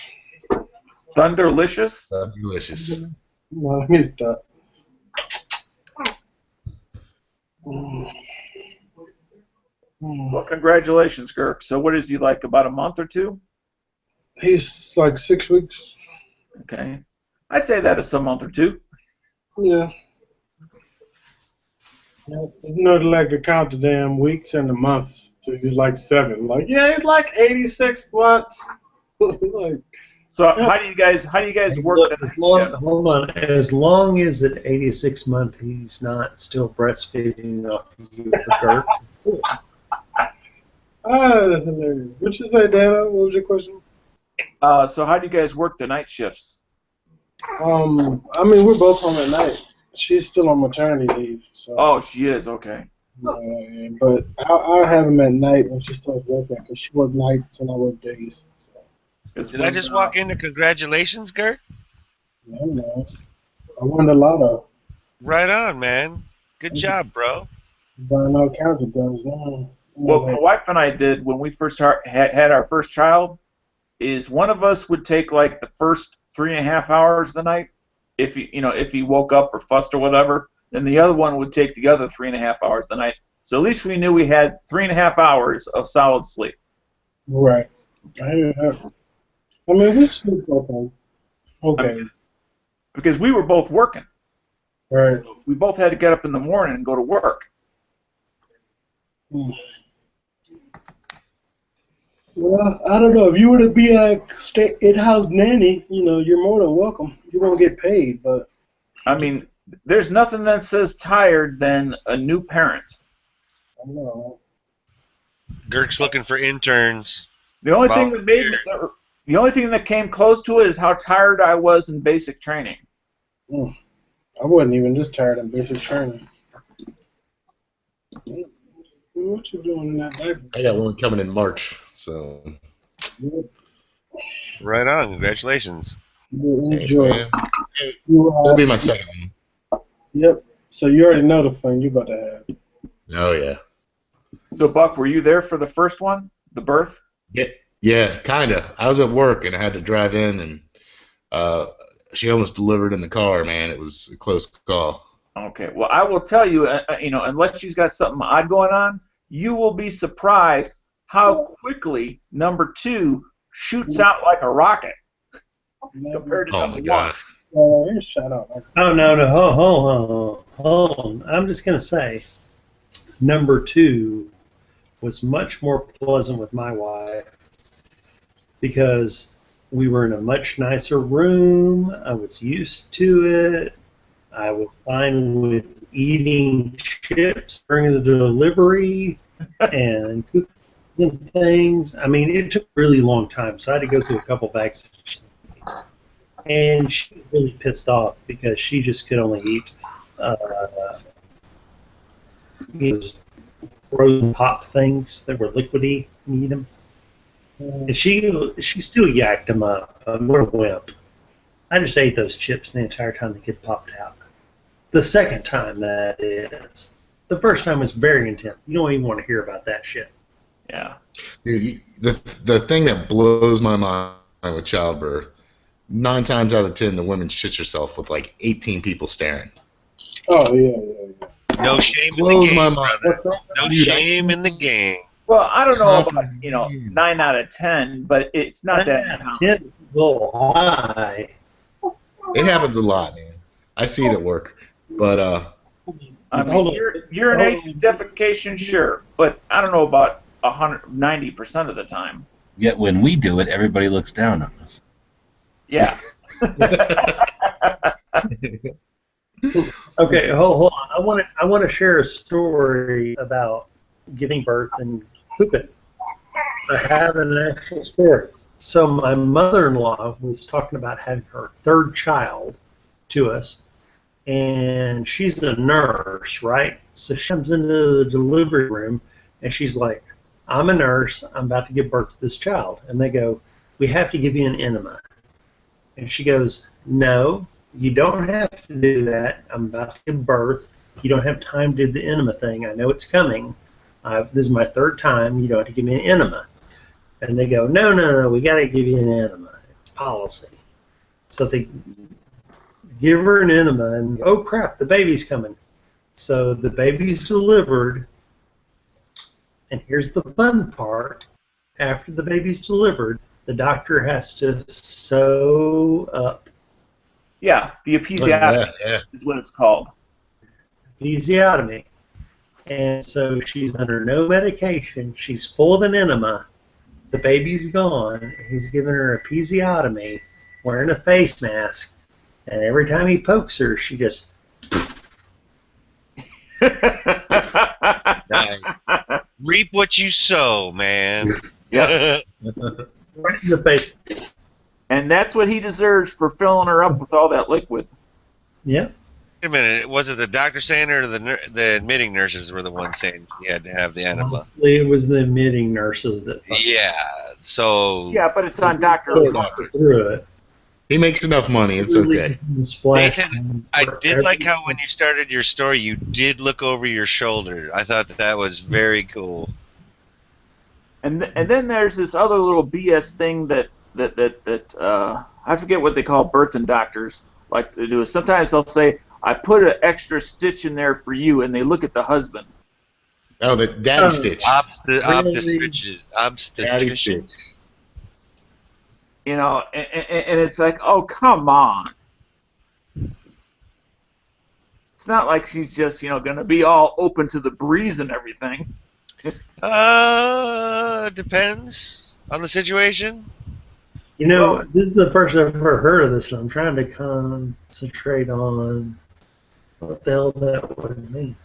Thunderlicious? Thunderlicious. No, he's that. Well, congratulations, Girk. So what is he like, about a month or two? He's like 6 weeks. Okay. I'd say that is a month or two. Yeah. You know, they like to count the damn weeks and the months. So he's like 7. Like, yeah, it's like 86 months. Like, So how do you guys work the night shift? Hold on. As long as at 86 months he's not still breastfeeding off you for Girk. that's hilarious. What you say, Dana? What was your question? So how do you guys work the night shifts? I mean, we're both home at night. She's still on maternity leave, so. Oh, she is, okay. But I'll have him at night when she starts working, because she works nights and I work days. So. Did I just walk into congratulations, Gert? I don't know. I won the lotto. Right on, man. Good job, bro. Buying all kinds of guns now. What my wife and I did when we first had our first child is one of us would take like the first 3.5 hours of the night, if he woke up or fussed or whatever, then the other one would take the other 3.5 hours of the night. So at least we knew we had 3.5 hours of solid sleep. Right. I mean, we sleep okay. Okay. I mean, because we were both working. Right. So we both had to get up in the morning and go to work. Well, I don't know. If you were to be a in-house nanny, you're more than welcome. You won't get paid, but. I mean, there's nothing that says tired than a new parent. I know. Girk's looking for interns. The only thing that came close to it is how tired I was in basic training. I wasn't even just tired in basic training. What you doing in that diaper? I got one coming in March, so. Yep. Right on. Congratulations. Enjoy. Thanks, it'll be my second one. Yep. So you already know the fun you about to have. Oh, yeah. So, Buck, were you there for the first one, the birth? Yeah, kind of. I was at work, and I had to drive in, and she almost delivered in the car, man. It was a close call. Okay. Well, I will tell you, unless she's got something odd going on, you will be surprised how quickly number 2 shoots out like a rocket compared to number 1. Shut up. Oh, no. Hold on. I'm just going to say, number 2 was much more pleasant with my wife because we were in a much nicer room. I was used to it. I was fine with eating chips during the delivery and cooking things. I mean, it took a really long time, so I had to go through a couple vaccinations. And she was really pissed off because she just could only eat those frozen pop things that were liquidy and eat them. And she still yacked them up. What a wimp. I just ate those chips the entire time the kid popped out. The second time, that is. The first time was very intense. You don't even want to hear about that shit. Yeah. Dude, the thing that blows my mind with childbirth, 9 times out of 10, the woman shits herself with like 18 people staring. Oh, yeah. No shame in the Blows game, my mind. brother. No shame in the game. Well, I don't know about 9 out of 10, but it's not that common. 10 is a little high. It happens a lot, man. I see it at work. But I mean, urination, defecation, sure, but I don't know about 90% of the time. Yet when we do it, everybody looks down on us. Yeah. Okay, hold on. I want to share a story about giving birth and pooping. I have an actual story. So my mother-in-law was talking about having her 3rd child to us, and she's a nurse, right? So she comes into the delivery room, and she's like, I'm a nurse. I'm about to give birth to this child. And they go, we have to give you an enema. And she goes, no, you don't have to do that. I'm about to give birth. You don't have time to do the enema thing. I know it's coming. This is my 3rd time. You don't have to give me an enema. And they go, no, we got to give you an enema. It's policy. So they give her an enema, and oh crap, the baby's coming. So the baby's delivered, And here's the fun part. After the baby's delivered, the doctor has to sew up. Yeah, the episiotomy is what it's called. Episiotomy. And so she's under no medication. She's full of an enema. The baby's gone. He's giving her episiotomy, wearing a face mask. And every time he pokes her, she just... Nice. Reap what you sow, man. Yep. Right in the face. And that's what he deserves for filling her up with all that liquid. Yep. Wait a minute. Was it the doctor saying it or the admitting nurses were the ones saying you had to have the enema? Honestly, it was the admitting nurses that... Yeah. So. Yeah, but it's on Dr. Through it. He makes enough money. It's okay. Nathan, I did like how when you started your story, you did look over your shoulder. I thought that was very cool. And then there's this other little BS thing that I forget what they call birthing doctors like to do. Is sometimes they'll say, "I put an extra stitch in there for you," and they look at the husband. Oh, the daddy stitch. Obstetrician. Daddy stitch. You know, and it's like, oh, come on. It's not like she's just, going to be all open to the breeze and everything. Depends on the situation. This is the first I've ever heard of this, and I'm trying to concentrate on what the hell that would mean.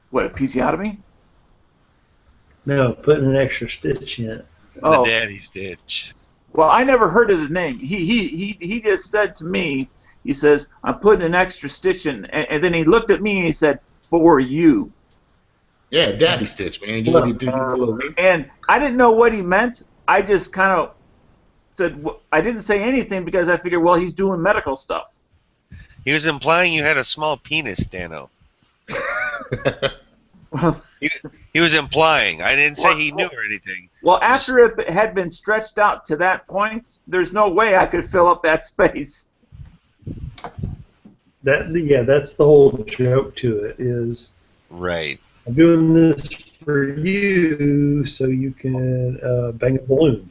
What, episiotomy? No, putting an extra stitch in it. The daddy stitch. Well, I never heard of the name. He just said to me, he says, "I'm putting an extra stitch in," and then he looked at me and he said, "For you." Yeah, daddy stitch, man. And I didn't know what he meant. I just kind of said, I didn't say anything because I figured, well, he's doing medical stuff. He was implying you had a small penis, Dano. He was implying. I didn't say he knew or anything. Well, after it had been stretched out to that point, there's no way I could fill up that space. That's the whole joke to it is. Right. I'm doing this for you so you can bang a balloon.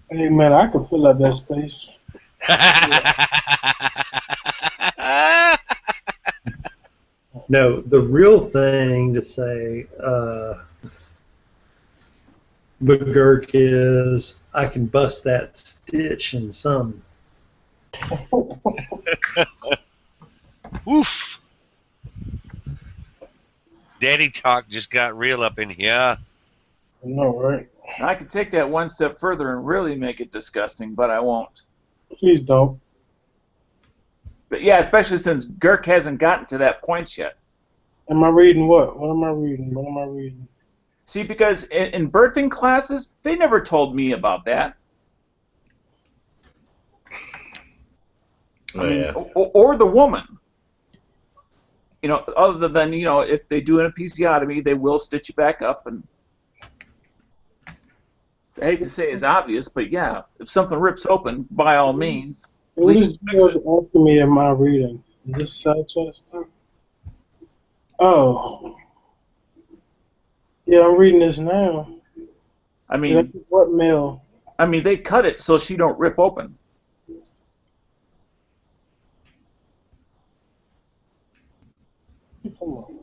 Hey man, I can fill up that space. No, the real thing to say, McGurk, is I can bust that stitch in some. Oof. Daddy talk just got real up in here. I know, right? I could take that one step further and really make it disgusting, but I won't. Please don't. But yeah, especially since Girk hasn't gotten to that point yet. Am I reading what? What am I reading? See, because in birthing classes, they never told me about that. Or the woman. Other than, if they do an episiotomy, they will stitch you back up. And I hate to say it's obvious, but yeah, if something rips open, by all means, What is asking me am I reading? Is this side chat stuff? Oh. Yeah, I'm reading this now. I mean, what mail? I mean, they cut it so she don't rip open. Come on.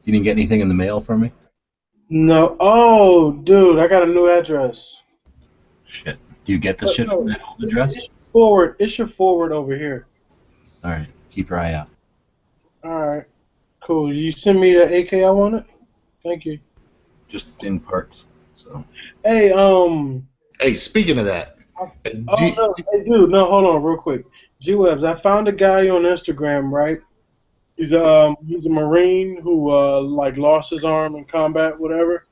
You didn't get anything in the mail from me? No. Oh, dude, I got a new address. Shit. Do you get the shit from that old address? It should forward over here. All right. Keep your eye out. All right. Cool. You send me the AK I wanted? Thank you. Just in parts. So. Hey, Hey, speaking of that. Hey, dude, no, hold on, real quick. G-Webs, I found a guy on Instagram, right? He's a Marine who lost his arm in combat, whatever,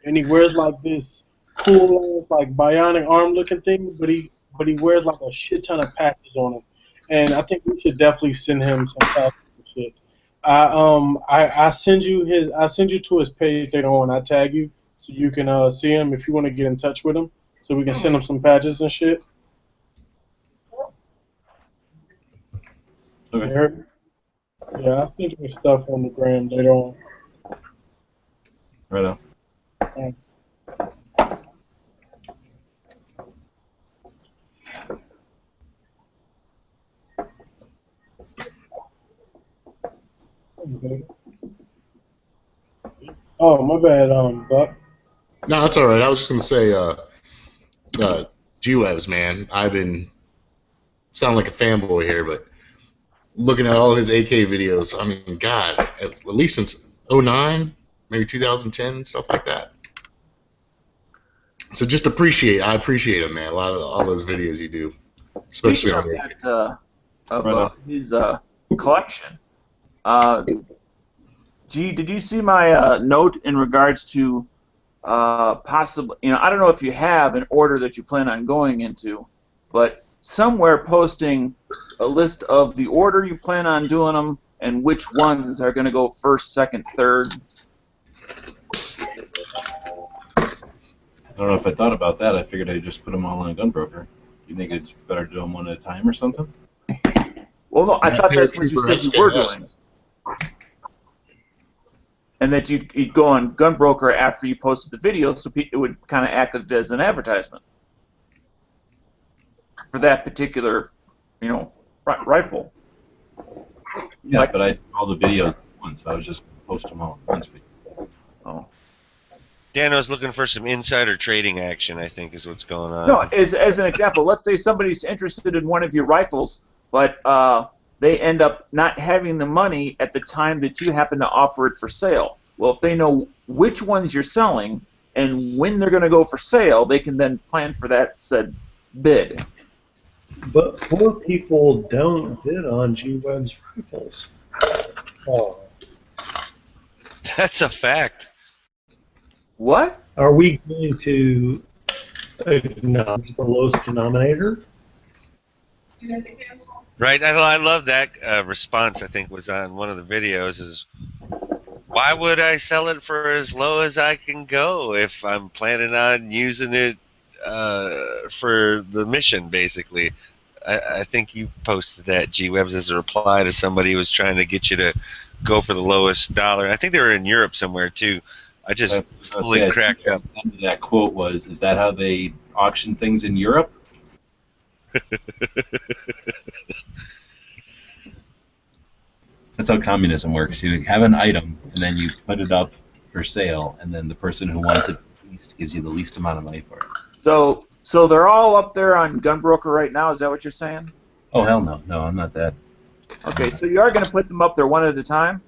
and he wears like this cool like bionic arm looking thing, but he wears like a shit ton of patches on him, and I think we should definitely send him some patches and shit. I send you to his page later on. I tag you so you can see him if you want to get in touch with him, so we can send him some patches and shit. Okay. Yeah, I think there's stuff on the gram later on. Right on. Okay. Oh, my bad, Buck. No, that's all right. I was just gonna say, G-Webs, man. I've been sound like a fanboy here, but looking at all his AK videos, I mean, God, at least since '09, maybe 2010, and stuff like that. So just I appreciate it, man. A lot of all those videos you do, especially Speaking on of the that, Right on. his collection, G, did you see my note in regards to possible? I don't know if you have an order that you plan on going into, but somewhere posting a list of the order you plan on doing them and which ones are going to go first, second, third. I don't know if I thought about that. I figured I'd just put them all on a gunbroker. You think it's better to do them one at a time or something? Well, no, I thought that's what you said you were SKS. doing. And that you'd go on Gunbroker after you posted the video, so it would kind of act as an advertisement for that particular, rifle. Yeah, Like- but I all the videos at once. I was just post them all at once. Oh. Dan was looking for some insider trading action, I think, is what's going on. No, as an example, let's say somebody's interested in one of your rifles, but they end up not having the money at the time that you happen to offer it for sale. Well, if they know which ones you're selling and when they're going to go for sale, they can then plan for that said bid. But poor people don't bid on G-Web's rifles. Oh. That's a fact. What? Are we going to acknowledge the lowest denominator? Right, I love that response. I think was on one of the videos. Is why would I sell it for as low as I can go if I'm planning on using it for the mission? Basically, I think you posted that G-Webs as a reply to somebody who was trying to get you to go for the lowest dollar. I think they were in Europe somewhere too. I just fully cracked up. The end of that quote was, "Is that how they auction things in Europe?" That's how communism works. You have an item, and then you put it up for sale, and then the person who wants it least gives you the least amount of money for it. So they're all up there on Gunbroker right now. Is that what you're saying? Oh hell no, no, I'm not that. Okay, so you are going to put them up there one at a time?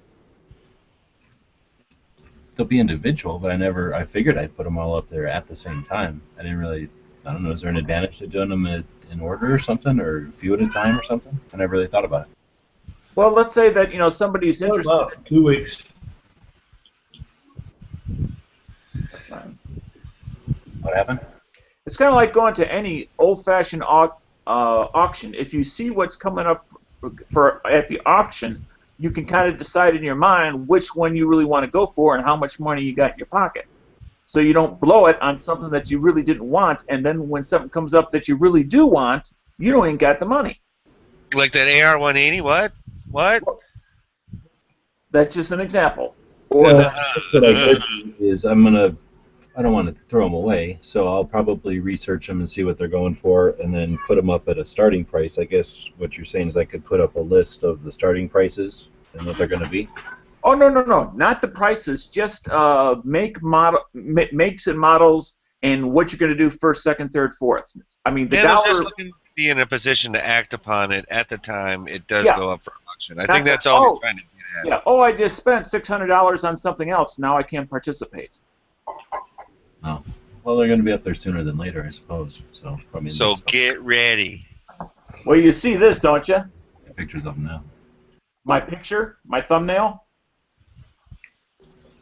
They'll be individual, but I figured I'd put them all up there at the same time. I don't know, is there an advantage to doing them in order or something, or a few at a time or something? I never really thought about it. Well, let's say that somebody's interested. About 2 weeks. What happened? It's kind of like going to any old-fashioned auction. If you see what's coming up for at the auction, you can kind of decide in your mind which one you really want to go for and how much money you got in your pocket. So you don't blow it on something that you really didn't want, and then when something comes up that you really do want, you don't even got the money. Like that AR-180? What? That's just an example. What I did is I don't want to throw them away, so I'll probably research them and see what they're going for, and then put them up at a starting price. I guess what you're saying is I could put up a list of the starting prices and what they're going to be. Oh no, not the prices. Just makes and models, and what you're going to do first, second, third, fourth. I mean, the Dan was dollar. just looking to be in a position to act upon it at the time it does Yeah. go up for auction. I think that's all he's trying to get at. Yeah. Oh, I just spent $600 on something else. Now I can't participate. Oh, well, they're going to be up there sooner than later, I suppose. So probably. So get ready. Well, you see this, don't you? Pictures of them now. My picture, my thumbnail.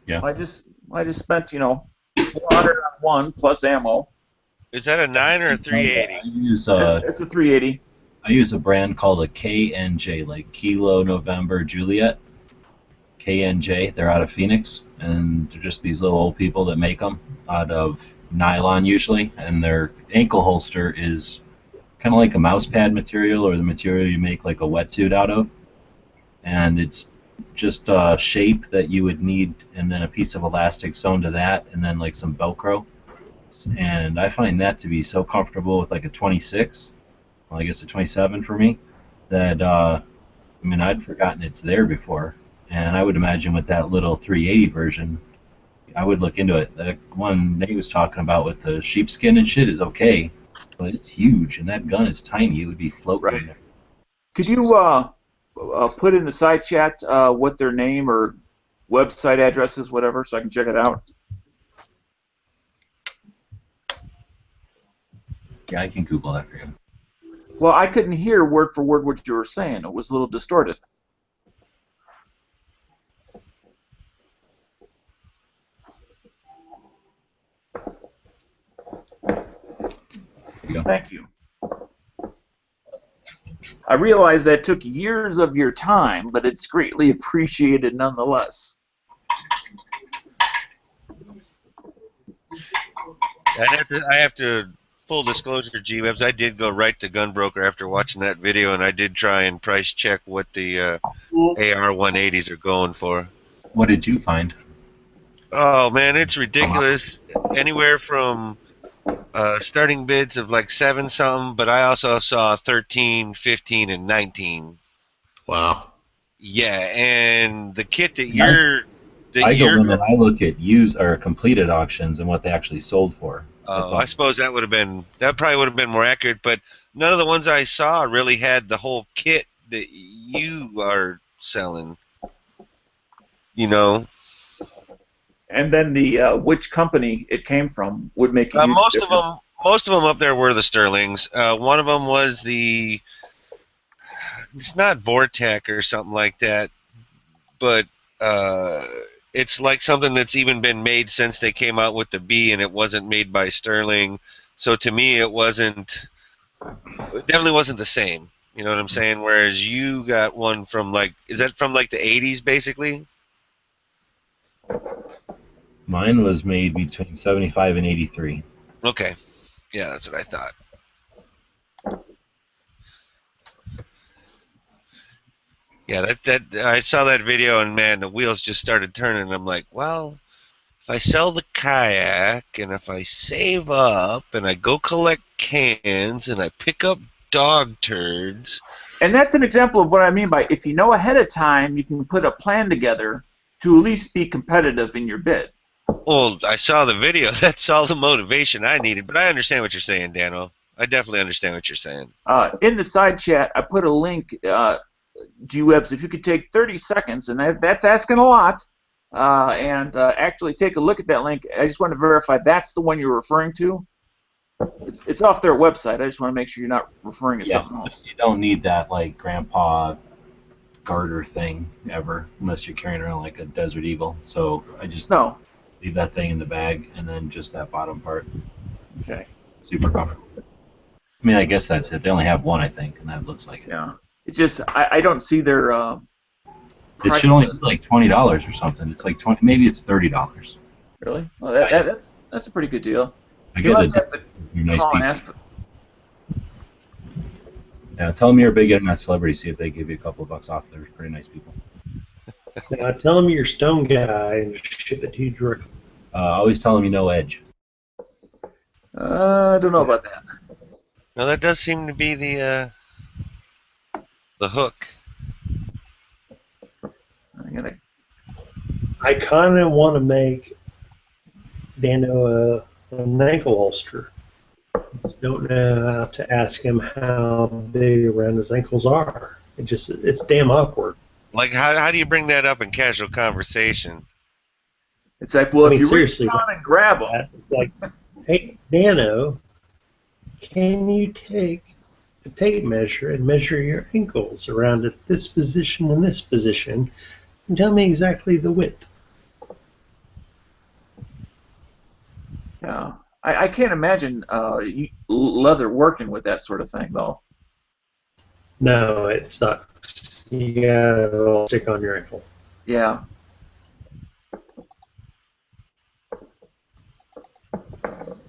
Yeah. I just spent 400 on one plus ammo. Is that a 9 or a 380? I use It's a 380. I use a brand called a KNJ, like Kilo November Juliet. KNJ. They're out of Phoenix, and they're just these little old people that make them out of nylon usually, and their ankle holster is kind of like a mouse pad material or the material you make like a wetsuit out of, and it's just shape that you would need, and then a piece of elastic sewn to that, and then like some Velcro. And I find that to be so comfortable with like a 26, well, I guess a 27 for me, that I mean, I'd forgotten it's there before, and I would imagine with that little 380 version, I would look into it. The one Nate was talking about with the sheepskin and shit is okay, but it's huge, and that gun is tiny. It would be floating in there. Could you put in the side chat what their name or website address is, whatever, so I can check it out? Yeah, I can Google that for you. Well, I couldn't hear word for word what you were saying. It was a little distorted. Thank you. I realize that took years of your time, but it's greatly appreciated nonetheless. I have to full disclosure, G-Webs, I did go right to Gunbroker after watching that video, and I did try and price check what the AR-180s are going for. What did you find? Oh, man, it's ridiculous. Anywhere from starting bids of like 7-something, but I also saw 13, 15, and 19. Wow. Yeah, and the kit that I go in and I look at used or completed auctions and what they actually sold for. I suppose that probably would have been more accurate, but none of the ones I saw really had the whole kit that you are selling. You know. And then the which company it came from would make a huge difference. Most of them up there were the Sterlings. One of them was the. It's not Vortec or something like that, but it's like something that's even been made since they came out with the B, and it wasn't made by Sterling. So to me, it definitely wasn't the same. You know what I'm saying? Whereas you got one from is that from like the 80s, basically? Mine was made between 75 and 83. Okay. Yeah, that's what I thought. Yeah, that I saw that video, and man, the wheels just started turning. I'm like, well, if I sell the kayak, and if I save up, and I go collect cans, and I pick up dog turds. And that's an example of what I mean by if you know ahead of time, you can put a plan together to at least be competitive in your bid. Well, I saw the video. That's all the motivation I needed. But I understand what you're saying, Dano. I definitely understand what you're saying. In the side chat, I put a link. G-Webs, if you could take 30 seconds, and that's asking a lot, and actually take a look at that link. I just want to verify that's the one you're referring to. It's off their website. I just want to make sure you're not referring to something else. You don't need that like grandpa garter thing ever, unless you're carrying around like a Desert Eagle. So I just leave that thing in the bag, and then just that bottom part. Okay. Super comfortable. I mean, I guess that's it. They only have one, I think, and that looks like it. Yeah. It just I don't see their. It should only be like $20 or something. It's like 20, maybe it's $30. Really? Well, that's a pretty good deal. I You get must it. have to Nice call and people. ask for. Yeah, tell them you're a big internet celebrity. See if they give you a couple of bucks off. They're pretty nice people. Tell them you're a stone guy and ship it to you directly. Always tell them you know Edge. I don't know about that. No, that does seem to be the hook. I kind of want to make Dano an ankle holster. Just don't know how to ask him how big around his ankles are. It's damn awkward. Like, how do you bring that up in casual conversation? It's like, well, I mean, if you seriously, reach down and grab them. Like, hey, Dano, can you take a tape measure and measure your ankles around at this position and this position, and tell me exactly the width? Yeah, I can't imagine leather working with that sort of thing, though. No, it sucks. You gotta all stick on your ankle. Yeah.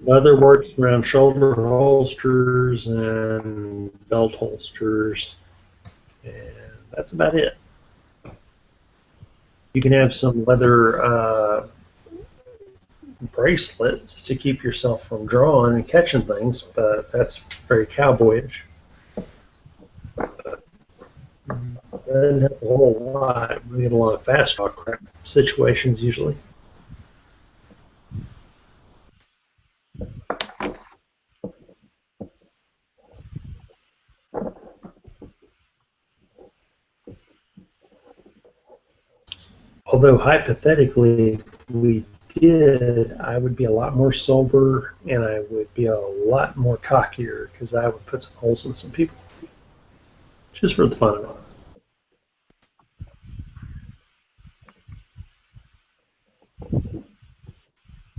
Leather works around shoulder holsters and belt holsters, and that's about it. You can have some leather bracelets to keep yourself from drawing and catching things, but that's very cowboyish. Doesn't help a whole lot. We get a lot of fast draw crap situations usually. Although hypothetically, if we did, I would be a lot more sober and I would be a lot more cockier because I would put some holes in some people. Just for the fun of it.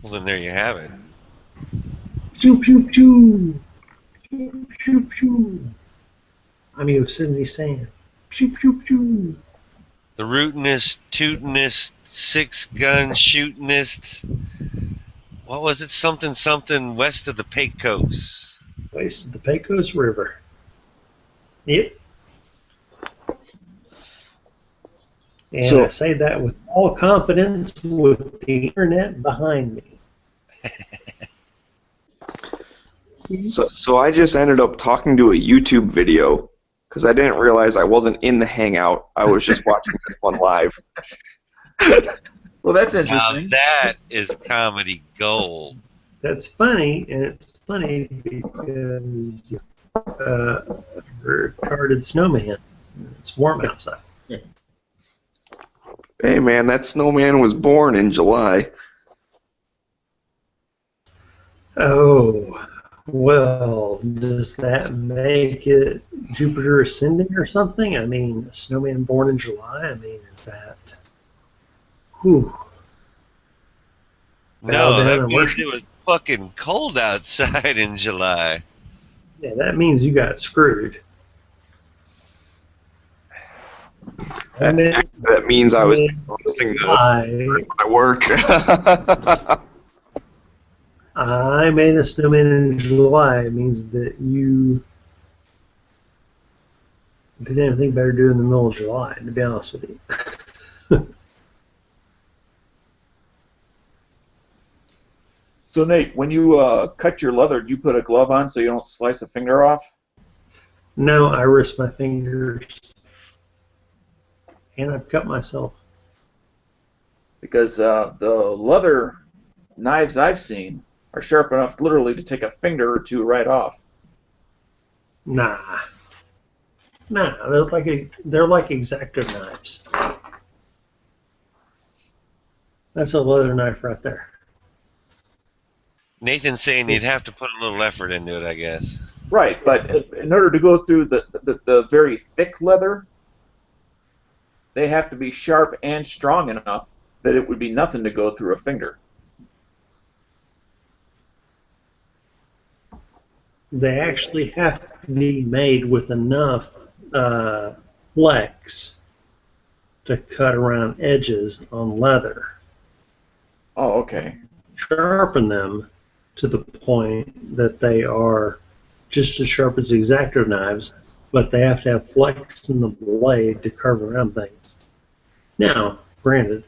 Well, then there you have it. Pew pew pew! Pew pew pew! I'm Yosemite Sam. Pew pew pew! The rootinest, tootinest, six-gun shootinest. What was it? Something west of the Pecos. West of the Pecos River. Yep. And So- I say that with all confidence with the internet behind me. So I just ended up talking to a YouTube video because I didn't realize I wasn't in the Hangout. I was just watching this one live. Well, that's Now interesting. that is comedy gold. That's funny, and it's funny because you're a retarded snowman. It's warm outside. Hey man, that snowman was born in July. Oh, well, does that make it Jupiter ascending or something? I mean, a snowman born in July? I mean, is that... Whew. No, Bow down that and means worship? it was fucking cold outside in July. Yeah, that means you got screwed. I mean, That means I was in listening to July, my work. I made a snowman in July. It means that you did anything better to do in the middle of July, to be honest with you. So Nate, when you cut your leather, do you put a glove on so you don't slice a finger off? No, I risked my fingers. And I've cut myself. Because the leather knives I've seen are sharp enough literally to take a finger or two right off. Nah, they're like X-Acto knives. That's a leather knife right there. Nathan's saying you'd have to put a little effort into it, I guess. Right, but in order to go through the very thick leather, they have to be sharp and strong enough that it would be nothing to go through a finger. They actually have to be made with enough flex to cut around edges on leather. Oh, okay. Sharpen them to the point that they are just as sharp as X-Acto knives, but they have to have flex in the blade to curve around things. Now, granted,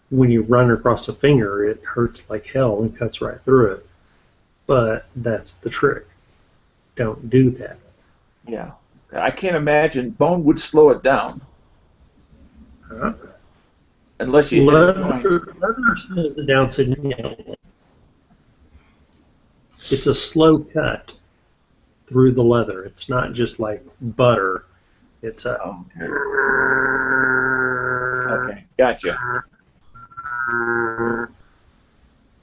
when you run across a finger, it hurts like hell and cuts right through it. But that's the trick. Don't do that. Yeah. I can't imagine bone would slow it down. Huh? Unless you hit a joint. Leather slows it down significantly. It's a slow cut through the leather. It's not just like butter. It's a... Okay, gotcha.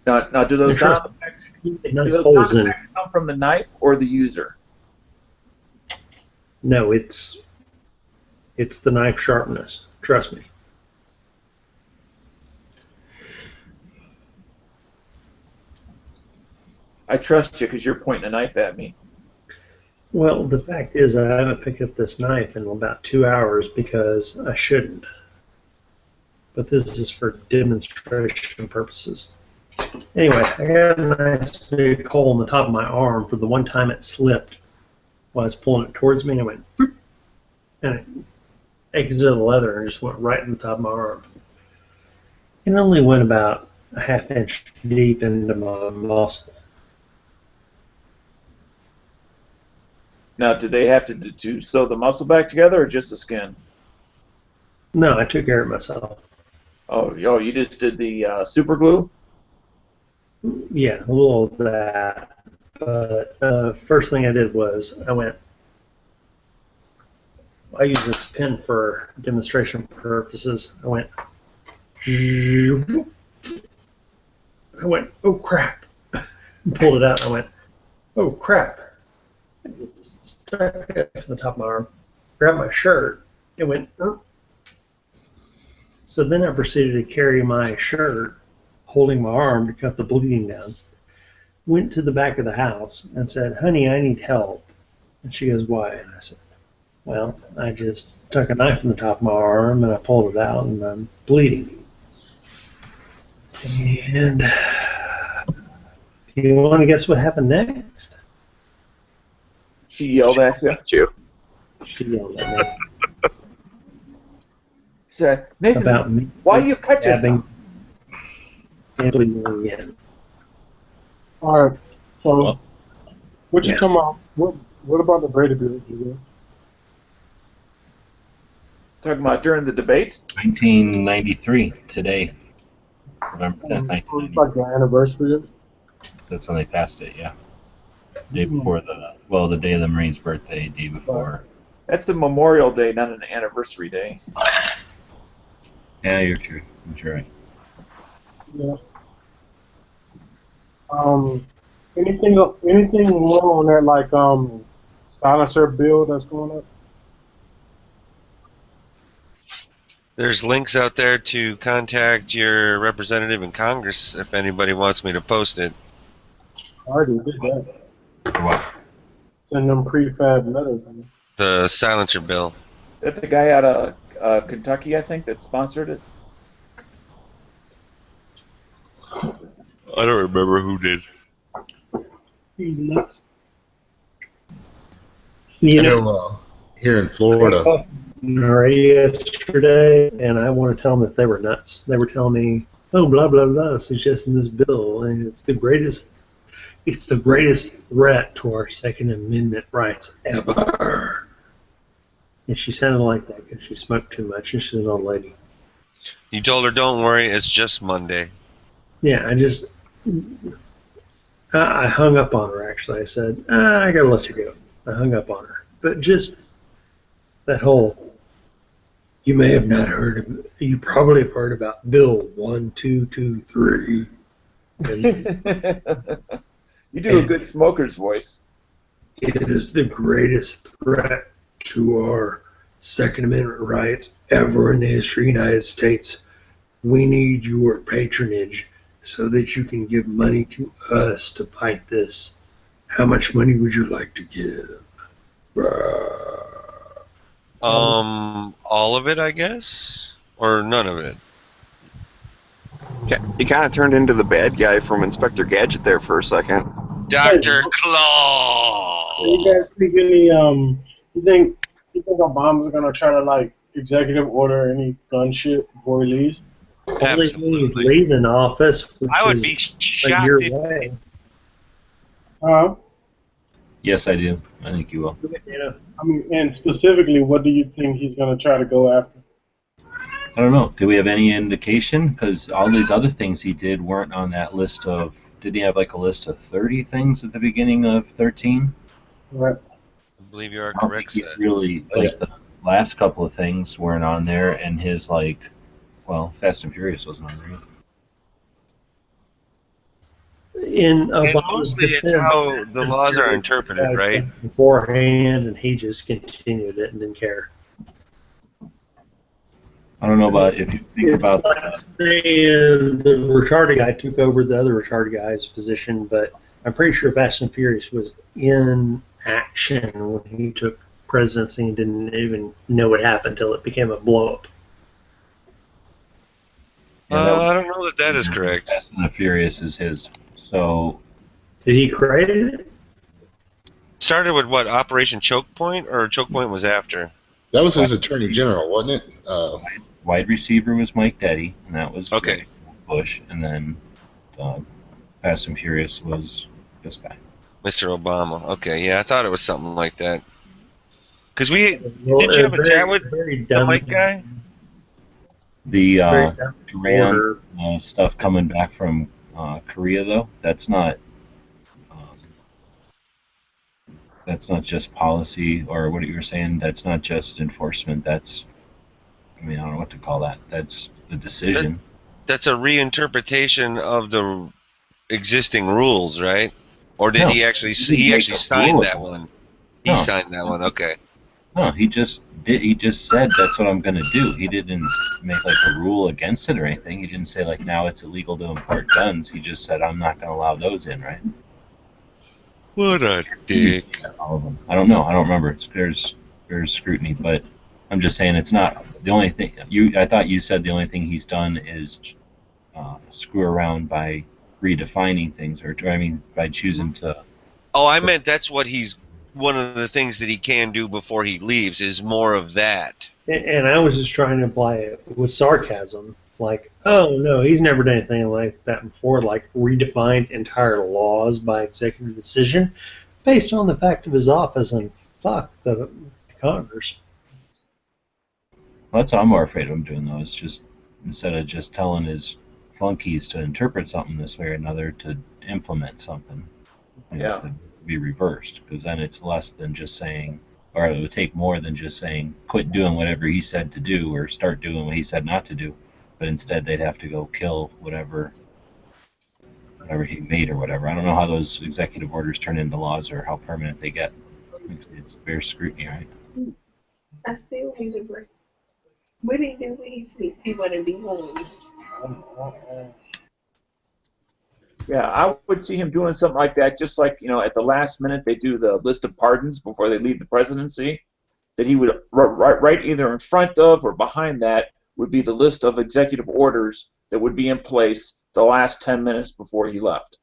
Now do those sound effects, Nice holes in it. come from the knife or the user? No, it's the knife sharpness. Trust me. I trust you because you're pointing a knife at me. Well, the fact is I haven't picked up this knife in about 2 hours because I shouldn't. But this is for demonstration purposes. Anyway, I got a nice big hole in the top of my arm for the one time it slipped while I was pulling it towards me, and it went boop, and it exited the leather and just went right in the top of my arm. It only went about a half-inch deep into my muscle. Now, did they have to sew the muscle back together or just the skin? No, I took care of myself. Oh, you just did the super glue? Yeah, a little of that. But first thing I did was I use this pen for demonstration purposes. I went, oh crap. Pulled it out and I went, oh crap. Stuck it from the top of my arm, grabbed my shirt, and went, So then I proceeded to carry my shirt, holding my arm to cut the bleeding down. Went to the back of the house and said, honey, I need help. And she goes, why? And I said, well, I just took a knife from the top of my arm and I pulled it out and I'm bleeding. And you want to guess what happened next? She yelled at you. She yelled at me. So, Nathan, about me why you cut yourself? And bleeding again. All right. So, what you talking about? What about the Brady Bill? Talking about during the debate? 1993, today. November 10th, It's like the anniversary. That's when they passed it, yeah. Day before the day of the Marine's birthday, day before. That's the Memorial Day, not an anniversary day. Yeah, you're true. You're right. Yeah. Anything more on that, like silencer bill that's going up? There's links out there to contact your representative in Congress if anybody wants me to post it. I already did that. For what? Send them prefab letters. The silencer bill. Is that the guy out of Kentucky, I think, that sponsored it? I don't remember who did. He's nuts. You know, here in Florida. Yesterday, and I want to tell them that they were nuts. They were telling me, "Oh, blah blah blah," suggesting this bill, and it's the greatest threat to our Second Amendment rights ever. And she sounded like that because she smoked too much, and she's an old lady. You told her, "Don't worry, it's just Monday." Yeah, I hung up on her. Actually, I said, "I gotta let you go." I hung up on her, but just that whole. You may have not heard of it. You probably have heard about Bill 1223. You do a good smoker's voice. It is the greatest threat to our Second Amendment rights ever in the history of the United States. We need your patronage so that you can give money to us to fight this. How much money would you like to give? All of it, I guess? Or none of it? He kind of turned into the bad guy from Inspector Gadget there for a second. Dr. Claw! So you guys think you think Obama's gonna try to like executive order any gun shit before he leaves? Only he's leaving office, which I would is be a shocked year if away. Yes, I do. I think you will. Yeah. I mean, and specifically, what do you think he's gonna try to go after? I don't know. Do we have any indication? Because all these other things he did weren't on that list of. Did he have like a list of 30 things at the beginning of 13? Right. I believe you are I don't correct, think he sir. really, like, the last couple of things weren't on there, and his, like, well, Fast and Furious wasn't on there either. In And Obama's mostly it's defense, how the laws are interpreted, right? Beforehand, and he just continued it and didn't care. I don't know about if you think It's about like saying the retarded guy took over the other retarded guy's position, but I'm pretty sure Fast and Furious was in action when he took presidency and didn't even know what happened until it became a blow-up. I don't know that is correct. Fast and the Furious is his. So. Did he create it? Started with what, Operation Choke Point, or Choke Point was after? That was his attorney general, wasn't it? Wide receiver was Mike Daddy, and that was okay. Bush, and then Fast and Furious was this guy. Mr. Obama. Okay, yeah, I thought it was something like that. Because Well, didn't you have a chat with very the dumb, Mike guy? The very dumb Korean order. stuff coming back from Korea, though, that's not just policy, or what you were saying. That's not just enforcement. That's, I mean, I don't know what to call that. That's the decision. That's a reinterpretation of the existing rules, right? Or did No, he actually? he didn't He make actually a signed rule that about it. one. He No. signed that one. Okay. No, he just did. He just said that's what I'm going to do. He didn't make like a rule against it or anything. He didn't say like now it's illegal to import guns. He just said I'm not going to allow those in, right? What a dick. All of them. I don't know. I don't remember. There's scrutiny, but I'm just saying it's not the only thing. I thought you said the only thing he's done is screw around by redefining things, or I mean by choosing to. Oh, I meant that's what he's. One of the things that he can do before he leaves is more of that. And I was just trying to apply it with sarcasm. Like, oh no, he's never done anything like that before, like redefined entire laws by executive decision based on the fact of his office, and fuck the Congress. Well, that's what I'm more afraid of him doing, though. It's just instead of just telling his flunkies to interpret something this way or another, to implement something. Yeah. To be reversed, because then it's less than just saying, or it would take more than just saying, quit doing whatever he said to do or start doing what he said not to do. But instead, they'd have to go kill whatever he made or whatever. I don't know how those executive orders turn into laws or how permanent they get. It's fair scrutiny, right? I still need a break. What did he do when he sleep? He want to be home. Yeah, I would see him doing something like that, just like, at the last minute they do the list of pardons before they leave the presidency, that he would right either in front of or behind that would be the list of executive orders that would be in place the last 10 minutes before he left.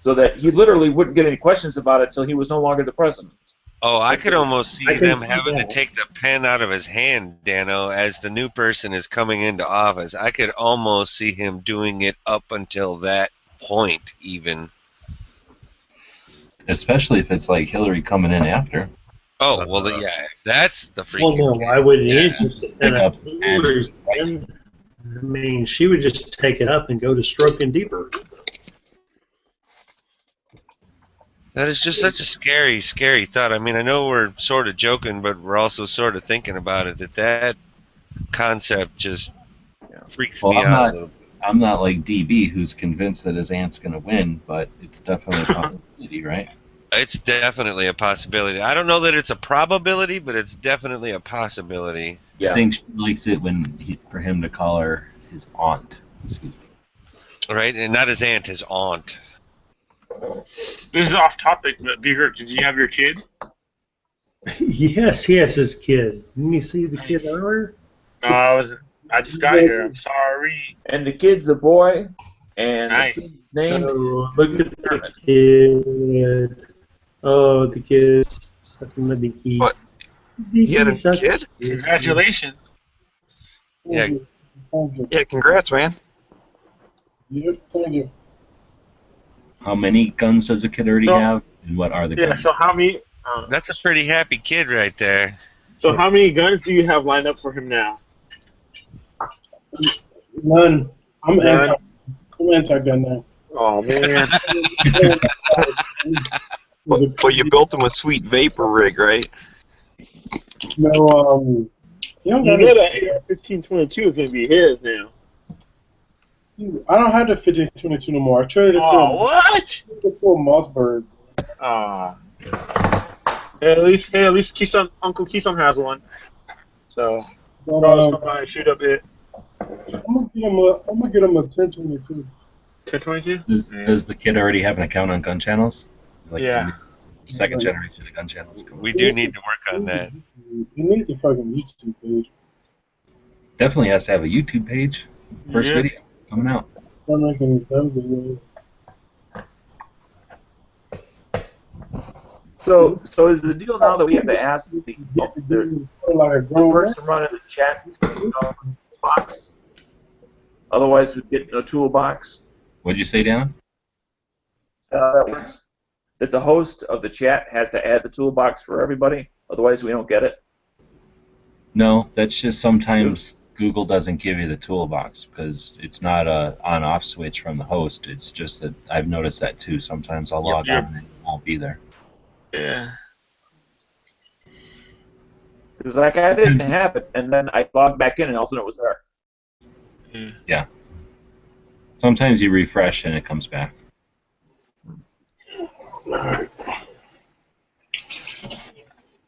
So that he literally wouldn't get any questions about it until he was no longer the president. Oh, I could almost see them see having that. to take the pen out of his hand, Dano, as the new person is coming into office. I could almost see him doing it up until that point, even. Especially if it's like Hillary coming in after. Oh, well, yeah, that's the Well, freaking. no, why wouldn't he? Yeah. Just stand up Hillary's hand. I mean, she would just take it up and go to stroking deeper. That is just such a scary, scary thought. I mean, I know we're sort of joking, but we're also sort of thinking about it. That concept just freaks me out a little. I'm not like DB, who's convinced that his aunt's going to win, but it's definitely a possibility, right? It's definitely a possibility. I don't know that it's a probability, but it's definitely a possibility. Yeah. I think she likes it for him to call her his aunt. Excuse me. Right? And not his aunt, his aunt. This is off topic, but Beaver, did you have your kid? Yes, he has his kid. Didn't you see the kid earlier? No, I just got here. I'm sorry. And the kid's a boy, and Nice. the kid's name Oh, look at the kid. Oh, the kid's sucking the dinky. What? You had a kid? Congratulations. Yeah. Yeah, congrats, man. Yep, thank you. How many guns does a kid already have, and what are the Yeah. guns? So how many? That's a pretty happy kid right there. So how many guns do you have lined up for him now? None. I'm None? anti-gun now. Oh man. But you built him a sweet vapor rig, right? No, you don't You got know that AR-1522 is gonna be his now. I don't have the 1522 no more. I traded it Oh, what? for Mossberg. Ah. Hey, at least Keystone, Uncle Keystone has one. So But, I'll come by and shoot up it. I'm gonna get him a 1022. 1022? Does the kid already have an account on gun channels? Like Yeah. Second generation of gun channels. We do need to work on that. He needs a fucking YouTube page. Definitely has to have a YouTube page. First Yeah. video coming out. I'm making gun videos. So is the deal now that we have to ask the Like a grown person running the chat who's going to stop box? Otherwise, we get no toolbox. What'd you say, Dan? Is that how that works? That the host of the chat has to add the toolbox for everybody. Otherwise, we don't get it. No, that's just sometimes Google doesn't give you the toolbox because it's not a on-off switch from the host. It's just that I've noticed that too. Sometimes I'll log on and it won't be there. Yeah. Because like I didn't have it, and then I logged back in, and all of a sudden it was there. Yeah. Sometimes you refresh and it comes back. Alright.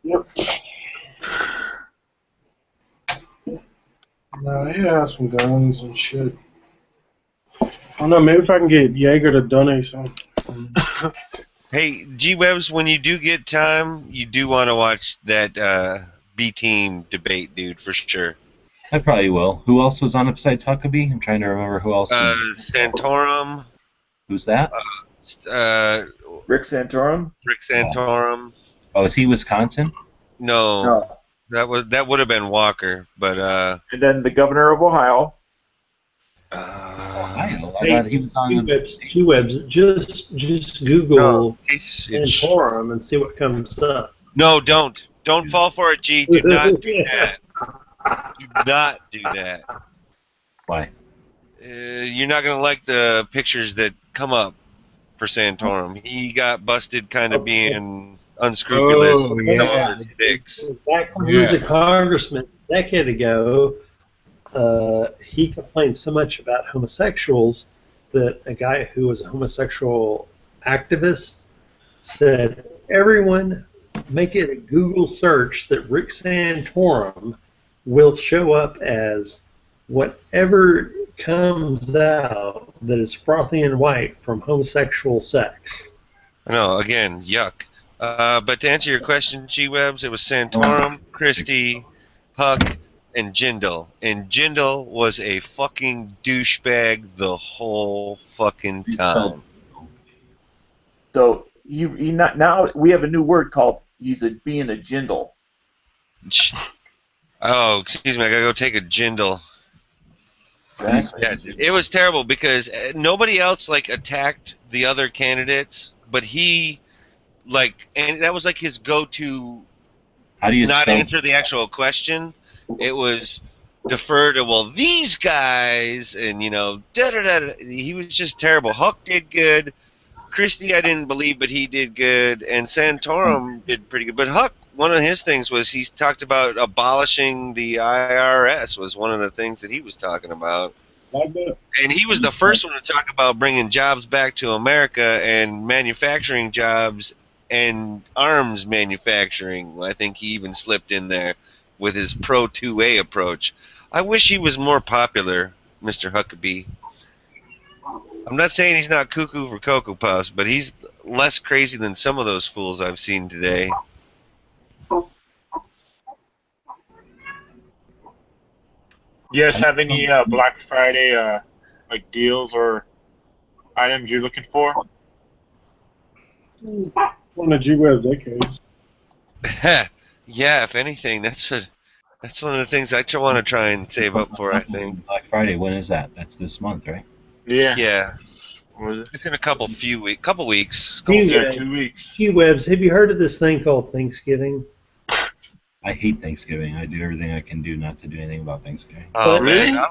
Yep. Nah, he has some guns and shit. I don't know, maybe if I can get Jaeger to donate some. Hey, G-Webs, when you do get time, you do want to watch that B-team debate, dude, for sure. I probably will. Who else was on besides Huckabee? I'm trying to remember who else was. Santorum. Who's that? Rick Santorum. Rick Santorum. Oh, is he Wisconsin? No. That would have been Walker, but And then the governor of Ohio. Ohio. I thought he was on G-Webs, just Google Santorum and see what comes up. No, don't fall for it, G. Do not do that. Do not do that. Why? You're not gonna like the pictures that come up for Santorum. He got busted, kind of being unscrupulous with some of his dicks. Back when he was a congressman a decade ago, he complained so much about homosexuals that a guy who was a homosexual activist said, everyone make it a Google search that Rick Santorum will show up as whatever comes out that is frothy and white from homosexual sex. No, again, yuck. But to answer your question, G-Webs, it was Santorum, Christie, Huck, and Jindal. And Jindal was a fucking douchebag the whole fucking time. So now we have a new word called being a Jindal. Oh, excuse me, I gotta go take a Jindal. Exactly. Yeah, it was terrible because nobody else attacked the other candidates, but he and that was his go-to. How do you not spell? answer the actual question? It was defer to these guys and da da da. He was just terrible. Huck did good. Christie I didn't believe, but he did good, and Santorum did pretty good. But Huck, one of his things was he talked about abolishing the IRS was one of the things that he was talking about. And he was the first one to talk about bringing jobs back to America and manufacturing jobs and arms manufacturing. I think he even slipped in there with his Pro 2A approach. I wish he was more popular, Mr. Huckabee. I'm not saying he's not cuckoo for Cocoa Puffs, but he's less crazy than some of those fools I've seen today. You guys have any Black Friday deals or items you're looking for? One of G-Web's decades. Yeah, if anything, that's one of the things I want to try and save up for, I think. Black Friday, when is that? That's this month, right? Yeah. Yeah. Was it? It's in a couple weeks. Yeah, 2 weeks. G-Webs, have you heard of this thing called Thanksgiving? I hate Thanksgiving. I do everything I can do not to do anything about Thanksgiving. Oh, really? man,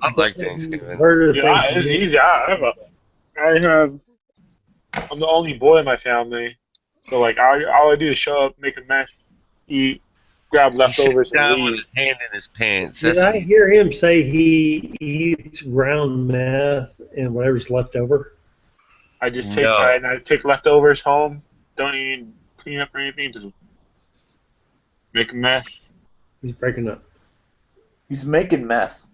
I like Thanksgiving. Yeah, it's easy. I'm the only boy in my family, so all I do is show up, make a mess, eat, grab leftovers, He sits down and with leave. his hand in his pants. Did I hear him say he eats ground meth and whatever's left over? I just take leftovers home. Don't even clean up or anything. Just make a mess. He's breaking up. He's making meth.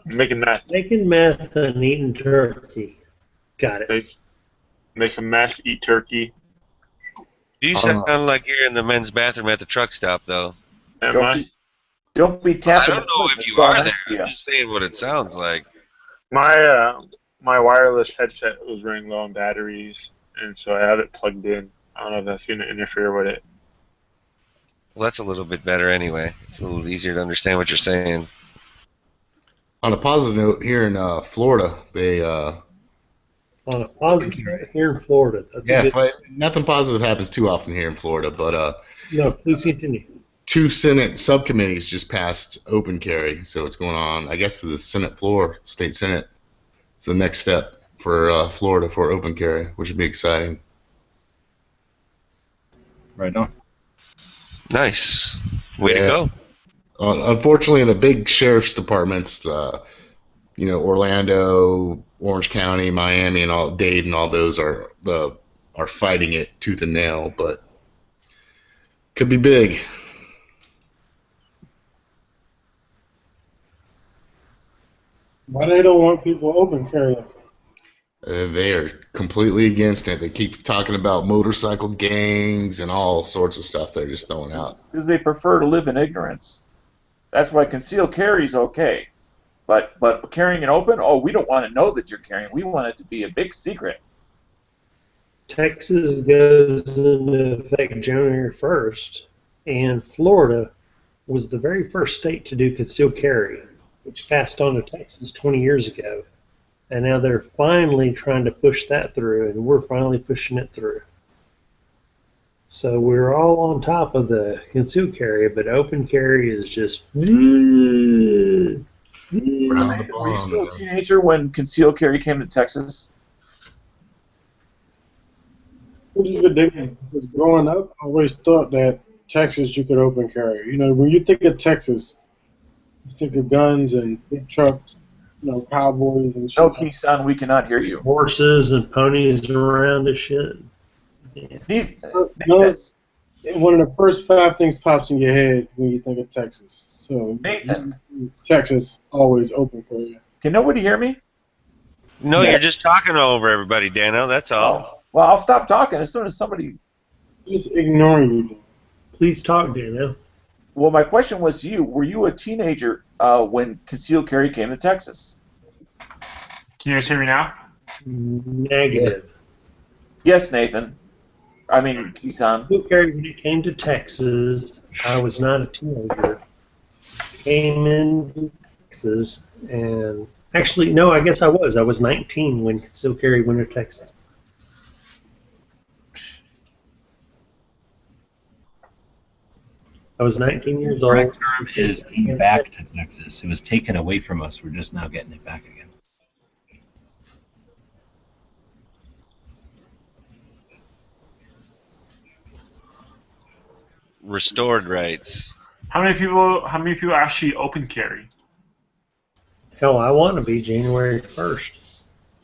Making meth. Making meth and eating turkey. Got it. Make a mess, eat turkey. You sound like you're in the men's bathroom at the truck stop, though. Am I? Don't be tapping. I don't know if you are there. I'm just saying what it sounds like. My wireless headset was running low on batteries, and so I have it plugged in. I don't know if that's going to interfere with it. Well, that's a little bit better anyway. It's a little easier to understand what you're saying. On a positive note, here in Florida, they On a positive note, here in Florida, that's a good. nothing positive happens too often here in Florida, but No, please continue. 2 Senate subcommittees just passed open carry, so it's going on, I guess, to the Senate floor, state Senate. It's the next step for Florida for open carry, which would be exciting. Right on. Nice. Way to go. Unfortunately, the big sheriff's departments, Orlando, Orange County, Miami, and Dade, and all those are fighting it tooth and nail, but could be big. Why they don't want people open carrying? They are completely against it. They keep talking about motorcycle gangs and all sorts of stuff they're just throwing out. Because they prefer to live in ignorance. That's why concealed carry is okay. But carrying it open, we don't want to know that you're carrying. We want it to be a big secret. Texas goes into effect January 1st, and Florida was the very first state to do concealed carry, which passed on to Texas 20 years ago. And now they're finally trying to push that through, and we're finally pushing it through. So we're all on top of the concealed carry, but open carry is just... Were you still a teenager when concealed carry came to Texas? Which is ridiculous, because growing up, I always thought that Texas you could open carry. You know, when you think of Texas, you think of guns and big trucks, cowboys and shit. No, Keeson, we cannot hear you. Horses and ponies around and shit. Yeah. One of the first 5 things pops in your head when you think of Texas. So Nathan, Texas always open carry. Can nobody hear me? No, you're just talking over everybody, Dano. That's all. Well, I'll stop talking as soon as somebody... Just ignoring you. Please talk, Dano. Well, my question was to you. Were you a teenager when concealed carry came to Texas? Can you guys hear me now? Negative. Yes, Nathan. I mean, Keeson. Concealed carry, when it came to Texas, I was not a teenager. Came in Texas, and actually, no, I guess I was. I was 19 when concealed carry went to Texas. I was 19 years old. The correct term is being back to Texas. It was taken away from us. We're just now getting it back again. Restored rights. How many people actually open carry? Hell, I want to be January 1st.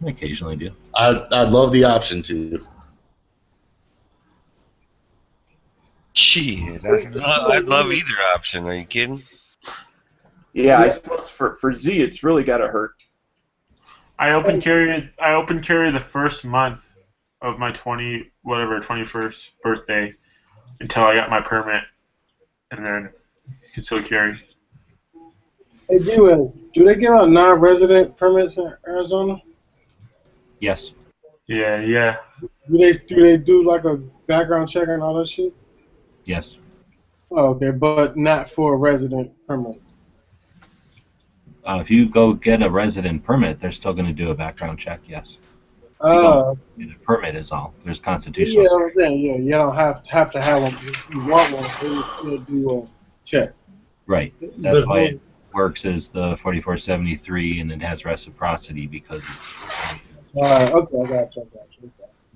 I occasionally do. I'd love the option to. Shit, I'd love either option. Are you kidding? Yeah, I suppose for Z, it's really got to hurt. I open carry the first month of my 21st birthday until I got my permit, and then concealed carry. Hey, do they give out non-resident permits in Arizona? Yes. Yeah. Do they do like a background check and all that shit? Yes. Oh, okay, but not for resident permits. If you go get a resident permit, they're still going to do a background check, yes. The permit is all. There's constitutional. Yeah, I'm saying, you don't have to have one. If you want one, they still do a check. Right. That's why it works as the 4473, and it has reciprocity because it's... Okay, I got you.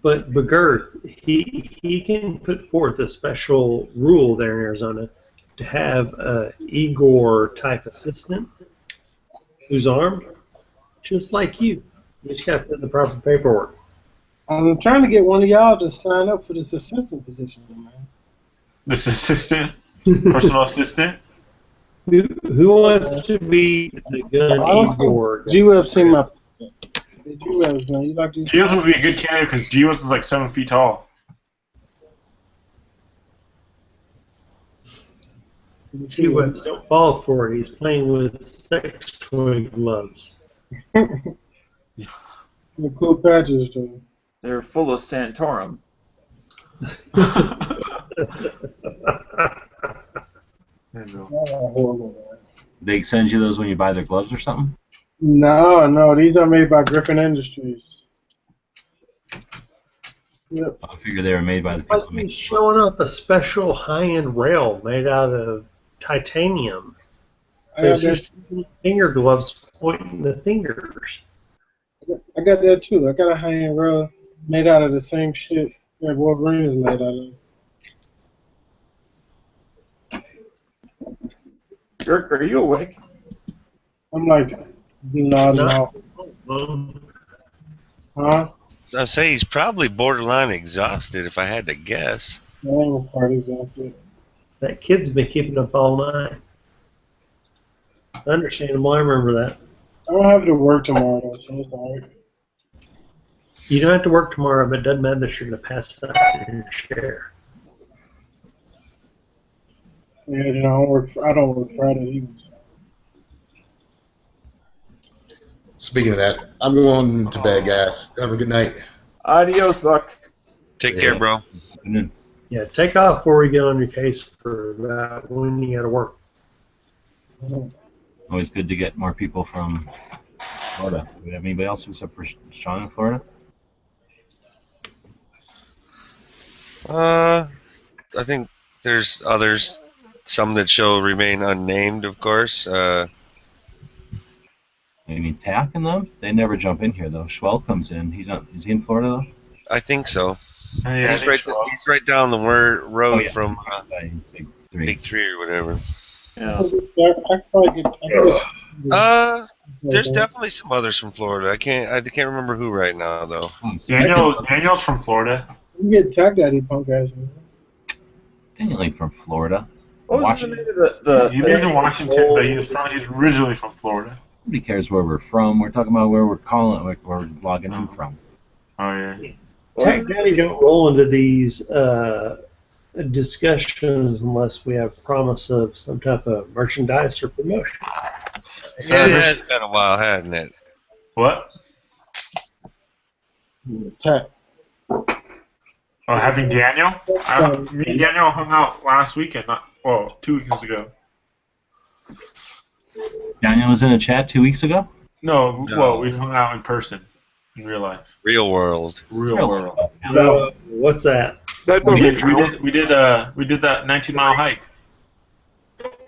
But Girth, he can put forth a special rule there in Arizona to have a Igor-type assistant who's armed, just like you. You just got to put in the proper paperwork. I'm trying to get one of y'all to sign up for this assistant position, man. This assistant? Personal assistant? Who wants to be the gun Igor? G-Web seen my... G-Web's, man. You like these? G-Web's would be a good candidate because G-Web's is like 7 feet tall. G-Webs don't fall for it. He's playing with sex toy gloves. The cool patches, though. They're full of Santorum. They send you those when you buy their gloves or something? No, these are made by Griffin Industries. Yep. I figure they were made by the Why people. he's showing up a special high-end rail made out of titanium. I got There's that. just finger gloves pointing the fingers. I got that too. I got a high-end rail made out of the same shit that Wolverine is made out of. Dirk, are you awake? I'm like nodding off. Huh? I'd say he's probably borderline exhausted, if I had to guess. I ain't part exhausted. That kid's been keeping up all night. Understandable, I remember that. I don't have to work tomorrow though, so it's alright. You don't have to work tomorrow, but it doesn't matter if you're going to pass out in your chair. Yeah, I don't work Friday evenings. Speaking of that, I'm going to bed, guys. Have a good night. Adios, Buck. Take care, bro. Yeah, take off before we get on your case for about when you got to work. Always good to get more people from Florida. Do we have anybody else except for Sean in Florida? I think there's others, some that shall remain unnamed, of course. I mean, Tack and them? They never jump in here, though. Schwell comes in. Is he in Florida, though? I think so. Yeah, he's right down the road from Big Three or whatever. Yeah. I probably get. There's definitely some others from Florida. I can't remember who right now though. Daniel's from Florida. You get Tag Daddy punk ass. Daniel ain't from Florida. What was the name of the He lives in Washington, but he's originally from Florida. Nobody cares where we're from. We're talking about where we're where we're logging in from. Oh yeah. Tag Daddy don't roll into these discussions unless we have promise of some type of merchandise or promotion. It has been a while, hasn't it? What? Tag. Oh, having Daniel? Me and Daniel hung out last weekend. 2 weekends ago. Daniel was in a chat 2 weeks ago? No, well, we hung out in person, in real life. Real world. Real world. What's that? We did that 19-mile hike.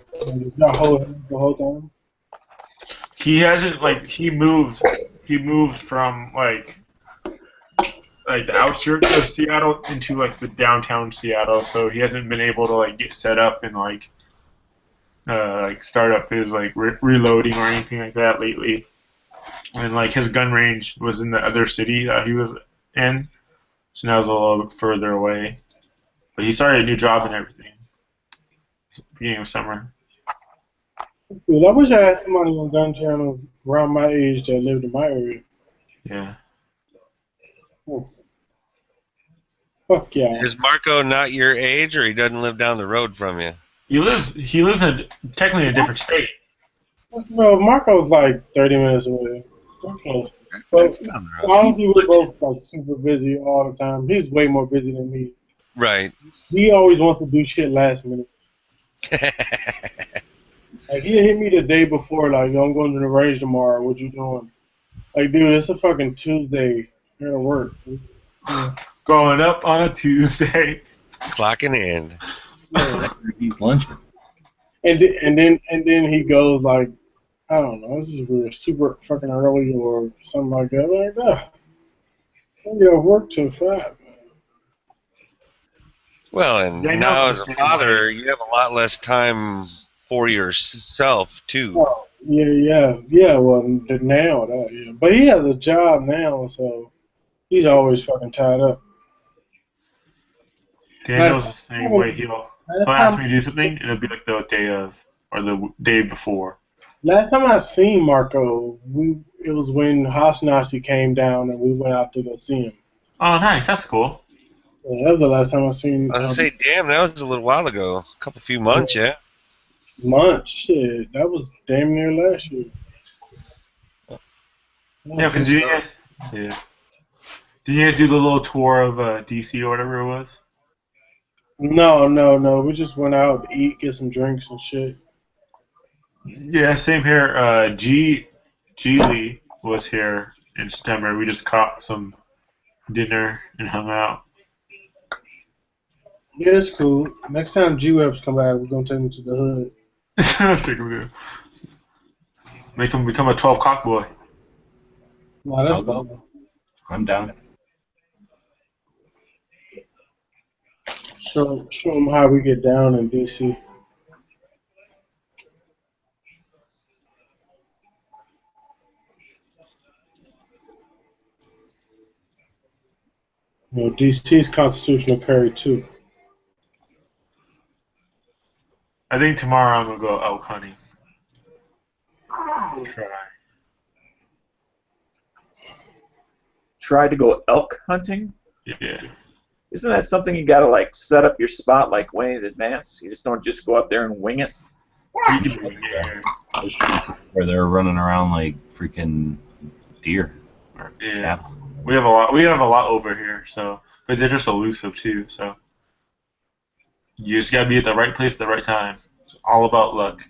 The whole time. He hasn't he moved from the outskirts of Seattle into the downtown Seattle, so he hasn't been able to get set up and start up his reloading or anything like that lately. And his gun range was in the other city that he was in, so now it's a little bit further away. But he started a new job and everything. Beginning of summer. Dude, I wish I had somebody on gun channels around my age that lived in my area. Yeah. Oh. Fuck yeah. Is Marco not your age, or he doesn't live down the road from you? He lives technically in a different state. Well, Marco's 30 minutes away. We're close. But honestly, we're both super busy all the time. He's way more busy than me. Right. He always wants to do shit last minute. He'll hit me the day before, yo, I'm going to the range tomorrow. What you doing? Dude, it's a fucking Tuesday. I gotta work. Yeah. Going up on a Tuesday. Clocking in. He's lunching. And then he goes I don't know, this is weird, super fucking early or something like that. I get off work till 5. Well, and now as a father, you have a lot less time for yourself too. Oh, yeah. Well, now that, yeah. But he has a job now, so he's always fucking tied up. Daniel's the same way. He'll ask me to do something, and it'll be the day of or the day before. Last time I seen Marco, it was when Hasnasi came down and we went out to go see him. Oh, nice. That's cool. Yeah, that was the last time I seen. I was gonna say, damn, that was a little while ago, a few months, yeah. Months, shit. That was damn near last year. Yeah, because did you guys do the little tour of DC or whatever it was? No. We just went out to eat, get some drinks and shit. Yeah, same here. G Geely was here in September. We just caught some dinner and hung out. Yeah, it's cool. Next time G-Webs come back, we're gonna take him to the hood. Take him there. Make him become a 12 cock boy. Nah, that's I'll go. bummer. I'm down. Show him how we get down in DC. You know, DC's constitutional carry too. I think tomorrow I'm gonna go elk hunting. Try. Try to go elk hunting? Yeah. Isn't that something you gotta like set up your spot like way in advance? You just don't just go out there and wing it. Where they're running around like freaking deer. Or Yeah. cattle. We have a lot over here, so but they're just elusive too, so you just gotta be at the right place at the right time. It's all about luck.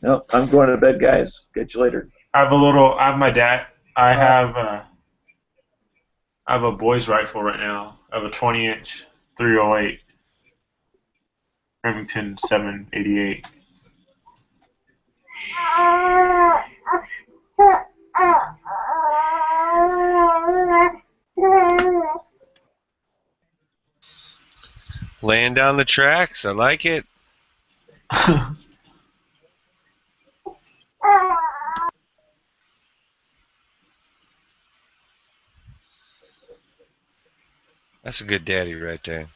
No, I'm going to bed, guys. Catch you later. I have my dad. I have a boy's rifle right now. I have a 20-inch 308 Remington 788. Laying down the tracks. I like it. That's a good daddy right there.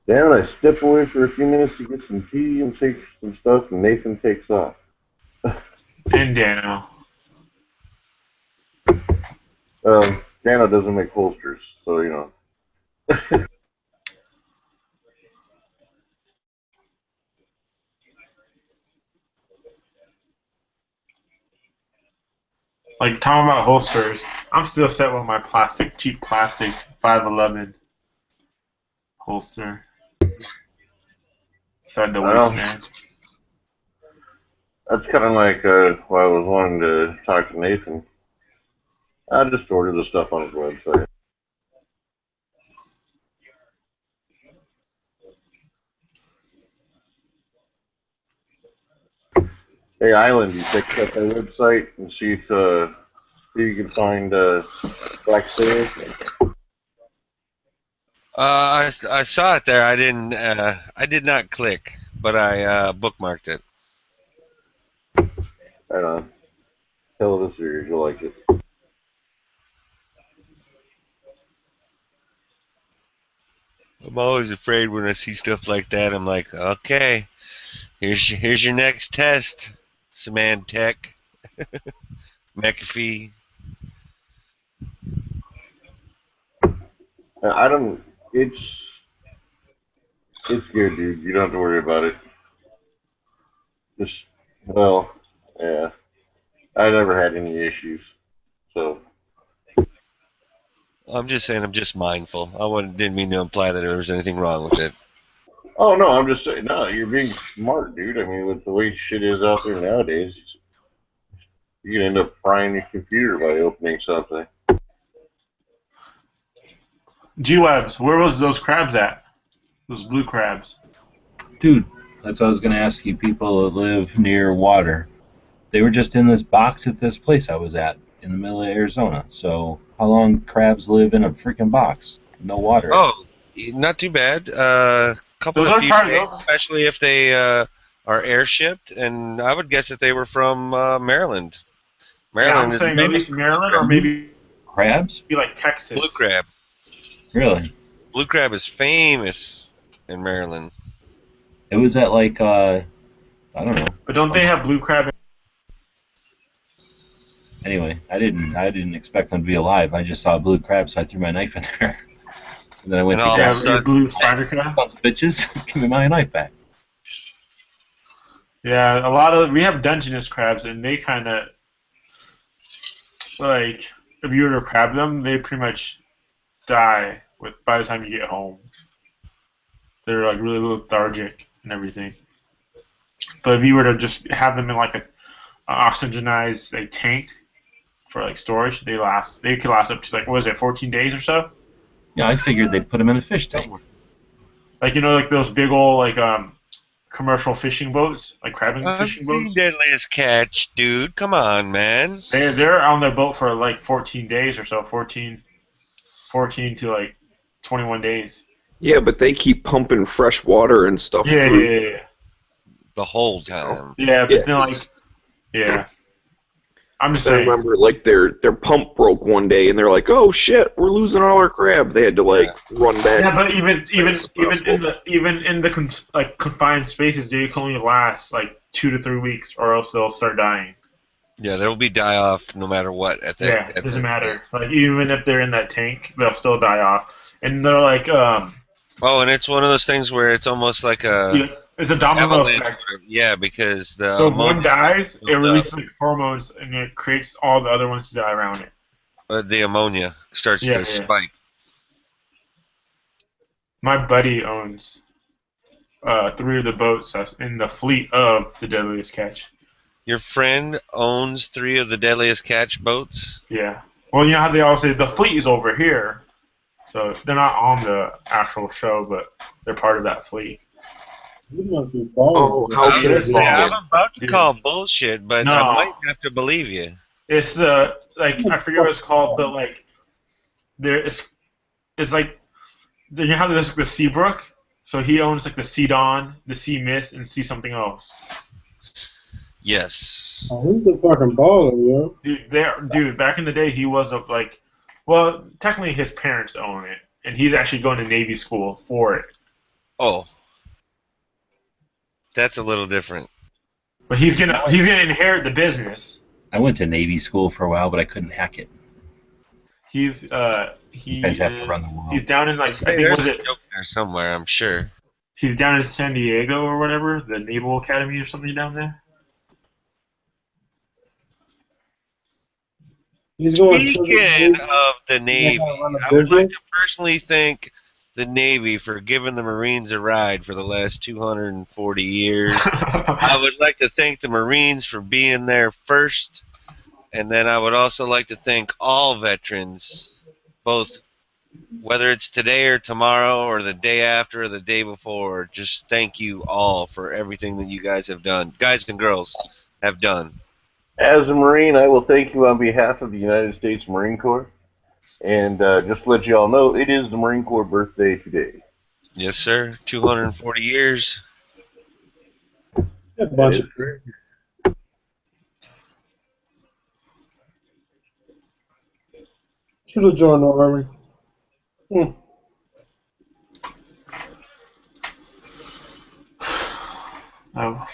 Damn it, I step away for a few minutes to get some tea and take some stuff, and Nathan takes off. And Dano. Dano doesn't make holsters, so, you know. Like, talking about holsters, I'm still set with my cheap plastic 511 holster. Inside the waistband. That's kind of like why I was wanting to talk to Nathan. I just ordered the stuff on his website. Hey, Island, you check out their website and see if you can find black sales. I saw it there. I didn't. I did not click, but I bookmarked it. Right on. Tell the series, you'll like it. I'm always afraid when I see stuff like that. I'm like, okay, here's your next test, Symantec, McAfee. I don't. It's good, dude. You don't have to worry about it. Yeah. I never had any issues, so. I'm just saying, I'm just mindful. Didn't mean to imply that there was anything wrong with it. Oh no, I'm just saying. No, you're being smart, dude. I mean, with the way shit is out there nowadays, you can end up frying your computer by opening something. G-Webs, where was those crabs at? Those blue crabs. Dude, that's what I was going to ask you. People that live near water, they were just in this box at this place I was at in the middle of Arizona. So how long crabs live in a freaking box? No water. Oh, not too bad. Couple of few days, especially if they are airshipped. And I would guess that they were from Maryland. Maryland I'm saying maybe it's Maryland or maybe crabs? Be like Texas. Blue crab. Really? Blue crab is famous in Maryland. It was at like I don't know. But don't they have blue crab? Anyway, I didn't expect them to be alive. I just saw a blue crab, so I threw my knife in there. And then I went to grab your blue spider crab. Bitches, give me my knife back. Yeah, a lot of we have Dungeness crabs, and they kind of like if you were to crab them, they pretty much die by the time you get home. They're like really lethargic and everything. But if you were to just have them in like an oxygenized like tank for like storage, they could last up to like what was it, 14 days or so? Yeah, I figured they'd put them in a fish tank. Like like those big old like commercial fishing boats, like crabbing I've fishing seen boats. Deadliest Catch, dude. Come on, man. They're on their boat for like 14 days or so, 14 to like 21 days. Yeah, but they keep pumping fresh water and stuff Yeah, through. yeah. The whole time. Yeah, but then like, 'cause yeah. I'm just I saying. remember like their pump broke one day, and they're like, "Oh shit, we're losing all our crab." They had to like run back. Yeah, but even in the like confined spaces, they can only last like 2 to 3 weeks, or else they'll start dying. Yeah, there will be die off no matter what. It doesn't matter. Like even if they're in that tank, they'll still die off. And they're like, Oh, and it's one of those things where it's almost like a it's a domino avalanche. effect. Yeah, because the So if one ammonia dies, it builds up. releases like hormones, and it creates all the other ones to die around it. The ammonia starts to spike. My buddy owns 3 of the boats that's in the fleet of the Deadliest Catch. Your friend owns 3 of the Deadliest Catch boats? Yeah. Well, you know how they all say the fleet is over here, so they're not on the actual show, but they're part of that fleet. You must be balls. Oh, how can it I'm about to call bullshit, but No. I might have to believe you. It's like I forget what it's called, but like it's like you know how there's the Seabrook, so he owns like the Sea Dawn, the Sea Mist, and Sea something else. Yes. Oh, who's the fucking baller, yo? Dude, back in the day, he was well, technically his parents own it, and he's actually going to Navy school for it. Oh, that's a little different. But he's gonna inherit the business. I went to Navy school for a while, but I couldn't hack it. He's These guys have to run the world. he's down in like I think There's was a it joke there somewhere, I'm sure. he's down in San Diego or whatever, the Naval Academy or something down there. He's going Speaking of the Navy, run a I would business? like to personally thank the Navy for giving the Marines a ride for the last 240 years. I would like to thank the Marines for being there first, and then I would also like to thank all veterans, both whether it's today or tomorrow or the day after or the day before. Just thank you all for everything that you guys have done, guys and girls have done. As a Marine, I will thank you on behalf of the United States Marine Corps. And just to let you all know, it is the Marine Corps birthday today. Yes, sir. 240 years. A bunch of crazy. Should have joined already. Oh. I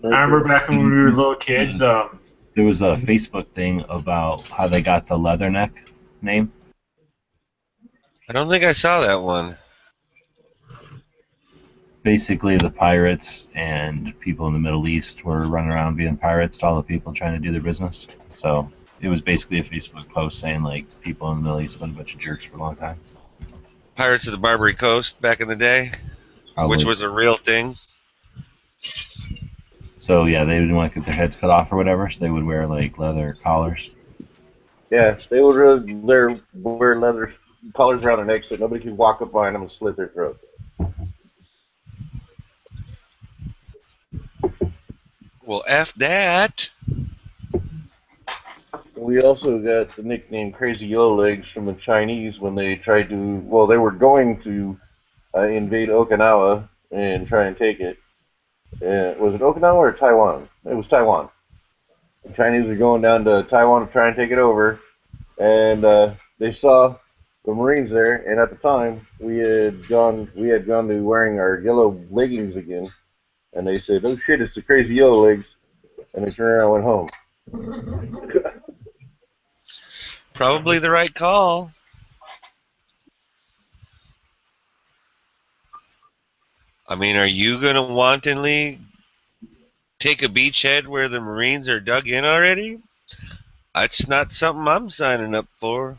remember back when we were little kids. There was a Facebook thing about how they got the Leatherneck name. I don't think I saw that one. Basically, the pirates and people in the Middle East were running around being pirates to all the people trying to do their business. So it was basically a Facebook post saying, like, people in the Middle East have been a bunch of jerks for a long time. Pirates of the Barbary Coast back in the day, Probably. which was a real thing. So, yeah, they didn't want to get their heads cut off or whatever, so they would wear, like, leather collars. Yeah, they would wear leather collars around their necks so nobody could walk up behind them and slit their throat. Well, F that. We also got the nickname Crazy Yellow Legs from the Chinese when they tried to, well, they were going to invade Okinawa and try and take it. Was it Okinawa or Taiwan? It was Taiwan. The Chinese were going down to Taiwan to try and take it over, and they saw the Marines there. And at the time, we had gone to wearing our yellow leggings again, and they said, "Oh shit, it's the Crazy Yellow Legs," and they turned around and went home. Probably the right call. I mean, are you going to wantonly take a beachhead where the Marines are dug in already? That's not something I'm signing up for.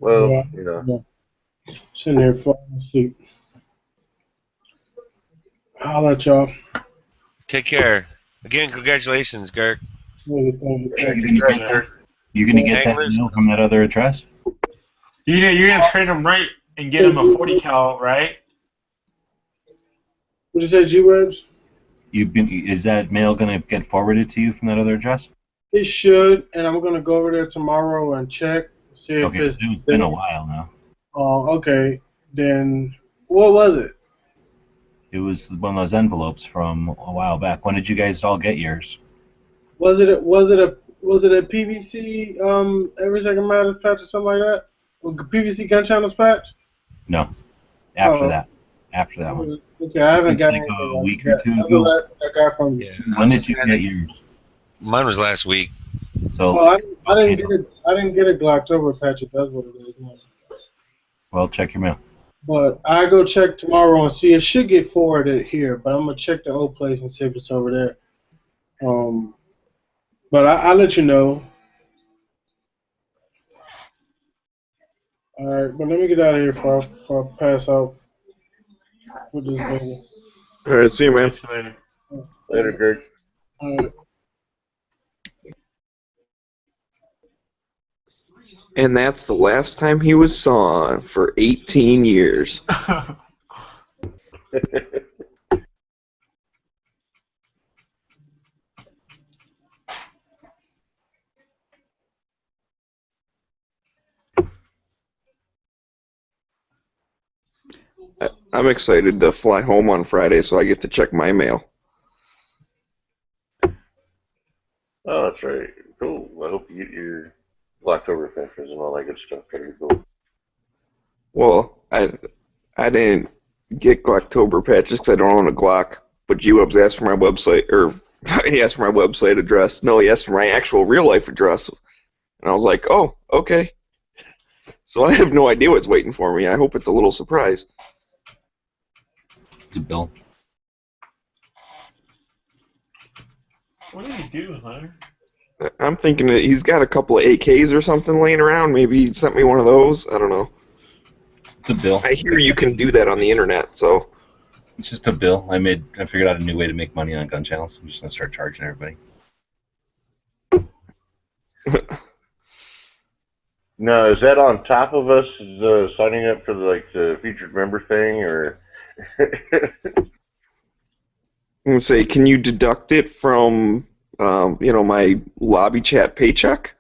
Well, Yeah, you know. yeah. Sitting here falling asleep. I'll let y'all. Take care. Again, congratulations, Gark. Thank you. You're gonna Congrats, get Kirk. Hang that loose. mail from that other address? You're gonna trade him right and get him a 40 cal, right? What you say, G-Webs? Is that mail gonna get forwarded to you from that other address? It should, and I'm gonna go over there tomorrow and check, see if Okay, it's it's there. been a while now. Oh, okay. Then what was it? It was one of those envelopes from a while back. When did you guys all get yours? Was it a PVC every second matters patch or something like that? Or PVC gun channels patch? No. After Oh, that. After that one. okay. I haven't got Like anything a like week or that. two That's the ago. last thing I got from you. Yeah, When did you get yours? Mine was last week. So, Oh, I didn't get it. I didn't get a Glocktober patch. If that's what it is. No. well, check your mail. But I go check tomorrow and see. It should get forwarded here, but I'm gonna check the old place and see if it's over there. But I'll let you know. All right, but let me get out of here before I pass out with this baby. All right, see you, man. Later, Kirk. All right. And that's the last time he was sawn for 18 years. I'm excited to fly home on Friday so I get to check my mail. Oh, that's right. Cool. I hope you get your October pictures and all that good stuff. That'd be cool. Well, I didn't get Glocktober patches because I don't own a Glock. But G-Webs asked for my website, or he asked for my website address. No, he asked for my actual real life address, and I was like, oh, okay. So I have no idea what's waiting for me. I hope it's a little surprise. It's a bill. What did he do, Hunter? I'm thinking that he's got a couple of AKs or something laying around. Maybe he sent me one of those. I don't know. It's a bill. I hear you can do that on the internet, so. It's just a bill. I figured out a new way to make money on gun channels. I'm just gonna start charging everybody. Now, is that on top of us signing up for the featured member thing, or? I'm gonna say, can you deduct it from, my lobby chat paycheck?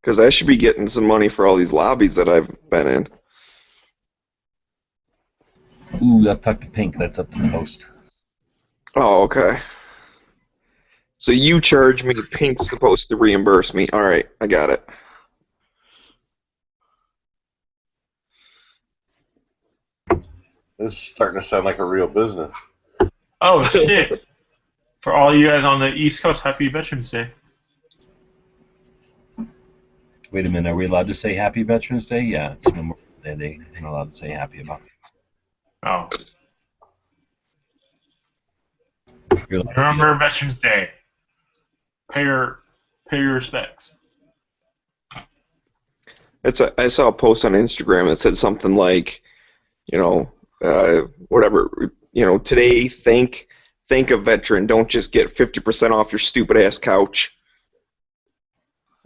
Because I should be getting some money for all these lobbies that I've been in. Ooh, I'll talk to Pink. That's up to the host. Oh, okay. So you charge me, Pink's supposed to reimburse me. All right, I got it. This is starting to sound like a real business. Oh, shit. For all you guys on the East Coast, happy Veterans Day. Wait a minute. Are we allowed to say Happy Veterans Day? Yeah, it's Memorial Day. They're not allowed to say happy about it. Oh. You're allowed Remember Veterans Day. Pay your respects. I saw a post on Instagram that said something like, whatever, today thank a veteran. Don't just get 50% off your stupid ass couch,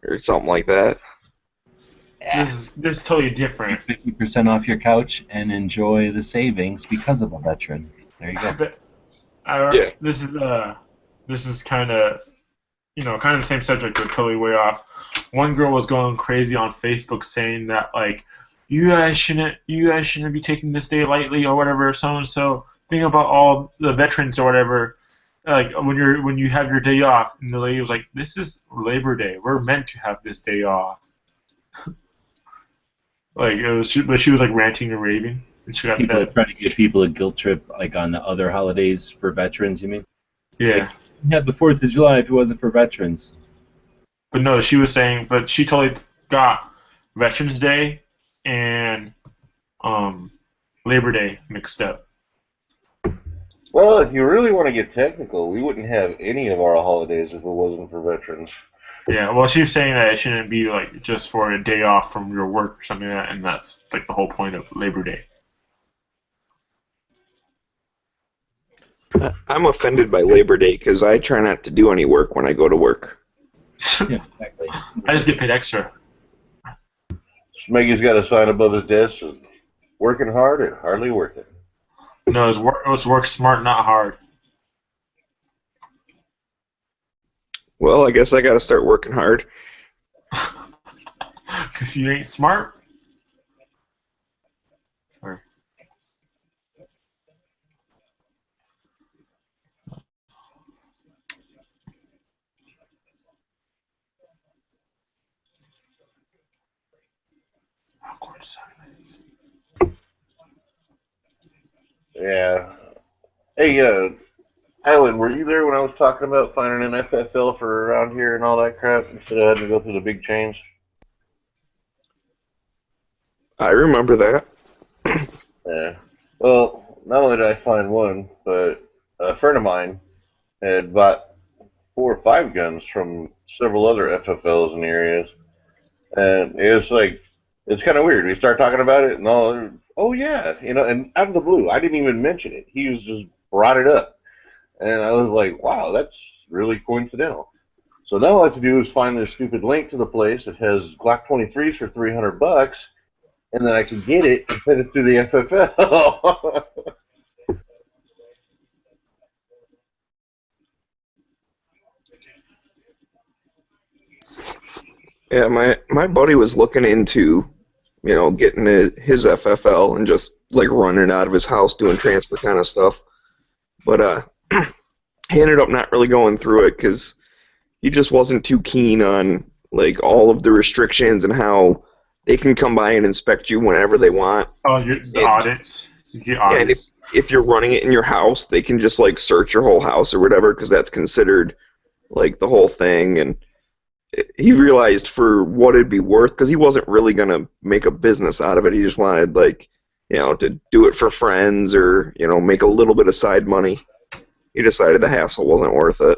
or something like that. This is totally different. 50% off your couch and enjoy the savings because of a veteran. There you go. Yeah. This is kind of the same subject, but totally way off. One girl was going crazy on Facebook saying that you guys shouldn't be taking this day lightly or whatever. So and so. Think about all the veterans or whatever. Like when you have your day off, and the lady was like, "This is Labor Day. We're meant to have this day off." But she was like ranting and raving, and she got People that. trying to give people a guilt trip like on the other holidays for veterans. You mean? Yeah. have the 4th of July if it wasn't for veterans. But no, she was saying, but she totally got Veterans Day and Labor Day mixed up. Well, if you really want to get technical, we wouldn't have any of our holidays if it wasn't for veterans. Yeah, well, she was saying that it shouldn't be like just for a day off from your work or something like that, and that's like the whole point of Labor Day. I'm offended by Labor Day because I try not to do any work when I go to work. Yeah, exactly. I just get paid extra. Smeggy's got a sign above his desk says, "Working hard and hardly worth it." No, it's work smart, not hard. Well, I guess I got to start working hard. Because you ain't smart. Sorry. Awkward silence. Yeah. Hey, Alan, were you there when I was talking about finding an FFL for around here and all that crap instead of having to go through the big chains? I remember that. Yeah. Well, not only did I find one, but a friend of mine had bought 4 or 5 guns from several other FFLs in the areas. And it was like, it's kind of weird. We start talking about it and all, oh yeah, and out of the blue, I didn't even mention it. He was just brought it up. And I was like, wow, that's really coincidental. So now all I have to do is find this stupid link to the place that has Glock 23s for $300, and then I can get it and send it to the FFL. Yeah, my buddy was looking into, getting his FFL and just like running it out of his house doing transfer kind of stuff. But he ended up not really going through it because he just wasn't too keen on like all of the restrictions and how they can come by and inspect you whenever they want. Oh, the audits. You get Yeah, and audits. if you're running it in your house, they can just like search your whole house or whatever because that's considered like the whole thing. And he realized for what it'd be worth, because he wasn't really going to make a business out of it. He just wanted, like, to do it for friends or, make a little bit of side money. He decided the hassle wasn't worth it.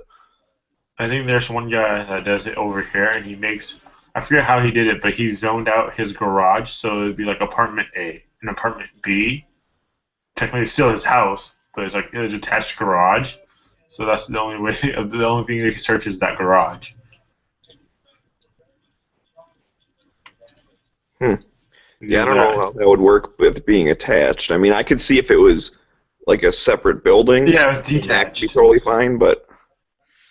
I think there's one guy that does it over here, and he makes, I forget how he did it, but he zoned out his garage, so it'd be like apartment A and apartment B. Technically it's still his house, but it's like a detached garage. So that's the only way, the only thing they can search is that garage. Yeah, I don't know how that would work with being attached. I mean, I could see if it was like a separate building. Yeah, it was That would detached. be totally fine, but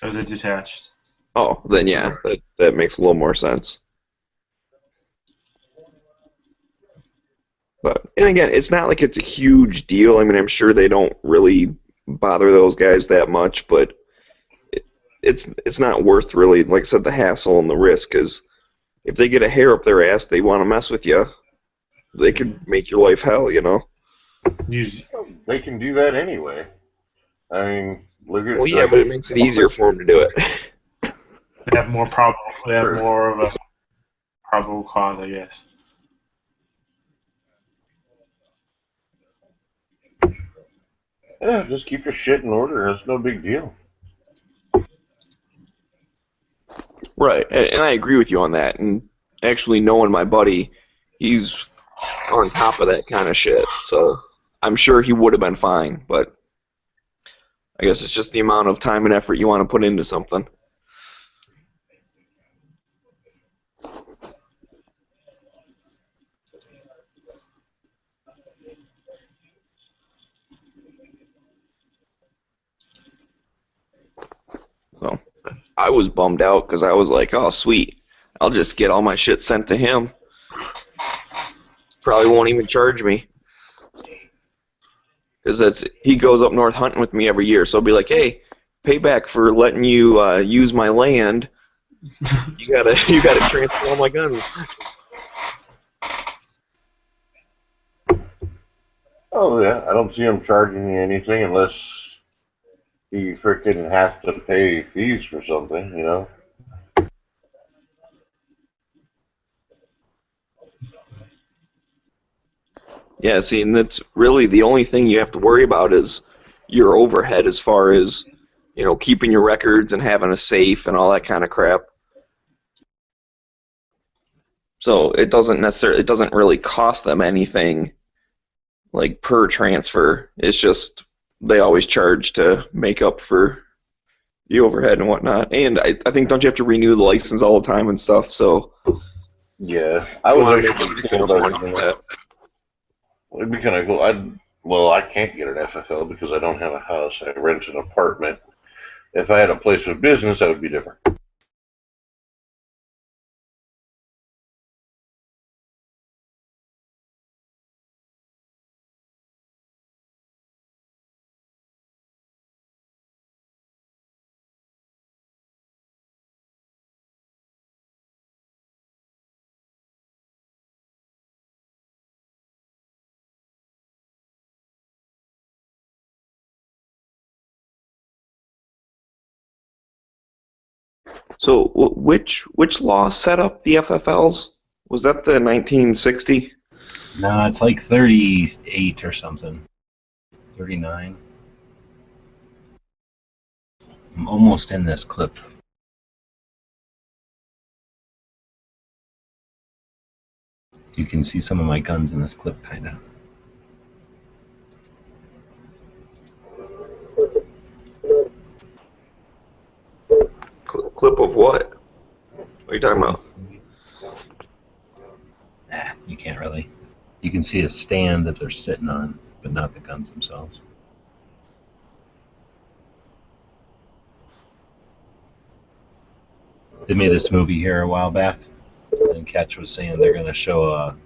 It was a detached. oh, then yeah, that makes a little more sense. But and again, it's not like it's a huge deal. I mean, I'm sure they don't really bother those guys that much, but it's not worth really, like I said, the hassle and the risk. Because if they get a hair up their ass, they want to mess with you. They could make your life hell, They can do that anyway. I mean, look at. Well, yeah, but it makes it easier for them to do it. They have more They have more of a probable cause, I guess. Yeah, just keep your shit in order. It's no big deal. Right, and I agree with you on that. And actually, knowing my buddy, he's on top of that kind of shit. So I'm sure he would have been fine. But I guess it's just the amount of time and effort you want to put into something. So I was bummed out because I was like, oh, sweet. I'll just get all my shit sent to him. Probably won't even charge me. Because he goes up north hunting with me every year. So I'll be like, hey, payback for letting you use my land. You gotta transfer all my guns. Oh yeah, I don't see them charging you anything unless you freaking have to pay fees for something, you know? Yeah, see, and that's really the only thing you have to worry about is your overhead as far as, you know, keeping your records and having a safe and all that kind of crap. So it doesn't really cost them anything like per transfer. It's just they always charge to make up for the overhead and whatnot. And I think, don't you have to renew the license all the time and stuff? So Yeah, I was actually told I was gonna. It'd be kind of cool. I can't get an FFL because I don't have a house. I rent an apartment. If I had a place of business, that would be different. so which law set up the FFLs? Was that the 1960? No, it's like 38 or something. 39. I'm almost in this clip. You can see some of my guns in this clip, kind of. Clip of what? What are you talking about? Nah, you can't really. You can see a stand that they're sitting on, but not the guns themselves. They made this movie here a while back, and Catch was saying they're going to show a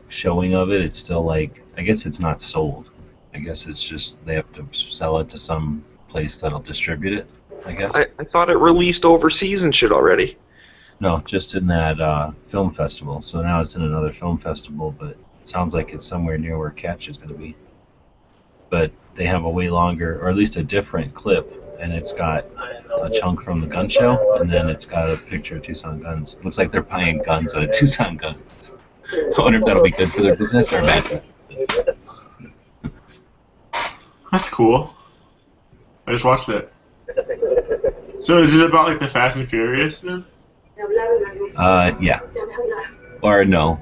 showing of it. It's still like, I guess it's not sold. I guess it's just they have to sell it to some place that'll distribute it, I guess. I thought it released overseas and shit already. No, just in that film festival. So now it's in another film festival, but it sounds like it's somewhere near where Catch is going to be. But they have a way longer, or at least a different clip, and it's got a chunk from the gun show, and then it's got a picture of Tucson Guns. Looks like they're buying guns at a Tucson Gun. I wonder if that'll be good for their business or bad for their business. That's cool. I just watched it. So is it about like the Fast and Furious then? Yeah. Or no.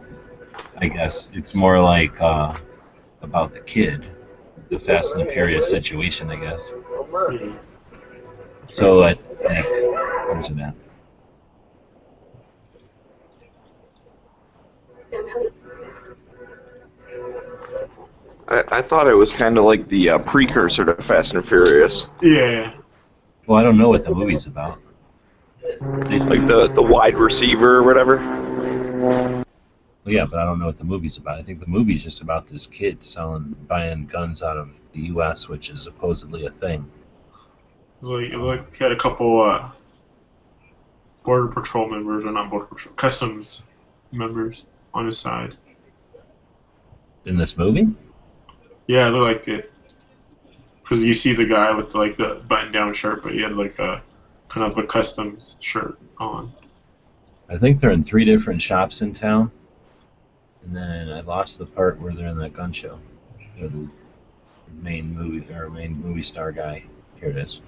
I guess it's more like about the kid, the Fast and Furious situation, I guess. Mm-hmm. So where's it at? I thought it was kind of like the precursor to Fast and Furious. Yeah. Well, I don't know what the movie's about. Like the wide receiver or whatever. Well, yeah, but I don't know what the movie's about. I think the movie's just about this kid buying guns out of the U.S., which is supposedly a thing. Like had a couple border patrol members, or not border patrol, customs members on his side. In this movie? Yeah, it looked like it. Because you see the guy with like the button-down shirt, but he had like a kind of a customs shirt on. I think they're in 3 different shops in town, and then I lost the part where they're in that gun show. The main movie star guy. Here it is.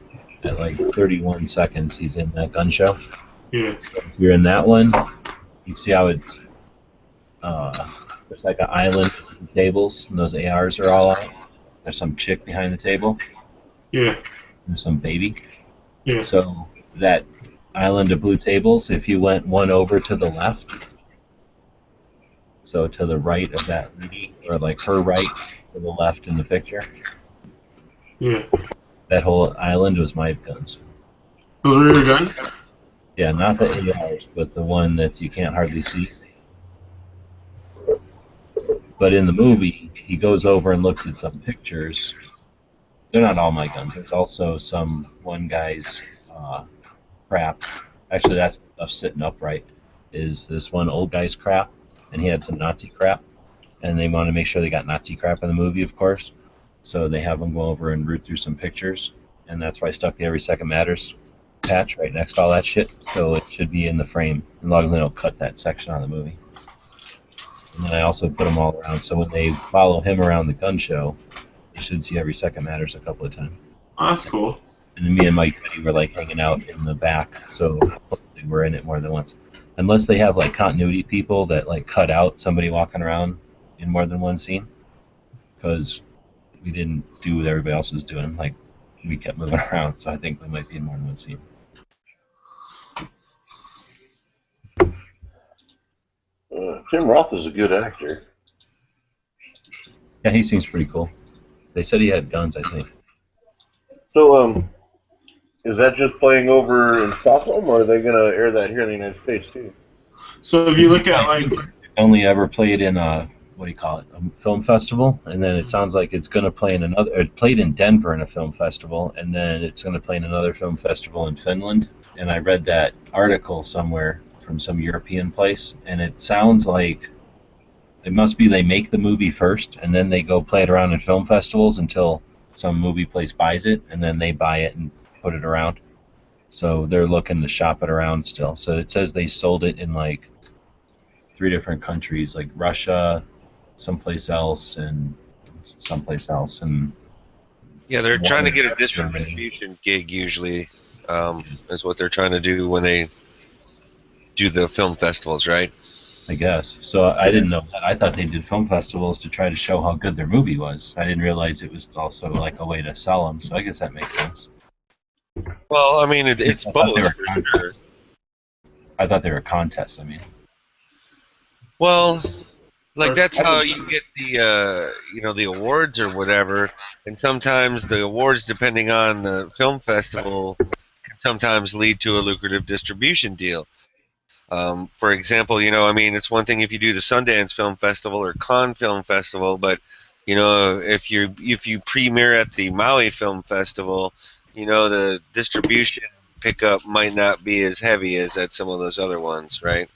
At like 31 seconds, he's in that gun show. Yeah. So if you're in that one, you see how it's there's like an island with tables, and those ARs are all out. There's some chick behind the table. Yeah. There's some baby. Yeah. So that island of blue tables, if you went one over to the left, so to the right of that lady, or like her right to the left in the picture. Yeah. That whole island was my guns. Those were your guns? Yeah, not the ARs, but the one that you can't hardly see. But in the movie, he goes over and looks at some pictures. They're not all my guns. There's also one guy's crap. Actually, that's stuff sitting upright. Is this one old guy's crap, and he had some Nazi crap, and they want to make sure they got Nazi crap in the movie, of course. So they have him go over and root through some pictures, and that's why I stuck the Every Second Matters patch right next to all that shit, so it should be in the frame, as long as they don't cut that section out of the movie. And then I also put them all around, so when they follow him around the gun show, you should see Every Second Matters a couple of times. Oh, that's cool. And then me and Mike Pitty were like hanging out in the back, so hopefully we're in it more than once. Unless they have like continuity people that like cut out somebody walking around in more than one scene, because we didn't do what everybody else was doing. Like we kept moving around, so I think we might be in more than one scene. Tim Roth is a good actor. Yeah, he seems pretty cool. They said he had guns, I think. So, is that just playing over in Stockholm, or are they gonna air that here in the United States too? So if you look at like, only ever played in a, what do you call it, a film festival, and then it sounds like it's going to play in another. It played in Denver in a film festival, and then it's going to play in another film festival in Finland. And I read that article somewhere from some European place, and it sounds like it must be they make the movie first, and then they go play it around in film festivals until some movie place buys it, and then they buy it and put it around. So they're looking to shop it around still. So it says they sold it in like 3 different countries, like Russia, someplace else, and someplace else. And yeah, they're trying to get a distribution gig usually, is what they're trying to do when they do the film festivals, right? I guess. So I didn't know that. I thought they did film festivals to try to show how good their movie was. I didn't realize it was also like a way to sell them. So I guess that makes sense. Well, I mean, it's both. For sure. I thought they were contests. I mean. Well, like that's how you get the the awards or whatever, and sometimes the awards, depending on the film festival, can sometimes lead to a lucrative distribution deal. For example, I mean, it's one thing if you do the Sundance Film Festival or Cannes Film Festival, but if you premiere at the Maui Film Festival, the distribution pickup might not be as heavy as at some of those other ones, right?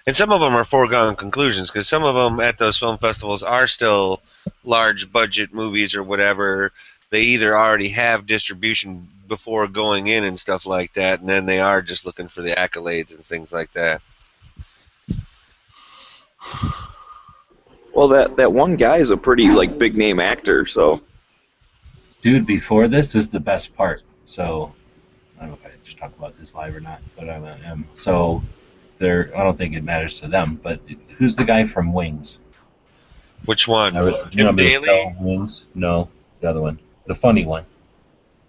And some of them are foregone conclusions, because some of them at those film festivals are still large budget movies or whatever. They either already have distribution before going in and stuff like that, and then they are just looking for the accolades and things like that. Well, that one guy is a pretty like big name actor, so. Dude, before this is the best part. So I don't know if I should talk about this live or not, but I am. So I don't think it matters to them, but who's the guy from Wings? Which one? Tim Daly? Wings? No, the other one. The funny one.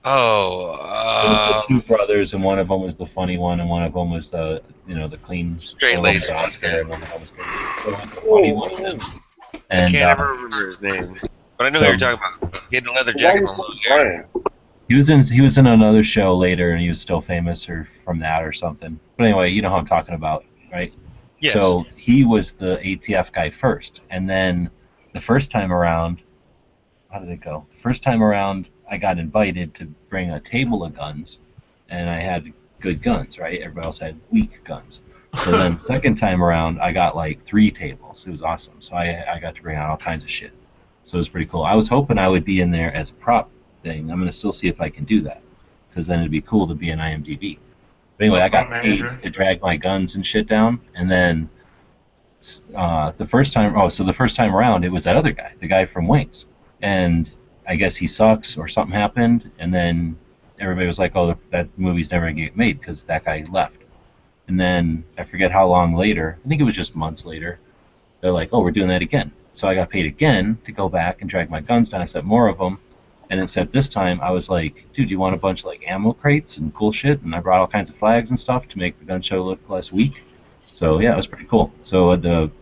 Oh, the 2 brothers, and one of them was the funny one, and one of them was the the clean straight-laced one. And one was the funny one. And, I can't ever remember his name, but I know who you're talking about. He had the leather jacket and the long hair. He was in another show later, and he was still famous or from that or something. But anyway, you know who I'm talking about, right? Yes. So he was the ATF guy first, and then the first time around, how did it go? The first time around, I got invited to bring a table of guns, and I had good guns, right? Everybody else had weak guns. So then second time around, I got like 3 tables. It was awesome. So I got to bring out all kinds of shit. So it was pretty cool. I was hoping I would be in there as a prop thing. I'm going to still see if I can do that, because then it'd be cool to be in IMDb. But anyway, I got paid to drag my guns and shit down, and then the first time around, it was that other guy, the guy from Wings, and I guess he sucks or something happened, and then everybody was like, oh, that movie's never going to get made because that guy left. And then I forget how long later, I think it was just months later, they're like, oh, we're doing that again. So I got paid again to go back and drag my guns down, except more of them. And except this time, I was like, dude, you want a bunch of like ammo crates and cool shit? And I brought all kinds of flags and stuff to make the gun show look less weak. So yeah, it was pretty cool. So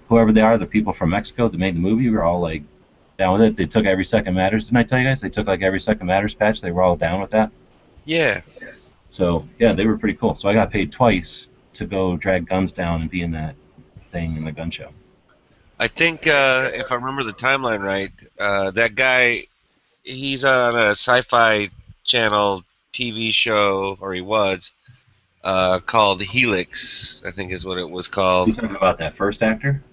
whoever they are, the people from Mexico that made the movie, were all like down with it. They took Every Second Matters. Didn't I tell you guys? They took like Every Second Matters patch. They were all down with that. Yeah. So yeah, they were pretty cool. So I got paid twice to go drag guns down and be in that thing in the gun show. I think if I remember the timeline right, that guy, he's on a sci-fi channel TV show, or he was, called Helix, I think is what it was called. You talking about that first actor?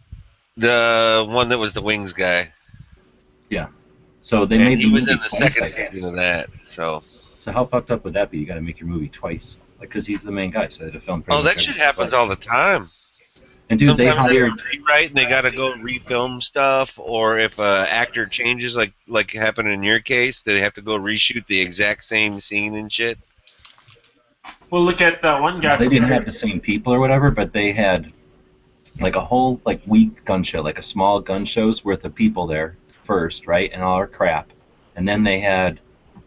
The one that was the Wings guy. Yeah. So they And made he the was movie in the twice, second I guess. season of that. So how fucked up would that be? You got to make your movie twice, like, because he's the main guy, so they had to film pretty oh, much that shit everything happens twice. all the time. And dude, they Sometimes they hired. rewrite and they got to go refilm stuff, or if a actor changes, like happened in your case, they have to go reshoot the exact same scene and shit. Well, look at that one guy They from didn't have the same people or whatever, but they had like a whole like week gun show, like a small gun show's worth of people there first, right, and all our crap, and then they had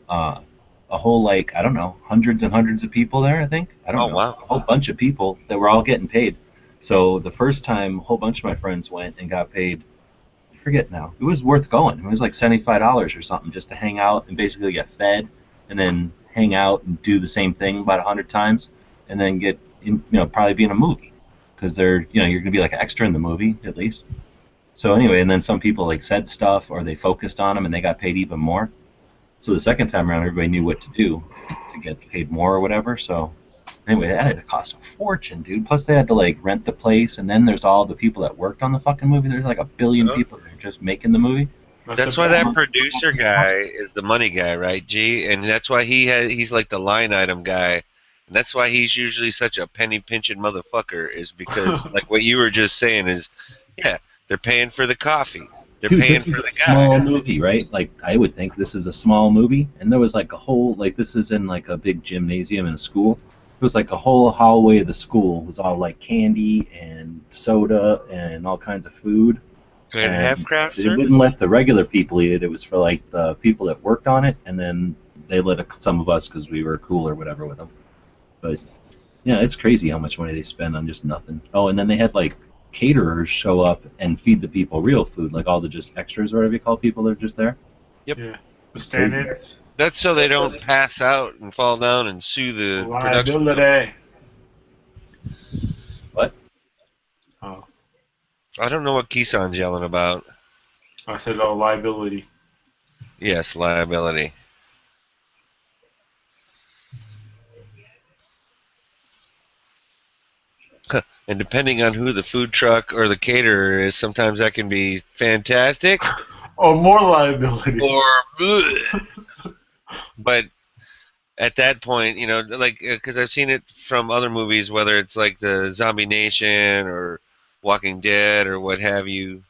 a whole like I don't know, hundreds and hundreds of people there. I think I don't Oh know, wow. a whole bunch of people that were all getting paid. So the first time, a whole bunch of my friends went and got paid. I forget now. It was worth going. It was like $75 or something just to hang out and basically get fed, and then hang out and do the same thing about 100 times, and then get probably be in a movie because they're you're gonna be like an extra in the movie at least. So anyway, and then some people like said stuff or they focused on them and they got paid even more. So the second time around, everybody knew what to do to get paid more or whatever. So anyway, that had to cost a fortune, dude. Plus they had to like rent the place, and then there's all the people that worked on the fucking movie. There's like a billion people that are just making the movie. That's why that producer guy is the money guy, right, G? And that's why he's like the line item guy. And that's why he's usually such a penny pinching motherfucker, is because like what you were just saying is, yeah, they're paying for the coffee. They're Dude, paying this was for the a guy. small movie, right? Like I would think this is a small movie, and there was like a whole like this is in like a big gymnasium in a school. It was like a whole hallway of the school was all like candy and soda and all kinds of food. And have craft they service? wouldn't let the regular people eat it. It was for like the people that worked on it, and then they let some of us because we were cool or whatever with them. But yeah, it's crazy how much money they spend on just nothing. Oh, and then they had like caterers show up and feed the people real food, like all the just extras or whatever you call people that are just there. Yep. Yeah. The stand-ins. That's so they don't pass out and fall down and sue the production. Liability. What? Oh, I don't know what Kisan's yelling about. I said liability. Yes, liability. And depending on who the food truck or the caterer is, sometimes that can be fantastic. Or more liability. Or bleh. But at that point, like, because I've seen it from other movies, whether it's like the Zombie Nation or Walking Dead or what have you.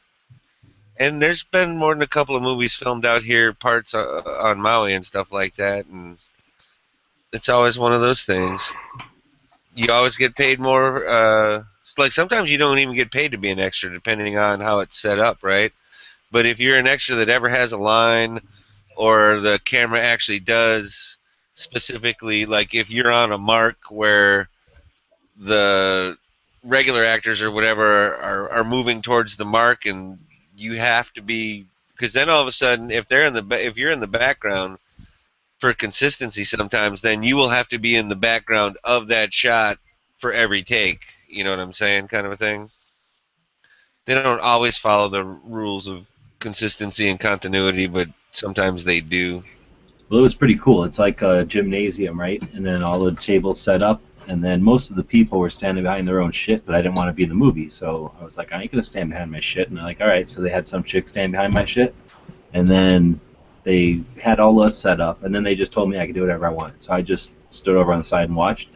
And there's been more than a couple of movies filmed out here, parts on Maui and stuff like that, and it's always one of those things. You always get paid more. Like sometimes you don't even get paid to be an extra, depending on how it's set up, right? But if you're an extra that ever has a line, or the camera actually does specifically, like if you're on a mark where the regular actors or whatever are moving towards the mark, and you have to be, because then all of a sudden, if you're in the background for consistency, sometimes then you will have to be in the background of that shot for every take. You know what I'm saying, kind of a thing. They don't always follow the rules of consistency and continuity, but sometimes they do. Well, it was pretty cool. It's like a gymnasium, right? And then all the tables set up, and then most of the people were standing behind their own shit, but I didn't want to be in the movie, so I was like, I ain't gonna stand behind my shit. And they're like, all right. So they had some chick stand behind my shit, and then they had all us set up, and then they just told me I could do whatever I wanted. So I just stood over on the side and watched.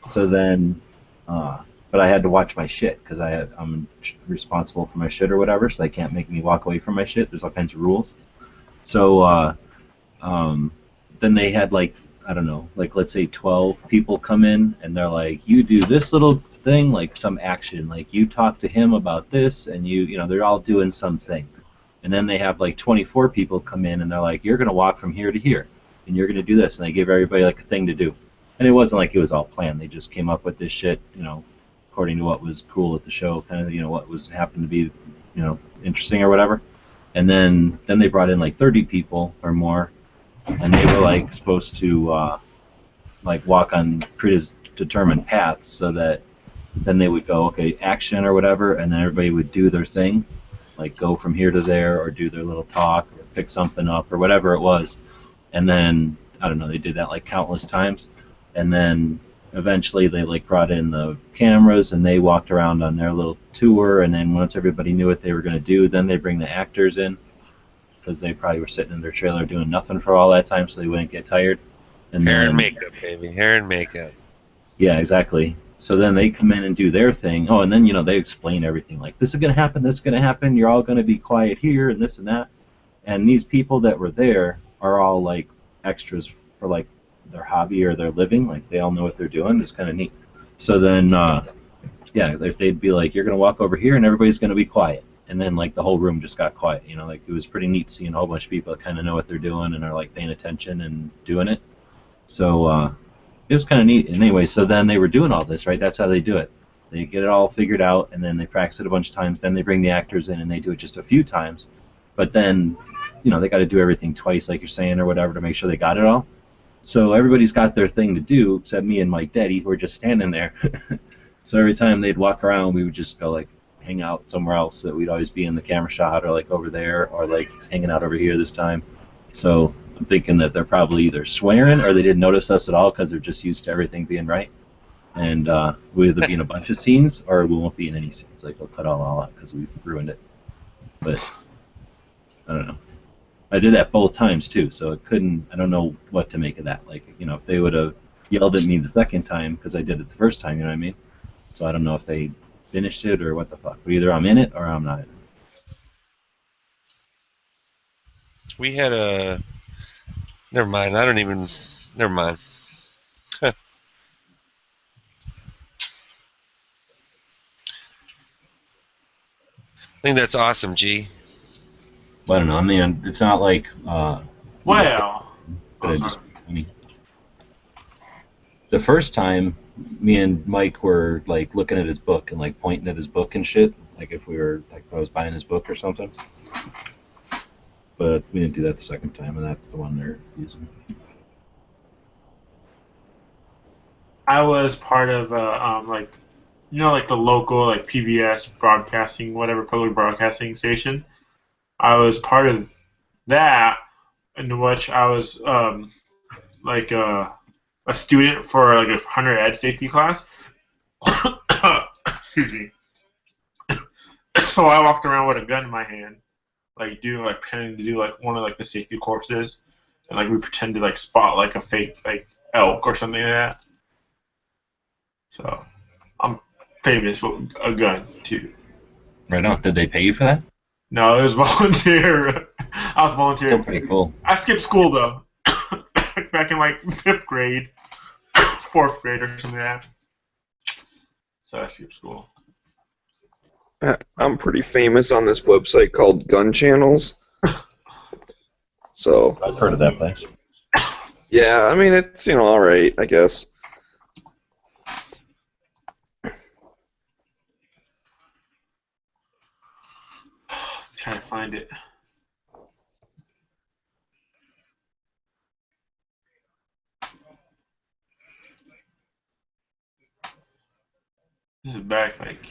So then, but I had to watch my shit because I'm responsible for my shit or whatever, so they can't make me walk away from my shit. There's all kinds of rules. So then they had like, I don't know, like let's say 12 people come in, and they're like, you do this little thing, like some action, like you talk to him about this, and they're all doing something. And then they have like 24 people come in, and they're like, you're going to walk from here to here, and you're going to do this, and they give everybody like a thing to do. And it wasn't like it was all planned. They just came up with this shit, according to what was cool at the show, kind of, what was happened to be, interesting or whatever. And then they brought in like 30 people or more, and they were like supposed to like walk on predetermined paths, so that then they would go, okay, action or whatever, and then everybody would do their thing, like go from here to there, or do their little talk, or pick something up, or whatever it was. And then, I don't know, they did that like countless times. And then eventually they like brought in the cameras, and they walked around on their little tour, and then once everybody knew what they were going to do, then they bring the actors in. because they probably were sitting in their trailer doing nothing for all that time, so they wouldn't get tired. And Hair then, and makeup, baby. Hair and makeup. yeah, exactly. So then they come in and do their thing. Oh, and then they explain everything like this is gonna happen, this is gonna happen. You're all gonna be quiet here, and this and that. And these people that were there are all like extras for like their hobby or their living. Like they all know what they're doing. It's kind of neat. So then, yeah, if they'd be like, you're gonna walk over here, and everybody's gonna be quiet. And then like the whole room just got quiet. Like it was pretty neat seeing a whole bunch of people that kind of know what they're doing and are like paying attention and doing it. So it was kind of neat. And anyway, so then they were doing all this, right? That's how they do it. They get it all figured out, and then they practice it a bunch of times. Then they bring the actors in, and they do it just a few times. But then, they got to do everything twice, like you're saying, or whatever, to make sure they got it all. So everybody's got their thing to do, except me and Mike Daddy, who are just standing there. So every time they'd walk around, we would just go, like, hang out somewhere else. That we'd always be in the camera shot, or, like, over there, or, like, hanging out over here this time. So I'm thinking that they're probably either swearing or they didn't notice us at all because they're just used to everything being right. And we'll either be in a bunch of scenes or we won't be in any scenes. Like, we'll cut all out because we've ruined it. But I don't know. I did that both times too, so I don't know what to make of that. Like, if they would have yelled at me the second time because I did it the first time, you know what I mean? So I don't know if they finished it or what the fuck. But either I'm in it or I'm not in it. We had a... Never mind. Never mind. I think that's awesome, G. Well, I don't know. I mean, it's not like... Well... The first time, me and Mike were, like, looking at his book and, like, pointing at his book and shit. Like, if I was buying his book or something. But we didn't do that the second time, and that's the one they're using. I was part of like the local like PBS broadcasting, whatever public broadcasting station. I was part of that, in which I was like a student for like a hunter ed safety class. Excuse me. So I walked around with a gun in my hand, pretending to do like one of like the safety courses, and like we pretended to like spot like a fake like elk or something like that. So I'm famous with a gun too. Right on. Did they pay you for that? No, it was volunteer. I was volunteer. Still pretty cool. I skipped school though. Back in like 5th grade, 4th grade or something like that. So I skipped school. I'm pretty famous on this website called Gun Channels. So I've heard of that place. Yeah, I mean it's all right, I guess. Trying to find it. This is back like.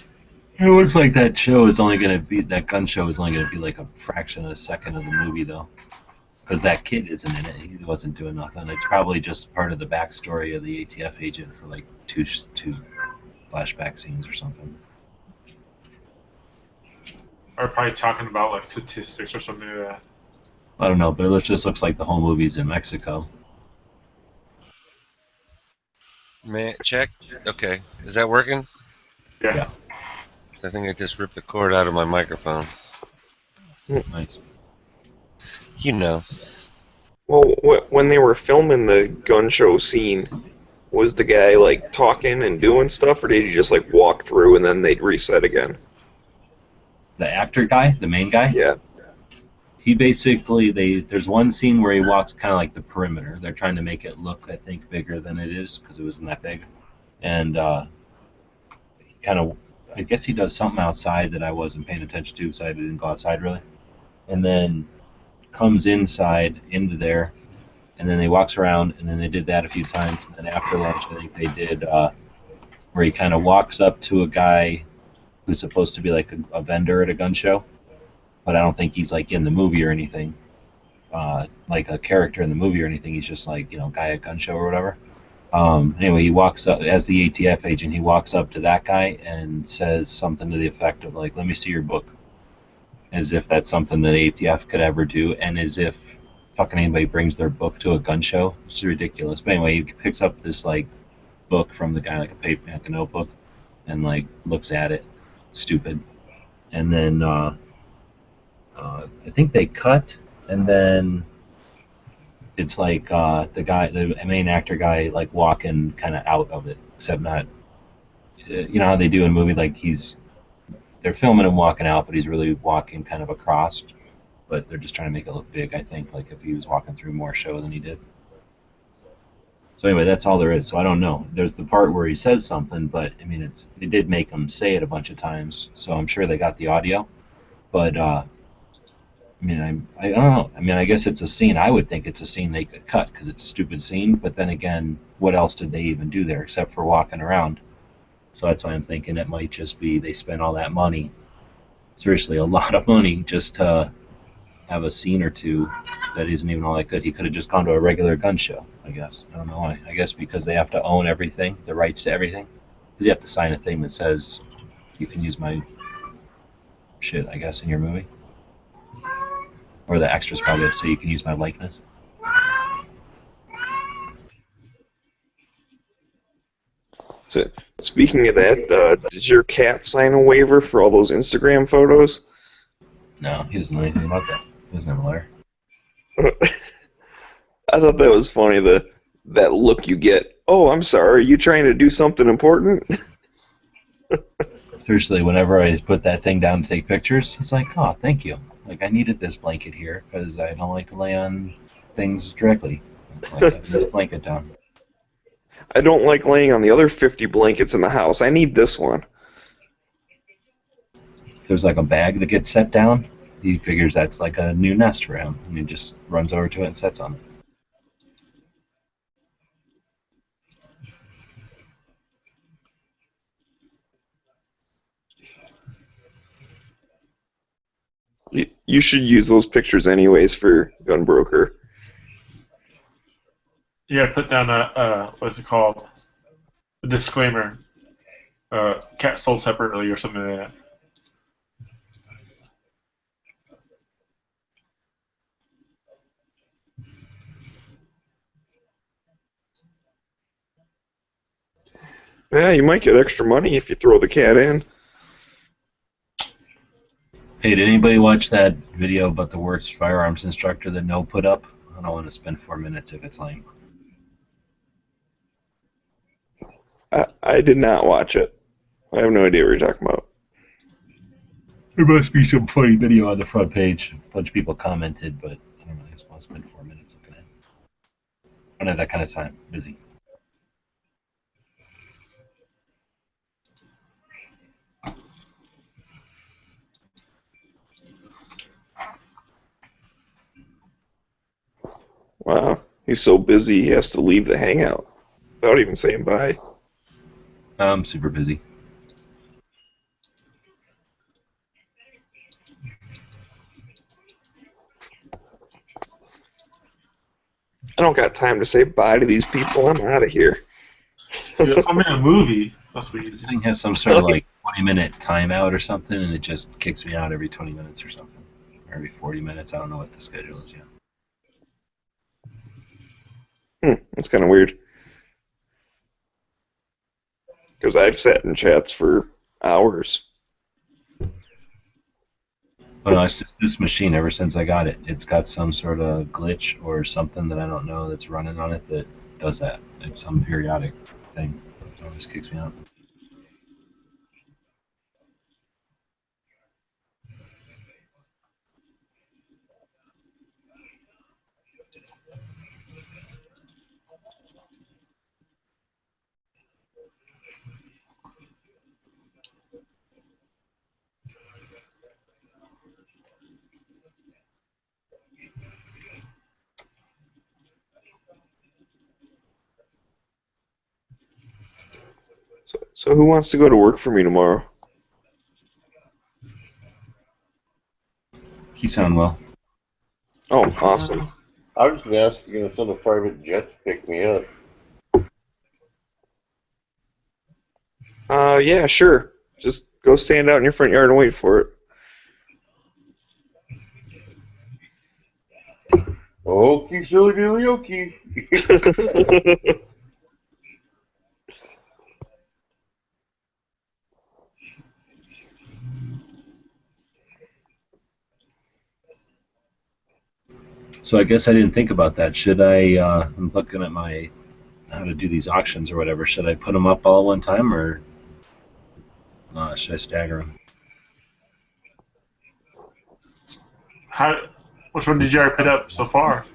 It looks like that gun show is only going to be like a fraction of a second of the movie though, because that kid isn't in it. He wasn't doing nothing. It's probably just part of the backstory of the ATF agent for like two flashback scenes or something. Or probably talking about like statistics or something like that. I don't know, but it just looks like the whole movie's in Mexico. Man, check. Okay, is that working? Yeah. I think I just ripped the cord out of my microphone. Nice. Well, when they were filming the gun show scene, was the guy like talking and doing stuff, or did he just like walk through and then they'd reset again? The actor guy, the main guy? Yeah. He basically, there's one scene where he walks kind of like the perimeter. They're trying to make it look, I think, bigger than it is because it wasn't that big. And he kind of, I guess he does something outside that I wasn't paying attention to, so I didn't go outside really. And then comes inside into there, and then he walks around, and then they did that a few times. And then after lunch, I think they did where he kind of walks up to a guy who's supposed to be like a vendor at a gun show, but I don't think he's like in the movie or anything, like a character in the movie or anything. He's just like, guy at gun show or whatever. Anyway, he walks up as the ATF agent. He walks up to that guy and says something to the effect of like, "Let me see your book." as if that's something that ATF could ever do, and as if fucking anybody brings their book to a gun show. It's ridiculous. But anyway, he picks up this like book from the guy, like a paper, like a notebook, and like looks at it, stupid, and then I think they cut, and then it's like the main actor guy, like walking kind of out of it, except not. You know how they do in a movie, like they're filming him walking out, but he's really walking kind of across. But they're just trying to make it look big, I think, like if he was walking through more show than he did. So anyway, that's all there is. So I don't know. There's the part where he says something, but I mean, they did make him say it a bunch of times, so I'm sure they got the audio. But I mean, I don't know. I mean, I guess it's a scene. I would think it's a scene they could cut because it's a stupid scene. But then again, what else did they even do there except for walking around? So that's why I'm thinking it might just be they spent all that money, seriously, a lot of money, just to have a scene or two that isn't even all that good. He could have just gone to a regular gun show, I guess. I don't know why. I guess because they have to own everything, the rights to everything. Because you have to sign a thing that says you can use my shit, I guess, in your movie. Or the extras probably have to say you can use my likeness. So, speaking of that, did your cat sign a waiver for all those Instagram photos? No, he doesn't know anything about that. He doesn't have a lawyer. I thought that was funny, that look you get. Oh, I'm sorry, are you trying to do something important? Seriously, whenever I put that thing down to take pictures, he's like, oh, thank you. Like, I needed this blanket here because I don't like to lay on things directly. I like having this blanket down. I don't like laying on the other 50 blankets in the house. I need this one. If there's like a bag that gets set down, he figures that's like a new nest for him, and he just runs over to it and sets on it. You should use those pictures anyways for Gunbroker. You gotta put down what's it called? A disclaimer. Cat sold separately or something like that. Yeah, you might get extra money if you throw the cat in. Hey, did anybody watch that video about the worst firearms instructor that No put up? I don't want to spend 4 minutes if it's lame. I did not watch it. I have no idea what you're talking about. There must be some funny video on the front page. A bunch of people commented, but I don't really just want to spend 4 minutes looking at it. I don't have that kind of time. Busy. Wow, he's so busy he has to leave the hangout without even saying bye. I'm super busy. I don't got time to say bye to these people. I'm out of here. Yeah, I'm in a movie. That's what This thing has some sort of like 20-minute timeout or something, and it just kicks me out every 20 minutes or something. Or every 40 minutes. I don't know what the schedule is yet. That's kind of weird. Because I've sat in chats for hours. Oh no, it's just this machine. Ever since I got it, it's got some sort of glitch or something that I don't know that's running on it that does that. It's some periodic thing. It always kicks me out. So who wants to go to work for me tomorrow? You sound well. Oh, awesome. I was going to ask if you're going to send a private jet to pick me up. Yeah, sure. Just go stand out in your front yard and wait for it. Okie silly okie. So I guess I didn't think about that. Should I? I'm looking at my how to do these auctions or whatever. Should I put them up all one time or should I stagger them? Which one did you already put up so far?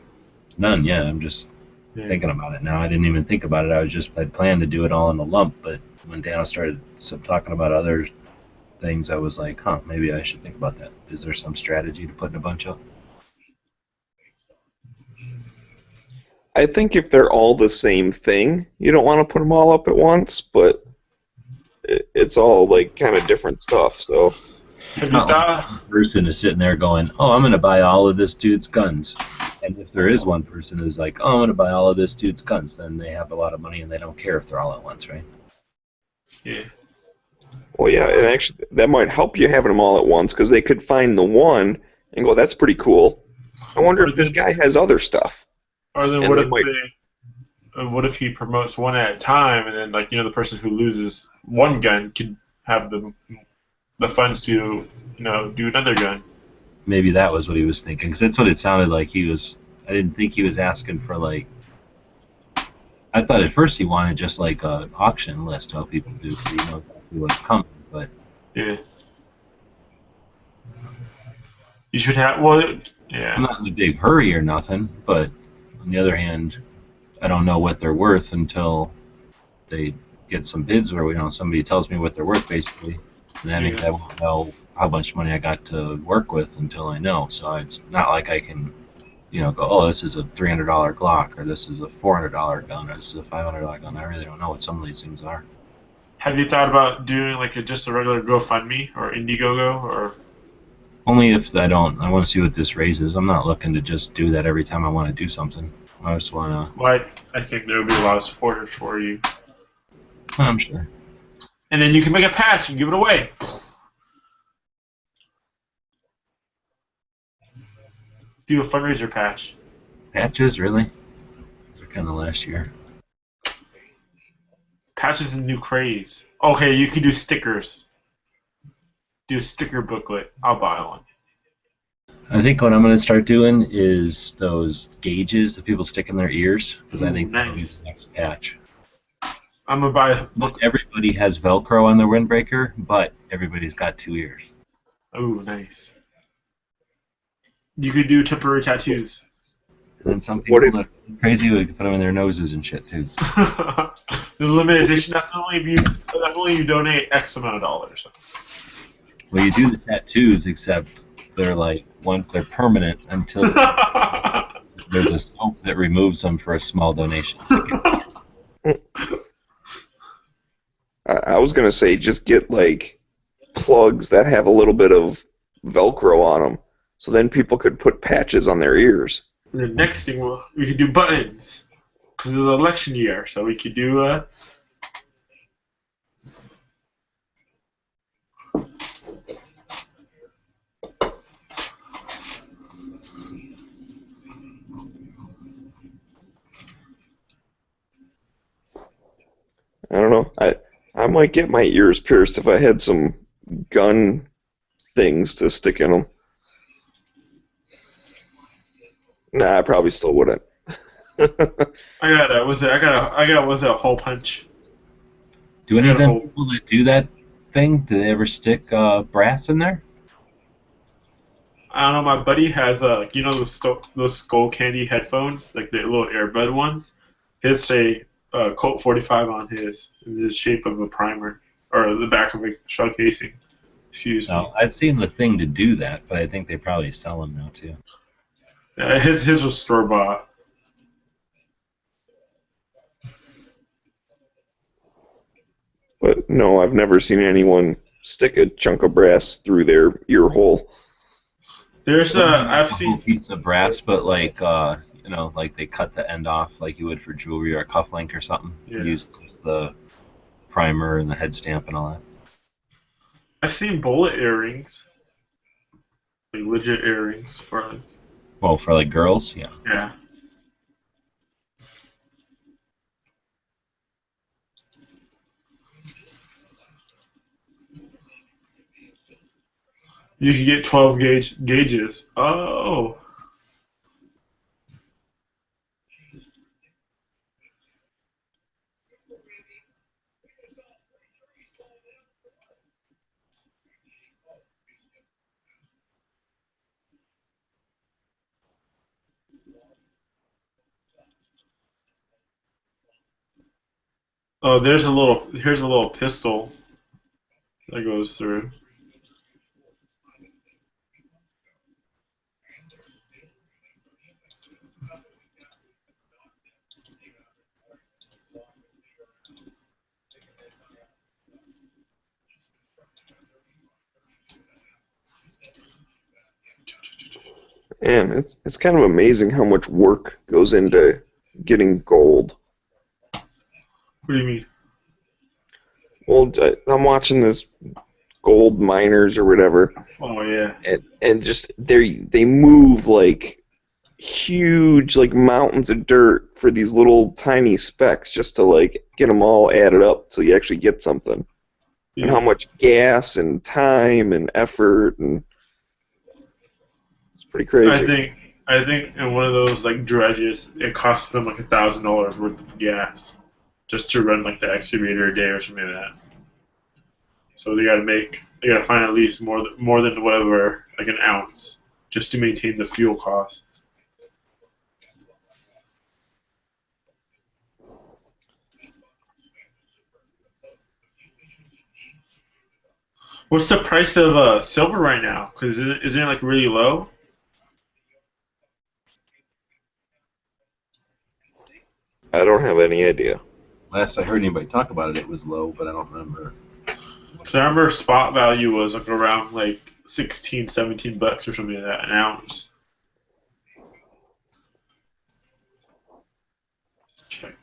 None. Yeah, I'm just thinking about it now. I didn't even think about it. I'd planned to do it all in a lump, but when Dana started talking about other things, I was like, huh, maybe I should think about that. Is there some strategy to putting a bunch up? I think if they're all the same thing, you don't want to put them all up at once, but it's all like kind of different stuff. So it's not like one person is sitting there going, "Oh, I'm going to buy all of this dude's guns." And if there is one person who's like, "Oh, I'm going to buy all of this dude's guns," then they have a lot of money and they don't care if they're all at once, right? Yeah. Well, yeah, and actually that might help you having them all at once because they could find the one and go, "That's pretty cool. I wonder if this guy has other stuff." Or then And what if he promotes one at a time, and then the person who loses one gun could have the funds to do another gun. Maybe that was what he was thinking, because that's what it sounded like he was. I didn't think he was asking for I thought at first he wanted just like an auction list, how people do, so you know exactly what's coming. But yeah, you should have. Well, yeah. I'm not in a big hurry or nothing, but on the other hand, I don't know what they're worth until they get some bids where somebody tells me what they're worth basically, and that means I won't know how much money I got to work with until I know. So it's not like I can, go, oh, this is a $300 Glock, or this is a $400 gun, or this is a $500 gun. I really don't know what some of these things are. Have you thought about doing just a regular GoFundMe or Indiegogo or? Only if I want to see what this raises. I'm not looking to just do that every time I want to do something. I just want to. Well, I think there will be a lot of supporters for you. I'm sure. And then you can make a patch and give it away. Do a fundraiser patch. Patches, really? Those are kind of last year. Patches is a new craze. Okay, you can do stickers. Do a sticker booklet. I'll buy one. I think what I'm going to start doing is those gauges that people stick in their ears, because I think that'll be the next patch. I'm going to buy a book. Everybody has Velcro on their windbreaker, but everybody's got 2 ears. Oh, nice. You could do temporary tattoos. And then some people that are crazy would put them in their noses and shit, too. The limited edition, that's only if you donate X amount of dollars. Well, you do the tattoos, except they're they're permanent until there's a soap that removes them for a small donation. I was gonna say just get plugs that have a little bit of Velcro on them, so then people could put patches on their ears. And the next thing we could do buttons, because it's an election year, so we could do I don't know. I might get my ears pierced if I had some gun things to stick in them. Nah, I probably still wouldn't. I got a hole punch. Do any of them people that do that thing, do they ever stick brass in there? I don't know. My buddy has those skull candy headphones, like the little earbud ones. His say Colt 45 on his in the shape of a primer or the back of a shell casing. Excuse me. I've seen the thing to do that, but I think they probably sell them now too. His was store bought. But no, I've never seen anyone stick a chunk of brass through their ear hole. There's I've seen a piece of brass, but like they cut the end off like you would for jewelry or a cufflink or something. Yeah. Use the primer and the head stamp and all that. I've seen bullet earrings, like legit earrings for Oh, for like girls, yeah. Yeah. You can get 12 gauges. Oh. Oh, here's a little pistol that goes through. Man, it's kind of amazing how much work goes into getting gold. What do you mean? Well, I'm watching this gold miners or whatever, Oh yeah. and just they move like huge like mountains of dirt for these little tiny specks just to like get them all added up so you actually get something. And how much gas and time and effort, and it's pretty crazy. I think in one of those like dredges, it costs them like $1,000 worth of gas just to run like the excavator a day or something like that. So they gotta find at least more than whatever, like an ounce, just to maintain the fuel cost. What's the price of silver right now? Because isn't it like really low? I don't have any idea. Last I heard anybody talk about it, it was low, but I don't remember. Because I remember spot value was like around like 16, 17 bucks or something like that an ounce. Check.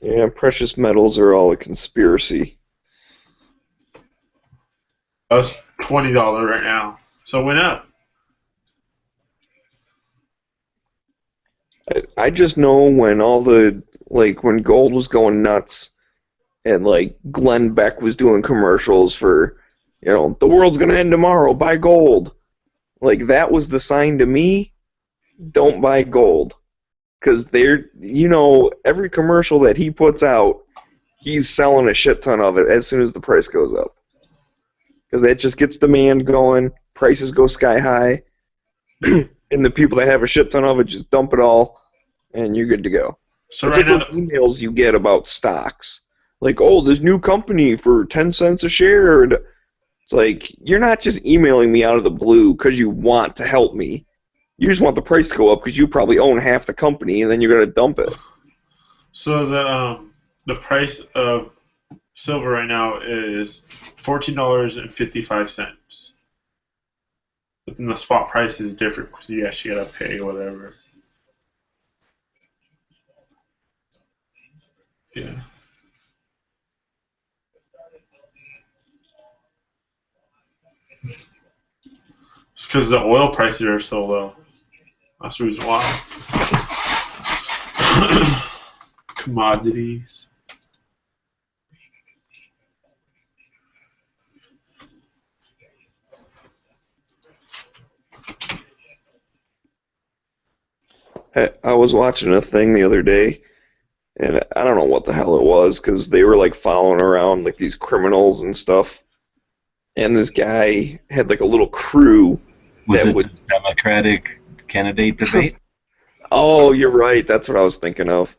Yeah, precious metals are all a conspiracy. That's $20 right now, so it went up. I just know when when gold was going nuts, and like Glenn Beck was doing commercials for, the world's gonna end tomorrow, buy gold. Like that was the sign to me, don't buy gold. Because every commercial that he puts out, he's selling a shit ton of it as soon as the price goes up. Because that just gets demand going, prices go sky high, and the people that have a shit ton of it just dump it all, and you're good to go. So it's right like now, those emails you get about stocks. Like, oh, this new company for 10 cents a share. It's like, you're not just emailing me out of the blue because you want to help me. You just want the price to go up because you probably own half the company, and then you're going to dump it. so the price of silver right now is $14.55. But then the spot price is different because you actually gotta pay whatever. Yeah. It's because the oil prices are so low. That's the reason why. Commodities. I was watching a thing the other day, and I don't know what the hell it was, because they were like following around like these criminals and stuff. And this guy had like a little crew Was that it would. the Democratic candidate debate? Oh, you're right. That's what I was thinking of.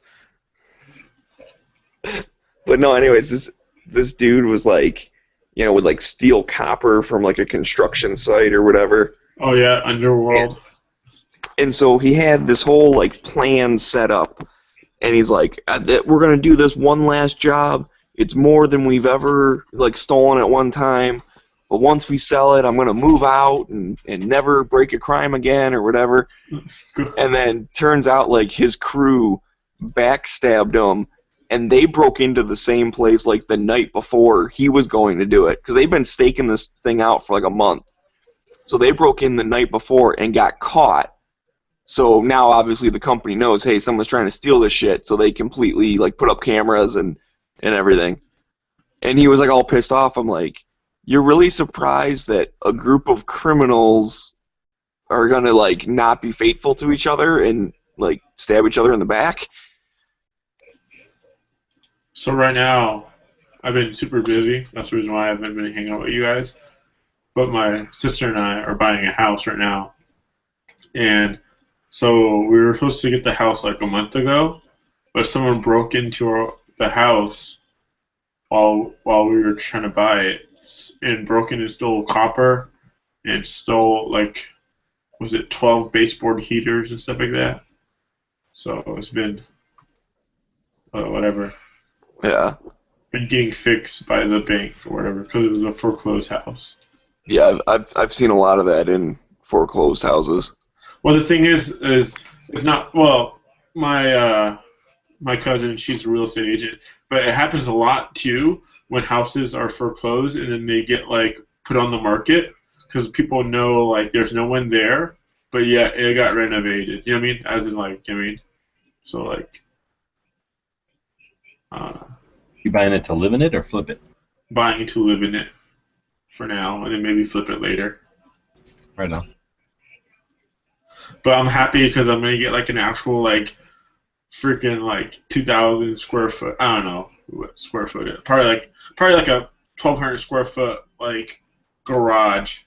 But no, anyways, this dude was like, would like steal copper from like a construction site or whatever. Oh yeah, Underworld. And so he had this whole like plan set up, and he's like, we're gonna do this one last job. It's more than we've ever like stolen at one time. But once we sell it, I'm gonna move out and never break a crime again or whatever. And then turns out like his crew backstabbed him, and they broke into the same place like the night before he was going to do it, because they've been staking this thing out for like a month. So they broke in the night before and got caught. So now obviously the company knows, hey, someone's trying to steal this shit. So they completely like put up cameras and everything. And he was like all pissed off. I'm like, you're really surprised that a group of criminals are gonna like not be faithful to each other and like stab each other in the back? So right now, I've been super busy. That's the reason why I haven't been hanging out with you guys. But my sister and I are buying a house right now. And so we were supposed to get the house like a month ago, but someone broke into the house while we were trying to buy it, and broke in and stole copper and stole like, was it 12 baseboard heaters and stuff like that? So it's been whatever. Yeah. Been getting fixed by the bank or whatever because it was a foreclosed house. Yeah, I've seen a lot of that in foreclosed houses. Well, the thing is it's not, well, my cousin, she's a real estate agent, but it happens a lot too when houses are foreclosed and then they get like put on the market because people know like there's no one there, but yeah, it got renovated. You know what I mean? As in like, I mean, so like. You buying it to live in it or flip it? Buying it to live in it for now, and then maybe flip it later. Right on. But I'm happy because I'm gonna get like an actual like freaking like 2,000 square foot. I don't know what square foot it is. Probably like a 1,200 square foot like garage,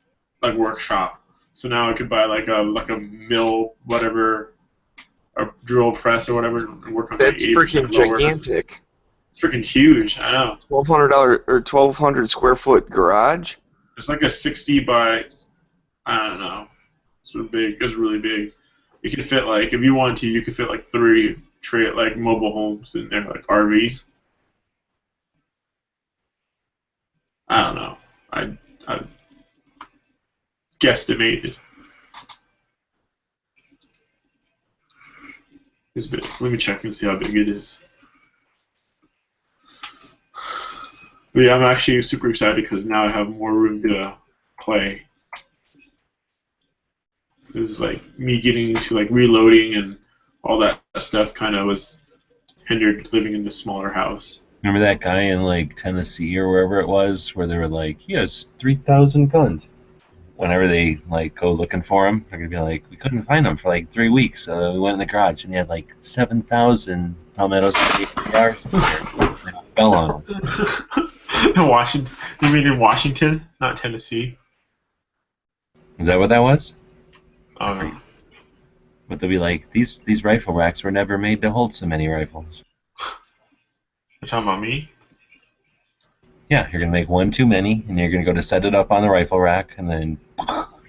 like workshop. So now I could buy like a mill, whatever, a drill press or whatever, and work on That's like 80% freaking lower. gigantic. It's freaking huge. I know. $1,200 or 1,200 square foot garage. It's like a 60 by, I don't know. It's really big. It's really big. You could fit like, if you wanted to, you could fit like 3 like mobile homes in there, like RVs. I don't know. I guesstimated. It's big. Let me check and see how big it is. But yeah, I'm actually super excited because now I have more room to play. It's like me getting into like reloading and all that stuff kind of was hindered living in this smaller house. Remember that guy in like Tennessee or wherever it was, where they were like, he has 3,000 guns. Whenever they like go looking for him, they're gonna be like, we couldn't find him for like 3 weeks, so we went in the garage and he had like 7,000 Palmetto State ARs. Fell on him. In Washington? You mean in Washington, not Tennessee? Is that what that was? But they'll be like, these rifle racks were never made to hold so many rifles. You're talking about me? Yeah, you're gonna make one too many, and you're gonna go to set it up on the rifle rack, and then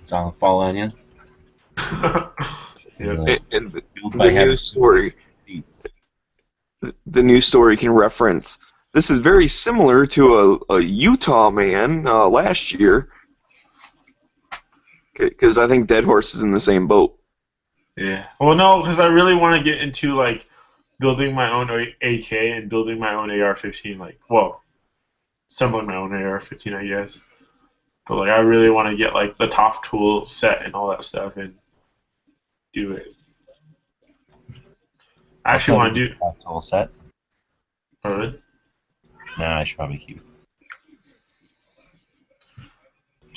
it's all fall on you. And the news story. The news story can reference. This is very similar to a Utah man last year, because I think Dead Horse is in the same boat. Yeah. Well, no, because I really want to get into like building my own AK and building my own AR-15. Like, well, assembling my own AR-15, I guess. But like, I really want to get like the top tool set and all that stuff and do it. I actually want to do top tool set. Oh, really? Nah, I should probably keep.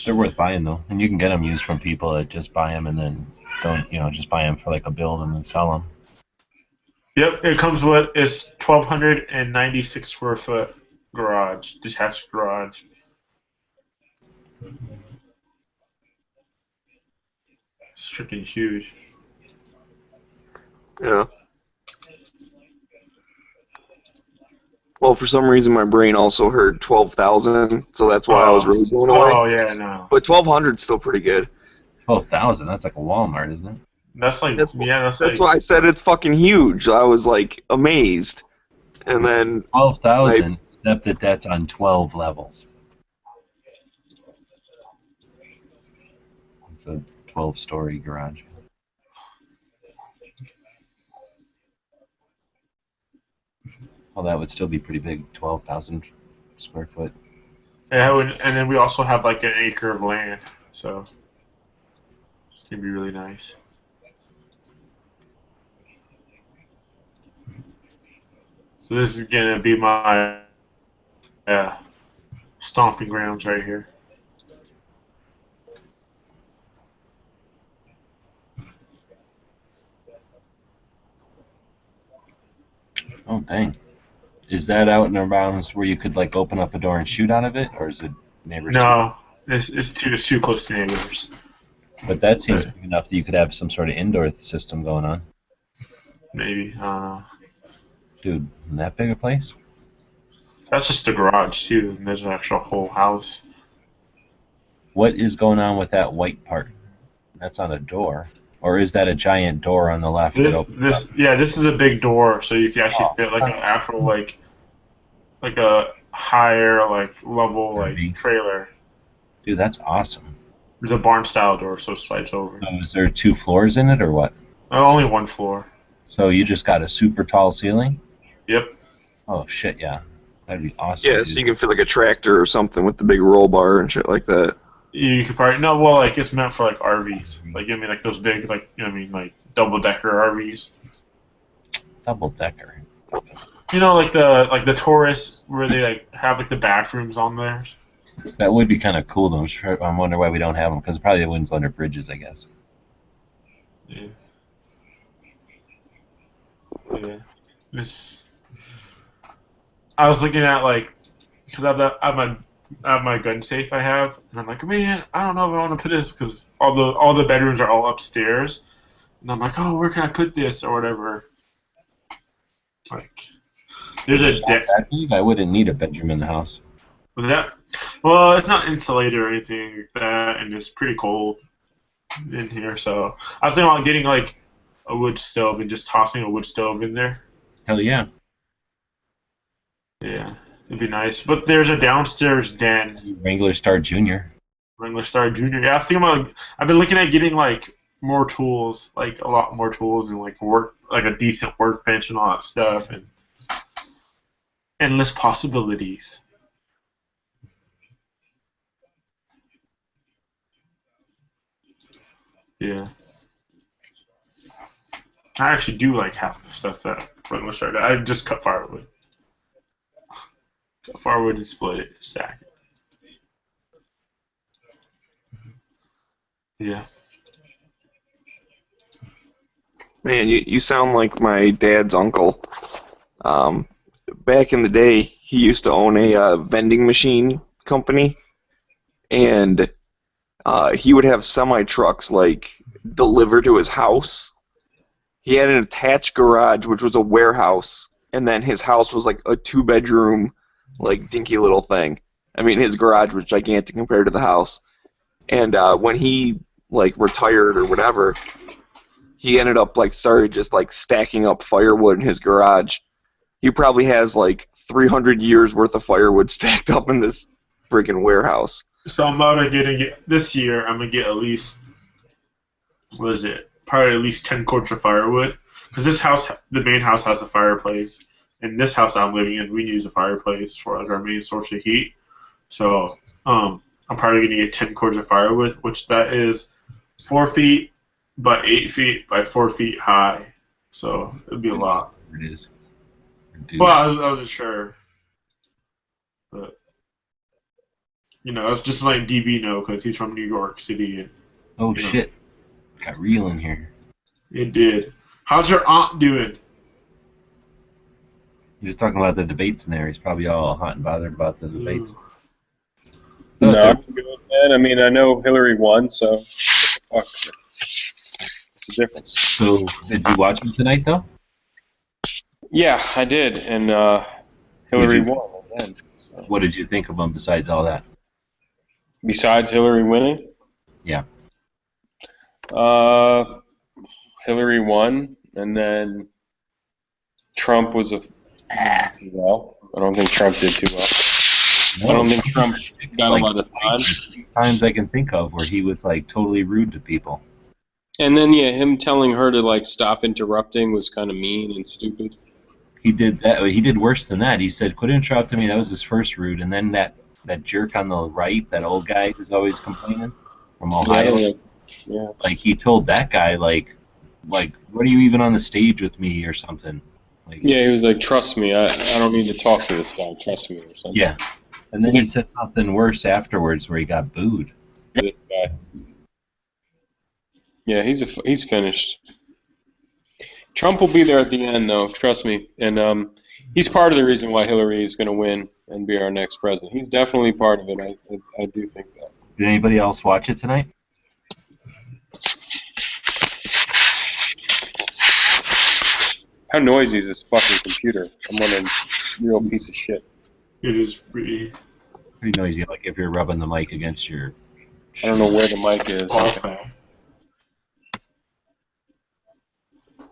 They're worth buying though, and you can get them used from people that just buy them and then don't, just buy them for like a build and then sell them. Yep, it comes with it's 1,296 square foot garage, detached garage. It's freaking huge. Yeah. Well, for some reason, my brain also heard 12,000, so that's why I was really blown away. Oh yeah, no. But 1,200 is still pretty good. 12,000? That's like a Walmart, isn't it? That's like that's why I said it's fucking huge. I was like amazed, and then 12,000, except that's on 12 levels. It's a 12-story garage. Well, that would still be pretty big, 12,000 square foot. Yeah, and then we also have like an acre of land, so. gonna be really nice. So this is gonna be my stomping grounds right here. Oh, dang. Is that out in around where you could like open up a door and shoot out of it, or is it neighbors? No, it's too close to neighbors. But that seems big enough that you could have some sort of indoor system going on. Maybe. I don't know. Dude, that big a place? That's just the garage too, and there's an actual whole house. What is going on with that white part? That's on a door. Or is that a giant door on the left that opens up? This is a big door, so you can actually fit like an actual like a higher like level like trailer. Dude, that's awesome. There's a barn style door, so it slides over. So is there 2 floors in it or what? Only 1 floor. So you just got a super tall ceiling? Yep. Oh shit, yeah. That'd be awesome. Yeah, so you can fit like a tractor or something with the big roll bar and shit like that. You could probably like it's meant for like RVs, like I mean like those big like like double decker RVs. Double decker. Like the tourists where they like have like the bathrooms on there. That would be kind of cool though. I'm wondering why we don't have them because probably it wouldn't go under bridges, I guess. Yeah. Yeah. I was looking at like because I have my gun safe I have, and I'm like, man, I don't know if I want to put this because all the bedrooms are all upstairs, and I'm like, oh, where can I put this or whatever. Like, there's a deck. I wouldn't need a bedroom in the house. Was that? Well, it's not insulated or anything like that, and it's pretty cold in here. So I was thinking about getting like a wood stove and just tossing a wood stove in there. Hell yeah. Yeah. It'd be nice, but there's a downstairs den. Wrangler Star Junior. Wrangler Star Junior. Yeah, I was thinking about. I've been looking at getting like more tools, like a lot more tools, and like a decent workbench and all that stuff, and endless possibilities. Yeah, I actually do like half the stuff that Wrangler Star does. I just cut firewood. Cut firewood and split it, stack it. Yeah. Man, you sound like my dad's uncle. Back in the day, he used to own a vending machine company, and he would have semi-trucks, like, deliver to his house. He had an attached garage, which was a warehouse, and then his house was, like, a 2-bedroom, like, dinky little thing. I mean, his garage was gigantic compared to the house. And when he, like, retired or whatever, he ended up, like, started just, like, stacking up firewood in his garage. He probably has, like, 300 years worth of firewood stacked up in this freaking warehouse. So I'm about to get this year. I'm gonna get at least probably at least 10 cords of firewood. Because this house, the main house, has a fireplace, and this house that I'm living in, we use a fireplace for like our main source of heat. So I'm probably gonna get 10 cords of firewood, which that is 4 feet by 8 feet by 4 feet high. So it'd be a lot. It is. Well, I wasn't sure, but it's just letting DB know because he's from New York City. And, oh shit! Got real in here. It did. How's your aunt doing? He was talking about the debates in there. He's probably all hot and bothered about the debates. No, I'm good, man. I mean, I know Hillary won, so what the fuck? What's the difference? So, did you watch him tonight, though? Yeah, I did, and Hillary won again. So. What did you think of him besides all that? Besides Hillary winning? Yeah. Hillary won, and then Trump was well. I don't think Trump did too well. No, I don't think Trump got like, a lot of time. Times I can think of where he was like totally rude to people. And then him telling her to like stop interrupting was kind of mean and stupid. He did that. He did worse than that. He said, "Quit interrupting me." That was his first rude, and then that jerk on the right, that old guy who's always complaining from Ohio. Yeah, Yeah. Like he told that guy like what are you even on the stage with me or something? Like Yeah, he was like, "Trust me, I don't need to talk to this guy. Trust me," or something. yeah. And then he said something worse afterwards where he got booed. This guy. Yeah, he's finished. Trump will be there at the end, though. Trust me. And he's part of the reason why Hillary is going to win and be our next president. He's definitely part of it. I do think that. Did anybody else watch it tonight? How noisy is this fucking computer? I'm on a real piece of shit. It is pretty noisy, like if you're rubbing the mic against your... I don't know where the mic is. awesome.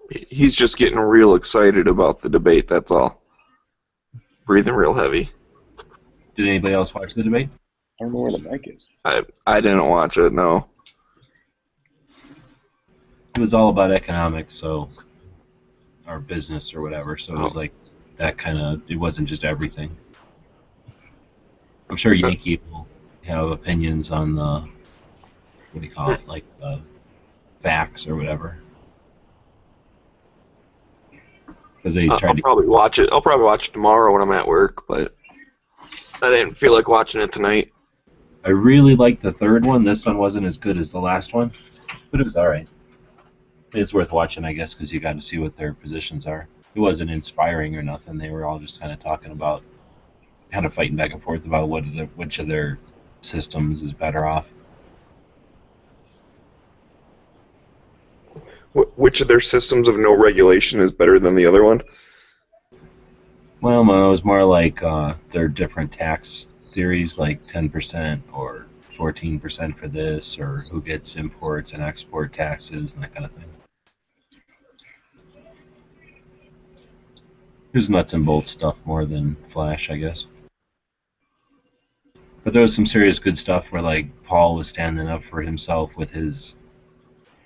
He's just getting real excited about the debate, that's all. Breathing real heavy. Did anybody else watch the debate? I don't know where the mic is. I didn't watch it, no. It was all about economics, so... or business or whatever, so it was like that kind of... it wasn't just everything. I'm sure Yankee will have opinions on the... what do you call it? Like the facts or whatever. Because they tried to... probably watch it. I'll probably watch it tomorrow when I'm at work, but I didn't feel like watching it tonight. I really liked the third one. This one wasn't as good as the last one, but it was alright. It's worth watching, I guess, because you got to see what their positions are. It wasn't inspiring or nothing. They were all just kind of talking about, kind of fighting back and forth about which of their systems is better off. Which of their systems of no regulation is better than the other one? Well, no, it was more like their different tax theories, like 10% or 14% for this, or who gets imports and export taxes and that kind of thing. It was nuts and bolts stuff more than Flash, I guess. But there was some serious good stuff where, like, Paul was standing up for himself with his...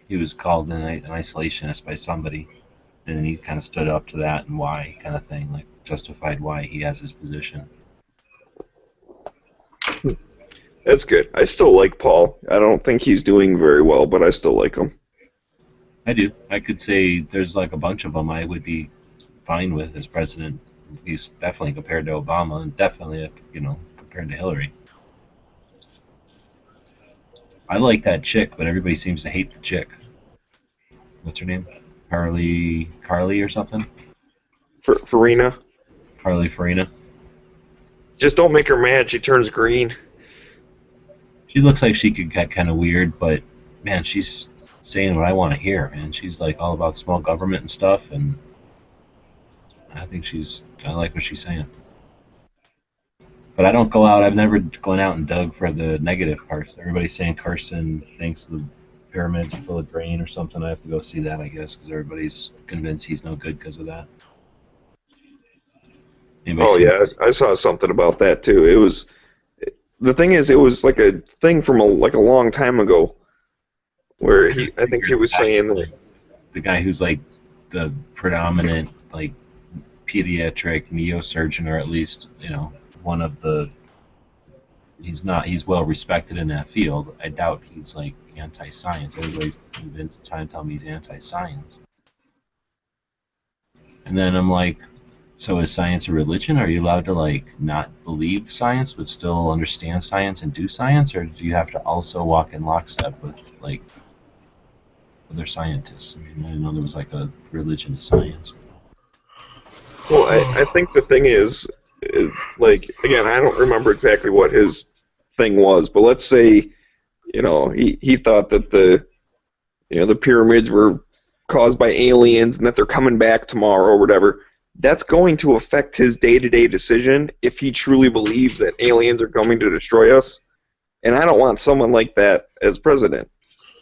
he was called an isolationist by somebody, and then he kind of stood up to that and why, kind of thing, like justified why he has his position. That's good. I still like Paul. I don't think he's doing very well, but I still like him. I do. I could say there's like a bunch of them I would be fine with as president. He's definitely compared to Obama, and definitely, compared to Hillary. I like that chick, but everybody seems to hate the chick. What's her name? Carly or something? Farina. Carly Farina. Just don't make her mad. She turns green. She looks like she could get kind of weird, but man, she's saying what I want to hear, man. She's like all about small government and stuff, and I think I like what she's saying. But I don't go out. I've never gone out and dug for the negative parts. Everybody's saying Carson thinks the pyramids are full of grain or something. I have to go see that, I guess, because everybody's convinced he's no good because of that. I saw something about that too. It was the thing is, it was like a thing from a long time ago, where I think he was saying that the guy who's like the predominant like pediatric neurosurgeon, or at least one of the. He's well respected in that field. I doubt he's like anti-science. Everybody's convinced, trying to tell me he's anti-science. And then I'm like, so is science a religion? Are you allowed to like not believe science but still understand science and do science, or do you have to also walk in lockstep with like other scientists? I mean, I didn't know there was like a religion of science. Well, I think the thing is like, again, I don't remember exactly what his thing was, but let's say, he thought that the pyramids were caused by aliens and that they're coming back tomorrow or whatever. That's going to affect his day-to-day decision if he truly believes that aliens are coming to destroy us. And I don't want someone like that as president,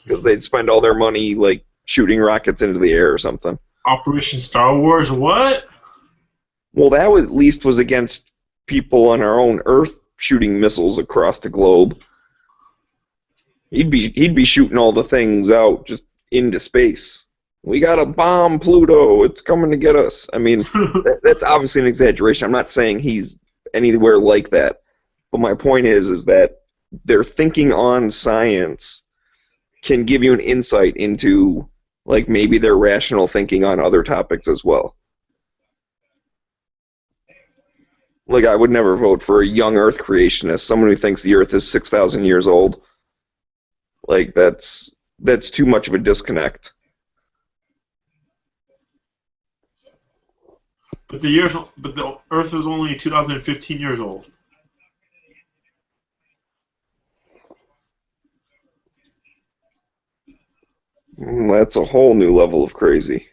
because they'd spend all their money like shooting rockets into the air or something. Operation Star Wars, what? Well, that at least was against people on our own Earth shooting missiles across the globe. He'd be shooting all the things out just into space. We got to bomb Pluto. It's coming to get us. I mean, that's obviously an exaggeration. I'm not saying he's anywhere like that. But my point is that they're thinking on science can give you an insight into like maybe their rational thinking on other topics as well. Like, I would never vote for a young Earth creationist, someone who thinks the Earth is 6,000 years old. Like, that's too much of a disconnect. But the Earth was only 2015 years old. That's a whole new level of crazy.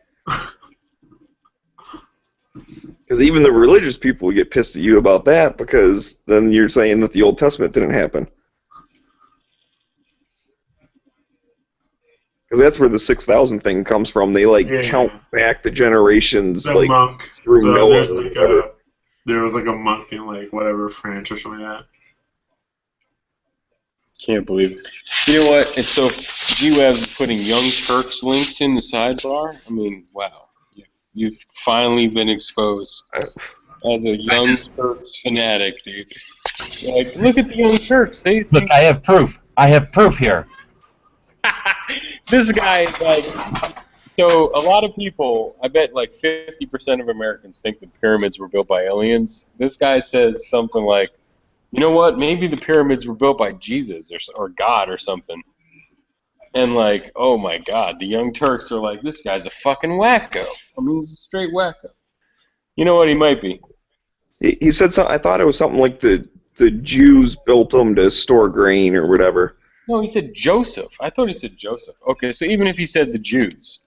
Because even the religious people would get pissed at you about that, because then you're saying that the Old Testament didn't happen. Because that's where the 6,000 thing comes from. They count back the generations The monk. through So Noah. there was like a monk in like whatever France or something like that. Can't believe it. You know what? It's so G-Web's putting Young Turks links in the sidebar. I mean, wow. You've finally been exposed as a Young Turks fanatic, dude. Like, look at the Young Turks. Look, I have proof. I have proof here. This guy, like, so a lot of people, I bet like 50% of Americans think the pyramids were built by aliens. This guy says something like, you know what, maybe the pyramids were built by Jesus or God or something. And like, oh my God, the Young Turks are like, this guy's a fucking wacko. I mean, he's a straight wacko. You know what, he might be. He said something, I thought it was something like the Jews built them to store grain or whatever. No, he said Joseph. I thought he said Joseph. Okay, so even if he said the Jews,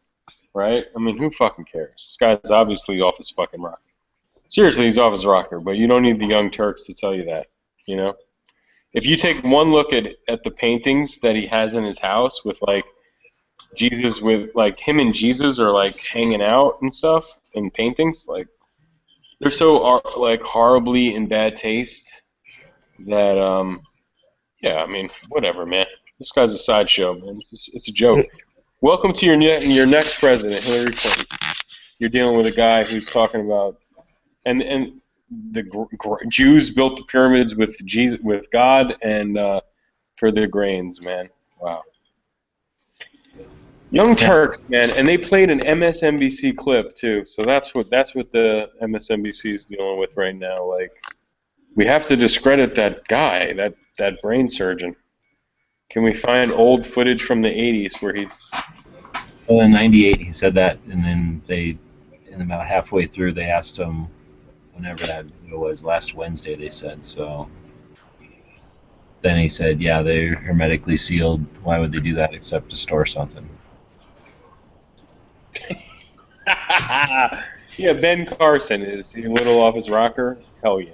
right? I mean, who fucking cares? This guy's obviously off his fucking rocker. Seriously, he's off his rocker, but you don't need the Young Turks to tell you that, you know? If you take one look at the paintings that he has in his house with, like, Jesus with, like, him and Jesus are, like, hanging out and stuff in paintings, like, they're so, like, horribly in bad taste that, yeah, I mean, whatever, man. This guy's a sideshow, man. It's a joke. Welcome to your next president, Hillary Clinton. You're dealing with a guy who's talking about, and the Jews built the pyramids with Jesus, with God, and for their grains, man. Wow. Young Turks, man, and they played an MSNBC clip too. So that's what the MSNBC is dealing with right now. Like, we have to discredit that guy, that brain surgeon. Can we find old footage from the 80s where he's... Well, in 98 he said that, and then and about halfway through they asked him, whenever that video was, last Wednesday they said, so... Then he said, yeah, they're hermetically sealed. Why would they do that except to store something? Yeah, Ben Carson, is he a little off his rocker? Hell yeah.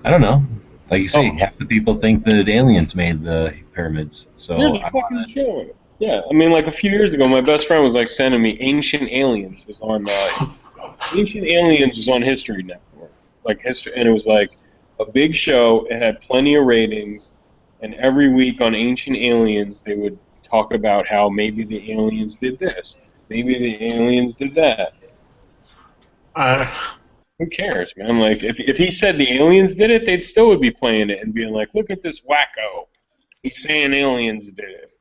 I don't know. Like you say, half the people think that aliens made the pyramids. So There's a fucking show on it. Yeah, I mean, like a few years ago, my best friend was like sending me Ancient Aliens was on History Network, like history, and it was like a big show. It had plenty of ratings, and every week on Ancient Aliens, they would talk about how maybe the aliens did this, maybe the aliens did that. Who cares, man? Like, if he said the aliens did it, they'd still would be playing it and being like, look at this wacko. He's saying aliens did it.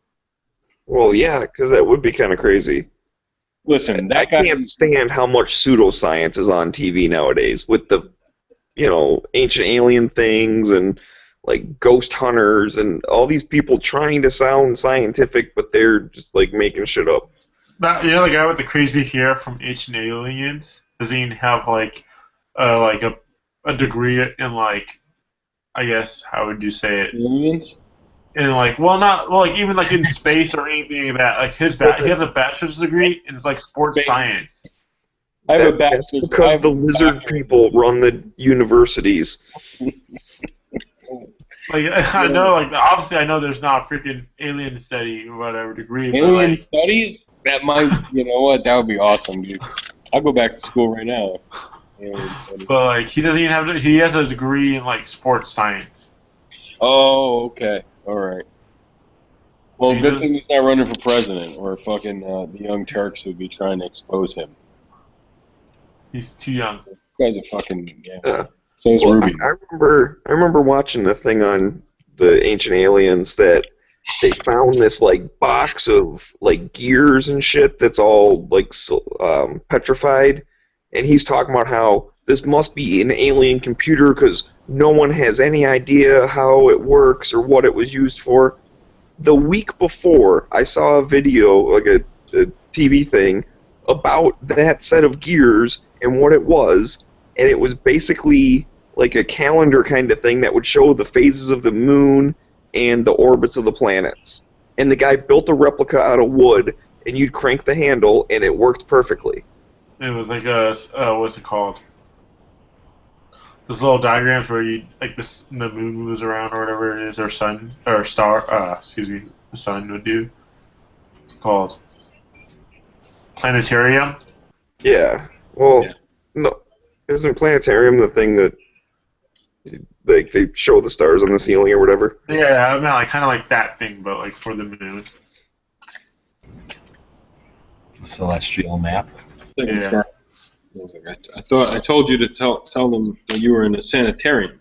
Well, yeah, because that would be kind of crazy. Listen, I can't stand how much pseudoscience is on TV nowadays with the, ancient alien things and, like, ghost hunters and all these people trying to sound scientific, but they're just, like, making shit up. The guy with the crazy hair from Ancient Aliens doesn't even have, like a degree in, like, I guess, how would you say it? Aliens? And even like in space or anything like that. Like he has a bachelor's degree in like sports science. I have a bachelor's. Because the lizard people run the universities. Like I know, like obviously I know there's not a freaking alien study or whatever degree. Alien studies? That might, you know what? That would be awesome, dude. I'll go back to school right now. But like he doesn't even have. He has a degree in like sports science. Oh, okay. All right. Well, good thing he's not running for president, or fucking the Young Turks would be trying to expose him. He's too young. This guy's a fucking so is Ruby. I remember watching the thing on the Ancient Aliens that they found this like box of like gears and shit that's all like petrified, and he's talking about how this must be an alien computer because no one has any idea how it works or what it was used for. The week before, I saw a video, like a TV thing, about that set of gears and what it was, and it was basically like a calendar kind of thing that would show the phases of the moon and the orbits of the planets. And the guy built a replica out of wood, and you'd crank the handle, and it worked perfectly. It was like a what's it called? Those little diagrams where you like the moon moves around or whatever it is, or sun or star. Excuse me, the sun would do. It's called planetarium. Yeah. Well, no, isn't planetarium the thing that they show the stars on the ceiling or whatever? Yeah, I mean like kind of like that thing, but like for the moon. Celestial map. Yeah. I thought I told you to tell them that you were in a sanitarium.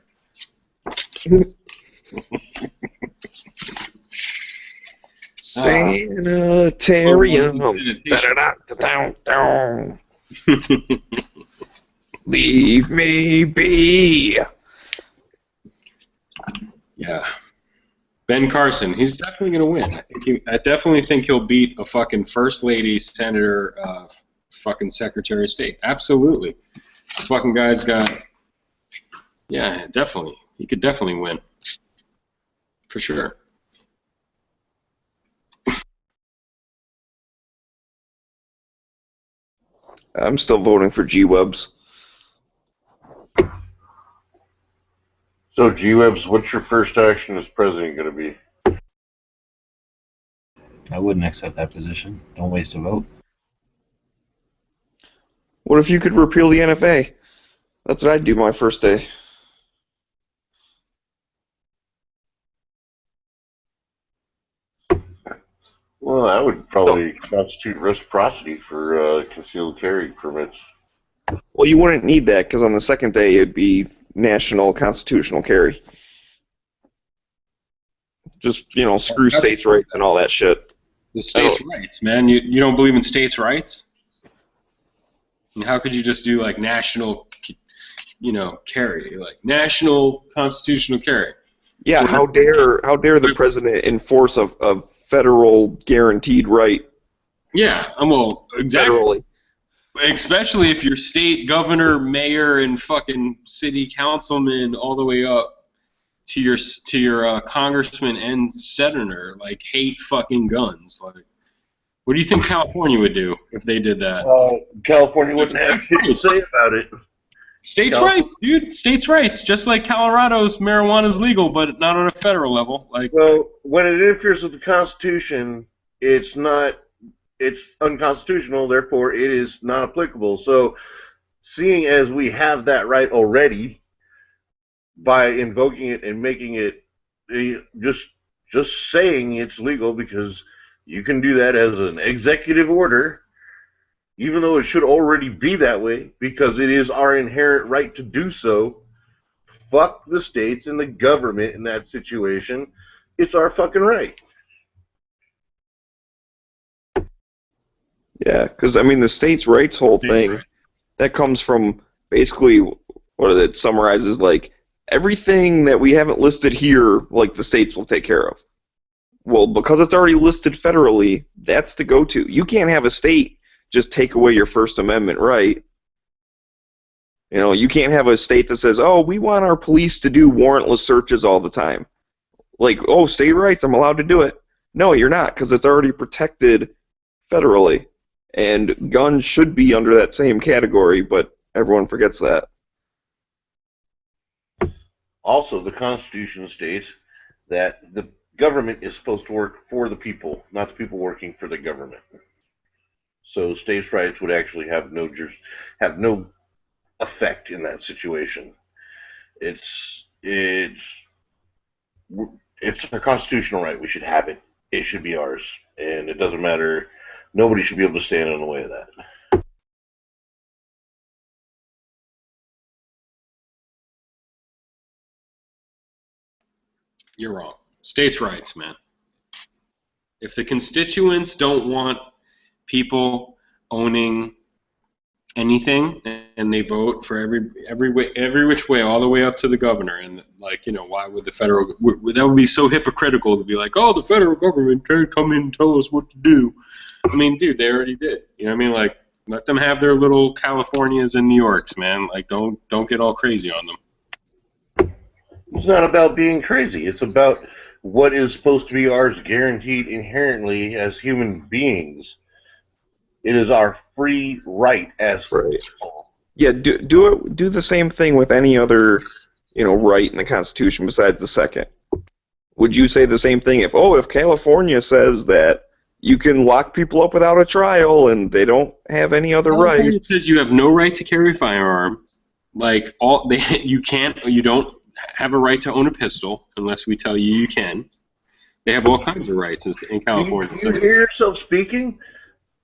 Sanitarium. Da-da-da-da-down. Leave me be. Yeah. Ben Carson, he's definitely going to win. I definitely think he'll beat a fucking first lady, senator, fucking secretary of state. Absolutely. This fucking guy's got. Yeah, definitely. He could definitely win. For sure. I'm still voting for G-Webs. So, G-Webs, what's your first action as president going to be? I wouldn't accept that position. Don't waste a vote. What if you could repeal the NFA? That's what I'd do my first day. Well, that would probably constitute reciprocity for concealed carry permits. Well, you wouldn't need that because on the second day it'd be national constitutional carry. Just, screw states' rights and all that shit. The states' rights, man. You don't believe in states' rights? And how could you just do like national, carry, like national constitutional carry? Yeah, how dare the president enforce a federal guaranteed right? Yeah, well, exactly. Federally. Especially if your state governor, mayor, and fucking city councilman all the way up to your congressman and senator hate fucking guns. Like, what do you think California would do if they did that? California wouldn't have shit to say about it. States' rights, dude. States' rights. Just like Colorado's marijuana is legal, but not on a federal level. Well, when it interferes with the Constitution, it's unconstitutional. Therefore, it is not applicable. So, seeing as we have that right already, by invoking it and making it just saying it's legal, because you can do that as an executive order, even though it should already be that way, because it is our inherent right to do so. Fuck the states and the government in that situation. It's our fucking right. Yeah, because, the states' rights whole thing, that comes from basically what it summarizes, everything that we haven't listed here, the states will take care of. Well, because it's already listed federally, that's the go-to. You can't have a state just take away your First Amendment right. You can't have a state that says, oh, we want our police to do warrantless searches all the time. State rights, I'm allowed to do it. No, you're not, because it's already protected federally. And guns should be under that same category, but everyone forgets that. Also, the Constitution states that the government is supposed to work for the people, not the people working for the government. So states' rights would actually have no effect in that situation. It's a constitutional right. We should have it. It should be ours, and it doesn't matter. Nobody should be able to stand in the way of that. You're wrong. States' rights, man. If the constituents don't want people owning anything, and they vote for every which way, all the way up to the governor, and like, you know, why would the federal? That would be so hypocritical to be like, oh, the federal government can't come in and tell us what to do. I mean, dude, they already did. You know what I mean? Like, let them have their little Californias and New Yorks, man. Like, don't get all crazy on them. It's not about being crazy. It's about what is supposed to be ours guaranteed inherently as human beings. It is our free right as people. Yeah, do the same thing with any other, you know, right in the Constitution besides the second. Would you say the same thing if California says that you can lock people up without a trial and they don't have any other California rights? says you have no right to carry a firearm. Like, you don't have a right to own a pistol unless we tell you you can. They have all kinds of rights in California. Do you hear yourself speaking?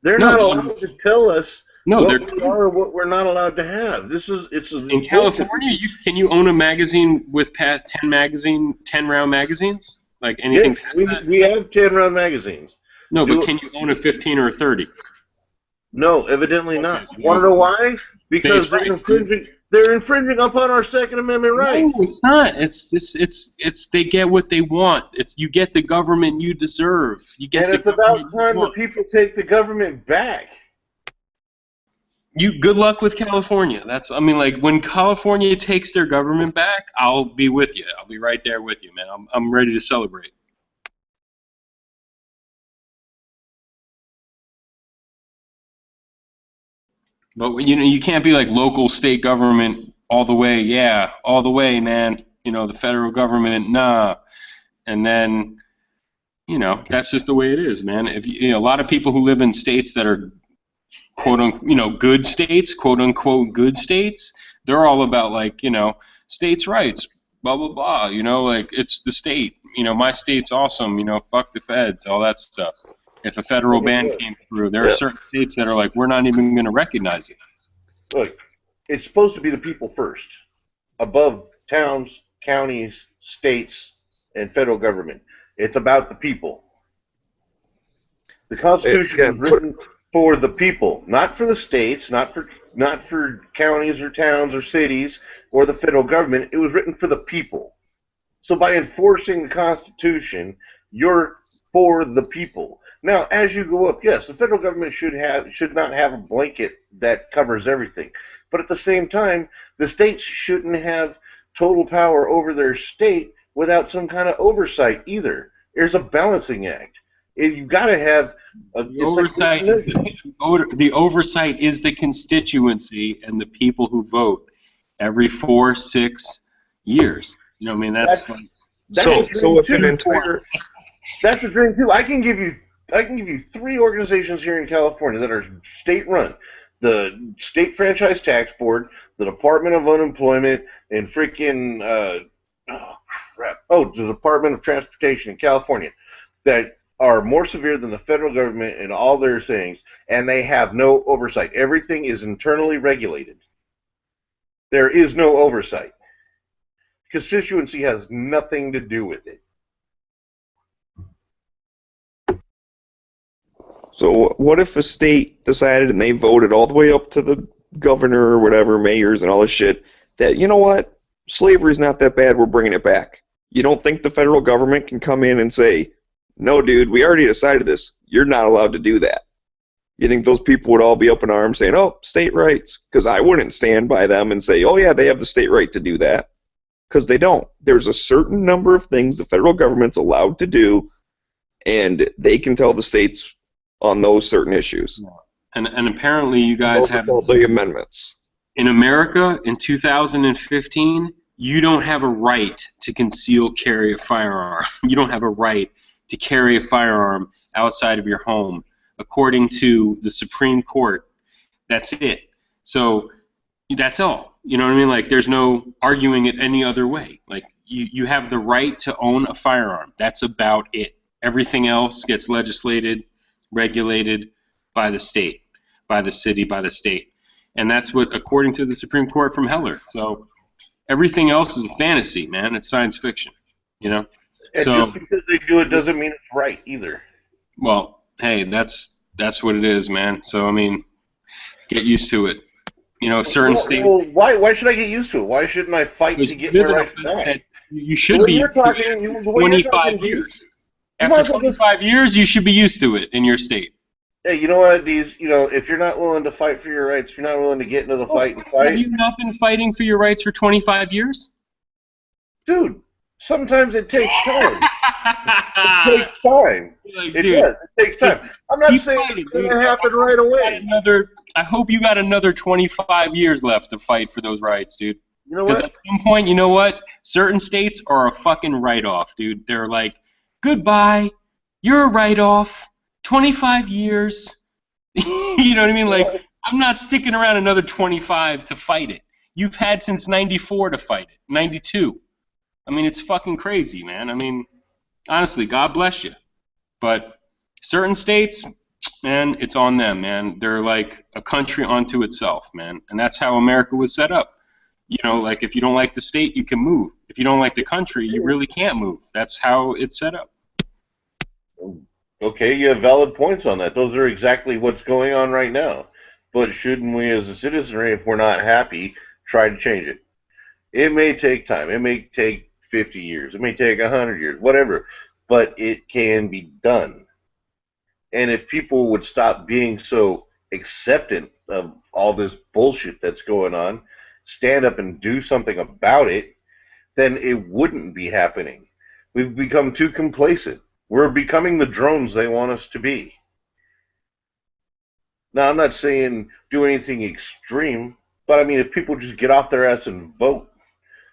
They're not allowed to tell us what we are or what we're not allowed to have. In California, can you own a magazine with 10-round magazines? Like anything past that? We have 10-round magazines. No, but can you own a 15 or a 30? No, evidently not. Want to know why? Because they're infringing upon our Second Amendment rights. No, it's not. It's they get what they want. You get the government you deserve. And it's about time that people take the government back. Good luck with California. Like, when California takes their government back, I'll be with you. I'll be right there with you, man. I'm ready to celebrate. But, you know, you can't be like local, state government all the way. Yeah, all the way, man. You know, the federal government, nah. And then, you know, that's just the way it is, man. A lot of people who live in states that are quote unquote, good states, quote unquote good states, they're all about, like, you know, states' rights, blah blah blah. You know, like, it's the state. You know, my state's awesome. You know, fuck the feds, all that stuff. If a federal ban came through, there are certain states that are like, we're not even going to recognize it. Look, it's supposed to be the people first, above towns, counties, states, and federal government. It's about the people. The Constitution is written for the people, not for the states, not for counties or towns or cities or the federal government. It was written for the people. So by enforcing the Constitution, you're for the people. Now, as you go up, yes, the federal government should not have a blanket that covers everything. But at the same time, the states shouldn't have total power over their state without some kind of oversight either. There's a balancing act. You've got to have the oversight is the constituency and the people who vote every 4-6 years. You know what I mean? That's a dream too. I can give you 3 organizations here in California that are state-run: the State Franchise Tax Board, the Department of Unemployment, and the Department of Transportation in California, that are more severe than the federal government in all their things, and they have no oversight. Everything is internally regulated. There is no oversight. Constituency has nothing to do with it. So what if a state decided, and they voted all the way up to the governor or whatever, mayors and all this shit, that, you know what, slavery's not that bad, we're bringing it back. You don't think the federal government can come in and say, no, dude, we already decided this, you're not allowed to do that? You think those people would all be up in arms saying, oh, state rights? Because I wouldn't stand by them and say, oh yeah, they have the state right to do that. Because they don't. There's a certain number of things the federal government's allowed to do, and they can tell the states on those certain issues. And apparently you guys have the amendments. In America in 2015, you don't have a right to conceal carry a firearm. You don't have a right to carry a firearm outside of your home, according to the Supreme Court. That's it. So that's all. You know what I mean? Like, there's no arguing it any other way. Like, you have the right to own a firearm. That's about it. Everything else gets legislated, regulated by the state, by the city, by the state. And that's what, according to the Supreme Court from Heller. So everything else is a fantasy, man. It's science fiction, you know? And so, just because they do it doesn't mean it's right either. Well, hey, that's what it is, man. So I mean, get used to it. You know, certain states. Well, why should I get used to it? Why shouldn't I fight to get my live in a rights place back? that you The should way be you're used to it talking, after the way you're 25 talking, years. you After might as well just 25 years, you should be used to it in your state. hey, you know what? If you're not willing to fight for your rights, if you're not willing to get into the fight and Have fight, you not been fighting for your rights for 25 years? dude. Sometimes it takes time. It takes time. Like, It dude, does. It takes time. I'm not keep saying fighting, it's going dude. to happen right away. I hope you got another 25 years left to fight for those rights, dude. You know Because what? at some point, you know what? Certain states are a fucking write-off, dude. They're like, goodbye, you're a write-off, 25 years. You know what I mean? Like, I'm not sticking around another 25 to fight it. You've had since 94 to fight it, 92. I mean, it's fucking crazy, man. I mean, honestly, God bless you. But certain states, man, it's on them, man. They're like a country unto itself, man. And that's how America was set up. You know, like if you don't like the state, you can move. If you don't like the country, you really can't move. That's how it's set up. Okay, you have valid points on that. Those are exactly what's going on right now. But shouldn't we, as a citizenry, if we're not happy, try to change it? It may take time. It may take 50 years. It may take 100 years, whatever. But it can be done. And if people would stop being so acceptant of all this bullshit that's going on, stand up and do something about it, then it wouldn't be happening. We've become too complacent. We're becoming the drones they want us to be. Now, I'm not saying do anything extreme, but I mean, if people just get off their ass and vote,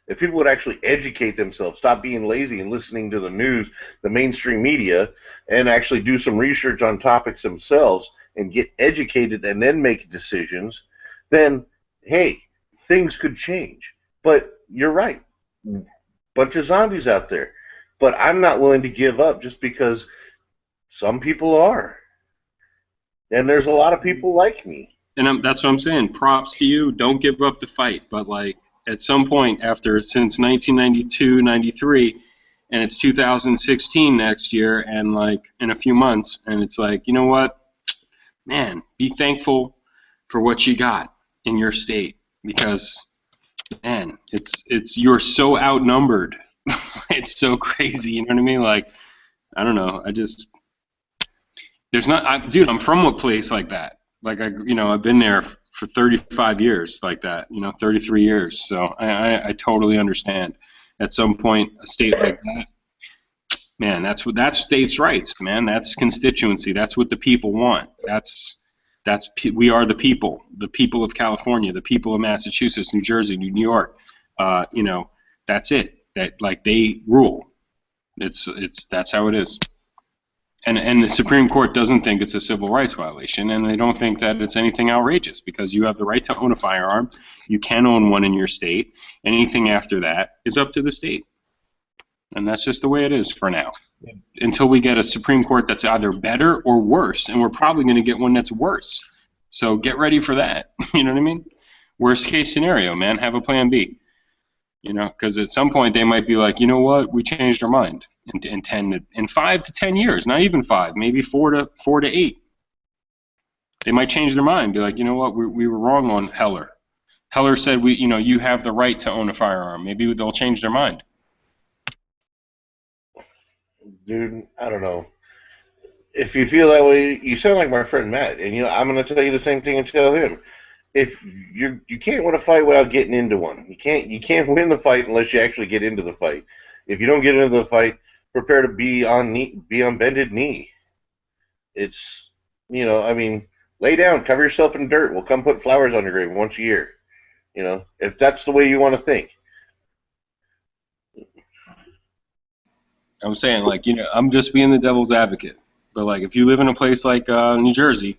if people would actually educate themselves, stop being lazy and listening to the news, the mainstream media, and actually do some research on topics themselves and get educated and then make decisions, then, hey, things could change. But you're right. Bunch of zombies out there. But I'm not willing to give up just because some people are. And there's a lot of people like me. And that's what I'm saying. Props to you. Don't give up the fight. But, like, at some point since 1992, 93, and it's 2016 next year, and, like, in a few months, and it's like, you know what? Man, be thankful for what you got in your state. Because, man, you're so outnumbered. It's so crazy, you know what I mean? Like, I don't know. Dude, I'm from a place like that. Like, I've been there for 35 years like that, 33 years. So I totally understand. At some point, a state like that, man, that's states' rights, man. That's constituency. That's what the people want. We are the people of California, the people of Massachusetts, New Jersey, New York. That's it. That, like, they rule. That's how it is. And the Supreme Court doesn't think it's a civil rights violation, and they don't think that it's anything outrageous because you have the right to own a firearm. You can own one in your state. Anything after that is up to the state. And that's just the way it is for now. Until we get a Supreme Court that's either better or worse, and we're probably going to get one that's worse. So get ready for that. You know what I mean? Worst case scenario, man. Have a plan B. Because at some point they might be like, you know what? We changed our mind. In 5 to 10 years, not even 5, maybe 4 to 8. They might change their mind, be like, you know what, we were wrong on Heller. Heller said you have the right to own a firearm. Maybe they'll change their mind. Dude, I don't know. If you feel that way, you sound like my friend Matt, and I'm going to tell you the same thing and tell him. If you can't win a fight without getting into one. You can't win the fight unless you actually get into the fight. If you don't get into the fight, prepare to be on bended knee. It's, lay down, cover yourself in dirt. We'll come put flowers on your grave once a year. If that's the way you want to think. I'm saying, like, I'm just being the devil's advocate. But, like, if you live in a place like New Jersey,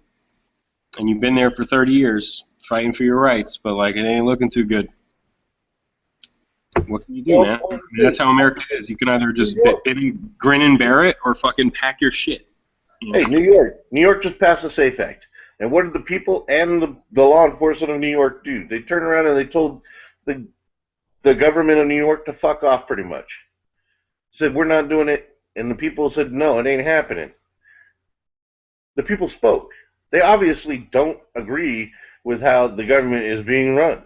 and you've been there for 30 years fighting for your rights, but, like, it ain't looking too good. What can you do, man? I mean, that's how America is. You can either just grin and bear it or fucking pack your shit. Hey, New York just passed the SAFE Act. And what did the people and the law enforcement of New York do? They turned around and they told the government of New York to fuck off, pretty much. Said, we're not doing it. And the people said, no, it ain't happening. The people spoke. They obviously don't agree with how the government is being run.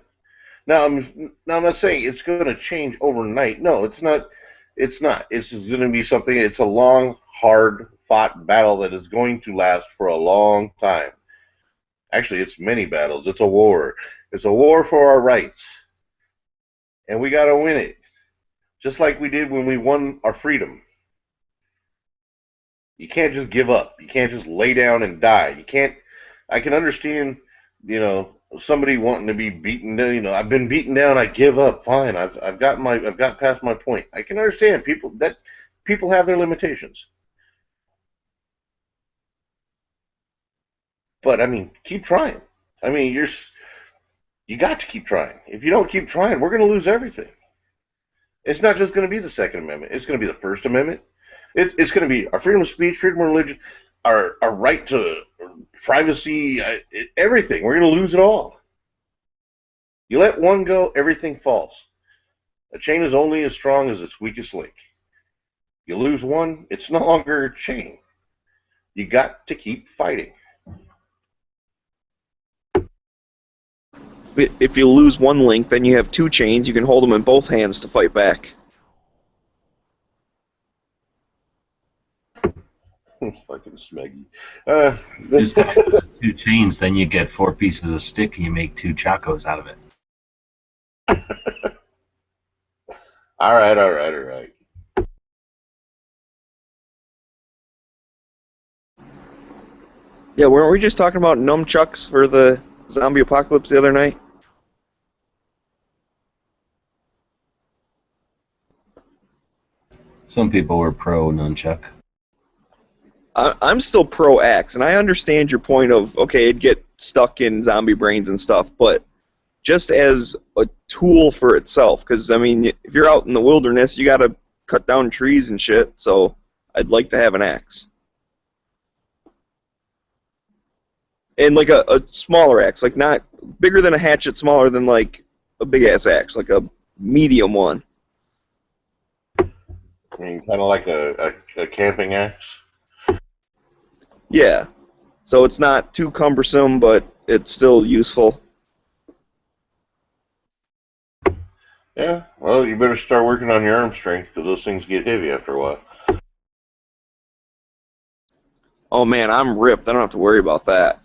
Now, I'm not saying it's going to change overnight. No, it's not. It's not. It's going to be something. It's a long, hard fought battle that is going to last for a long time. Actually, it's many battles. It's a war. It's a war for our rights, and we got to win it, just like we did when we won our freedom. You can't just give up. You can't just lay down and die. You can't. I can understand, somebody wanting to be beaten down. I've been beaten down. I give up. Fine. I've got past my point. I can understand people have their limitations. But I mean, keep trying. I mean, you got to keep trying. If you don't keep trying, we're going to lose everything. It's not just going to be the Second Amendment. It's going to be the First Amendment. It's going to be our freedom of speech, freedom of religion, our right to privacy, everything. We're going to lose it all. You let one go, everything falls. A chain is only as strong as its weakest link. You lose one, it's no longer a chain. You got to keep fighting. If you lose one link, then you have two chains. You can hold them in both hands to fight back. Fucking smeggy. Just two chains, then you get 4 pieces of stick and you make 2 chacos out of it. All right. Yeah, weren't we just talking about nunchucks for the zombie apocalypse the other night? Some people were pro nunchuck. I'm still pro axe, and I understand your point of, okay, it'd get stuck in zombie brains and stuff, but just as a tool for itself, because, I mean, if you're out in the wilderness, you gotta cut down trees and shit, so I'd like to have an axe. And, like, a smaller axe, like, not bigger than a hatchet, smaller than, like, a big-ass axe, like a medium one. I mean, kind of like a camping axe? Yeah. So it's not too cumbersome, but it's still useful. Yeah, well, you better start working on your arm strength, because those things get heavy after a while. Oh man, I'm ripped. I don't have to worry about that.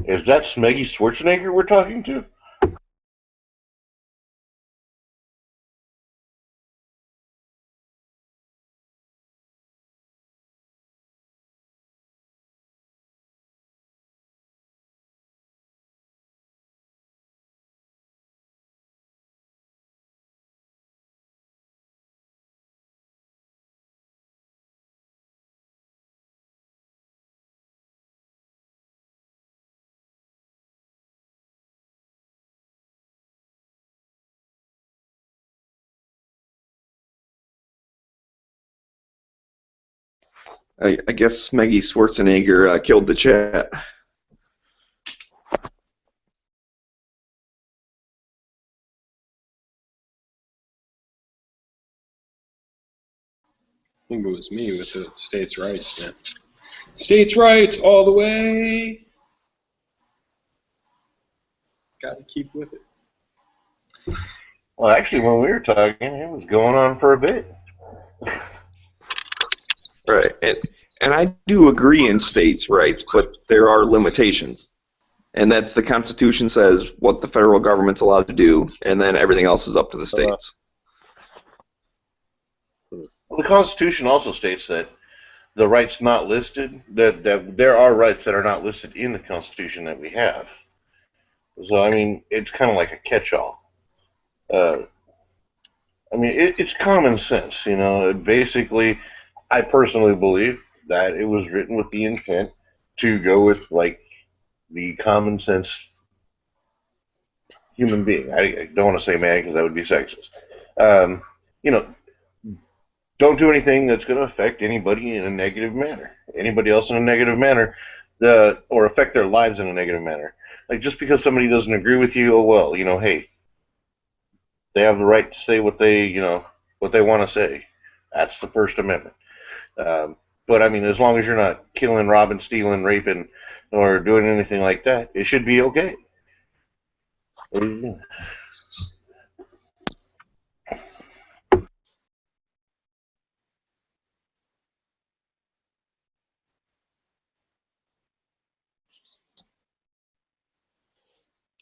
Is that Smeggy Schwarzenegger we're talking to? I guess Maggie Schwarzenegger killed the chat. I think it was me with the states' rights, man. States' rights all the way. Got to keep with it. Well, actually, when we were talking, it was going on for a bit. Right, and I do agree in states' rights, but there are limitations. And that's the Constitution says what the federal government's allowed to do, and then everything else is up to the states. Well, the Constitution also states that the rights not listed, that there are rights that are not listed in the Constitution that we have. So, I mean, it's kind of like a catch-all. I mean, it's common sense, you know. Basically, I personally believe that it was written with the intent to go with, like, the common sense human being. I don't want to say man because that would be sexist. You know, don't do anything that's going to affect anybody in a negative manner, anybody else in a negative manner, or affect their lives in a negative manner. Like, just because somebody doesn't agree with you, oh well, you know, hey, they have the right to say what they want to say. That's the First Amendment. But I mean, as long as you're not killing, robbing, stealing, raping, or doing anything like that, it should be okay.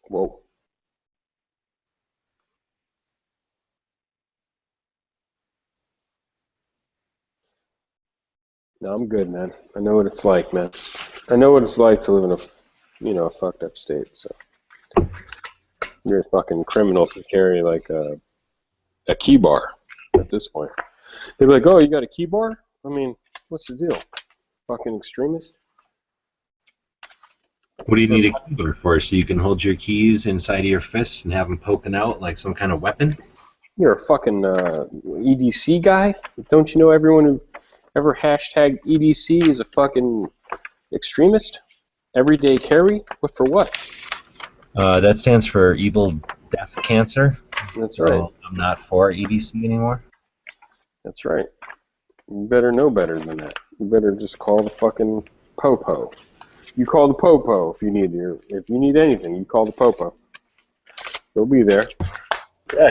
Whoa. No, I'm good, man. I know what it's like, man. I know what it's like to live in a fucked up state. So you're a fucking criminal to carry like a key bar at this point. They'd be like, "Oh, you got a key bar? I mean, what's the deal? Fucking extremist." What do you need a keyboard for? So you can hold your keys inside of your fist and have them poking out like some kind of weapon? You're a fucking EDC guy? Don't you know everyone who ever hashtag EDC is a fucking extremist? Everyday carry? What for what? That stands for Evil Death Cancer. That's right. So I'm not for EDC anymore. That's right. You better know better than that. You better just call the fucking popo. You call the popo if you need anything. You call the popo. They'll be there.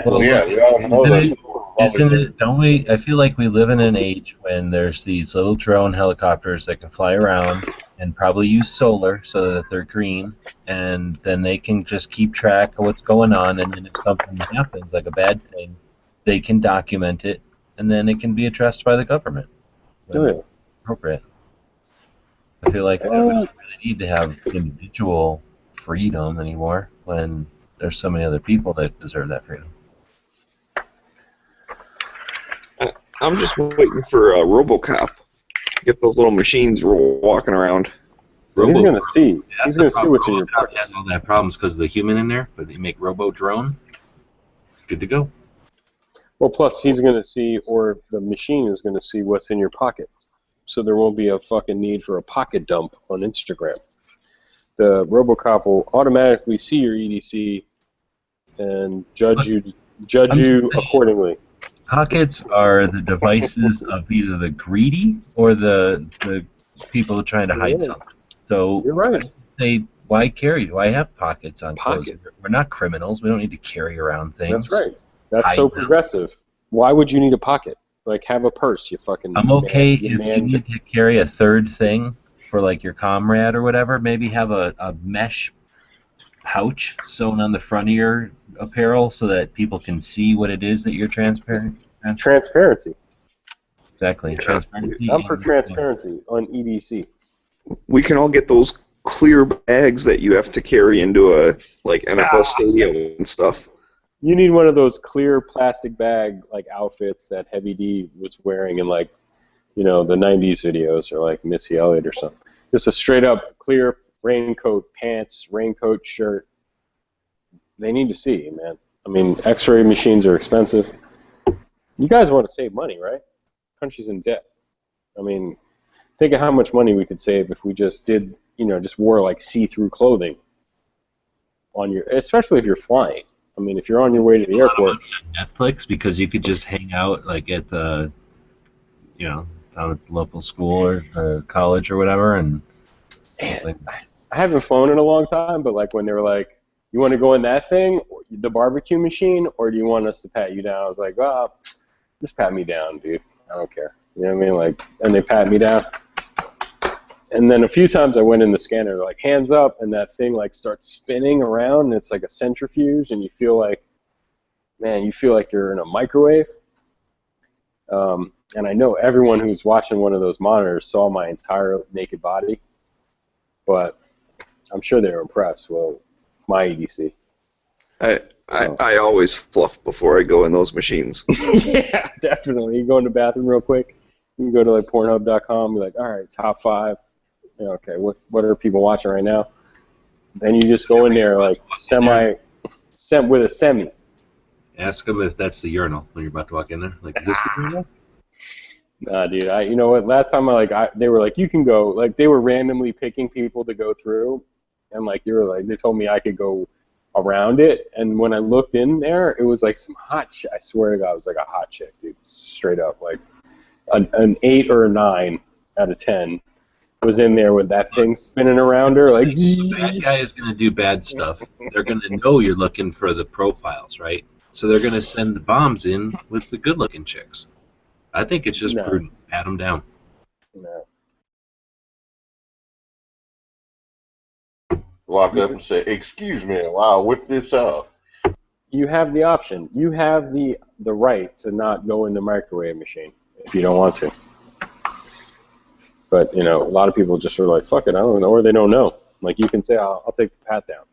Well, yeah, we all know that. Don't we? I feel like we live in an age when there's these little drone helicopters that can fly around and probably use solar so that they're green, and then they can just keep track of what's going on, and then if something happens, like a bad thing, they can document it, and then it can be addressed by the government. Oh, Appropriate. I feel like we don't really need to have individual freedom anymore when there's so many other people that deserve that freedom. I'm just waiting for RoboCop. Get those little machines walking around. He's going to see. He's going to see what's in your pocket. Has all that problems because of the human in there, but you make Robo Drone, good to go. Well, plus he's going to see, or the machine is going to see what's in your pocket. So there won't be a fucking need for a pocket dump on Instagram. The RoboCop will automatically see your EDC and judge you accordingly. Pockets are the devices of either the greedy or the people trying to hide something. So you're right. Why carry? Why have pockets on clothes? We're not criminals. We don't need to carry around things. That's right. That's so progressive. Why would you need a pocket? Like, have a purse, you fucking. I'm okay if you need to carry a third thing for like your comrade or whatever. Maybe have a mesh pouch sewn on the front of your apparel so that people can see what it is that you're transparent. Transparency. Exactly. Transparency. I'm for transparency on EDC. We can all get those clear bags that you have to carry into a NFL stadium and stuff. You need one of those clear plastic bag like outfits that Heavy D was wearing in the 90s videos, or like Missy Elliott or something. Just a straight up clear raincoat, pants, raincoat, shirt. They need to see, man. I mean, X-ray machines are expensive. You guys want to save money, right? Country's in debt. I mean, think of how much money we could save if we just did, just wore like see-through clothing on especially if you're flying. I mean, if you're on your way to the airport. Netflix, because you could just hang out like at the, down at the local school or college or whatever, and. I haven't flown in a long time, but like when they were like, "You want to go in that thing, the barbecue machine, or do you want us to pat you down?" I was like, "Oh, just pat me down, dude. I don't care." You know what I mean? Like, and they pat me down. And then a few times I went in the scanner, like hands up, and that thing like starts spinning around, and it's like a centrifuge, and you feel like you're in a microwave. And I know everyone who's watching one of those monitors saw my entire naked body, but I'm sure they were impressed with my EDC. I always fluff before I go in those machines. Yeah, definitely. You go in the bathroom real quick. You can go to like Pornhub.com, be like, all right, top 5. Okay, what are people watching right now? Then you just go in there like with a semi. Ask them if that's the urinal when you're about to walk in there. Like, is this the urinal? Nah, dude. You know what? Last time they were like, you can go. Like, they were randomly picking people to go through, and like they told me I could go around it. And when I looked in there, it was like some hot chick. I swear to God, it was like a hot chick, dude. Straight up, like an 8 or a 9 out of 10 was in there with that thing spinning around her like. The bad guy is going to do bad stuff. They're going to know you're looking for the profiles, right? So they're going to send the bombs in with the good-looking chicks. I think it's just prudent. Pat them down. No. Walk up and say, "Excuse me, I'll whip this out." You have the option. You have the right to not go in the microwave machine if you don't want to. But, you know, a lot of people just are like, fuck it, I don't know, or they don't know. Like, you can say, I'll take the pat down.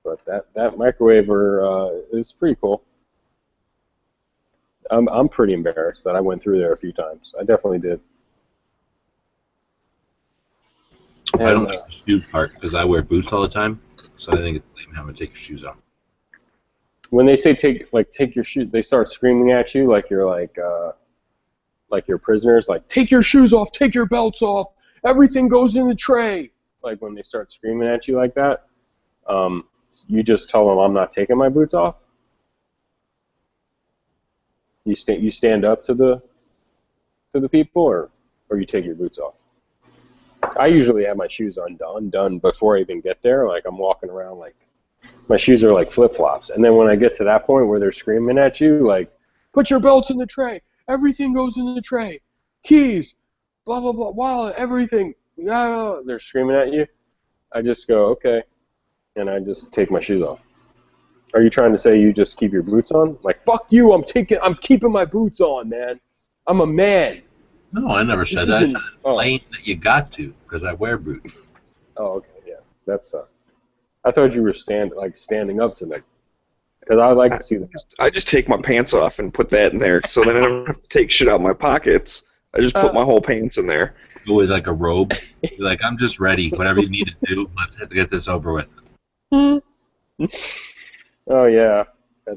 But that microwaver is pretty cool. I'm pretty embarrassed that I went through there a few times. I definitely did. I don't like the shoe part because I wear boots all the time, so I think it's lame having to take your shoes off. When they say take your shoes, they start screaming at you like you're like you're prisoners. Like, take your shoes off, take your belts off, everything goes in the tray. Like when they start screaming at you like that, you just tell them I'm not taking my boots off. You stand up to the people, or you take your boots off. I usually have my shoes undone before I even get there. Like, I'm walking around like my shoes are like flip-flops. And then when I get to that point where they're screaming at you, like, put your belts in the tray. Everything goes in the tray. Keys, blah, blah, blah, wallet, everything. They're screaming at you. I just go, okay. And I just take my shoes off. Are you trying to say you just keep your boots on? Like, fuck you, I'm keeping my boots on, man. I'm a man. No, I never said that. I said it's lame that you got to, because I wear boots. Oh, okay, yeah. That's I thought you were standing up to me. Because I would like to see that. I just take my pants off and put that in there, so then I don't have to take shit out of my pockets. I just put my whole pants in there. Go with like a robe. Be like, I'm just ready. Whatever you need to do, let's get this over with. Oh yeah.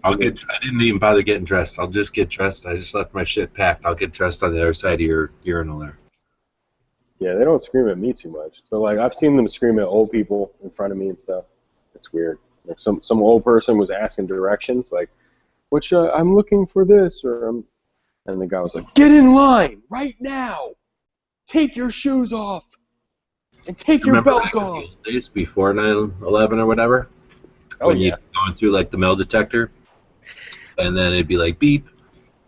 I didn't even bother getting dressed. I'll just get dressed. I just left my shit packed. I'll get dressed on the other side of your urinal there. Yeah, they don't scream at me too much. But like, I've seen them scream at old people in front of me and stuff. It's weird. Like some old person was asking directions, like, "Which I'm looking for this," and the guy was like, "Get in line right now. Take your shoes off and take your belt off." Days before 9/11 or whatever. Oh, when yeah. you're going through like the metal detector, and then it'd be like beep,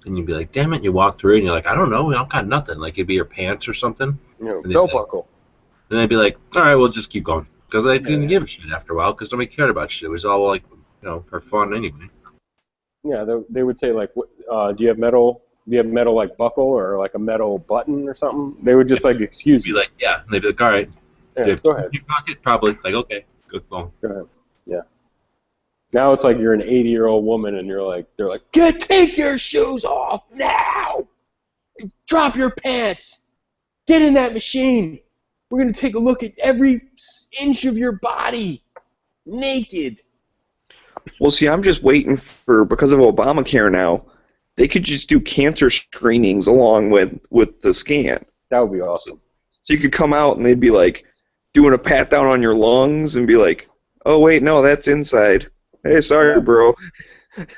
and you'd be like, "Damn it!" You walk through, and you're like, "I don't know, I don't got nothing." Like it'd be your pants or something. Belt buckle. And they'd be like, "All right, we'll just keep going," because they didn't give a shit after a while, because nobody cared about shit. It was all like, for fun anyway. Yeah, they would say like, "Do you have metal? Do you have metal like buckle or like a metal button or something?" They would just like, "Excuse me." Be like, "Yeah," and they'd be like, "All right." Yeah, go ahead. In your pocket, probably. Like, okay, good phone. Go ahead. Yeah. Now it's like you're an 80-year-old woman and they're like, take your shoes off now! Drop your pants! Get in that machine! We're going to take a look at every inch of your body. Naked. Well, see, I'm just waiting for, because of Obamacare now, they could just do cancer screenings along with the scan. That would be awesome. So you could come out and they'd be like doing a pat down on your lungs and be like, "Oh, wait, no, that's inside. Hey, sorry, bro."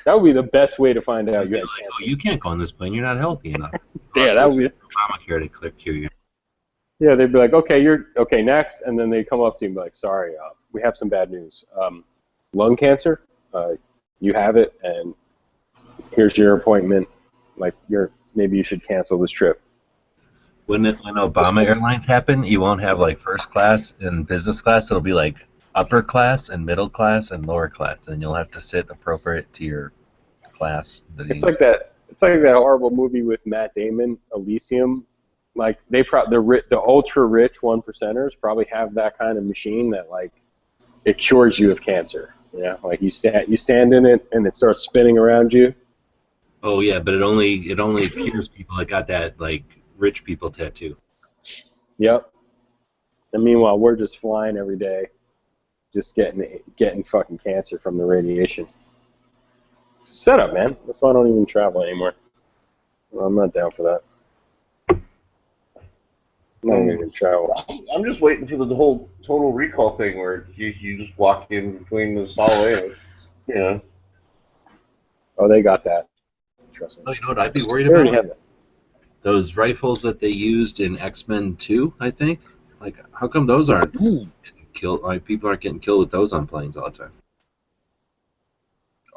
That would be the best way to find out you had cancer. Oh, you can't go on this plane. You're not healthy enough. Yeah, that would be. Obamacare to click you. Yeah, they'd be like, okay, next, and then they come up to you and be like, "Sorry, we have some bad news. Lung cancer. You have it, and here's your appointment. Like, maybe you should cancel this trip." When Obama Airlines happen, you won't have like first class and business class. It'll be like upper class and middle class and lower class, and you'll have to sit appropriate to your class. It's like that horrible movie with Matt Damon, Elysium. Like the ultra rich 1%ers probably have that kind of machine that like it cures you of cancer. Yeah, like you stand in it and it starts spinning around you. Oh yeah, but it only cures people that got that like rich people tattoo. Yep. And meanwhile, we're just flying every day, just getting fucking cancer from the radiation. Set up, man. That's why I don't even travel anymore. Well, I'm not down for that. I'm not even travel. I'm just waiting for the whole total recall thing where you just walk in between the solid air. Oh, they got that. Trust me. Oh, you know what I'd be worried about? Have that. those rifles that they used in X-Men 2, I think. Like, how come those aren't getting killed? Like, people aren't getting killed with those on planes all the time.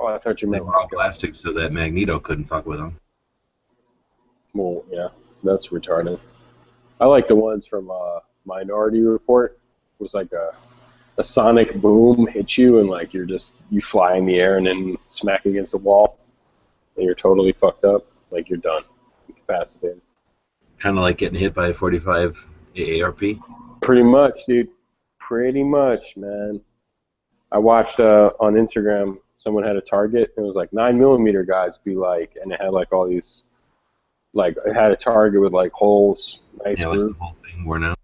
Oh, I thought you They meant were all plastic, so that Magneto couldn't fuck with them. Well, yeah, that's retarded. I like the ones from Minority Report. It was like a sonic boom hits you, and like you fly in the air and then smack against the wall, and you're totally fucked up. Like you're done, incapacitated. Kind of like getting hit by a 45 AARP. Pretty much, dude. Pretty much, man. I watched on Instagram, someone had a target, and it was like 9mm guys be like, and it had like all these, like it had a target with like holes, nice groove. The whole thing worn out.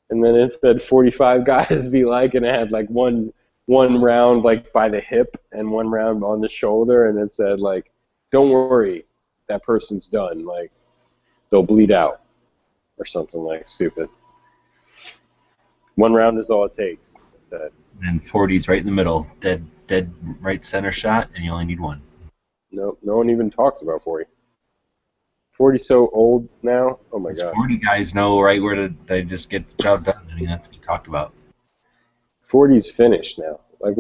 And then it said 45 guys be like, and it had like one round like by the hip and one round on the shoulder, and it said like, don't worry, that person's done. Like, they'll bleed out or something like stupid. One round is all it takes, it said. And 40's right in the middle, dead right center shot, and you only need one. No one even talks about 40. 40's so old now. Oh my god. 40 guys know right where they just get the job done. I mean, that's to be talked about. 40's finished now. Like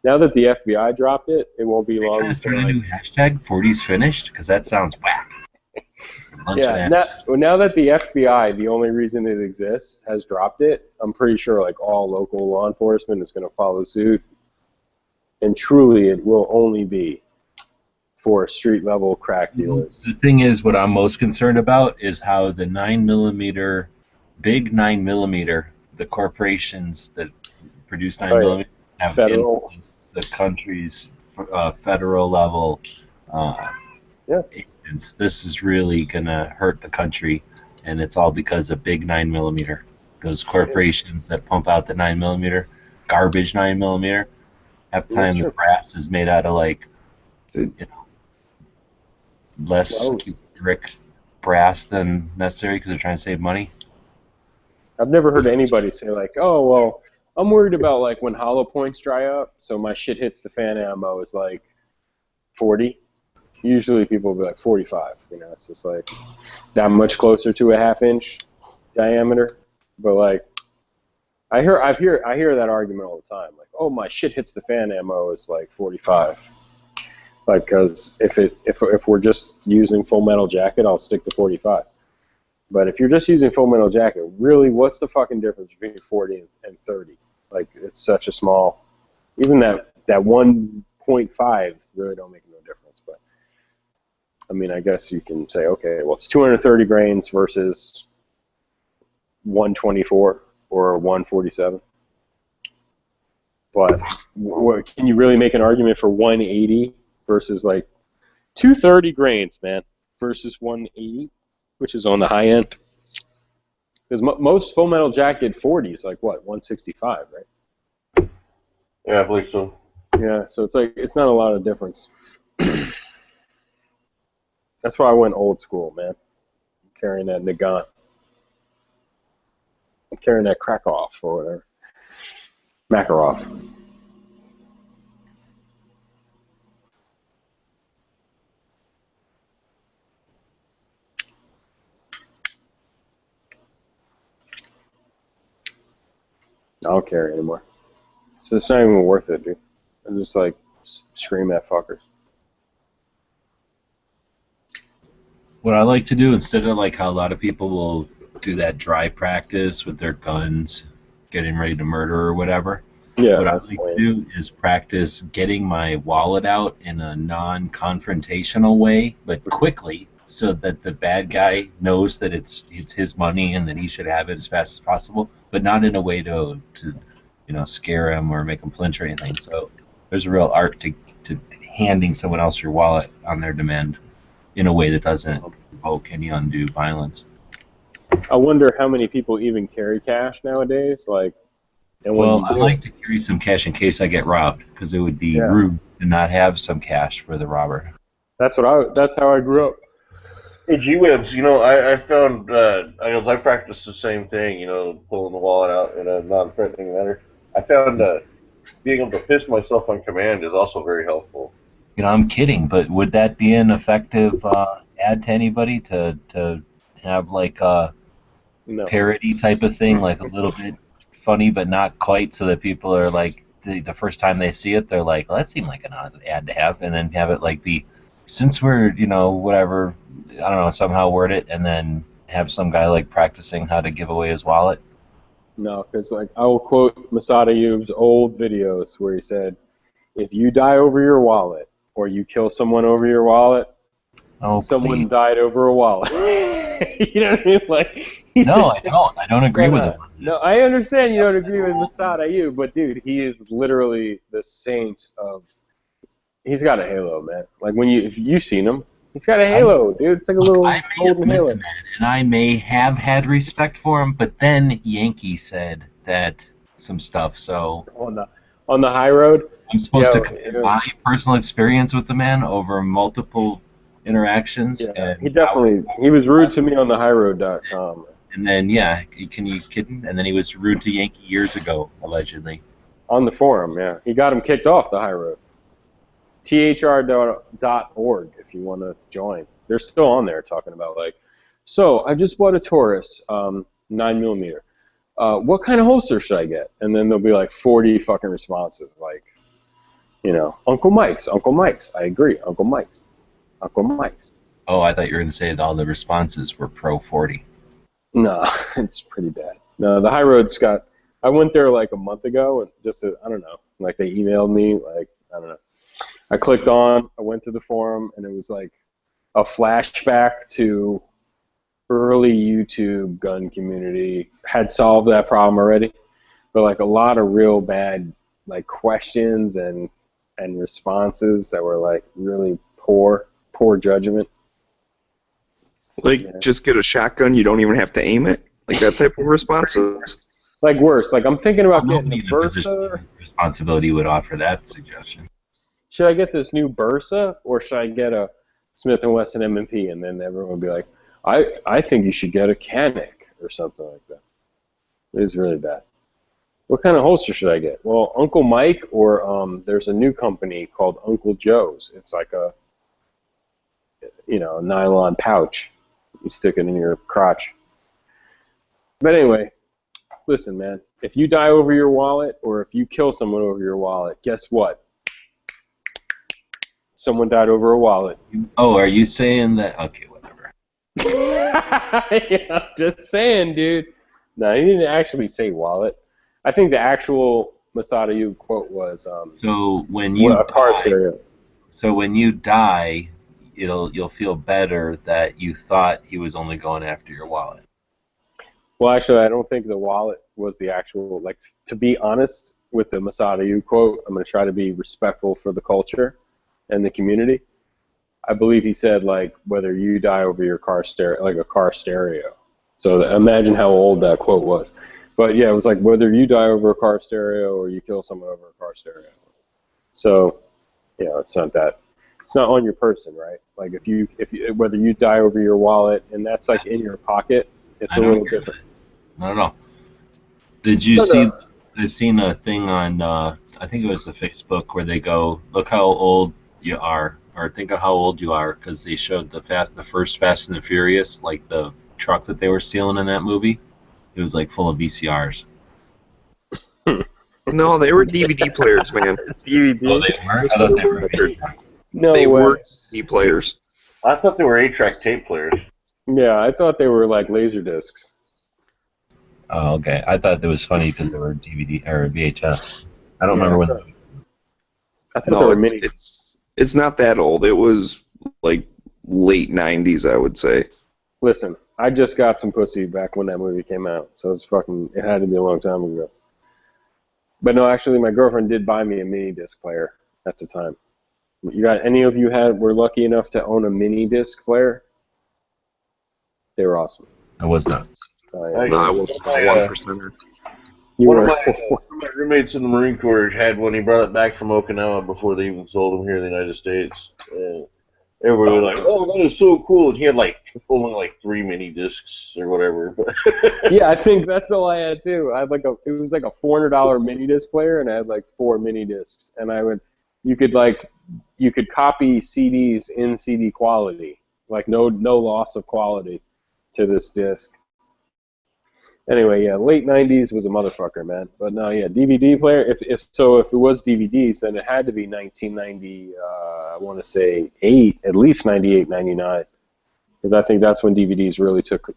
now that the FBI dropped it, it won't be long. Trying to start a new hashtag 40's finished, because that sounds whack. Yeah. Now that the FBI, the only reason it exists, has dropped it, I'm pretty sure like all local law enforcement is going to follow suit. And truly, it will only be for street level crack dealers. The thing is, what I'm most concerned about is how the 9mm, big 9mm, the corporations that produce 9mm have federal, the country's federal level agents. This is really gonna hurt the country, and it's all because of big 9mm. Those corporations that pump out the 9mm, garbage 9mm. Half the time the brass is made out of like, less cubic brass than necessary because they're trying to save money. I've never heard anybody say like, oh well, I'm worried about like when hollow points dry up, so my shit hits the fan ammo is like 40. Usually people will be like 45. You know, it's just like that much closer to a half-inch diameter. But like, I hear that argument all the time. Like, oh, my shit hits the fan ammo is like 45. Like, because if we're just using Full Metal Jacket, I'll stick to 45. But if you're just using Full Metal Jacket, really, what's the fucking difference between 40 and 30? Like, it's such a small. Even that 1.5 really don't make no difference. But I mean, I guess you can say, okay, well, it's 230 grains versus 124 or 147. But can you really make an argument for 180 versus like 230 grains, man, versus 180, which is on the high end? Because most Full Metal Jacket 40s like what, 165, right? Yeah, I believe so. Yeah, so it's like it's not a lot of difference. That's why I went old school, man. I'm carrying that Nagant. I'm carrying that Krakow or whatever. Makarov. I don't carry anymore. So it's not even worth it, dude. I just like scream at fuckers. What I like to do, instead of like how a lot of people will do that dry practice with their guns, getting ready to murder or whatever, what I like to do is practice getting my wallet out in a non-confrontational way, but quickly, so that the bad guy knows that it's his money and that he should have it as fast as possible, but not in a way to scare him or make him flinch or anything. So there's a real art to handing someone else your wallet on their demand in a way that doesn't provoke any undue violence. I wonder how many people even carry cash nowadays. Like, and well, I like to carry some cash in case I get robbed, because it would be rude to not have some cash for the robber. That's how I grew up. Hey, G-Webs, I found, I practiced the same thing, pulling the wallet out in a non-threatening manner. I found being able to piss myself on command is also very helpful. I'm kidding, but would that be an effective add to anybody to have like a parody type of thing, like a little bit funny but not quite, so that people are like the first time they see it, they're like, well, that seemed like an odd ad to have, and then have it like be, since we're whatever, I don't know, somehow word it, and then have some guy like practicing how to give away his wallet. No, because like I will quote Masada Ayub's old videos where he said, "If you die over your wallet, or you kill someone over your wallet, someone died over a wallet." You know what I mean? Like he No, said, I don't agree with it. No, I understand you don't agree with Masada Ayub, but dude, he is literally the saint of. He's got a halo, man. Like if you've seen him, he's got a halo, dude. It's like a little golden halo. And I may have had respect for him, but then Yankee said that some stuff, so on the high road, I'm supposed to compare my personal experience with the man over multiple interactions. Yeah, he was rude to me on the highroad.com. And then can you kidding? And then he was rude to Yankee years ago, allegedly. On the forum, yeah. He got him kicked off the high road. thr.org if you want to join. They're still on there talking about like, so I just bought a Taurus 9mm. What kind of holster should I get? And then there'll be like 40 fucking responses like, Uncle Mike's. I agree. Uncle Mike's. Oh, I thought you were going to say that all the responses were pro 40. No, it's pretty bad. No, the high road's got. I went there like a month ago, and I don't know, like they emailed me, like I don't know. I clicked on, I went to the forum, and it was like a flashback to early YouTube gun community. Had solved that problem already, but like a lot of real bad like questions and responses that were like really poor judgment. Like, just get a shotgun, you don't even have to aim it? Like that type of responses? Like worse. Like I'm thinking about getting a Bursa. Responsibility would offer that suggestion. Should I get this new Bursa or should I get a Smith & Wesson M&P? And then everyone would be like, I think you should get a Canic or something like that. It is really bad. What kind of holster should I get? Well, Uncle Mike or there's a new company called Uncle Joe's. It's like a nylon pouch. You stick it in your crotch. But anyway, listen, man. If you die over your wallet or if you kill someone over your wallet, guess what? Someone died over a wallet. Oh, are you saying that? Okay, whatever. Yeah, just saying, dude. No, he didn't actually say wallet. I think the actual Masada Ayub quote was so when you die, you'll feel better that you thought he was only going after your wallet. Well, actually, I don't think the wallet was the actual, like, to be honest with the Masada Ayub quote, I'm going to try to be respectful for the culture and the community. I believe he said, like, whether you die over your car stereo, like a car stereo. So imagine how old that quote was. But yeah, it was like whether you die over a car stereo or you kill someone over a car stereo. So, it's not that. It's not on your person, right? Like if you whether you die over your wallet and that's like in your pocket, it's a little different. No. Did you see? I've seen a thing on I think it was the Facebook where they go, look how old you are, or think of how old you are, because they showed the first Fast and the Furious, like the truck that they were stealing in that movie. It was like full of VCRs. No, they were DVD players, man. DVD. Oh, they were? I thought they were. No they way. were DVD players. I thought they were 8-track tape players. Yeah, I thought they were like laser discs. Oh, okay. I thought it was funny because they were DVD or VHS. I don't remember when. I thought they were mini. It's not that old. It was like late 90s, I would say. Listen, I just got some pussy back when that movie came out, so it had to be a long time ago. But no, actually, my girlfriend did buy me a mini disc player at the time. Any of you were lucky enough to own a mini disc player? They were awesome. I was not. No, I was 1%. One of my roommates in the Marine Corps had one. He brought it back from Okinawa before they even sold them here in the United States. Everybody was like, "Oh, that is so cool!" And he had only like 3 mini discs or whatever. Yeah, I think that's all I had too. I had it was like a $400 mini disc player, and I had like 4 mini discs. And you could copy CDs in CD quality, like no loss of quality, to this disc. Anyway, yeah, late 90s was a motherfucker, man. But no, yeah, DVD player. If it was DVDs, then it had to be 1990. I want to say at least 98, 99, because I think that's when DVDs really took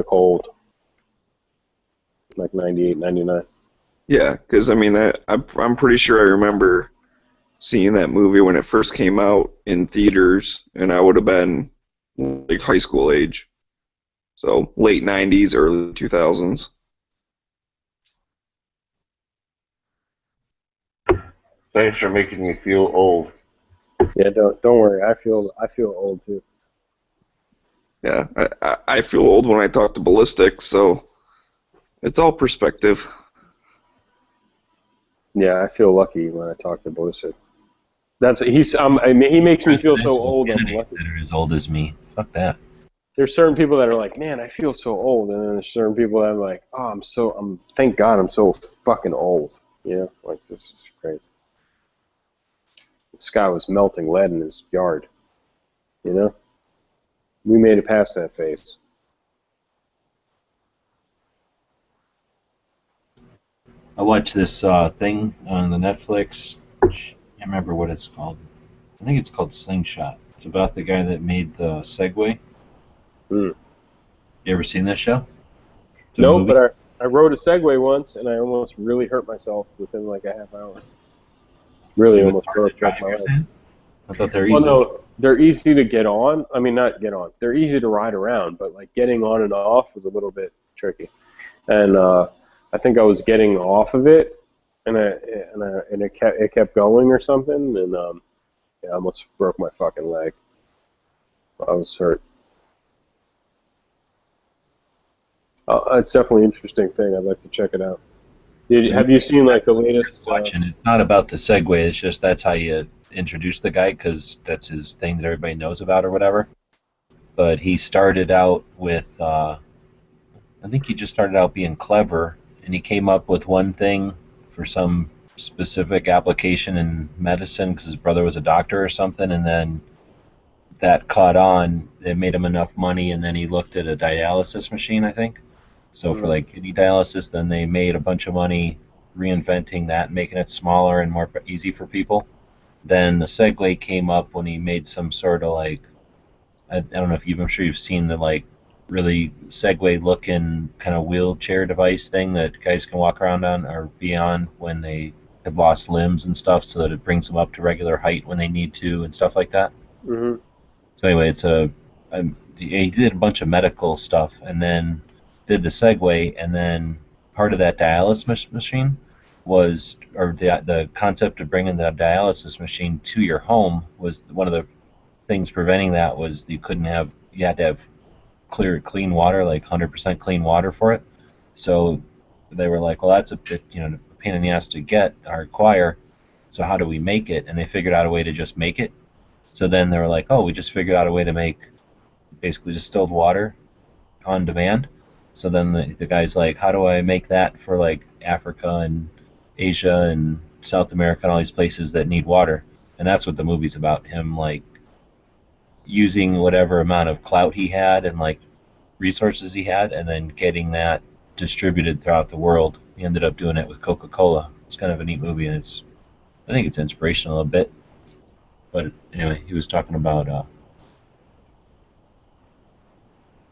hold. Like 98, 99. Yeah, because I mean, I'm pretty sure I remember seeing that movie when it first came out in theaters, and I would have been like high school age. So late 90s, early 2000s. Thanks for making me feel old. Yeah, don't worry. I feel old too. Yeah, I feel old when I talk to Ballistics, so it's all perspective. Yeah, I feel lucky when I talk to Ballistic. I mean, he makes me feel so old. I'm lucky. That are as old as me. Fuck that. There's certain people that are like, man, I feel so old, and then there's certain people that I'm like, oh, thank God I'm so fucking old. You know, like this is crazy. This guy was melting lead in his yard. You know, we made it past that phase. I watched this thing on the Netflix. I can't remember what it's called. I think it's called Slingshot. It's about the guy that made the Segway. You ever seen this show? Nope, but I rode a Segway once, and I almost really hurt myself within like a half hour. Really almost broke my leg. I thought they're easy. Well, no, they're easy to get on. I mean, not get on. They're easy to ride around, but like getting on and off was a little bit tricky. And I think I was getting off of it, and it kept going or something, and I almost broke my fucking leg. I was hurt. It's definitely an interesting thing. I'd like to check it out. Have you seen like the latest? Watching. It's not about the Segway. It's just that's how you introduce the guy because that's his thing that everybody knows about or whatever. But he started out with, I think he just started out being clever, and he came up with one thing for some specific application in medicine because his brother was a doctor or something, and then that caught on. It made him enough money, and then he looked at a dialysis machine, I think. So for like kidney dialysis, then they made a bunch of money reinventing that and making it smaller and more easy for people. Then the Segway came up when he made some sort of like, I don't know if I'm sure you've seen the like really Segway looking kind of wheelchair device thing that guys can walk around on or be on when they have lost limbs and stuff, so that it brings them up to regular height when they need to and stuff like that. Mm-hmm. So anyway, he did a bunch of medical stuff and then did the Segway, and then part of that dialysis machine was, or the concept of bringing the dialysis machine to your home was one of the things preventing that was you had to have clean water, like 100% clean water for it. So they were like, well, that's a bit, a pain in the ass to get or acquire. So how do we make it? And they figured out a way to just make it. So then they were like, oh, we just figured out a way to make basically distilled water on demand. So then the guy's like, how do I make that for like Africa and Asia and South America and all these places that need water? And that's what the movie's about, him like using whatever amount of clout he had and like resources he had and then getting that distributed throughout the world. He ended up doing it with Coca-Cola. It's kind of a neat movie, and I think it's inspirational a bit. But anyway, he was talking about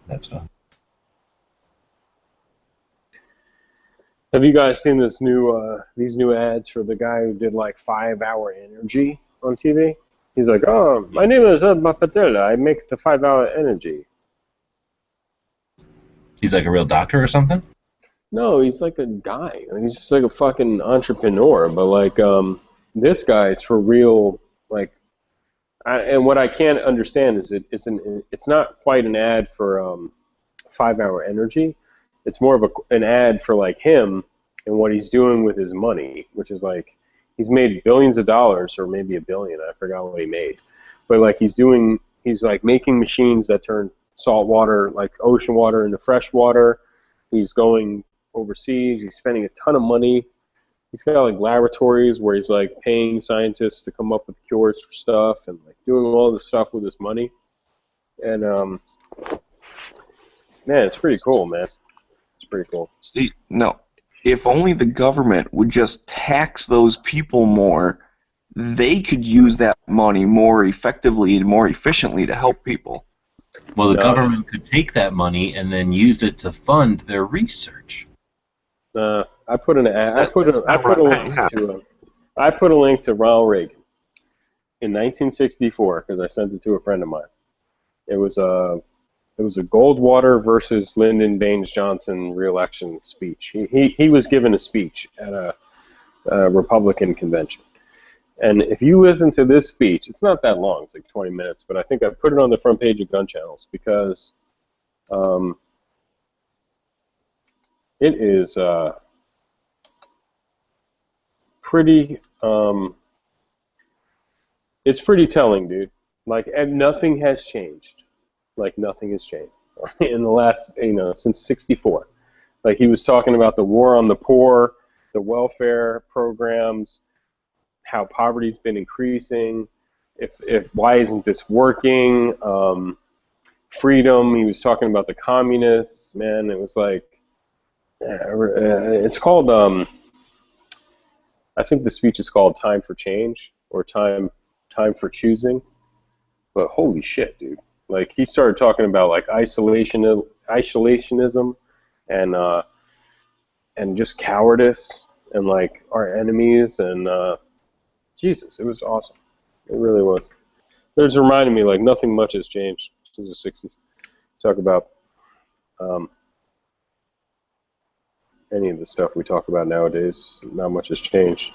that stuff. Have you guys seen these new ads for the guy who did like 5-hour energy on TV? He's like, oh, my name is Adma Patel. I make the 5-hour energy. He's like a real doctor or something? No, he's like a guy. He's just like a fucking entrepreneur. But like, this guy's for real. Like, and what I can't understand is it's not quite an ad for 5-hour energy. It's more of an ad for like him and what he's doing with his money, which is like he's made billions of dollars, or maybe $1 billion. I forgot what he made, but like he's like making machines that turn salt water, like ocean water, into fresh water. He's going overseas. He's spending a ton of money. He's got like laboratories where he's like paying scientists to come up with cures for stuff and like doing all this stuff with his money. And Man, it's pretty cool, man. It's pretty cool. See, no, if only the government would just tax those people more, they could use that money more effectively and more efficiently to help people. Well, the government could take that money and then use it to fund their research. I put a link to Ronald Reagan in 1964 because I sent it to a friend of mine. It was a Goldwater versus Lyndon Baines Johnson re-election speech. He was given a speech at a Republican convention. And if you listen to this speech, it's not that long, it's like 20 minutes, but I think I put it on the front page of Gun Channels because it is pretty, it's pretty telling, dude. Like, and nothing has changed. Like, nothing has changed in the last, since '64. Like, he was talking about the war on the poor, the welfare programs, how poverty's been increasing, why isn't this working, freedom, he was talking about the communists, man, it was like, it's called, I think the speech is called Time for Change, or Time for Choosing, but holy shit, dude. Like, he started talking about, like, isolationism, and just cowardice, and, like, our enemies, and, Jesus, it was awesome. It really was. It just reminded me, like, nothing much has changed since the 60s. Talk about any of the stuff we talk about nowadays, not much has changed.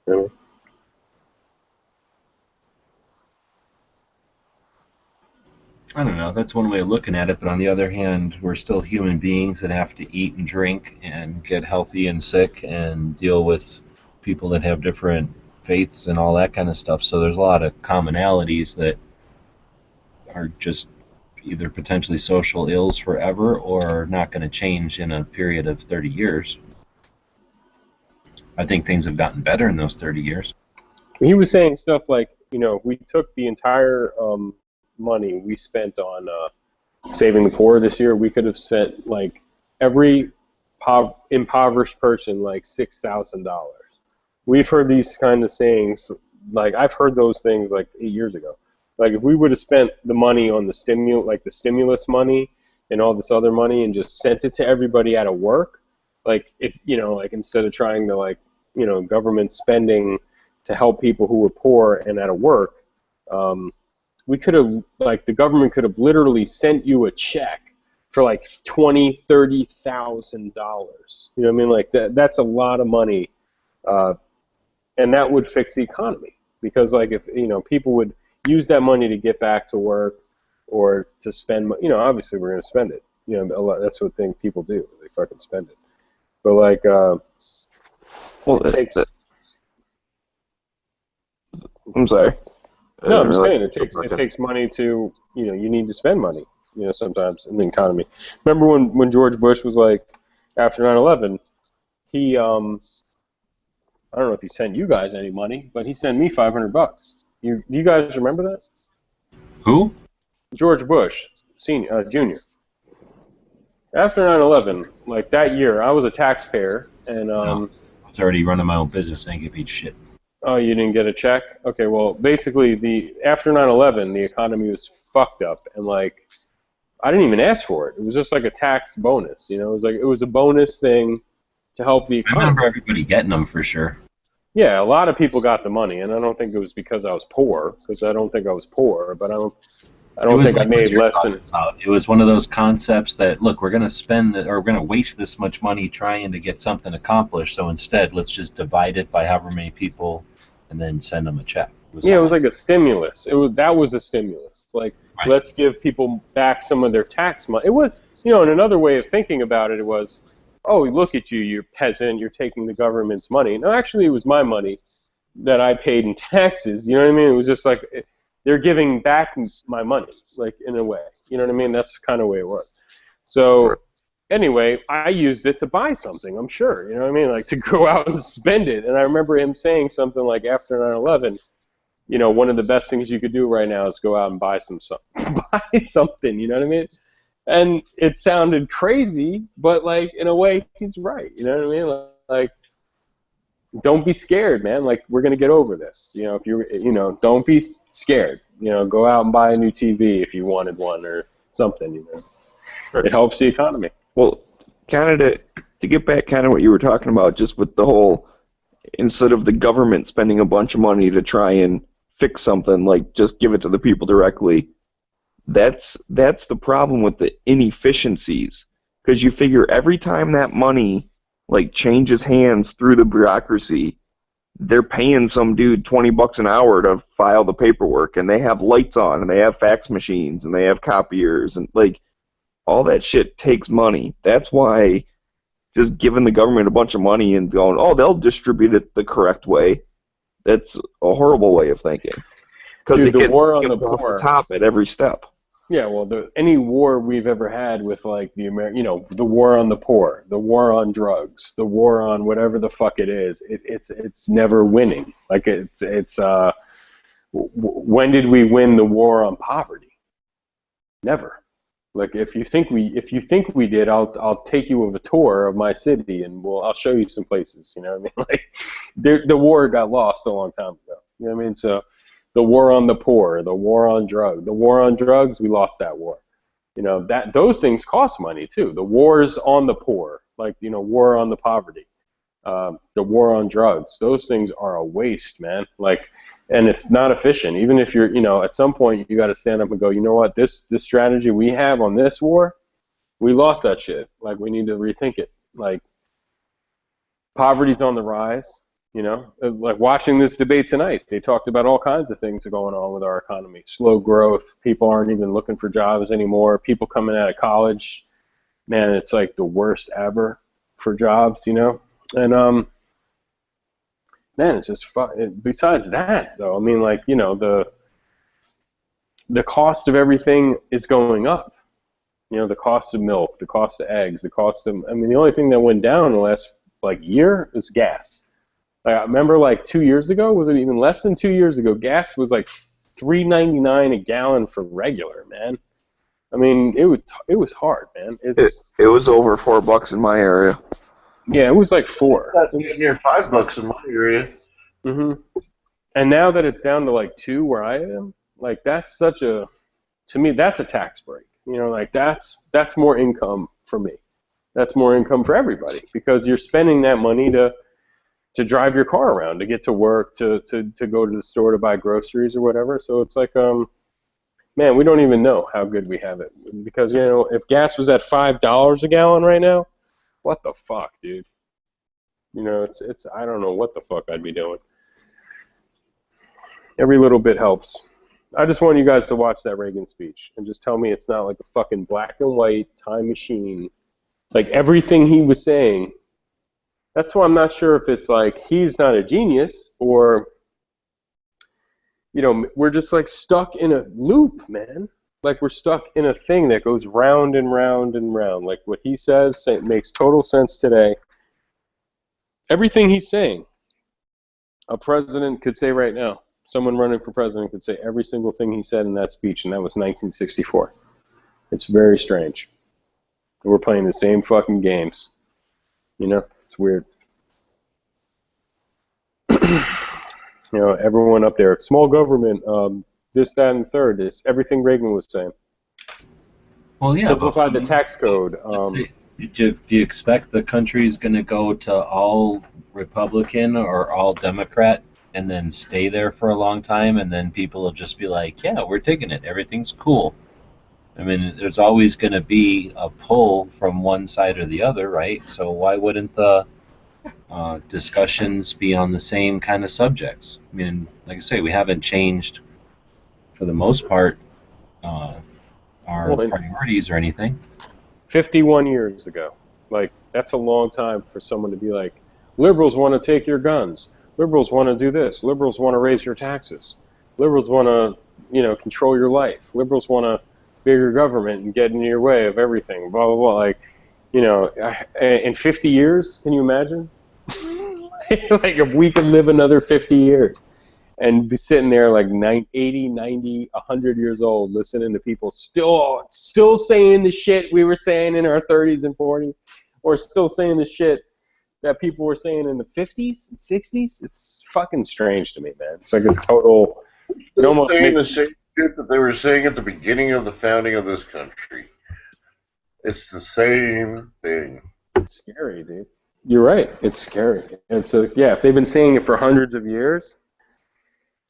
You know? I don't know, that's one way of looking at it, but on the other hand, we're still human beings that have to eat and drink and get healthy and sick and deal with people that have different faiths and all that kind of stuff, so there's a lot of commonalities that are just either potentially social ills forever or not going to change in a period of 30 years. I think things have gotten better in those 30 years. He was saying stuff like, we took the entire money we spent on saving the poor this year, we could have spent, like, every impoverished person, like, $6,000. We've heard these kind of sayings, like, I've heard those things, like, 8 years ago. Like, if we would have spent the money on the stimulus money and all this other money and just sent it to everybody out of work, like, if, like, instead of trying to, like, government spending to help people who were poor and out of work, we could have, like, the government could have literally sent you a check for like $20,000, $30,000. You know what I mean? Like, that's a lot of money, and that would fix the economy, because, like, if people would use that money to get back to work or to spend, obviously we're going to spend it. That's what people do. They fucking spend it. But, like, it takes. I'm sorry. No, I'm just saying it takes money to, you need to spend money, sometimes in the economy. Remember when George Bush was like, after 9/11, he, I don't know if he sent you guys any money, but he sent me $500. You guys remember that? Who? George Bush, Jr. After 9/11, like, that year, I was a taxpayer, and I was already running my own business. I ain't get paid shit. Oh, you didn't get a check? Okay, well, basically, after 9/11, the economy was fucked up, and, like, I didn't even ask for it. It was just like a tax bonus, It was a bonus thing to help the economy. I remember everybody getting them for sure. Yeah, a lot of people got the money, and I don't think it was because I was poor, because I don't think I was poor, but I don't think I made less than. It was one of those concepts that, look, we're going to we're going to waste this much money trying to get something accomplished, so instead let's just divide it by however many people and then send them a check. It was like a stimulus. That was a stimulus. Like, right. Let's give people back some of their tax money. It was, and another way of thinking about it was, oh, look at you, you're peasant, you're taking the government's money. No, actually, it was my money that I paid in taxes. You know what I mean? It was just like, they're giving back my money, like, in a way. You know what I mean? That's kind of the way it was. So, anyway, I used it to buy something, I'm sure. You know what I mean? Like, to go out and spend it. And I remember him saying something like, after 9/11, you know, one of the best things you could do right now is go out and buy buy something, you know what I mean? And it sounded crazy, but like in a way he's right, you know what I mean? Like, don't be scared, man. Like, we're gonna get over this. You know, if you're, you know, don't be scared. You know, go out and buy a new TV if you wanted one or something. You know, it helps the economy. Well, kind of to get back, kind of what you were talking about, just with the whole, instead of the government spending a bunch of money to try and fix something, like just give it to the people directly. That's the problem with the inefficiencies, because you figure every time that money like changes hands through the bureaucracy, they're paying some dude $20 an hour to file the paperwork, and they have lights on, and they have fax machines, and they have copiers, and like all that shit takes money. That's why just giving the government a bunch of money and going, oh, they'll distribute it the correct way, that's a horrible way of thinking, because it gets war on skipped the off poor. the top at every step. Yeah, well, any war we've ever had with like the you know, the war on the poor, the war on drugs, the war on whatever the fuck it is, it's never winning. Like when did we win the war on poverty? Never. Like if you think we did, I'll take you on a tour of my city and I'll show you some places. You know what I mean? Like the war got lost a long time ago. You know what I mean? So. The war on the poor, the war on drugs, we lost that war. You know, those things cost money too. The wars on the poor, like, you know, war on the poverty, the war on drugs, those things are a waste, man. Like, and it's not efficient. Even if you're, you know, at some point you got to stand up and go, you know what, this strategy we have on this war, we lost that shit. Like, we need to rethink it. Like, poverty's on the rise. You know, like watching this debate tonight, they talked about all kinds of things going on with our economy. Slow growth, people aren't even looking for jobs anymore, people coming out of college, man, it's like the worst ever for jobs, you know? And, man, it's just besides that, though, I mean, like, you know, the cost of everything is going up. You know, the cost of milk, the cost of eggs, the cost of, I mean, the only thing that went down in the last, like, year is gas. I remember like 2 years ago, was it even less than 2 years ago, gas was like $3.99 a gallon for regular, man. I mean, it was hard, man. It was over $4 in my area. Yeah, it was like $4. That's near $5 in my area. Mhm. And now that it's down to like 2 where I am, like that's to me that's a tax break. You know, like that's more income for me. That's more income for everybody, because you're spending that money to drive your car around, to get to work, to go to the store to buy groceries or whatever. So it's like, man, we don't even know how good we have it. Because, you know, if gas was at $5 a gallon right now, what the fuck, dude? You know, it's I don't know what the fuck I'd be doing. Every little bit helps. I just want you guys to watch that Reagan speech and just tell me it's not like a fucking black and white time machine. Like everything he was saying. That's why I'm not sure if it's like he's not a genius or, you know, we're just like stuck in a loop, man. Like we're stuck in a thing that goes round and round and round. Like what he says makes total sense today. Everything he's saying, a president could say right now. Someone running for president could say every single thing he said in that speech, and that was 1964. It's very strange. We're playing the same fucking games. You know, it's weird. You know, everyone up there, small government, this, that, and the third, is everything Reagan was saying. Well, yeah. Simplify the tax code. Do you expect the country's going to go to all Republican or all Democrat and then stay there for a long time, and then people will just be like, yeah, we're digging it, everything's cool? I mean, there's always going to be a pull from one side or the other, right? So why wouldn't the discussions be on the same kind of subjects? I mean, like I say, we haven't changed, for the most part, our priorities or anything. 51 years ago. Like, that's a long time for someone to be like, liberals want to take your guns. Liberals want to do this. Liberals want to raise your taxes. Liberals want to, you know, control your life. Liberals want to bigger government and get in your way of everything, blah, blah, blah. Like, you know, in 50 years, can you imagine? Like, if we could live another 50 years. and be sitting there like 80, 90, 100 years old, listening to people still saying the shit we were saying in our 30s and 40s, or still saying the shit that people were saying in the 50s and 60s. It's fucking strange to me, man. It's like a total. It almost saying makes, the same shit that they were saying at the beginning of the founding of this country. It's the same thing. it's scary, dude. You're right. It's scary. It's yeah. If they've been saying it for hundreds of years,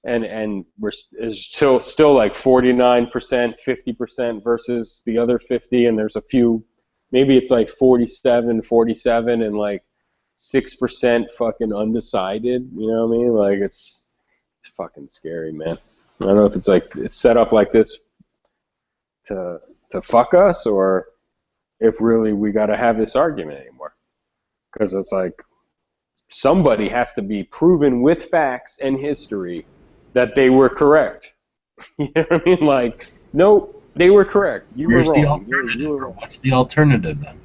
and we're still like 49%, 50% versus the other 50, and there's a few, maybe it's like 47, and like 6% fucking undecided. You know what I mean? Like it's fucking scary, man. I don't know if it's like it's set up like this to fuck us, or if really we got to have this argument anymore. Because it's like somebody has to be proven with facts and history that they were correct. You know what I mean? Like, no, they were correct. You Where's were the wrong. alternative? What's the alternative then?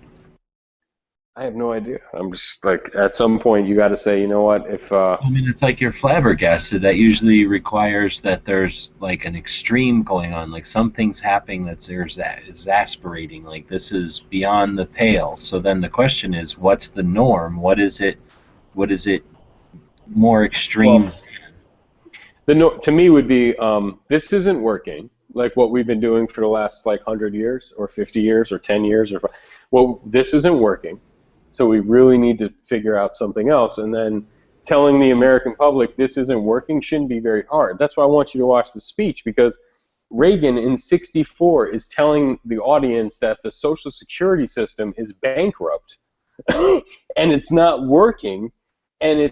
I have no idea. I'm just like, at some point you got to say, you know what? If I mean, it's like you're flabbergasted. That usually requires that there's like an extreme going on, like something's happening that's exasperating. Like this is beyond the pale. So then the question is, what's the norm? What is it? What is it more extreme? Well, to me would be this isn't working. Like what we've been doing for the last like 100 years, or 50 years, or 10 years, or well, this isn't working. So we really need to figure out something else. And then telling the American public this isn't working shouldn't be very hard. That's why I want you to watch the speech, because Reagan in '64 is telling the audience that the Social Security system is bankrupt and it's not working, and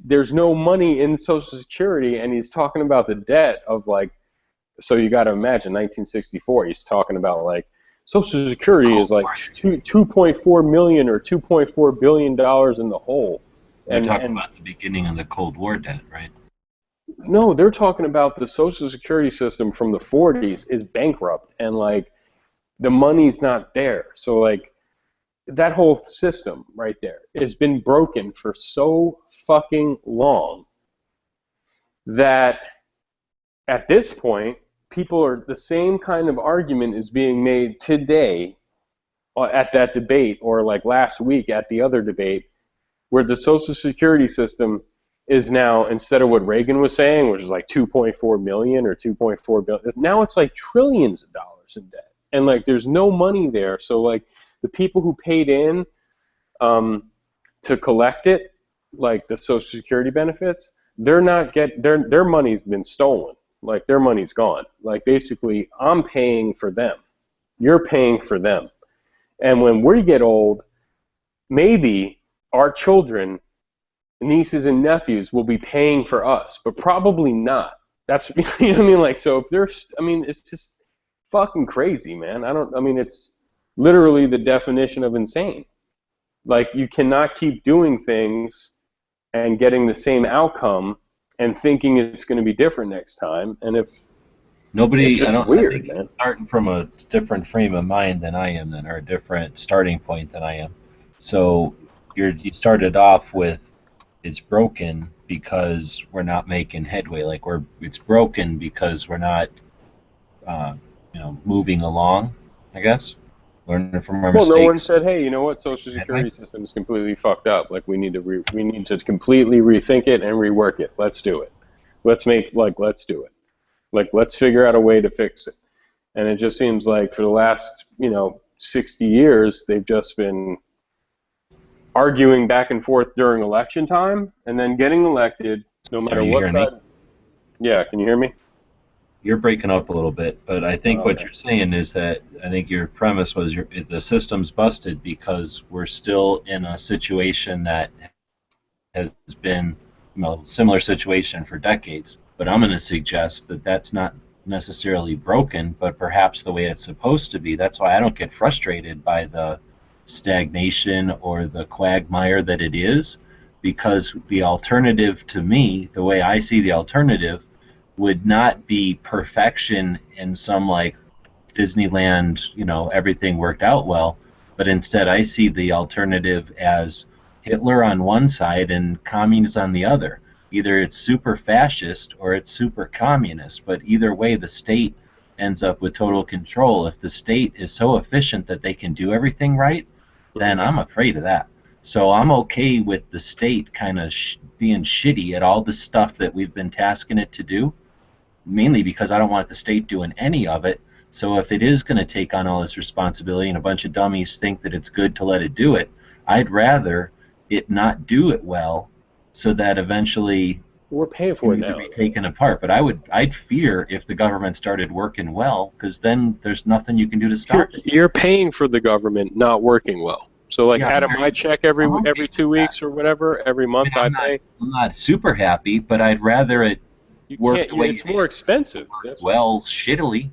there's no money in Social Security, and he's talking about the debt of like, so you got to imagine 1964, he's talking about like Social Security is like 2.4 million or 2.4 billion dollars in the hole. We're talking about the beginning of the Cold War debt, right? No, they're talking about the Social Security system from the 40s is bankrupt, and like the money's not there. So like that whole system right there has been broken for so fucking long that at this point, people are, the same kind of argument is being made today at that debate, or like last week at the other debate, where the Social Security system is now, instead of what Reagan was saying, which is like 2.4 million or 2.4 billion, now it's like trillions of dollars in debt. And like there's no money there. So like the people who paid in to collect it, like the Social Security benefits, they're not their money's been stolen. Like their money's gone. Like basically, I'm paying for them. You're paying for them. And when we get old, maybe our children, nieces and nephews will be paying for us, but probably not. That's, you know what I mean? Like, so if there's, I mean, it's just fucking crazy, man. I mean, it's literally the definition of insane. Like, you cannot keep doing things and getting the same outcome and thinking it's going to be different next time. And if Nobody, it's just weird, man. Starting from a different frame of mind than I am, then, or a different starting point than I am. So you started off with it's broken because we're not making headway. Like it's broken because we're not, moving along. I guess learning from our mistakes. Well, no one said, hey, you know what? Social Security system is completely fucked up. Like we need to completely rethink it and rework it. Let's do it. Let's do it. Like, let's figure out a way to fix it. And it just seems like for the last, 60 years, they've just been arguing back and forth during election time, and then getting elected, no matter what side. Yeah, can you hear me? You're breaking up a little bit, but I think what you're saying is that I think your premise was the system's busted because we're still in a situation that has been similar situation for decades. But I'm going to suggest that that's not necessarily broken, but perhaps the way it's supposed to be. That's why I don't get frustrated by the stagnation or the quagmire that it is, because the alternative to me, the way I see the alternative, would not be perfection in some like Disneyland, everything worked out well, but instead I see the alternative as Hitler on one side and communists on the other. Either it's super fascist or it's super communist, but either way the state ends up with total control. If the state is so efficient that they can do everything right, then I'm afraid of that. So I'm okay with the state kind of being shitty at all the stuff that we've been tasking it to do, mainly because I don't want the state doing any of it. So if it is going to take on all this responsibility and a bunch of dummies think that it's good to let it do it, I'd rather it not do it well, so that eventually we're paying for it now. Be taken apart. But I'd fear if the government started working well, because then there's nothing you can do to stop it. You're paying for the government not working well. So like out of my check every 2 weeks or whatever, every month I pay. I'm not super happy, but I'd rather it work the way it's more expensive. Well, shittily.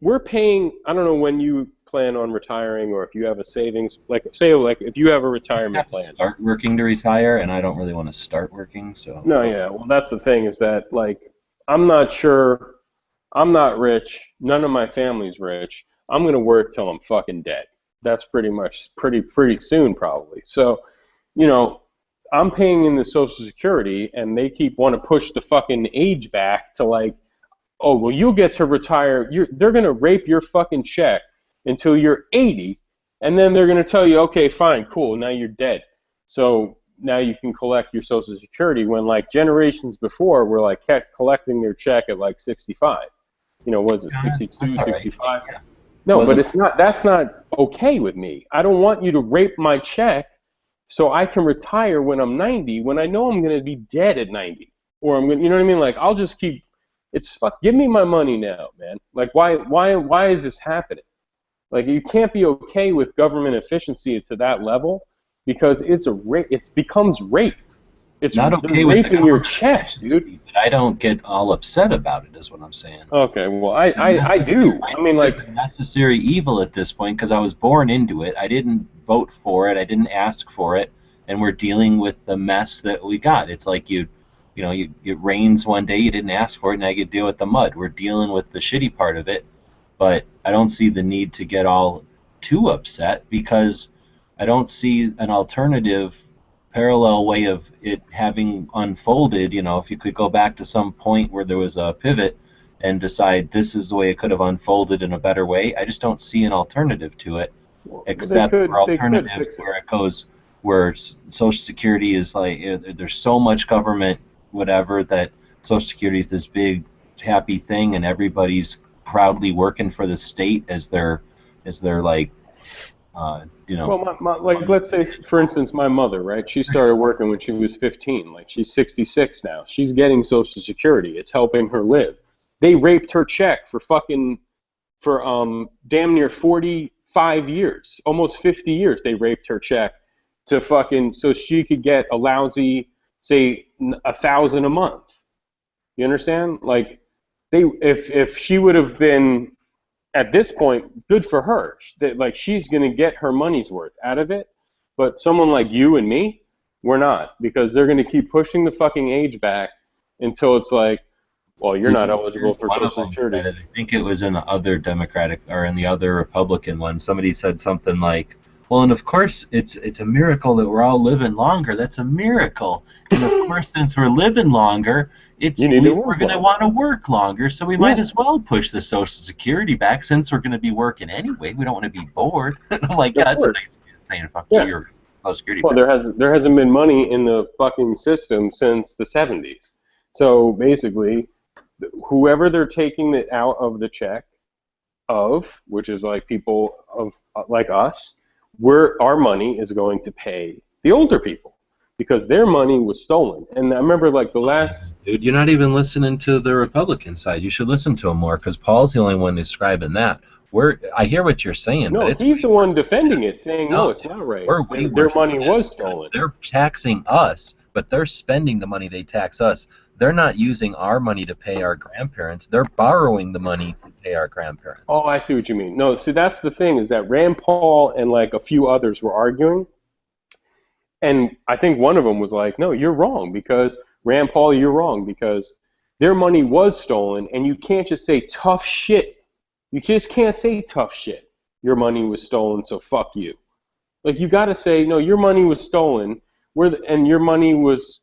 We're paying. I don't know when you plan on retiring, or if you have a savings. Like say, like if you have a retirement plan. Start working to retire, and I don't really want to start working. So. No, yeah. Well, that's the thing is that like I'm not sure. I'm not rich. None of my family's rich. I'm gonna work till I'm fucking dead. That's pretty much pretty soon probably. So, you know, I'm paying in the Social Security, and they want to push the fucking age back to like, oh well, you'll get to retire. They're gonna rape your fucking check until you're 80, and then they're gonna tell you, okay, fine, cool, now you're dead. So now you can collect your Social Security when like generations before were like kept collecting their check at like 65. You know, was it 62, 65? Yeah. No, but it's not. That's not okay with me. I don't want you to rape my check so I can retire when I'm 90, when I know I'm going to be dead at 90, or I'm going. You know what I mean? Like I'll just keep. It's fuck. Give me my money now, man. Like why is this happening? Like you can't be okay with government efficiency to that level because it's a rape. It becomes rape. It's not okay with raping your check, dude. I don't get all upset about it, is what I'm saying. Okay, well, I do. I mean, like, it's a necessary evil at this point because I was born into it. I didn't vote for it. I didn't ask for it, and we're dealing with the mess that we got. It's like it rains one day, you didn't ask for it, now you deal with the mud. We're dealing with the shitty part of it, but I don't see the need to get all too upset because I don't see an alternative parallel way of it having unfolded. You know, if you could go back to some point where there was a pivot and decide this is the way it could have unfolded in a better way, I just don't see an alternative to it, except for alternatives where it goes, where Social Security is like, there's so much government whatever that Social Security is this big happy thing and everybody's proudly working for the state as their like Well, like let's say, for instance, my mother, right? She started working when she was 15. Like she's 66 now. She's getting Social Security. It's helping her live. They raped her check for damn near 45 years, almost 50 years. They raped her check so she could get a lousy, say, $1,000 a month. You understand? Like if she would have been. At this point, good for her. Like she's gonna get her money's worth out of it, but someone like you and me, we're not, because they're gonna keep pushing the fucking age back until it's like, well, you're not eligible for Social Security. I think it was in the other Democratic or in the other Republican one. Somebody said something like, well, and of course it's a miracle that we're all living longer. That's a miracle. And of course, since we're living longer, we're going to want to work longer, so we might as well push the Social Security back since we're going to be working anyway. We don't want to be bored. And I'm like, yeah, that's a nice way of saying fuck you, your Social Security. Well, there hasn't been money in the fucking system since the 70s. So basically, whoever they're taking it out of the check of, which is like people of like us, our money is going to pay the older people because their money was stolen. And I remember like the last... Dude, you're not even listening to the Republican side. You should listen to him more because Paul's the only one describing that. I hear what you're saying. No, but he's the one defending it, saying, no, it's not right. Their money was stolen. They're taxing us, but they're spending the money they tax us. They're not using our money to pay our grandparents. They're borrowing the money to pay our grandparents. Oh, I see what you mean. No, see, that's the thing, is that Rand Paul and like a few others were arguing. And I think one of them was like, no, you're wrong, because Rand Paul, you're wrong, because their money was stolen, and you can't just say tough shit. You just can't say tough shit. Your money was stolen, so fuck you. Like, you got to say, no, your money was stolen, and your money was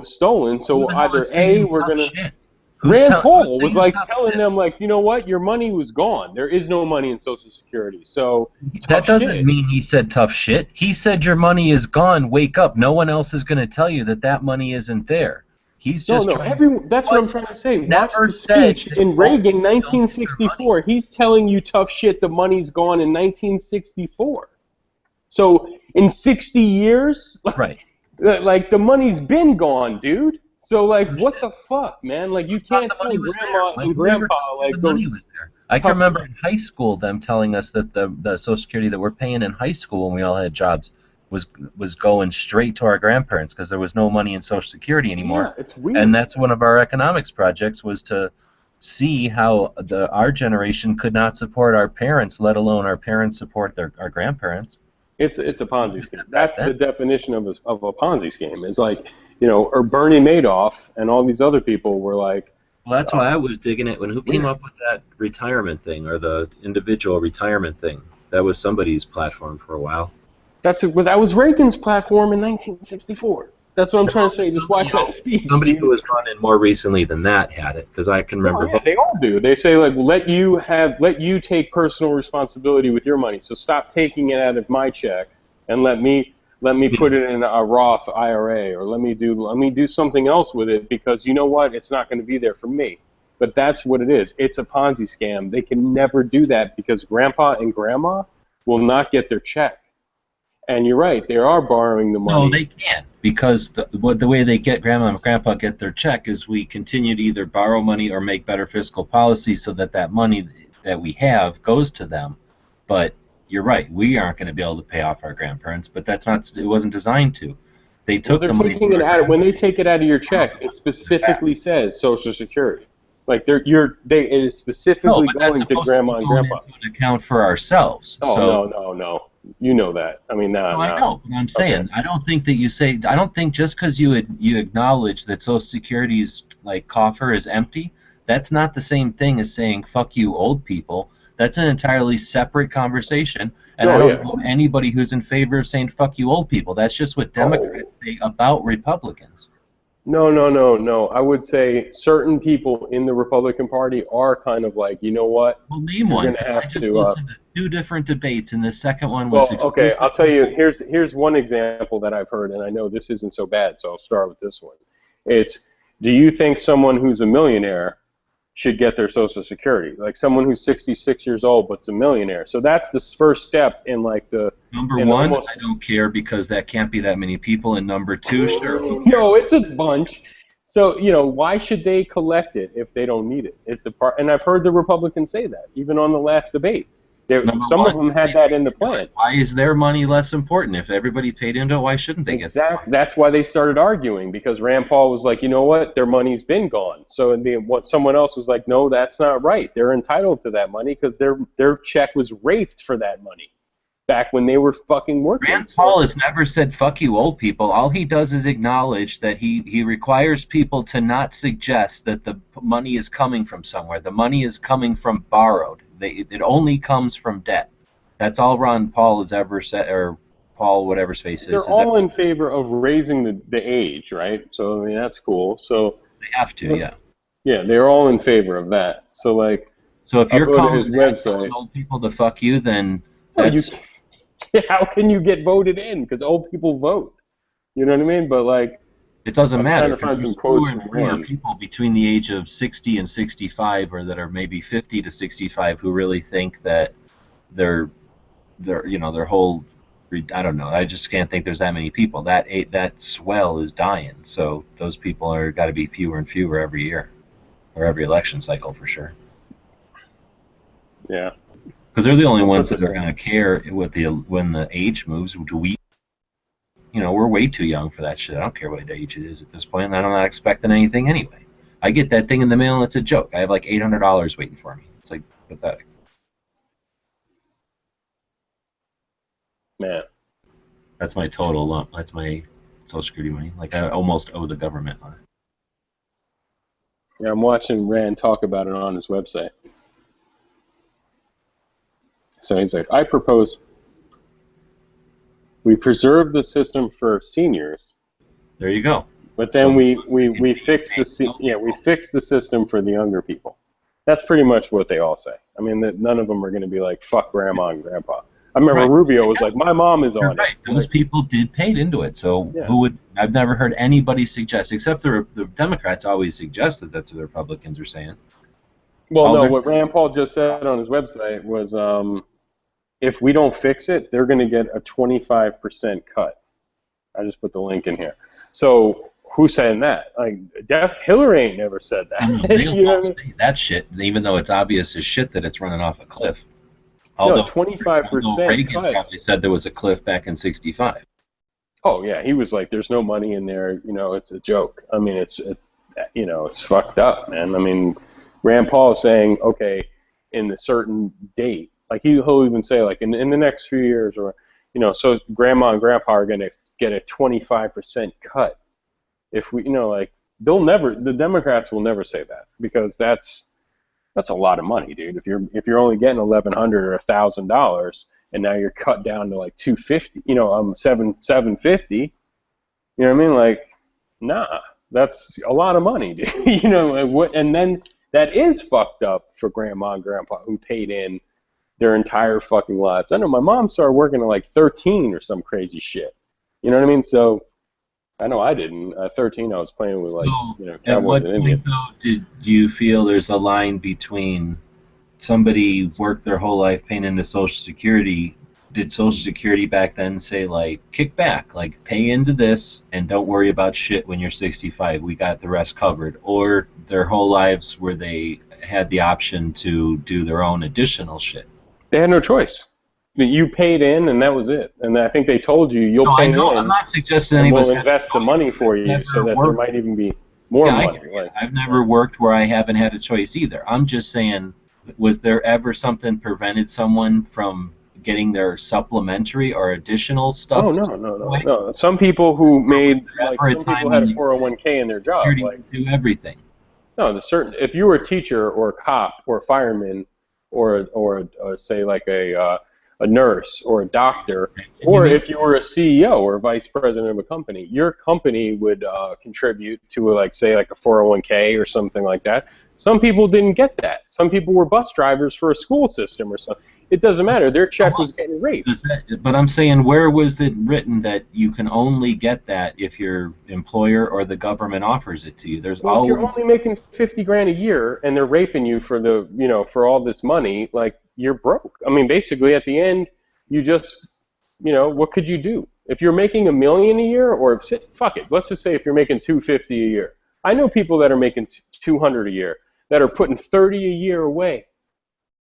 stolen. So Who the hell either is saying we're tough gonna. shit? Who's Rand who's Paul was saying like tough telling shit? them, like, you know what, your money was gone. There is no money in Social Security. So That tough doesn't shit. mean he said tough shit. He said your money is gone. Wake up. No one else is going to tell you that money isn't there. He's just trying. That's what I'm trying to say. Watch Never the said speech that in old Reagan, people don't get their 1964. He's telling you tough shit. The money's gone in 1964. So in 60 years, right? Like the money's been gone, dude. So like, what the fuck, man? Like you can't tell grandma and grandpa like The go. money was there. I can remember in high school them telling us that the Social Security that we're paying in high school when we all had jobs was going straight to our grandparents because there was no money in Social Security anymore. Yeah, it's weird. And that's one of our economics projects was to see how our generation could not support our parents, let alone our parents support our grandparents. It's a Ponzi scheme. That's the definition of a Ponzi scheme. It's like, or Bernie Madoff and all these other people were like. Well, that's why I was digging it when who came up with that retirement thing or the individual retirement thing. That was somebody's platform for a while. That was Reagan's platform in 1964. That's what I'm trying to say. Just watch that speech. Somebody who was running more recently than that had it, because I can remember. Oh, yeah, they all do. They say like, let you take personal responsibility with your money. So stop taking it out of my check and let me put it in a Roth IRA, or let me do something else with it, because you know what? It's not going to be there for me. But that's what it is. It's a Ponzi scam. They can never do that because grandpa and grandma will not get their check. And you're right, they are borrowing the money. No, they can't, because the way they get grandma and grandpa get their check is we continue to either borrow money or make better fiscal policy so that money that we have goes to them. But you're right, we aren't going to be able to pay off our grandparents, but it wasn't designed to. They took the money taking it out. When they take it out of your check, it specifically says Social Security. Like it is specifically going to grandma and grandpa. An account for ourselves. Oh, no. You know that. I mean, I know, but I'm saying, okay. I don't think just because you acknowledge that Social Security's like coffer is empty, that's not the same thing as saying fuck you old people. That's an entirely separate conversation, and I don't know anybody who's in favor of saying fuck you old people. That's just what Democrats say about Republicans. No. I would say certain people in the Republican Party are kind of like, you know what? Well, name one. I just listened to 2 different debates, and the second one was. Well, okay, I'll tell you. Here's one example that I've heard, and I know this isn't so bad, so I'll start with this one. It's, do you think someone who's a millionaire should get their Social Security? Like someone who's 66 years old but's a millionaire. So that's the first step in like the. Number one, I don't care because that can't be that many people. And number 2, sure. No, it's a bunch. So, why should they collect it if they don't need it? It's the part, and I've heard the Republicans say that, even on the last debate. Some of them had that in the plan. Why is their money less important? If everybody paid into it, why shouldn't they get it? Exactly. That's why they started arguing, because Rand Paul was like, you know what, their money's been gone. So someone else was like, no, that's not right. They're entitled to that money because their check was raped for that money back when they were fucking working. Rand Paul has never said fuck you old people. All he does is acknowledge that he requires people to not suggest that the money is coming from somewhere. The money is coming from borrowed. It only comes from debt. That's all Ron Paul has ever said, or Paul, whatever his face is. They're all in favor of raising the age, right? So, I mean, that's cool. So they have to, yeah. Yeah, they're all in favor of that. So, like, so if you're calling his website, old people to fuck you, then how can you get voted in? Because old people vote. You know what I mean? But, like, it doesn't matter. I'm trying to find some quotes from Rand. People between the age of 60 and 65, or that are maybe 50 to 65, who really think that their whole, I don't know. I just can't think there's that many people. That swell is dying. So those people are got to be fewer and fewer every year, or every election cycle for sure. Yeah. Because they're the only ones that are going to care when the age moves. We're way too young for that shit. I don't care what age it is at this point. I'm not expecting anything anyway. I get that thing in the mail and it's a joke. I have like $800 waiting for me. It's like pathetic. Man. That's my total lump. That's my Social Security money. Like, I almost owe the government on it. Yeah, I'm watching Rand talk about it on his website. So he's like, I propose we preserve the system for seniors. There you go. But then So- we fixed we fixed the system for the younger people. That's pretty much what they all say. I mean, none of them are going to be like, fuck grandma and grandpa. I remember Right. Rubio was like, my mom is You're on right. it. Those people did pay into it. So Yeah. who would? I've never heard anybody suggest, except the Democrats always suggested that's what the Republicans are saying. Well, All no, they're- what Rand Paul just said on his website was, if we don't fix it, they're going to get a 25% cut. I just put the link in here. So who's saying that? Like, Hillary ain't never said that. They'll You know all what I mean? say that shit, even though it's obvious as shit that it's running off a cliff. No, Although 25% Reagan cut. probably said there was a cliff back in '65. Oh yeah, he was like, "There's no money in there. You know, it's a joke." I mean, it's fucked up, man. I mean, Rand Paul is saying, okay, in the certain date, like he'll even say, like in the next few years, or so grandma and grandpa are gonna get a 25% cut. If we, like the Democrats will never say that, because that's a lot of money, dude. If you're only getting $1,100 or $1,000, and now you're cut down to like $250, $750. You know what I mean? Like, nah, that's a lot of money, dude. And then that is fucked up for grandma and grandpa who paid in their entire fucking lives. I know my mom started working at like 13 or some crazy shit. You know what I mean? So I know I didn't. At 13, I was playing with At cowboys what and Indians. point, though, do you feel there's a line between somebody worked their whole life paying into Social Security? Did Social Security back then say, like, kick back, like, pay into this and don't worry about shit when you're 65, we got the rest covered? Or their whole lives where they had the option to do their own additional shit? They had no choice. You paid in, and that was it. And I think they told you, you'll pay in. I'm not suggesting and we'll anybody's invest the money for you, so that there might even be more money. I've never worked where I haven't had a choice either. I'm just saying, was there ever something prevented someone from getting their supplementary or additional stuff? Oh, no. Some people who made, like, some people had a 401k in their job. Like, do everything. No, if you were a teacher or a cop or a fireman or say like a nurse or a doctor, or if you were a CEO or vice president of a company, your company would contribute to like a 401k or something like that. Some people didn't get that. Some people were bus drivers for a school system or something. It doesn't matter. Their check was getting raped. But I'm saying, where was it written that you can only get that if your employer or the government offers it to you? There's Well, always. if you're only making $50,000 a year and they're raping you for for all this money, like, you're broke. I mean, basically, at the end, you just, what could you do? If you're making $1 million a year, or fuck it, let's just say if you're making $250 a year. I know people that are making $200 a year that are putting $30 a year away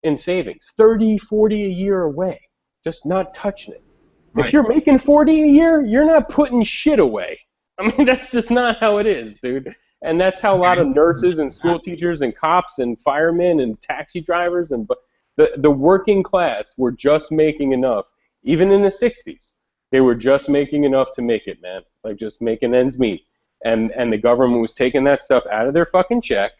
in savings, $30, $40 a year away, just not touching it. Right. If you're making $40 a year, you're not putting shit away. I mean, that's just not how it is, dude. And that's how a lot of nurses and school teachers and cops and firemen and taxi drivers and the working class were just making enough. Even in the 60s, they were just making enough to make it, man. Like, just making ends meet. And the government was taking that stuff out of their fucking check,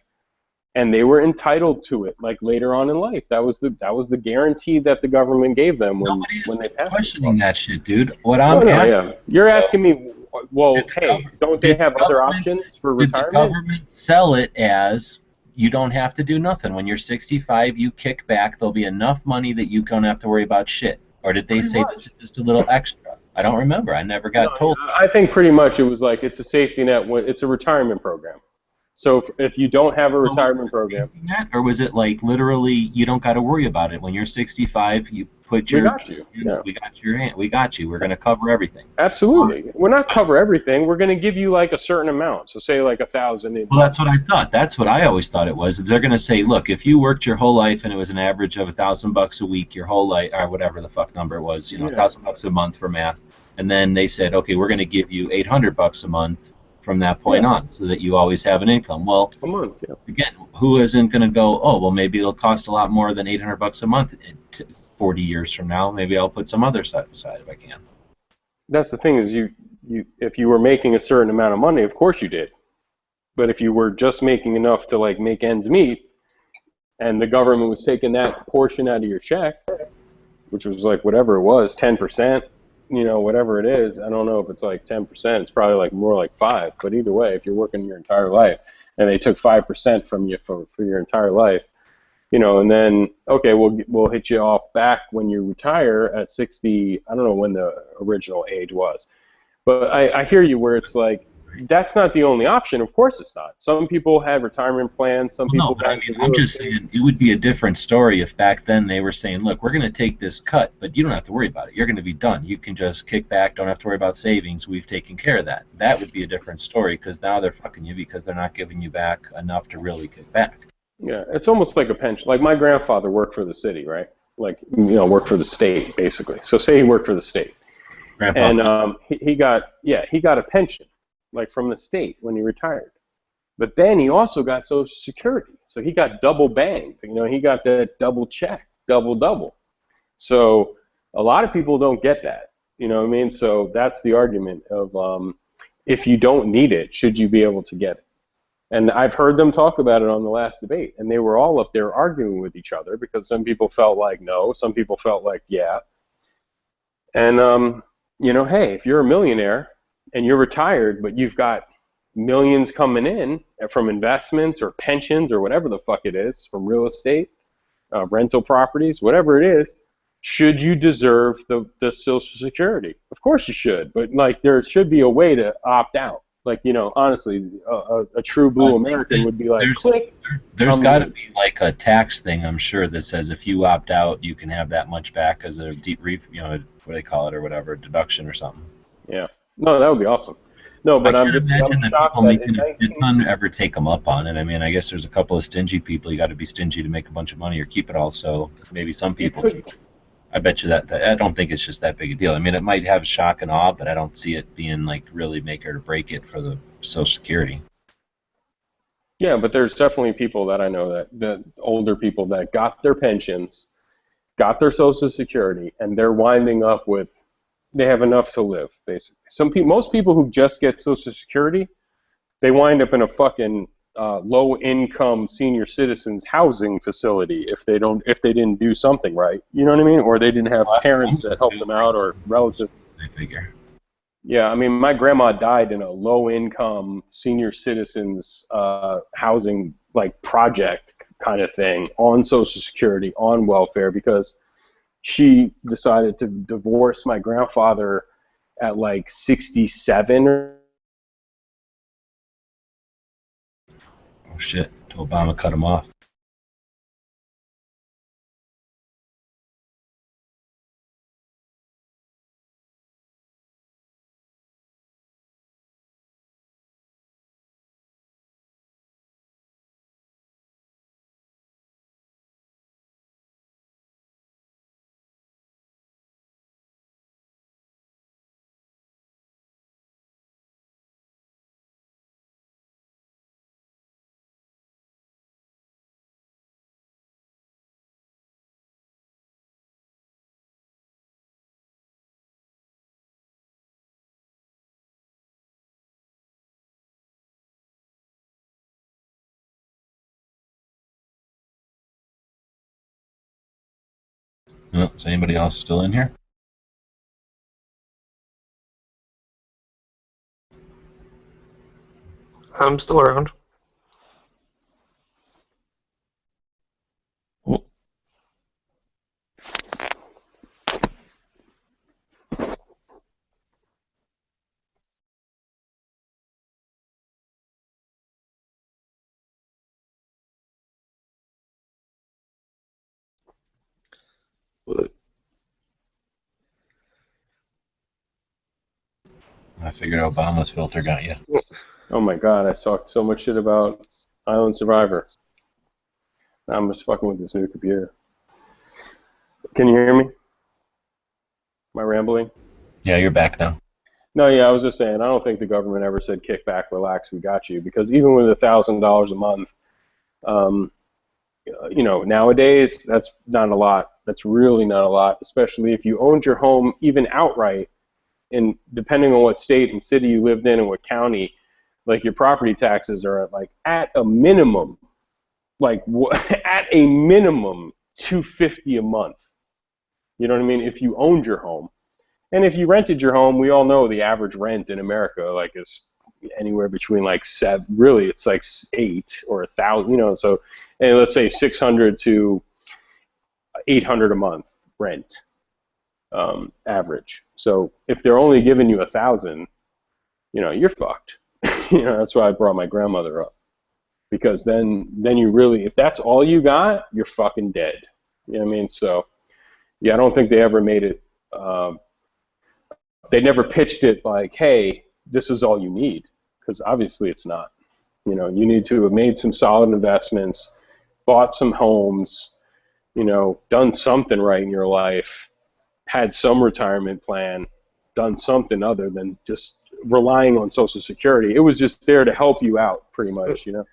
and they were entitled to it, like, later on in life. That was the guarantee that the government gave them when they passed it. Questioning that shit, dude. What I'm asking, You're asking me, well, hey, don't they have other options for did the retirement? government sell it as you don't have to do nothing? When you're 65, you kick back, there'll be enough money that you don't have to worry about shit? Or did they say this is just a little extra? I don't remember. I never got told. I think pretty much it was like, it's a safety net. It's a retirement program. So if you don't have a retirement program, Or was it like literally you don't got to worry about it? When you're 65, you put your. We got you. Yeah. We got your hand. We got you. We're going to cover everything. Absolutely. We're not cover everything. We're going to give you like a certain amount. So say like 1,000. Well, that's what I thought. That's what I always thought it was. Is they're going to say, look, if you worked your whole life and it was an average of $1,000 a week, your whole life, or whatever the fuck number it was, $1,000 a month for math, and then they said, okay, we're going to give you $800 a month from that point on, so that you always have an income. Well, a month, again, who isn't going to go, oh, well, maybe it'll cost a lot more than $800 a month 40 years from now. Maybe I'll put some other side aside if I can. That's the thing, is you if you were making a certain amount of money, of course you did. But if you were just making enough to like make ends meet, and the government was taking that portion out of your check, which was like whatever it was, 10%, whatever it is, I don't know if it's like 10%. It's probably like more like 5. But either way, if you're working your entire life and they took 5% from you for your entire life, and then okay, we'll hit you off back when you retire at 60. I don't know when the original age was, but I hear you where it's like that's not the only option. Of course it's not. Some people have retirement plans. Some people No, but I mean, I'm just saying it would be a different story if back then they were saying, look, we're going to take this cut, but you don't have to worry about it. You're going to be done. You can just kick back. Don't have to worry about savings. We've taken care of that. That would be a different story because now they're fucking you because they're not giving you back enough to really kick back. Yeah, it's almost like a pension. Like my grandfather worked for the city, right? Like, worked for the state, basically. So say he worked for the state. And he got a pension, like from the state when he retired. But then he also got Social Security. So he got double banged. He got that double check, double. So a lot of people don't get that. You know what I mean? So that's the argument of if you don't need it, should you be able to get it? And I've heard them talk about it on the last debate, and they were all up there arguing with each other because some people felt like no, some people felt like yeah. And, hey, if you're a millionaire and you're retired, but you've got millions coming in from investments or pensions or whatever the fuck it is, from real estate, rental properties, whatever it is, should you deserve the Social Security? Of course you should, but like there should be a way to opt out. Like, honestly, a true blue American would be like, click. There's got to be like a tax thing, I'm sure, that says if you opt out, you can have that much back as a deep, what do they call it or whatever, deduction or something. Yeah. No, that would be awesome. No, but I'm shocked that in 19... ever take them up on it. I mean, I guess there's a couple of stingy people. You got to be stingy to make a bunch of money or keep it all. So maybe some people. I bet you that I don't think it's just that big a deal. I mean, it might have shock and awe, but I don't see it being like really make or break it for the Social Security. Yeah, but there's definitely people that I know that older people that got their pensions, got their Social Security, and they're winding up with they have enough to live, basically. Most people who just get Social Security, they wind up in a fucking low-income senior citizens housing facility if they didn't do something right. You know what I mean? Or they didn't have parents that helped them out or relatives. I figure. Yeah, I mean, my grandma died in a low-income senior citizens housing like project kind of thing on Social Security, on welfare, because she decided to divorce my grandfather at like 67 or. Oh shit, Obama cut him off. Oh, is anybody else still in here? I'm still around. I figured Obama's filter got you. Oh my god, I talked so much shit about Island Survivor. Now I'm just fucking with this new computer. Can you hear me? Am I rambling? Yeah, you're back now. No, yeah, I was just saying, I don't think the government ever said kick back, relax, we got you. Because even with $1,000 a month, nowadays, that's not a lot. That's really not a lot, especially if you owned your home even outright. And depending on what state and city you lived in and what county, like your property taxes are at a minimum, at a minimum $250 a month. You know what I mean? If you owned your home. And if you rented your home, we all know the average rent in America like is anywhere between like really it's like 8 or 1,000, you know. So, and let's say 600 to 800 a month rent, average. So if they're only giving you 1,000, you know, you're fucked. You know, that's why I brought my grandmother up, because then you really, if that's all you got, you're fucking dead. You know what I mean? So yeah, I don't think they ever made it. They never pitched it like, hey, this is all you need, because obviously it's not. You know, you need to have made some solid investments, bought some homes, you know, done something right in your life, had some retirement plan, done something other than just relying on Social Security. It was just there to help you out, pretty much, you know.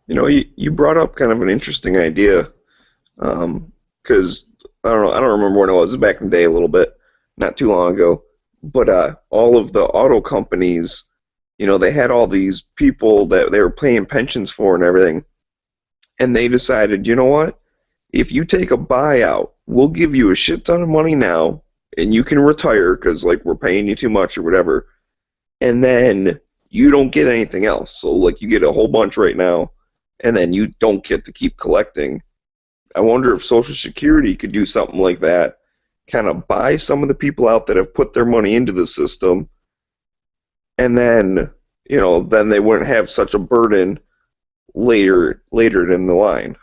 You know, you brought up kind of an interesting idea, because I don't remember when it was back in the day a little bit, not too long ago, but all of the auto companies, you know, they had all these people that they were paying pensions for and everything, and they decided, you know what, if you take a buyout, we'll give you a shit ton of money now, and you can retire because, like, we're paying you too much or whatever, and then you don't get anything else. So, like, you get a whole bunch right now, and then you don't get to keep collecting. I wonder if Social Security could do something like that, kind of buy some of the people out that have put their money into the system, and then, you know, then they wouldn't have such a burden later in the line.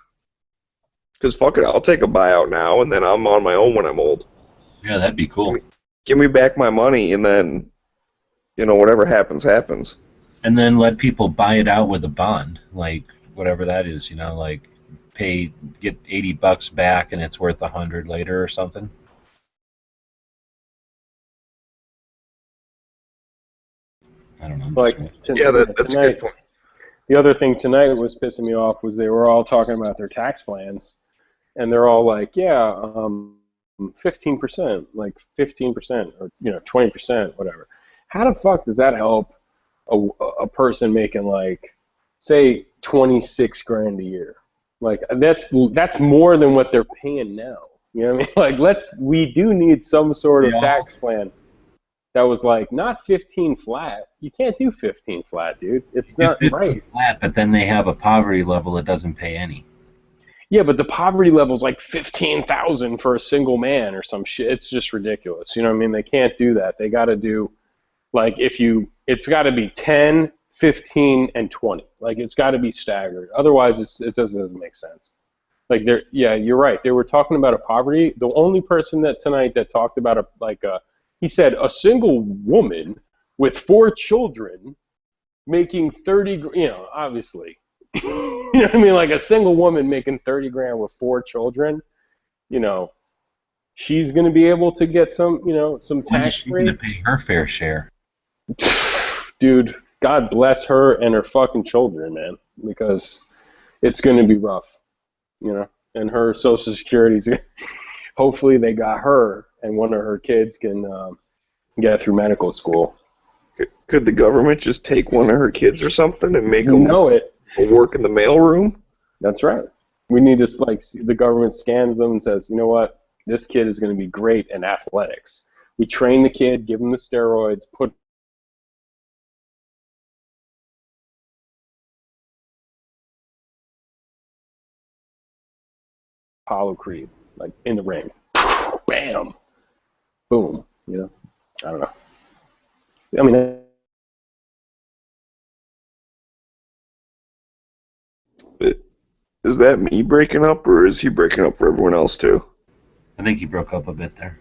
Because fuck it, I'll take a buyout now, and then I'm on my own when I'm old. Yeah, that'd be cool. Give me back my money, and then, you know, whatever happens, happens. And then let people buy it out with a bond, like whatever that is, you know, like get $80 back and it's worth $100 later or something. I don't know. Like yeah, that's tonight, a good point. The other thing tonight was pissing me off was they were all talking about their tax plans, and they're all like, yeah, 15%, like 15%, or, you know, 20%, whatever. How the fuck does that help a person making, like, say, 26 grand a year? Like, that's more than what they're paying now. You know what I mean? Like, we do need some sort of tax plan that was like not 15 flat. You can't do 15 flat, dude. It's not right. Flat, but then they have a poverty level that doesn't pay any. Yeah, but the poverty level's like 15,000 for a single man or some shit. It's just ridiculous. You know what I mean? They can't do that. They got to do, like, it's got to be 10, 15, and 20. Like, it's got to be staggered. Otherwise, it doesn't make sense. Like, yeah, you're right. They were talking about a poverty. The only person that tonight that talked about he said a single woman with 4 children making 30, you know, obviously. You know what I mean? Like, a single woman making 30 grand with 4 children, you know, she's going to be able to get some, you know, some tax breaks. She's going to pay her fair share. Dude, God bless her and her fucking children, man, because it's going to be rough, you know, and her Social Security's, hopefully they got her and one of her kids can get through medical school. Could the government just take one of her kids or something and make them work in the mailroom? That's right. We need to, like, the government scans them and says, you know what, this kid is going to be great in athletics. We train the kid, give him the steroids, put Apollo Creed, like, in the ring. Bam! Boom. You know? I don't know. I mean, is that me breaking up, or is he breaking up for everyone else too? I think he broke up a bit there.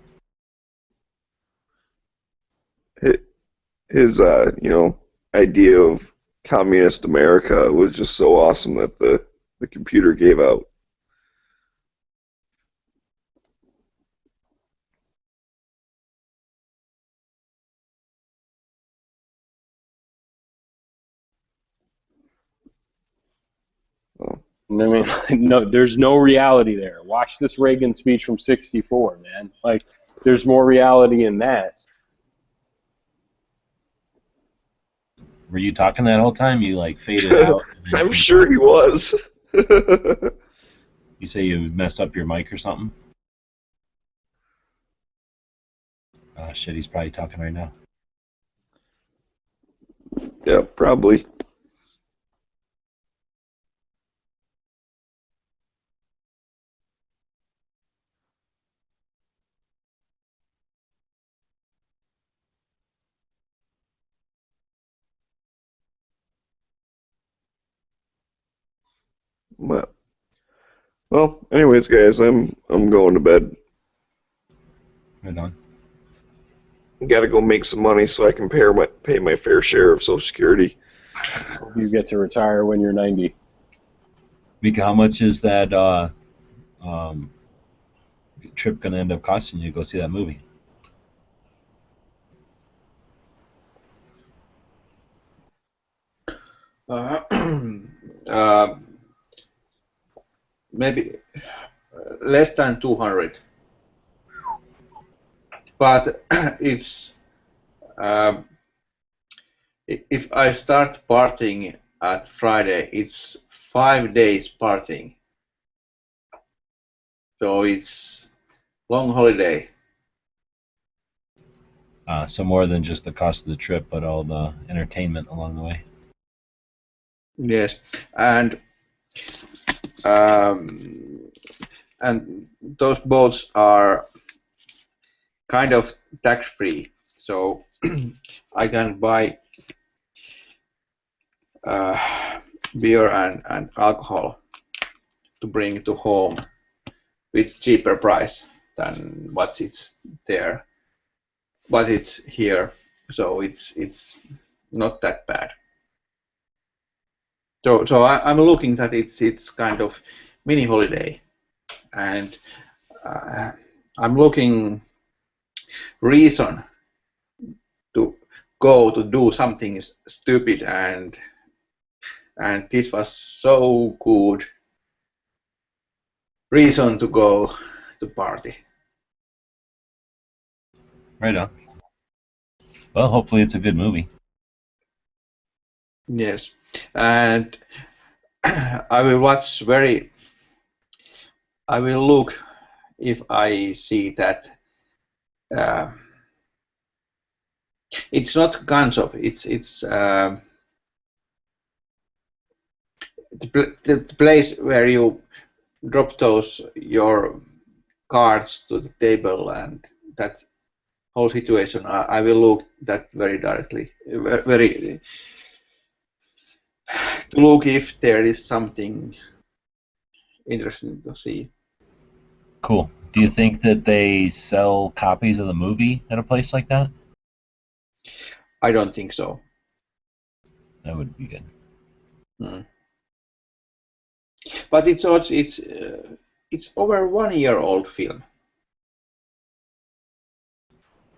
His you know, idea of communist America was just so awesome that the computer gave out. I mean, no, there's no reality there. Watch this Reagan speech from '64, man. Like, there's more reality in that. Were you talking that whole time? You, like, faded out? I'm sure he was. You say you messed up your mic or something? shit, he's probably talking right now. Yeah, probably. But, well, anyways, guys, I'm going to bed. Right on. Got to go make some money so I can pay my fair share of Social Security. Hope you get to retire when you're 90. Mika, how much is that trip going to end up costing you to go see that movie? Maybe less than 200. But it's if I start partying at Friday, it's 5 days partying. So it's long holiday. So more than just the cost of the trip, but all the entertainment along the way. Yes, and those boats are kind of tax-free, so I can buy beer and alcohol to bring to home with cheaper price than what it's there, but it's here, so it's not that bad. So I'm looking that it's kind of mini holiday, and I'm looking reason to go to do something stupid, and this was so good reason to go to party. Right on. Well, hopefully it's a good movie. Yes, and I will watch I will look if I see that it's not gun shop. It's the place where you drop your cards to the table, and that whole situation. I will look that very directly, very to look if there is something interesting to see. Cool. Do you think that they sell copies of the movie at a place like that? I don't think so. That would be good. But it's over 1 year old film.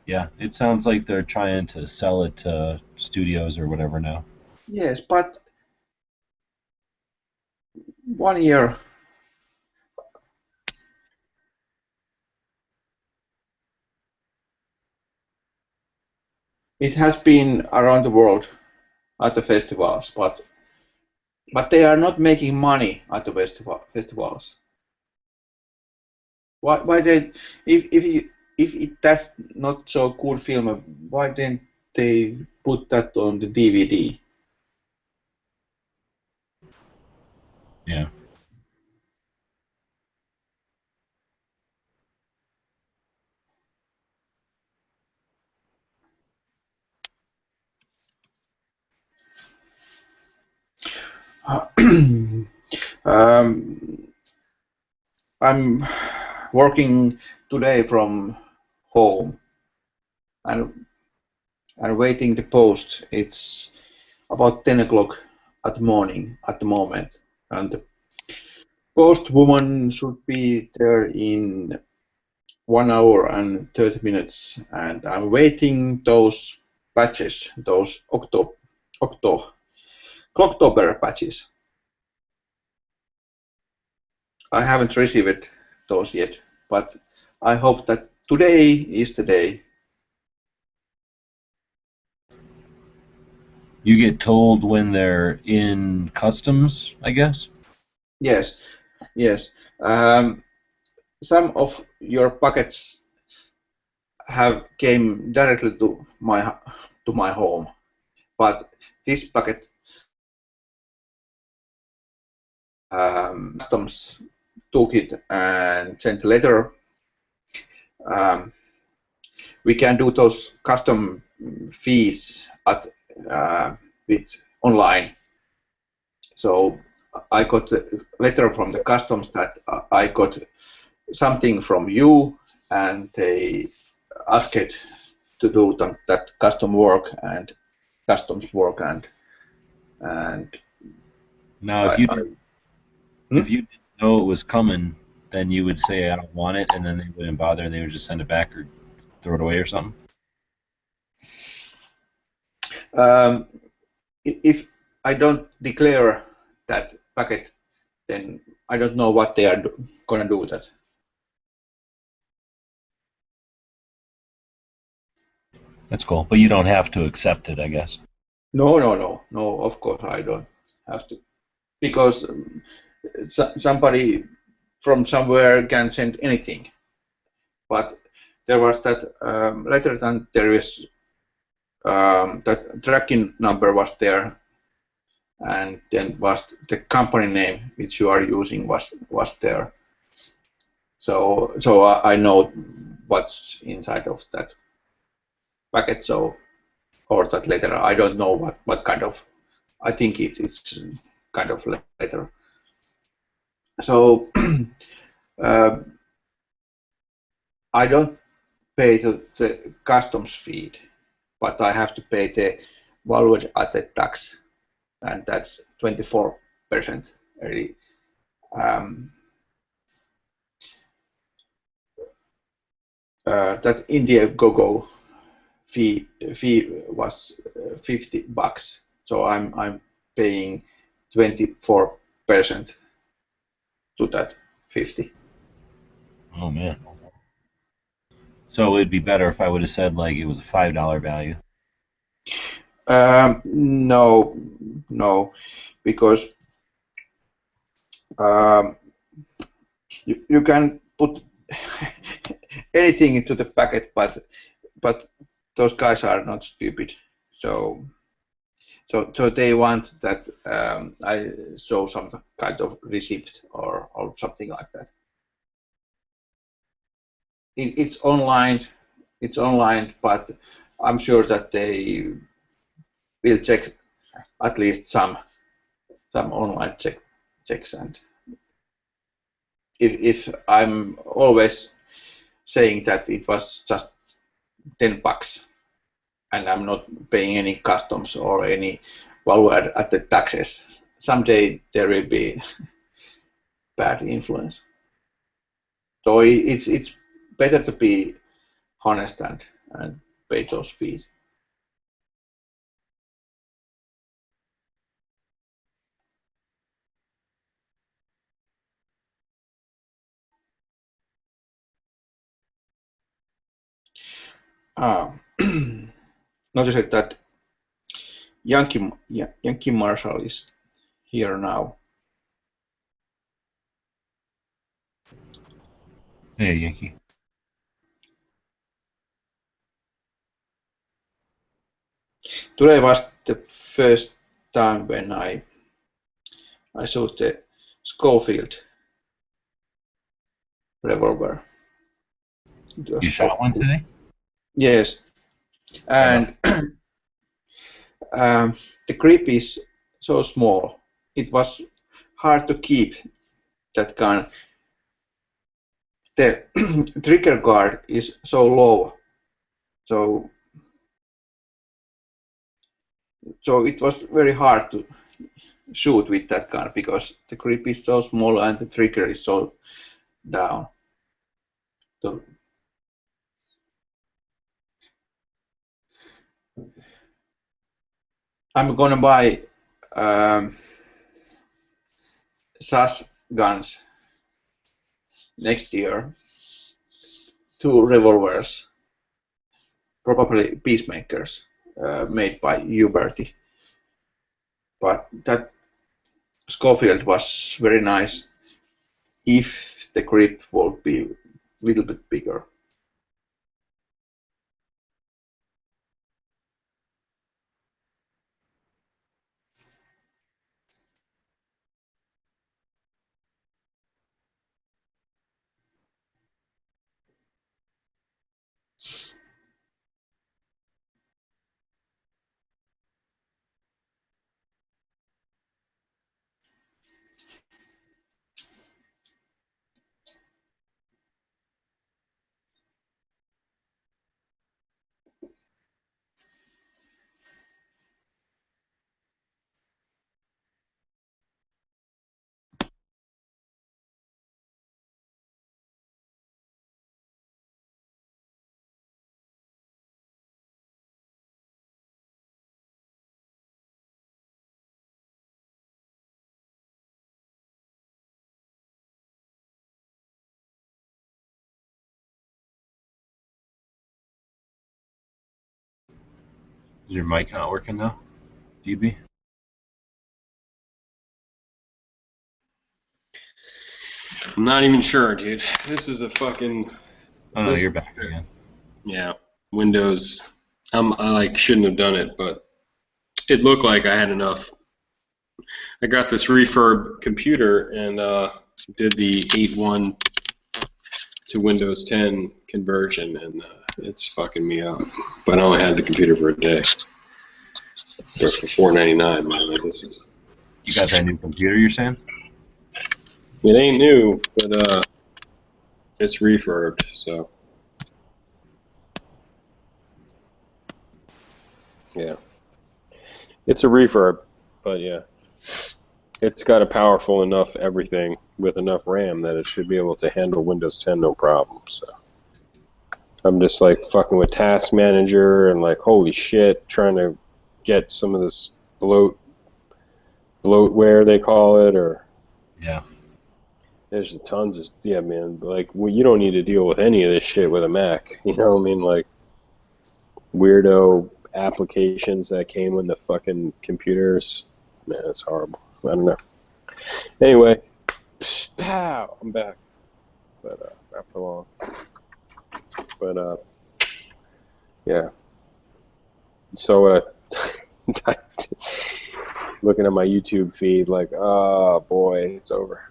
Yeah, it sounds like they're trying to sell it to studios or whatever now. Yes, but 1 year. It has been around the world at the festivals, but they are not making money at the festivals. Why they if that's not so good film, why didn't they put that on the DVD? Yeah. I'm working today from home and waiting the post. It's about 10 o'clock at the morning at the moment, and the post woman should be there in 1 hour and 30 minutes, and I'm waiting those patches, those October patches. I haven't received those yet, but I hope that today is the day. You get told when they're in customs, I guess? Yes, yes. Some of your packets have came directly to my home, but this packet customs took it and sent a letter. We can do those custom fees at with online. So I got a letter from the customs that I got something from you, and they asked to do that custom work and customs work and Now, if you didn't know it was coming, then you would say I don't want it, and then they wouldn't bother. They would just send it back or throw it away or something. If I don't declare that packet, then I don't know what they are going to do with that. That's cool, but you don't have to accept it, I guess. No. Of course I don't have to, because somebody from somewhere can send anything. But there was that letter, and there is that tracking number was there, and then was the company name which you are using was there. So I know what's inside of that packet. So, or that letter. I don't know what kind of. I think it's kind of letter. So I don't pay the customs fee, but I have to pay the value-added tax, and that's 24%. Really. That Indiegogo fee was $50, so I'm paying 24% to that 50. Oh man. So it'd be better if I would have said like it was a $5 value. No, because you can put anything into the packet, but those guys are not stupid. So they want that I show some kind of receipt or something like that. It's online. It's online, but I'm sure that they will check at least some online checks. And if I'm always saying that it was just $10 and I'm not paying any customs or any value at the taxes, someday there will be bad influence. So it's better to be honest and pay those fees. Notice that Yankee Marshall is here now. Hey, Yankee. Today was the first time when I saw the Schofield revolver. You shot one today? Yes, and the grip is so small. It was hard to keep that gun. The trigger guard is so low, so it was very hard to shoot with that gun because the grip is so small and the trigger is so down. So I'm gonna buy SAS guns next year, 2 revolvers, probably peacemakers, made by Uberti. But that Schofield was very nice if the grip would be a little bit bigger. Is your mic not working now, DB? I'm not even sure, dude. This is a fucking. Oh no, you're back again. Yeah, Windows. I like shouldn't have done it, but it looked like I had enough. I got this refurb computer and did the 8.1 to Windows 10 conversion, and it's fucking me up. But I only had the computer for a day. But for $4.99, man, this is. You got that new computer, you're saying? It ain't new, but it's refurbed, so. Yeah. It's a refurb, but yeah. It's got a powerful enough everything with enough RAM that it should be able to handle Windows 10 no problem, so. I'm just like fucking with Task Manager and like holy shit, trying to get some of this bloatware they call it, or yeah. There's tons of man. Like you don't need to deal with any of this shit with a Mac. You know what I mean? Like weirdo applications that came with the fucking computers. Man, it's horrible. I don't know. Anyway, pow, I'm back, but not for long. But yeah. So looking at my YouTube feed, like, oh boy, it's over.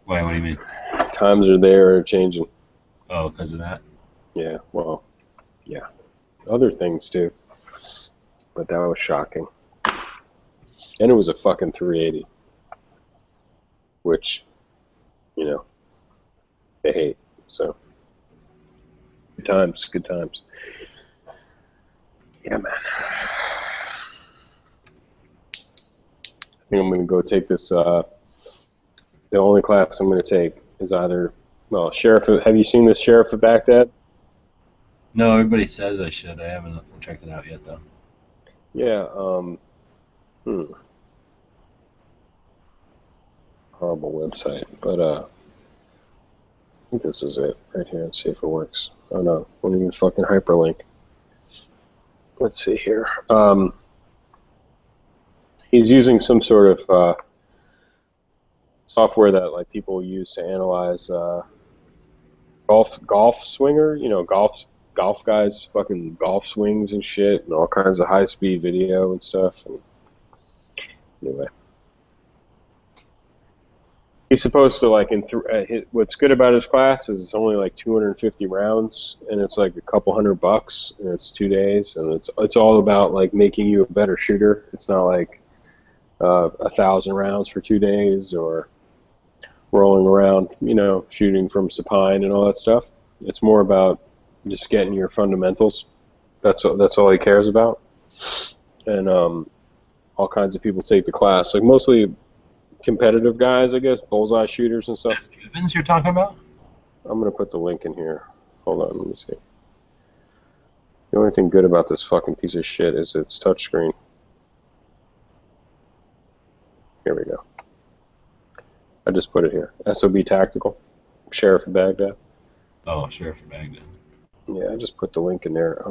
Why? What do you mean? Times are changing. Oh, because of that? Yeah. Well, yeah. Other things too. But that was shocking. And it was a fucking 380, which, you know, they hate. So, good times, good times. Yeah, man. I think I'm going to go take this. The only class I'm going to take is either, well, have you seen this Sheriff of Baghdad? No, everybody says I should. I haven't checked it out yet, though. Yeah, horrible website, but I think this is it right here. Let's see if it works. Oh no, won't even fucking hyperlink. Let's see here. He's using some sort of software that like people use to analyze golf swinger. You know, golf guys, fucking golf swings and shit, and all kinds of high-speed video and stuff. And anyway, he's supposed to like what's good about his class is it's only like 250 rounds, and it's like a couple $100, and it's 2 days, and it's all about like making you a better shooter. It's not like 1,000 rounds for 2 days or rolling around, you know, shooting from supine and all that stuff. It's more about just getting your fundamentals. That's all he cares about. And all kinds of people take the class, like mostly competitive guys, I guess, bullseye shooters and stuff. That's Evans you're talking about? I'm gonna put the link in here. Hold on, let me see. The only thing good about this fucking piece of shit is its touchscreen. Here we go. I just put it here. SOB Tactical, Sheriff of Baghdad. Oh, Sheriff of Baghdad. Yeah, I just put the link in there.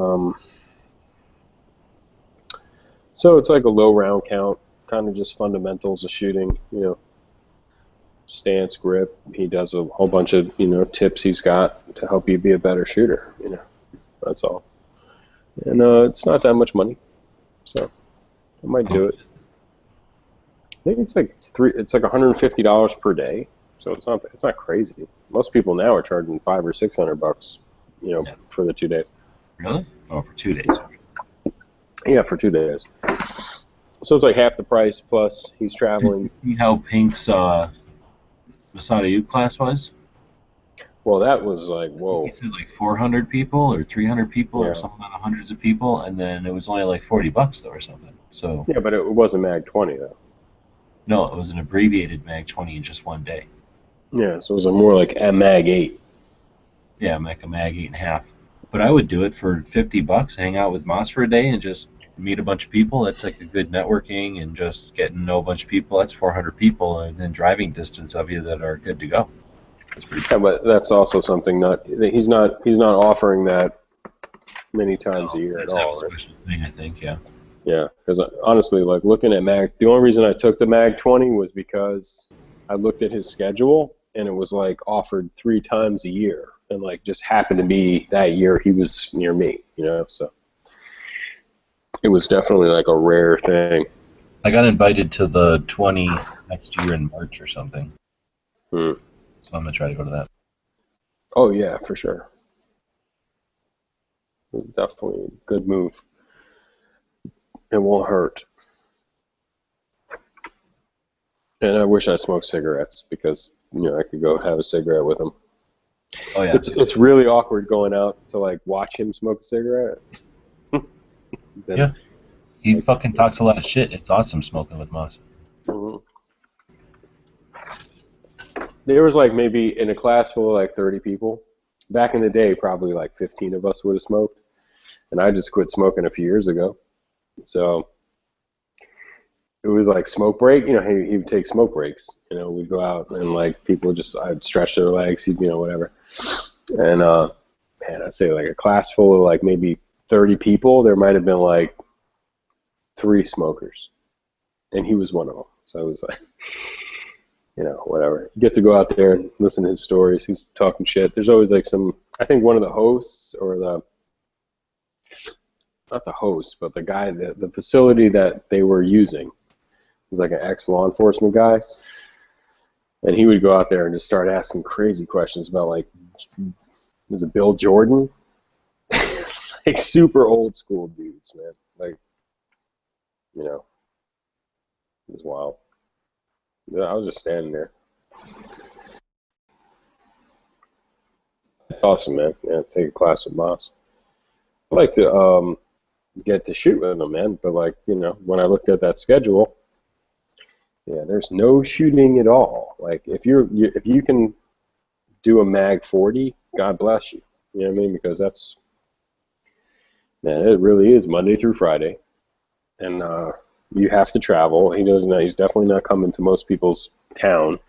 So it's like a low round count, kind of just fundamentals of shooting, you know, stance, grip. He does a whole bunch of, you know, tips he's got to help you be a better shooter, you know, that's all. And it's not that much money, so I might do it. I think it's like $150 per day, so it's not crazy. Most people now are charging $500 or $600, you know, for the 2 days. Really? Oh, for 2 days. Yeah, for 2 days. So it's like half the price, plus he's traveling. You see how Pink's Masada Youth class was? Well, that was like, whoa. He said like 400 people or 300 people or something like hundreds of people, and then it was only like $40 though or something. So. Yeah, but it wasn't Mag 20 though. No, it was an abbreviated Mag 20 in just 1 day. Yeah, so it was more like a Mag 8. Yeah, like a Mag 8.5. But I would do it for $50, hang out with Moss for a day and just meet a bunch of people. That's like a good networking and just getting to know a bunch of people. That's 400 people and then driving distance of you that are good to go. That's pretty cool. Yeah, but that's also something he's not offering that many times a year at That's kind of all, a right? special thing, I think. Yeah. Yeah, because honestly, like looking at Mag, the only reason I took the Mag 20 was because I looked at his schedule and it was like offered 3 times a year, and like just happened to be that year he was near me, you know. So it was definitely like a rare thing. I got invited to the 20 next year in March or something. Hmm. So I'm gonna try to go to that. Oh yeah, for sure. Definitely a good move. It won't hurt. And I wish I smoked cigarettes because I could go have a cigarette with him. Oh yeah. It's really awkward going out to like watch him smoke a cigarette. Yeah. He fucking talks a lot of shit. It's awesome smoking with Moss. Mhm. There was like maybe in a class full of like 30 people. Back in the day, probably like 15 of us would have smoked. And I just quit smoking a few years ago. So it was like smoke break. He would take smoke breaks. We'd go out and like people I'd stretch their legs, whatever. And man, I'd say like a class full of like maybe 30 people, there might have been like 3 smokers. And he was one of them. So I was like, whatever. You get to go out there and listen to his stories. He's talking shit. There's always like I think one of the hosts or not the host, but the guy, the facility that they were using was like an ex-law enforcement guy. And he would go out there and just start asking crazy questions about like, was it Bill Jordan? Like super old school dudes, man. Like, it was wild. Yeah, I was just standing there. Awesome, man. Yeah, take a class with Moss. I'd like to get to shoot with him, man. But like, when I looked at that schedule, yeah, there's no shooting at all. Like, if you can do a Mag 40, God bless you. You know what I mean? Because it really is Monday through Friday, and you have to travel. He's definitely not coming to most people's town,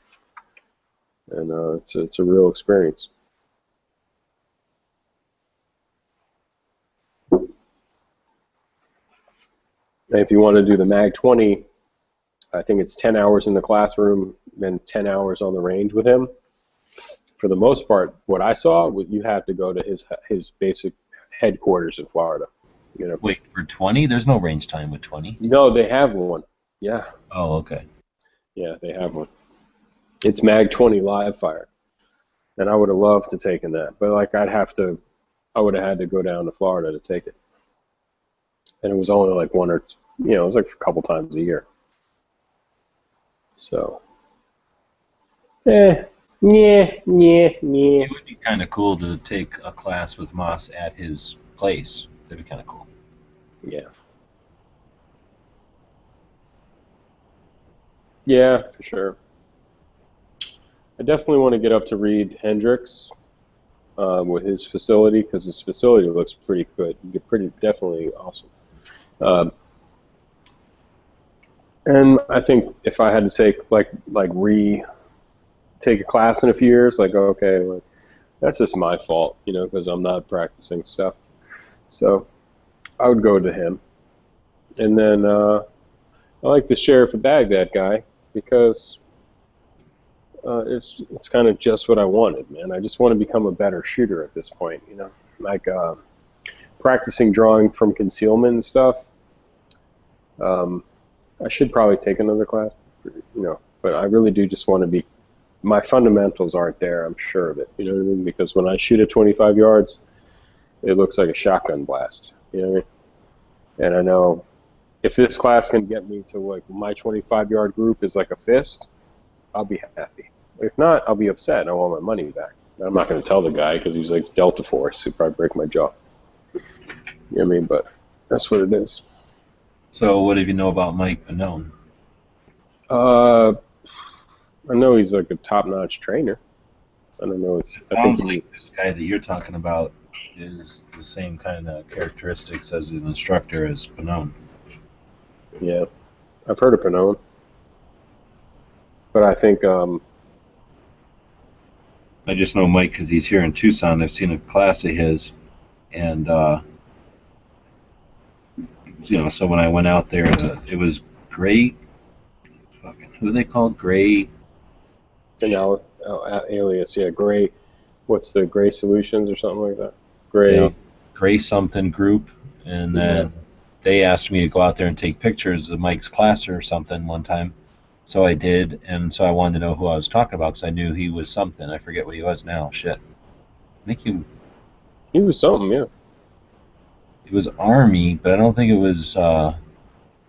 and it's a real experience. And if you want to do the Mag 20, I think it's 10 hours in the classroom, then 10 hours on the range with him. For the most part, what I saw, you have to go to his basic headquarters in Florida. Wait, for 20? There's no range time with 20. No, they have one. Yeah. Oh, okay. Yeah, they have one. It's Mag 20 live fire. And I would have loved to taken that. But like I would have had to go down to Florida to take it. And it was only like one or two, it was like a couple times a year. So yeah. It would be kind of cool to take a class with Moss at his place. That'd be kind of cool. Yeah. Yeah, for sure. I definitely want to get up to Reed Hendricks with his facility, because his facility looks pretty good. Definitely awesome. And I think if I had to take take a class in a few years, like, okay, like, that's just my fault, because I'm not practicing stuff. So I would go to him. And then I like the Sheriff of Baghdad guy, because it's kind of just what I wanted, man. I just want to become a better shooter at this point, like practicing drawing from concealment and stuff. I should probably take another class, but I really do just want to be. My fundamentals aren't there, I'm sure of it, you know what I mean? Because when I shoot at 25 yards, it looks like a shotgun blast, you know what I mean? And I know if this class can get me to like my 25-yard group is like a fist, I'll be happy. If not, I'll be upset and I want my money back. I'm not going to tell the guy because he's like Delta Force. He'd probably break my jaw. You know what I mean? But that's what it is. So what do you know about Mike Pannone? I know he's like a top-notch trainer. I don't know. I think like this guy that you're talking about is the same kind of characteristics as an instructor as Pannone. Yeah, I've heard of Pannone, but I think I just know Mike because he's here in Tucson. I've seen a class of his, and So when I went out there, it was Gray. Fucking who are they called? Gray. Alias, yeah, Gray. What's the Gray Solutions or something like that? Gray. Gray something group, and then they asked me to go out there and take pictures of Mike's class or something one time. So I did, and so I wanted to know who I was talking about because I knew he was something. I forget what he was now. Shit. I think he was something, yeah. It was Army, but I don't think it was.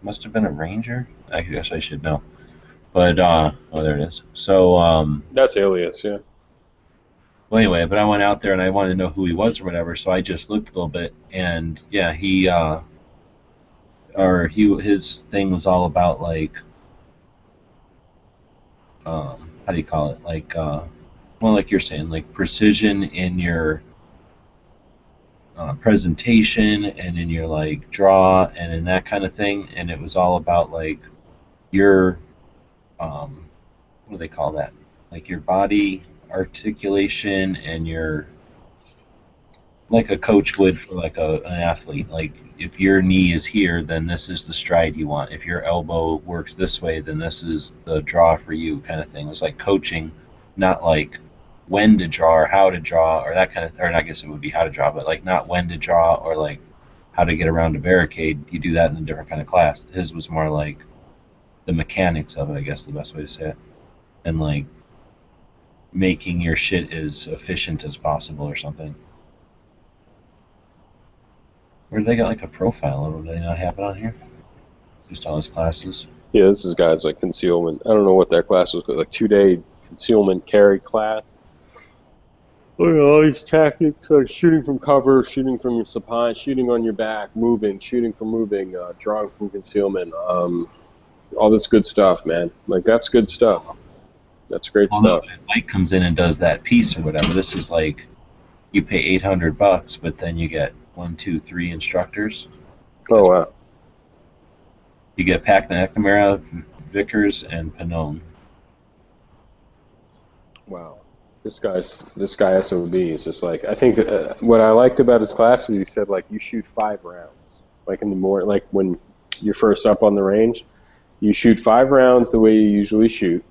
Must have been a Ranger. I guess I should know. But oh, there it is. So that's Alias, yeah. Well, anyway, but I went out there and I wanted to know who he was or whatever, so I just looked a little bit, and yeah, his thing was all about like, how do you call it? Like, well, like you're saying, like precision in your presentation and in your like draw and in that kind of thing, and it was all about like your, what do they call that? Like your body articulation and your, like a coach would for like an athlete. Like if your knee is here, then this is the stride you want. If your elbow works this way, then this is the draw for you, kind of thing. It was like coaching, not like when to draw or how to draw or that kind of, or I guess it would be how to draw, but like not when to draw or like how to get around a barricade. You do that in a different kind of class. His was more like the mechanics of it, I guess the best way to say it, and like making your shit as efficient as possible or something. Where do they got like a profile of him? Do they not have it on here? Just all his classes. Yeah, this is guys like concealment. I don't know what that class was, but like 2-day concealment carry class. Look at all these tactics, like shooting from cover, shooting from your supply, shooting on your back, moving, shooting from moving, drawing from concealment, all this good stuff, man. Like that's good stuff. That's great stuff. Mike comes in and does that piece or whatever. This is like you pay $800, but then you get 1, 2, 3 instructors. Oh wow! You get Pac McNamara, Vickers, and Pannone. Wow, this guy SOB is just like, I think what I liked about his class was he said like you shoot 5 rounds, like in the morning, like when you're first up on the range, you shoot 5 rounds the way you usually shoot.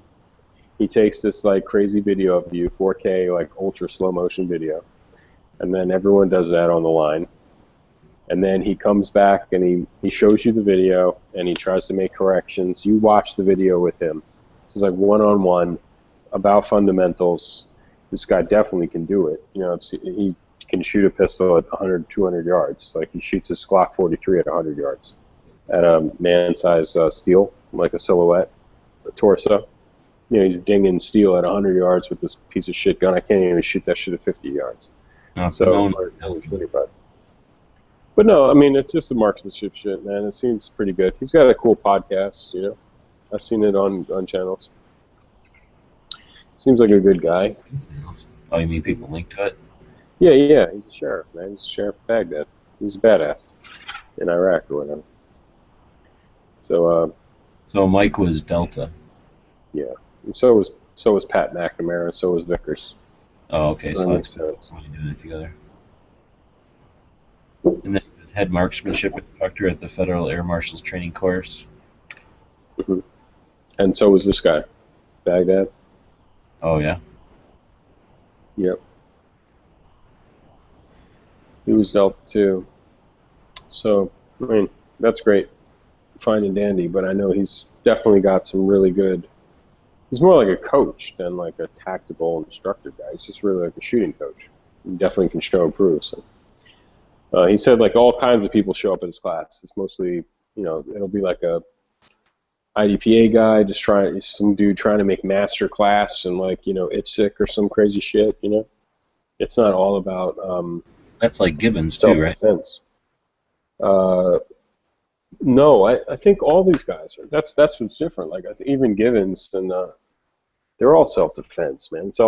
He takes this like crazy video of you, 4K like ultra slow motion video, and then everyone does that on the line. And then he comes back and he shows you the video and he tries to make corrections. You watch the video with him. So it's like one-on-one about fundamentals. This guy definitely can do it. You know, he can shoot a pistol at 100, 200 yards. Like he shoots his Glock 43 at 100 yards at a man-size steel, like a silhouette, a torso. You know, he's dinging steel at 100 yards with this piece of shit gun. I can't even shoot that shit at 50 yards. No, so, 25. But no, I mean, it's just the marksmanship shit, man. It seems pretty good. He's got a cool podcast, you know. I've seen it on channels. Seems like a good guy. Oh, you mean people link to it? Yeah, he's a sheriff, man. He's a sheriff of Baghdad. He's a badass in Iraq or whatever. So Mike was Delta. Yeah, and so was Pat McNamara, and so was Vickers. Oh, okay, so that's why you're doing it together. And then he was head marksmanship instructor at the Federal Air Marshal's training course. Mm-hmm. And so was this guy, Baghdad. Oh, yeah? Yep. He was Delta too. So, I mean, that's great. Fine and dandy, but I know he's definitely got some really good... He's more like a coach than like a tactical instructor guy. He's just really like a shooting coach. He definitely can show and prove. So. He said like all kinds of people show up at his class. It's mostly, you know, it'll be like a IDPA guy some dude trying to make master class and like, you know, IPSC or some crazy shit, you know. It's not all about that's like Gibbons too, right? Self-defense. No, I think all these guys are. That's what's different. Like even Givens and they're all self-defense, man. It's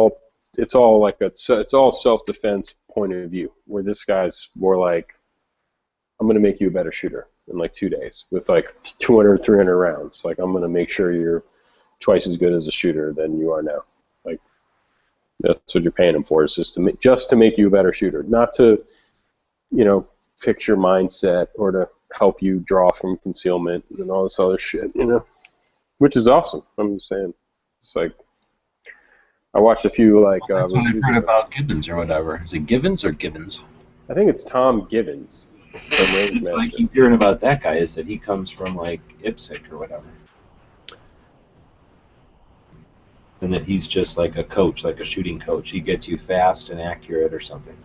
all self-defense point of view. Where this guy's more like, I'm gonna make you a better shooter in like 2 days with like 200, 300 rounds. Like I'm gonna make sure you're twice as good as a shooter than you are now. Like that's what you're paying him for. Is just to make you a better shooter, not to, you know, fix your mindset or to help you draw from concealment and all this other shit, you know, which is awesome. I'm just saying, it's like I watched a few like That's what I've reviews heard of it. about Gibbons or whatever. Is it Givens or Gibbons? I think it's Tom Givens from Range What I Master. keep hearing about that guy is that he comes from like IPSC or whatever. And that he's just like a coach, like a shooting coach. He gets you fast and accurate or something.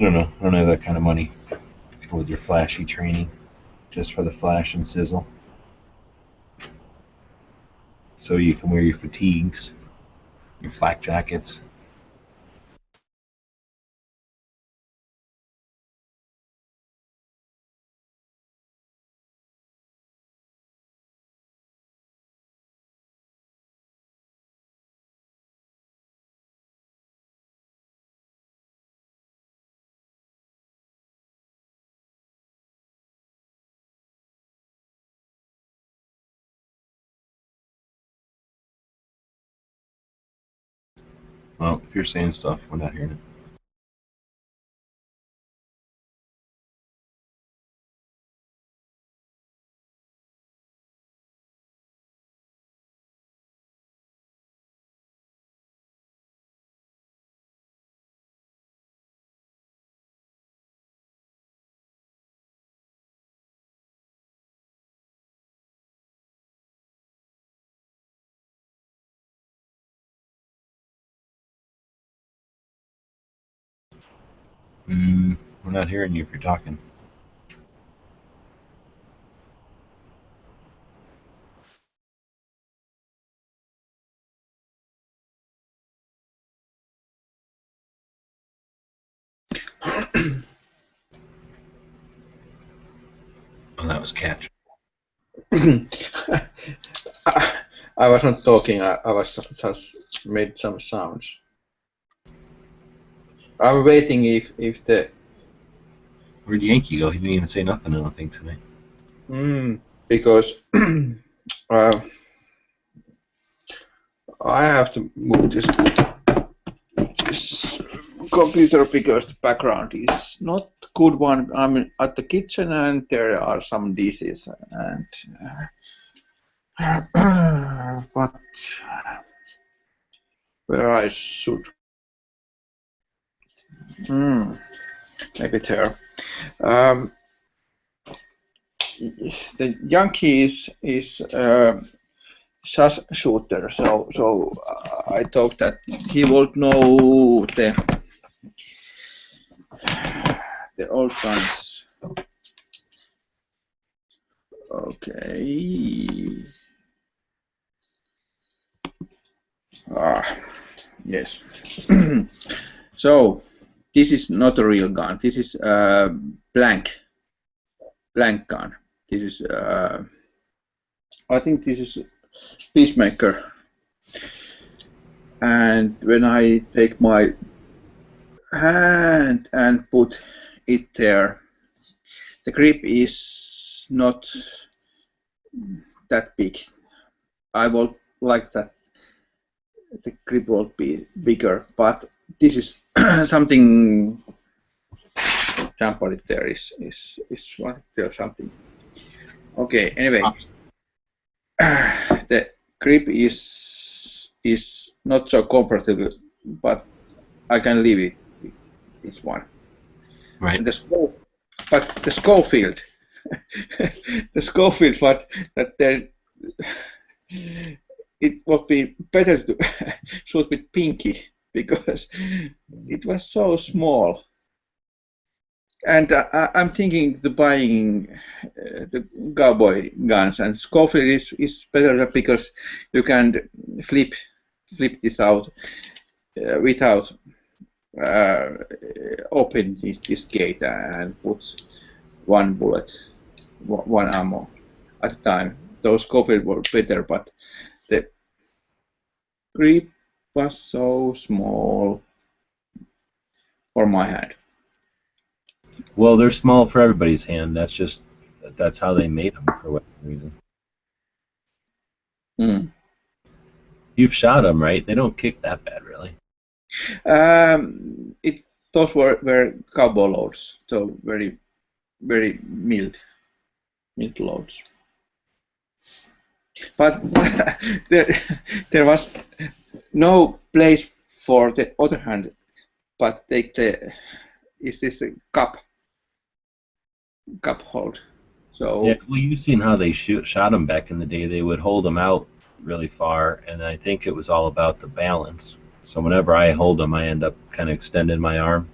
I don't know. I don't have that kind of money with your flashy training, just for the flash and sizzle. So you can wear your fatigues, your flak jackets. Well, if you're saying stuff, we're not hearing it. We're not hearing you if you're talking. Oh, that was Catch. I was not talking. I was just made some sounds. I'm waiting if the. Where'd Yankee go? He didn't even say nothing, I don't think, tonight. Because I have to move this computer because the background is not good one. I'm at the kitchen and there are some dishes and but where I should maybe there. The Yankee is just shooter, so I thought that he would know the old guns. Okay. Yes. So this is not a real gun. This is a blank gun. This is I think this is Peacemaker. And when I take my hand and put it there, the grip is not that big. I would like that the grip will be bigger, but this is something. Somebody there is want to tell something. Okay. Anyway, the grip is not so comfortable, but I can leave it with this one. Right. And the Schofield, the Schofield, but that there. It would be better to shoot with pinky because it was so small. And I'm thinking to buying the cowboy guns, and Schofield is better because you can flip this out without open this gate and put one bullet, one ammo at a time. Those Schofield were better, but the grip was so small for my hand. Well, they're small for everybody's hand. That's just But that's how they made them for whatever reason. Mm. You've shot them, right? They don't kick that bad, really. Those were cowboy loads, so very mild loads. But there was no place for the other hand, but take the cup hold. So yeah, well, you've seen how they shot them back in the day. They would hold them out really far, and I think it was all about the balance. So whenever I hold them, I end up kind of extending my arm,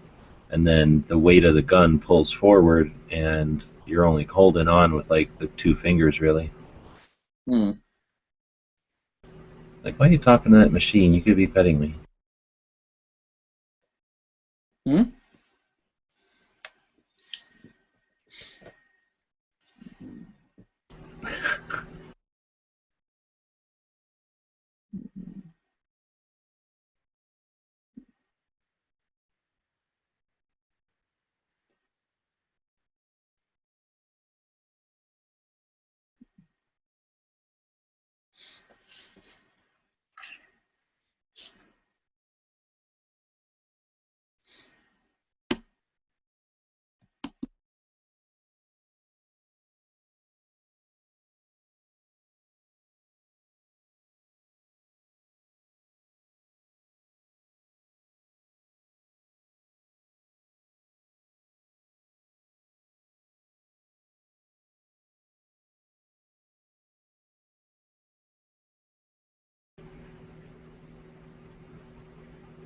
and then the weight of the gun pulls forward, and you're only holding on with like the 2 fingers, really. Mm. Like, why are you talking to that machine? You could be petting me. Hmm?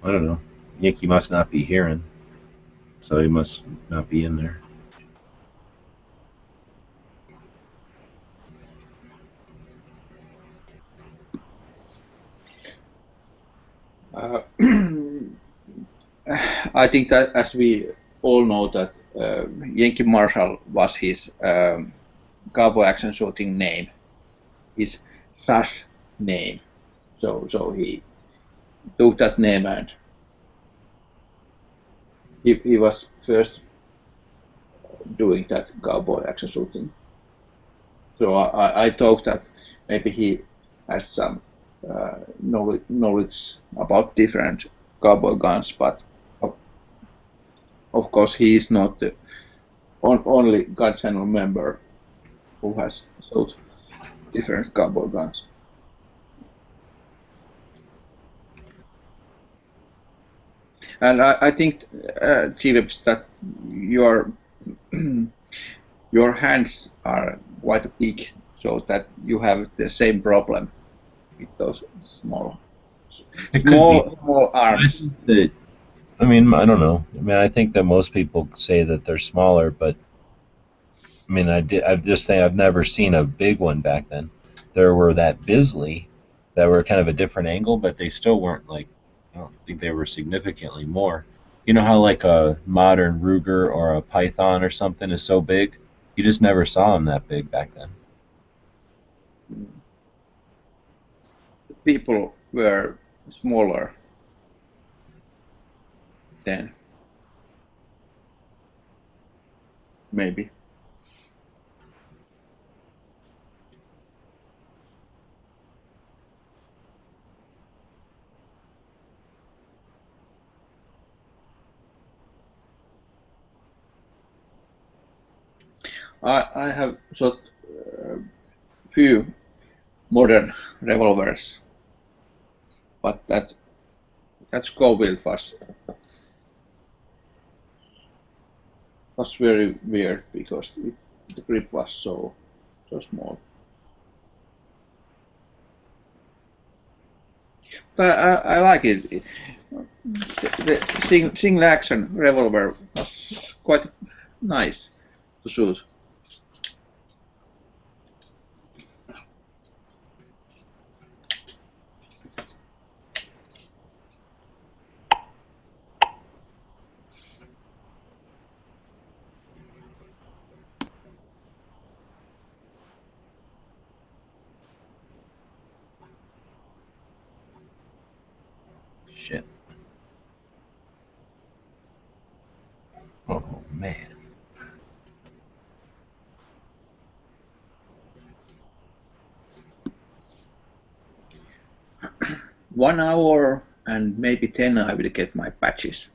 I don't know. Yankee must not be hearing, so he must not be in there. I think that, as we all know, that Yankee Marshall was his cowboy action shooting name, his SAS name. So he took that name, and he was first doing that cowboy action shooting. So I thought that maybe he had some knowledge about different cowboy guns, but of course he is not the only gun channel member who has sold different cowboy guns. And I think, G-Webs, that your your hands are quite big, so that you have the same problem with those small arms. I mean, I don't know. I mean, I think that most people say that they're smaller, but I mean, I've just saying I've never seen a big one back then. There were that Bisley that were kind of a different angle, but they still weren't like, I don't think they were significantly more. You know how like a modern Ruger or a Python or something is so big? You just never saw them that big back then. People were smaller then, maybe. I have shot few modern revolvers, but that Scoville was very weird because the grip was so small. But I like it. The single action revolver was quite nice to shoot. Shit. Oh man. 1 hour and maybe 10 I will get my patches,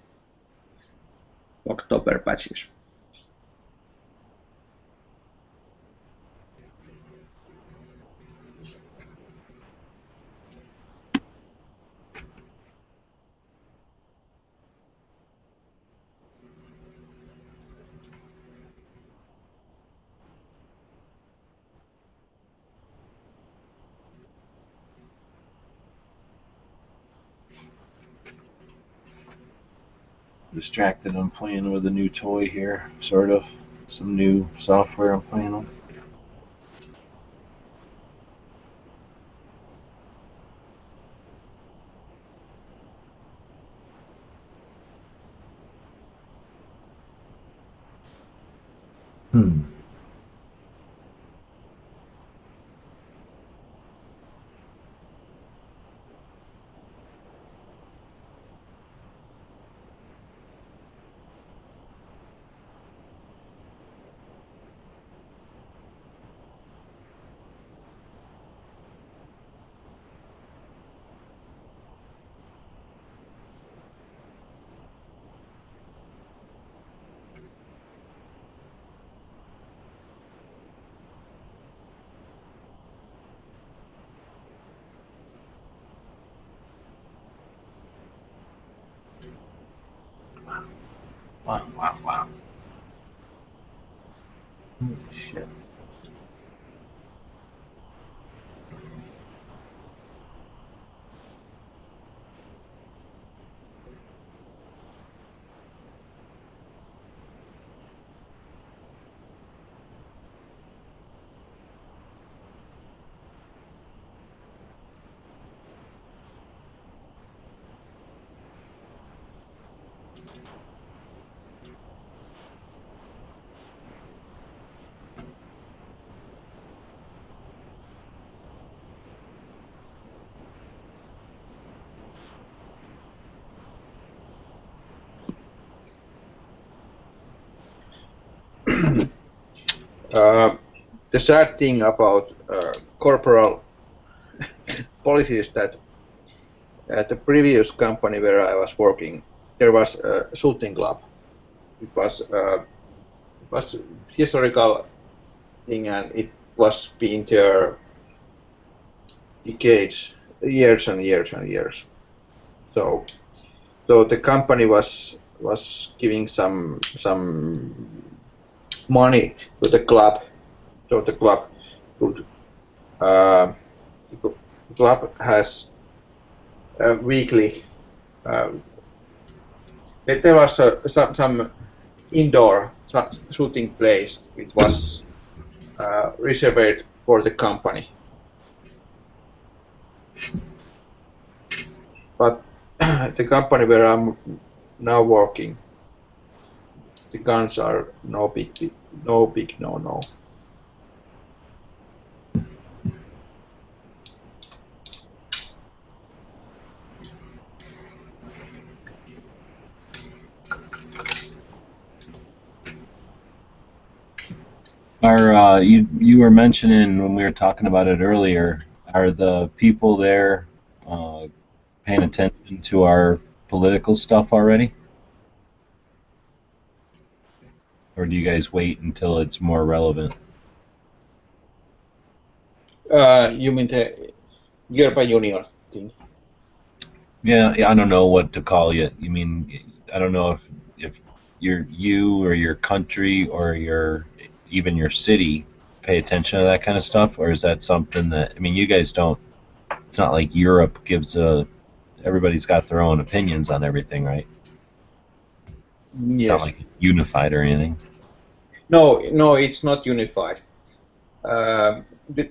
October patches. Distracted. I'm playing with a new toy here, sort of. Some new software I'm playing with. Wow. Holy shit. The sad thing about corporal policy is that at the previous company where I was working, there was a shooting club. It was historical thing, and it was been there decades, years and years and years. So the company was giving some money to the club, so the club could. The club has a weekly. There was some indoor shooting place. It was reserved for the company. But the company where I'm now working, the guns are no big no. Are you were mentioning when we were talking about it earlier? Are the people there paying attention to our political stuff already, or do you guys wait until it's more relevant? You mean the European Union thing? Yeah, I don't know what to call you. You mean, I don't know if you or your country or even your city pay attention to that kind of stuff, or is that something that, I mean, you guys don't. It's not like Europe gives everybody's got their own opinions on everything, right? Yes. It's not like unified or anything. No, it's not unified. The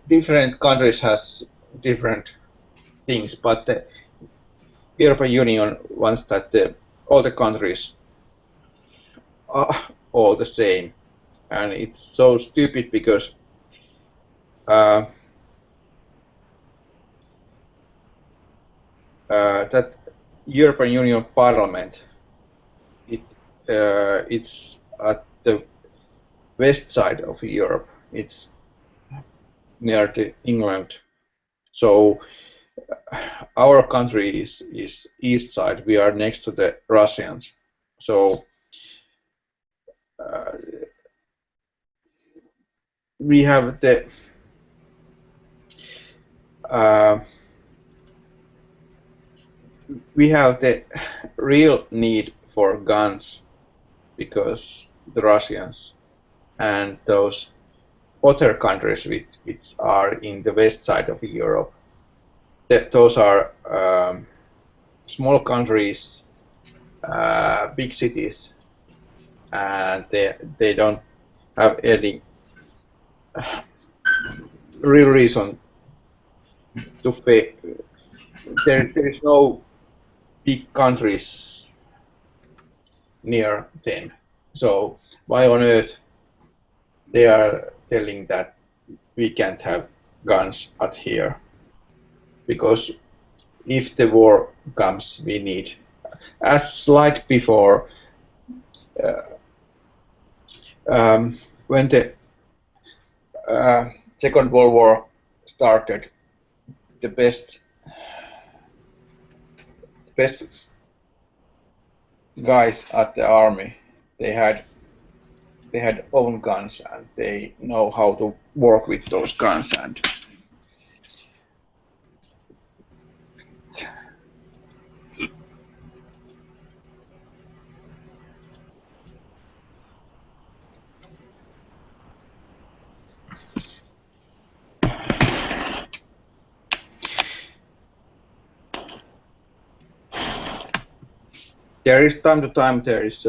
different countries has different things, but the European Union wants that all the countries are all the same, and it's so stupid because that European Union Parliament, it's at the west side of Europe. It's near to England. So our country is east side. We are next to the Russians, so we have the real need for guns because the Russians and those other countries which are in the west side of Europe, those are small countries, big cities, and they don't have any real reason to fail. There is no big countries near them. So why on earth they are telling that we can't have guns at here? Because if the war comes, we need, as like before, when the Second World War started, the best guys at the army, they had own guns and they know how to work with those guns. And there is time to time there is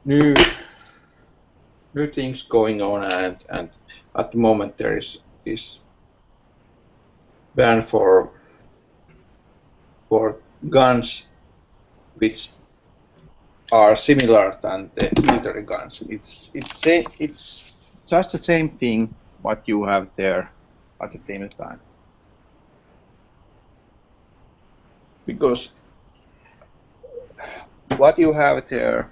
new things going on, and at the moment there is ban for guns which are similar than the military guns. It's just the same thing what you have there at the same time. Because what you have there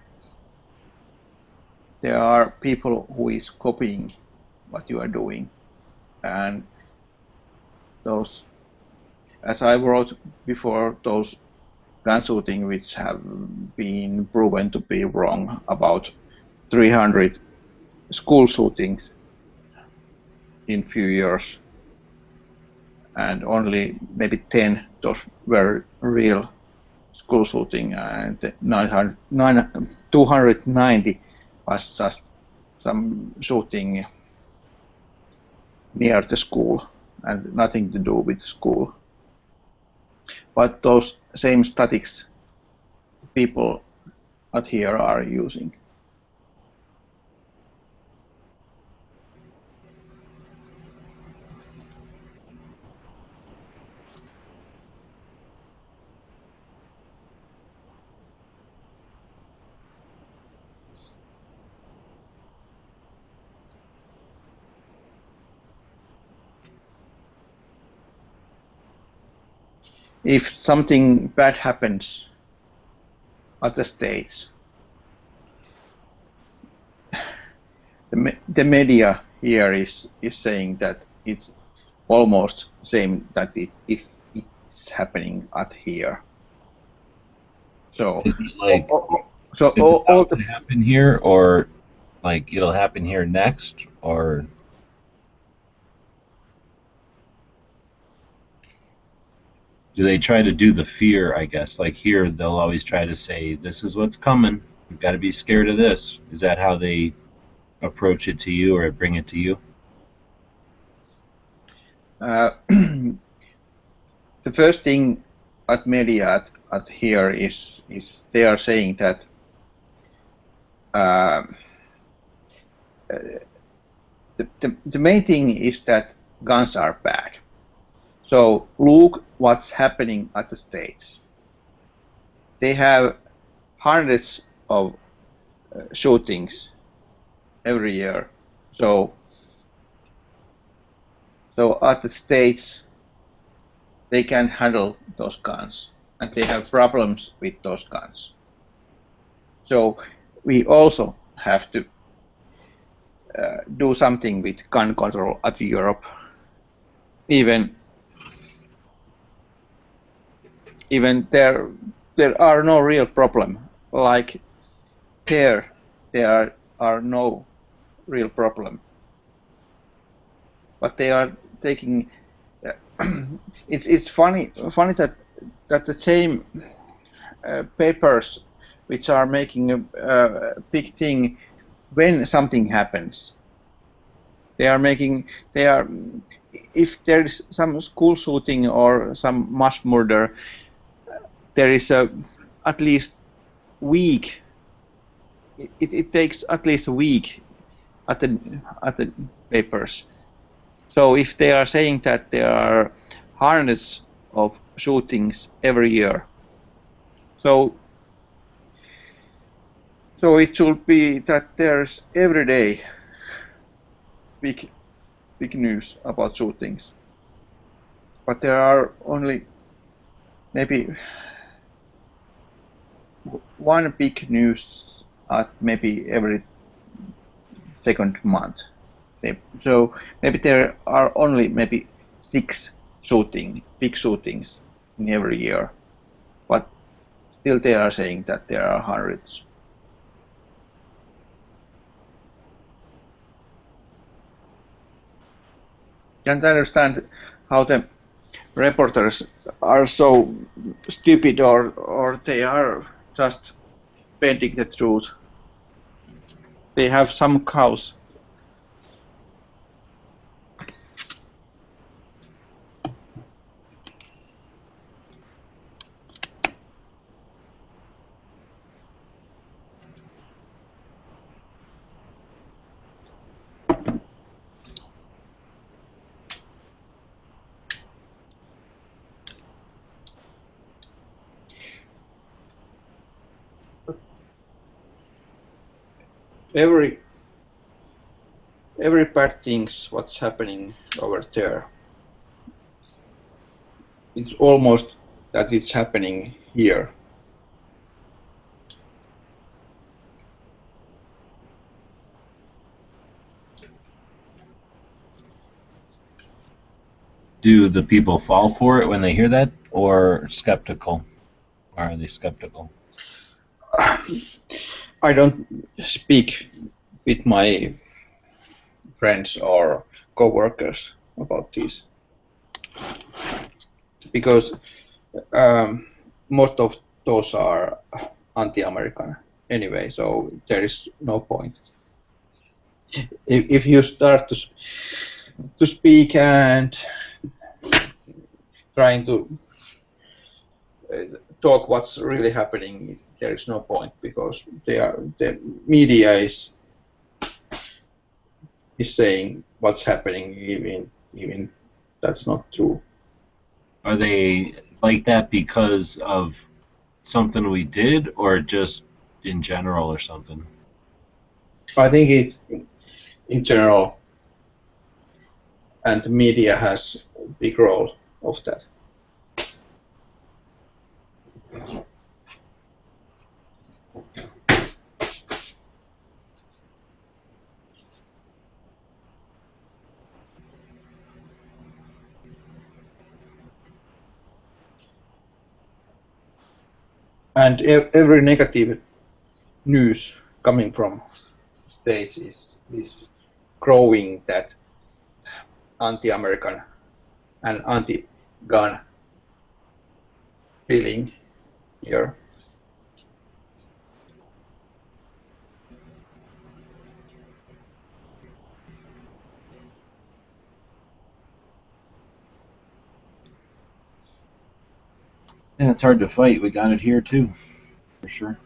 are people who is copying what you are doing, and those, as I wrote before, those gun shooting which have been proven to be wrong, about 300 school shootings in few years, and only maybe 10 those were real school shooting, and 290 was just some shooting near the school and nothing to do with school. But those same statistics people at here are using. If something bad happens at the States, the media here is saying that it's almost same that if it's happening at here. So is it like so is it all to happen here, or like it'll happen here next, or do they try to do the fear, I guess? Like here, they'll always try to say, this is what's coming. You've got to be scared of this. Is that how they approach it to you or bring it to you? The first thing at media at here is they are saying that the main thing is that guns are bad. So look what's happening at the States. They have hundreds of shootings every year. So at the States, they can handle those guns, and they have problems with those guns. So we also have to do something with gun control at Europe. Even even there are no real problem. Like there are no real problem, but they are taking. It's funny that the same papers which are making a big thing when something happens. They are if there is some school shooting or some mass murder, there is at least week. It takes at least a week at the papers. So if they are saying that there are hundreds of shootings every year, so it should be that there's every day big news about shootings. But there are only maybe one big news at maybe every second month. So maybe there are only maybe 6 big shootings in every year. But still they are saying that there are hundreds. Can't understand how the reporters are so stupid or they are just bending the truth. They have some cows. Every bad things what's happening over there. It's almost that it's happening here. Do the people fall for it when they hear that, or skeptical? Or are they skeptical? I don't speak with my friends or co-workers about this because most of those are anti-American anyway, so there is no point. If you start to speak and trying to talk what's really happening, there is no point because the media is saying what's happening, even that's not true. Are they like that because of something we did, or just in general, or something? I think it in general, and the media has a big role of that. And every negative news coming from states is growing that anti-American and anti-gun feeling here. Yeah, it's hard to fight. We got it here too, for sure.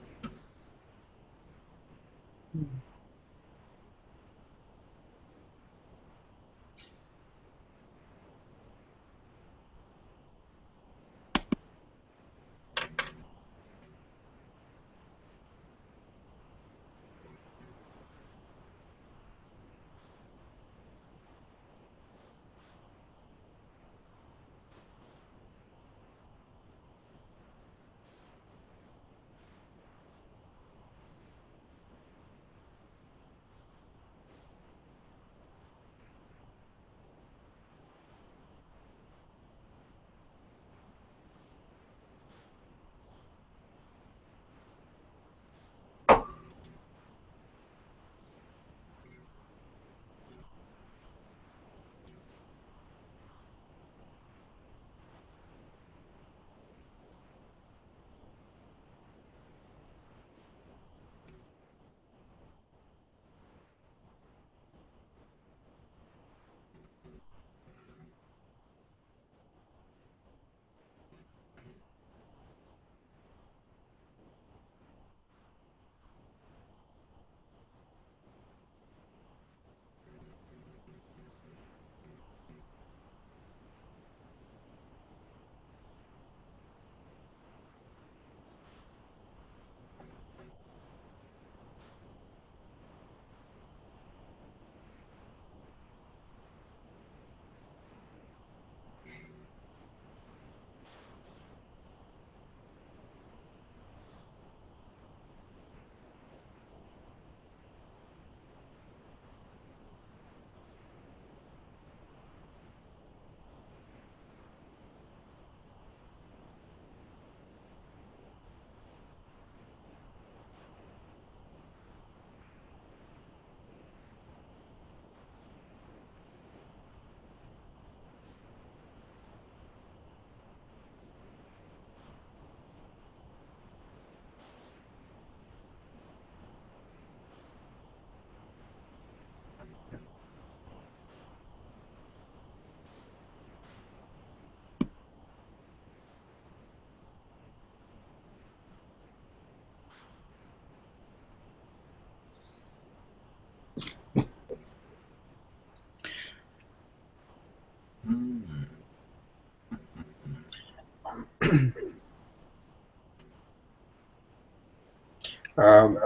um,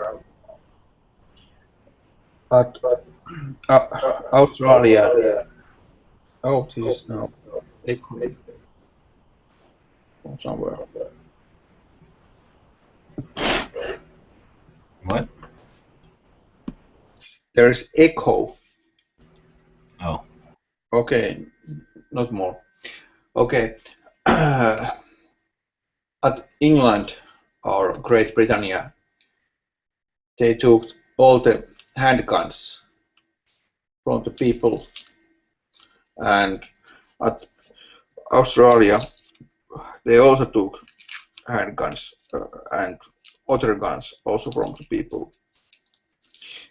at Australia. Oh, this is now echo from somewhere. What? There is echo. Oh. Okay, not more. Okay. At England or Great Britannia, they took all the handguns from the people, and at Australia, they also took handguns and other guns also from the people.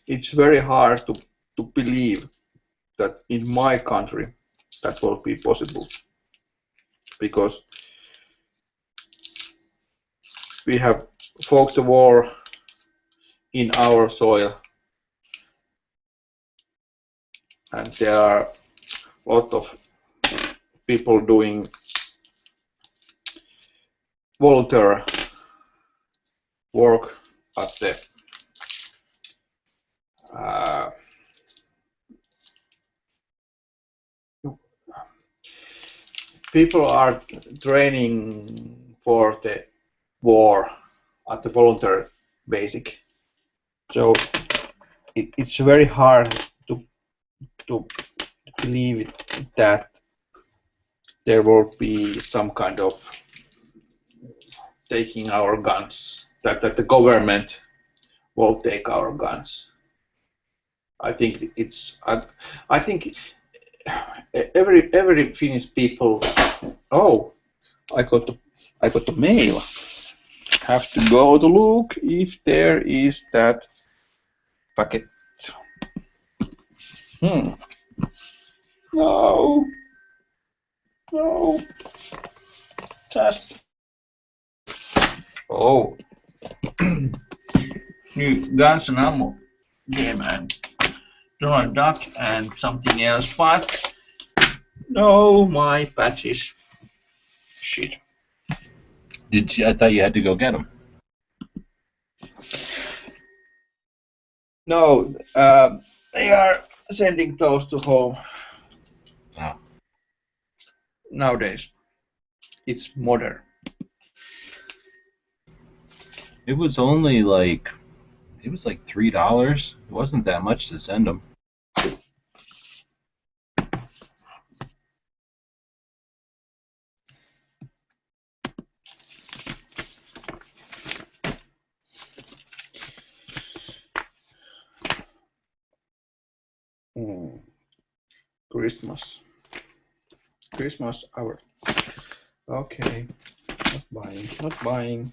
It's very hard to believe that in my country that will be possible, because we have fought the war in our soil, and there are a lot of people doing volunteer work at the people are training for the war at the volunteer basic. So it's very hard to believe that there will be some kind of taking our guns, that the government will take our guns. I think it's I think every Finnish people. Oh, I got the mail. Have to go to look if there is that packet. No, no, just oh, new Guns and Ammo game and Donald Duck and something else, but no, my patches. Shit. Did you? I thought you had to go get them. No, they are sending those to home. Oh. Nowadays, it's modern. It was only like, it was like $3. It wasn't that much to send them. Christmas hour. Okay, not buying, not buying.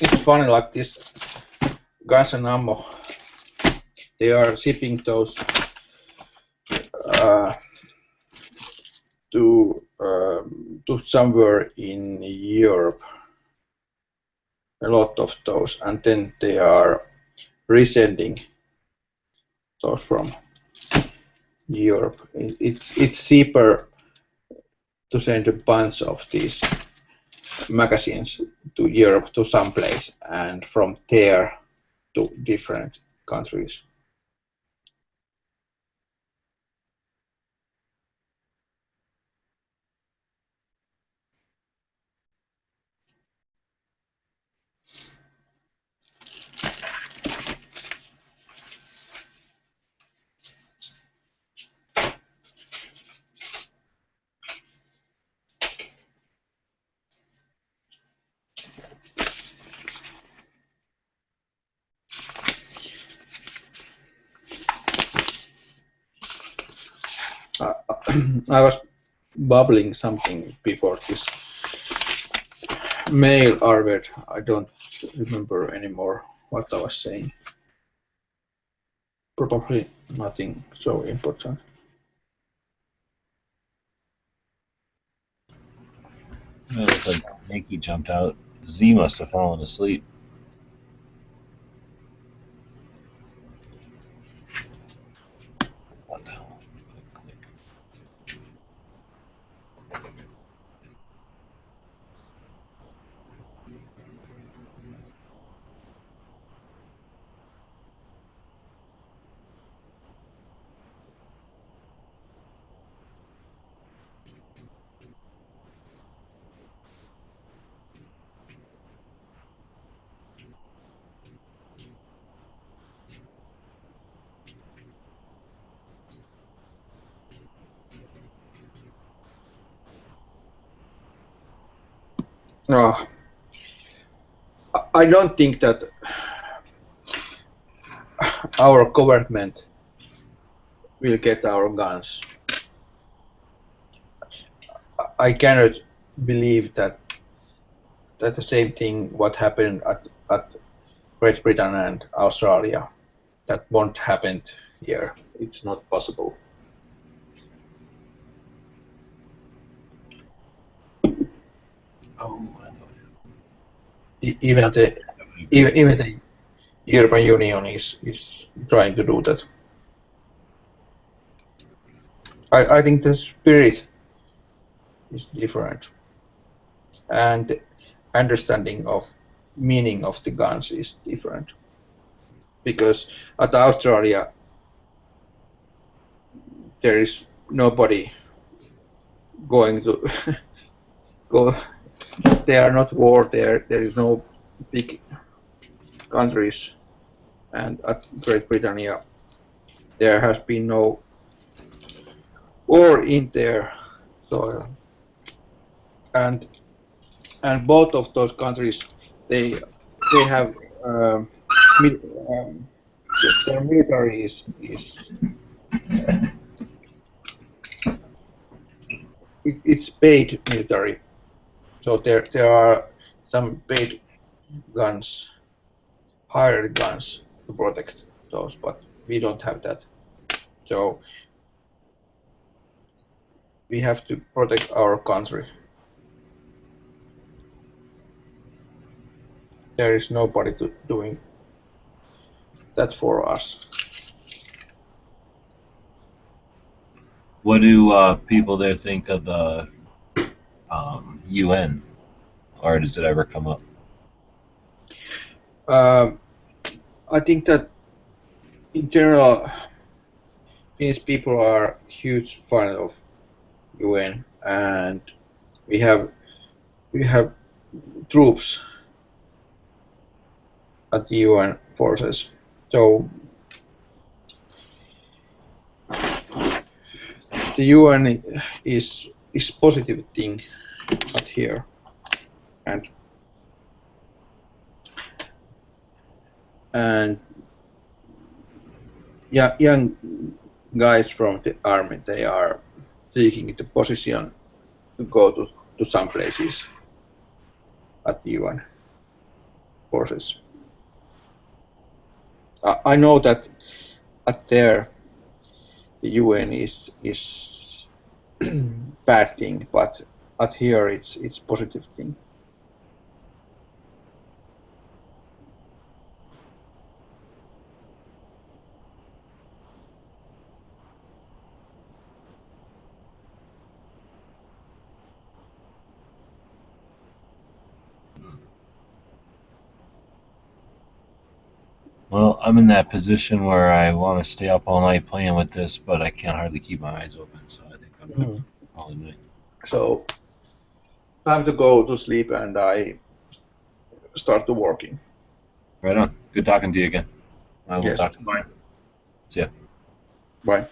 It's funny, like this Guns and Ammo. They are shipping those to somewhere in Europe. A lot of those, and then they are resending those from Europe. It's cheaper to send a bunch of these magazines to Europe, to some place, and from there to different countries. I was bubbling something before this mail, Arvid. I don't remember anymore what I was saying. Probably nothing so important. It looks like Nikki jumped out. Z must have fallen asleep. What the hell? No, I don't think that our government will get our guns. I cannot believe that the same thing what happened at Great Britain and Australia, that won't happen here. It's not possible. Oh, Even the European Union is trying to do that. I think the spirit is different, and understanding of meaning of the guns is different. Because at Australia there is nobody going to go. They are not war there. There is no big countries, and at Great Britain there has been no war in their soil, and both of those countries they have their military is it's paid military, so there are some paid guns, hired guns to protect those, but we don't have that. So we have to protect our country. There is nobody doing that for us. What do people there think of the UN, or does it ever come up? I think that in general, Finnish people are huge fan of UN, and we have troops at the UN forces. So the UN is positive thing at here, and young guys from the army, they are seeking the position to go to some places at the UN forces. I know that at there the UN is bad thing, but at here it's positive thing. Well, I'm in that position where I want to stay up all night playing with this, but I can't hardly keep my eyes open, so I think I'm going to call it night. So time to go to sleep, and I start to working. Right on. Good talking to you again. I will Yes. talk to you. Bye. See ya. Bye.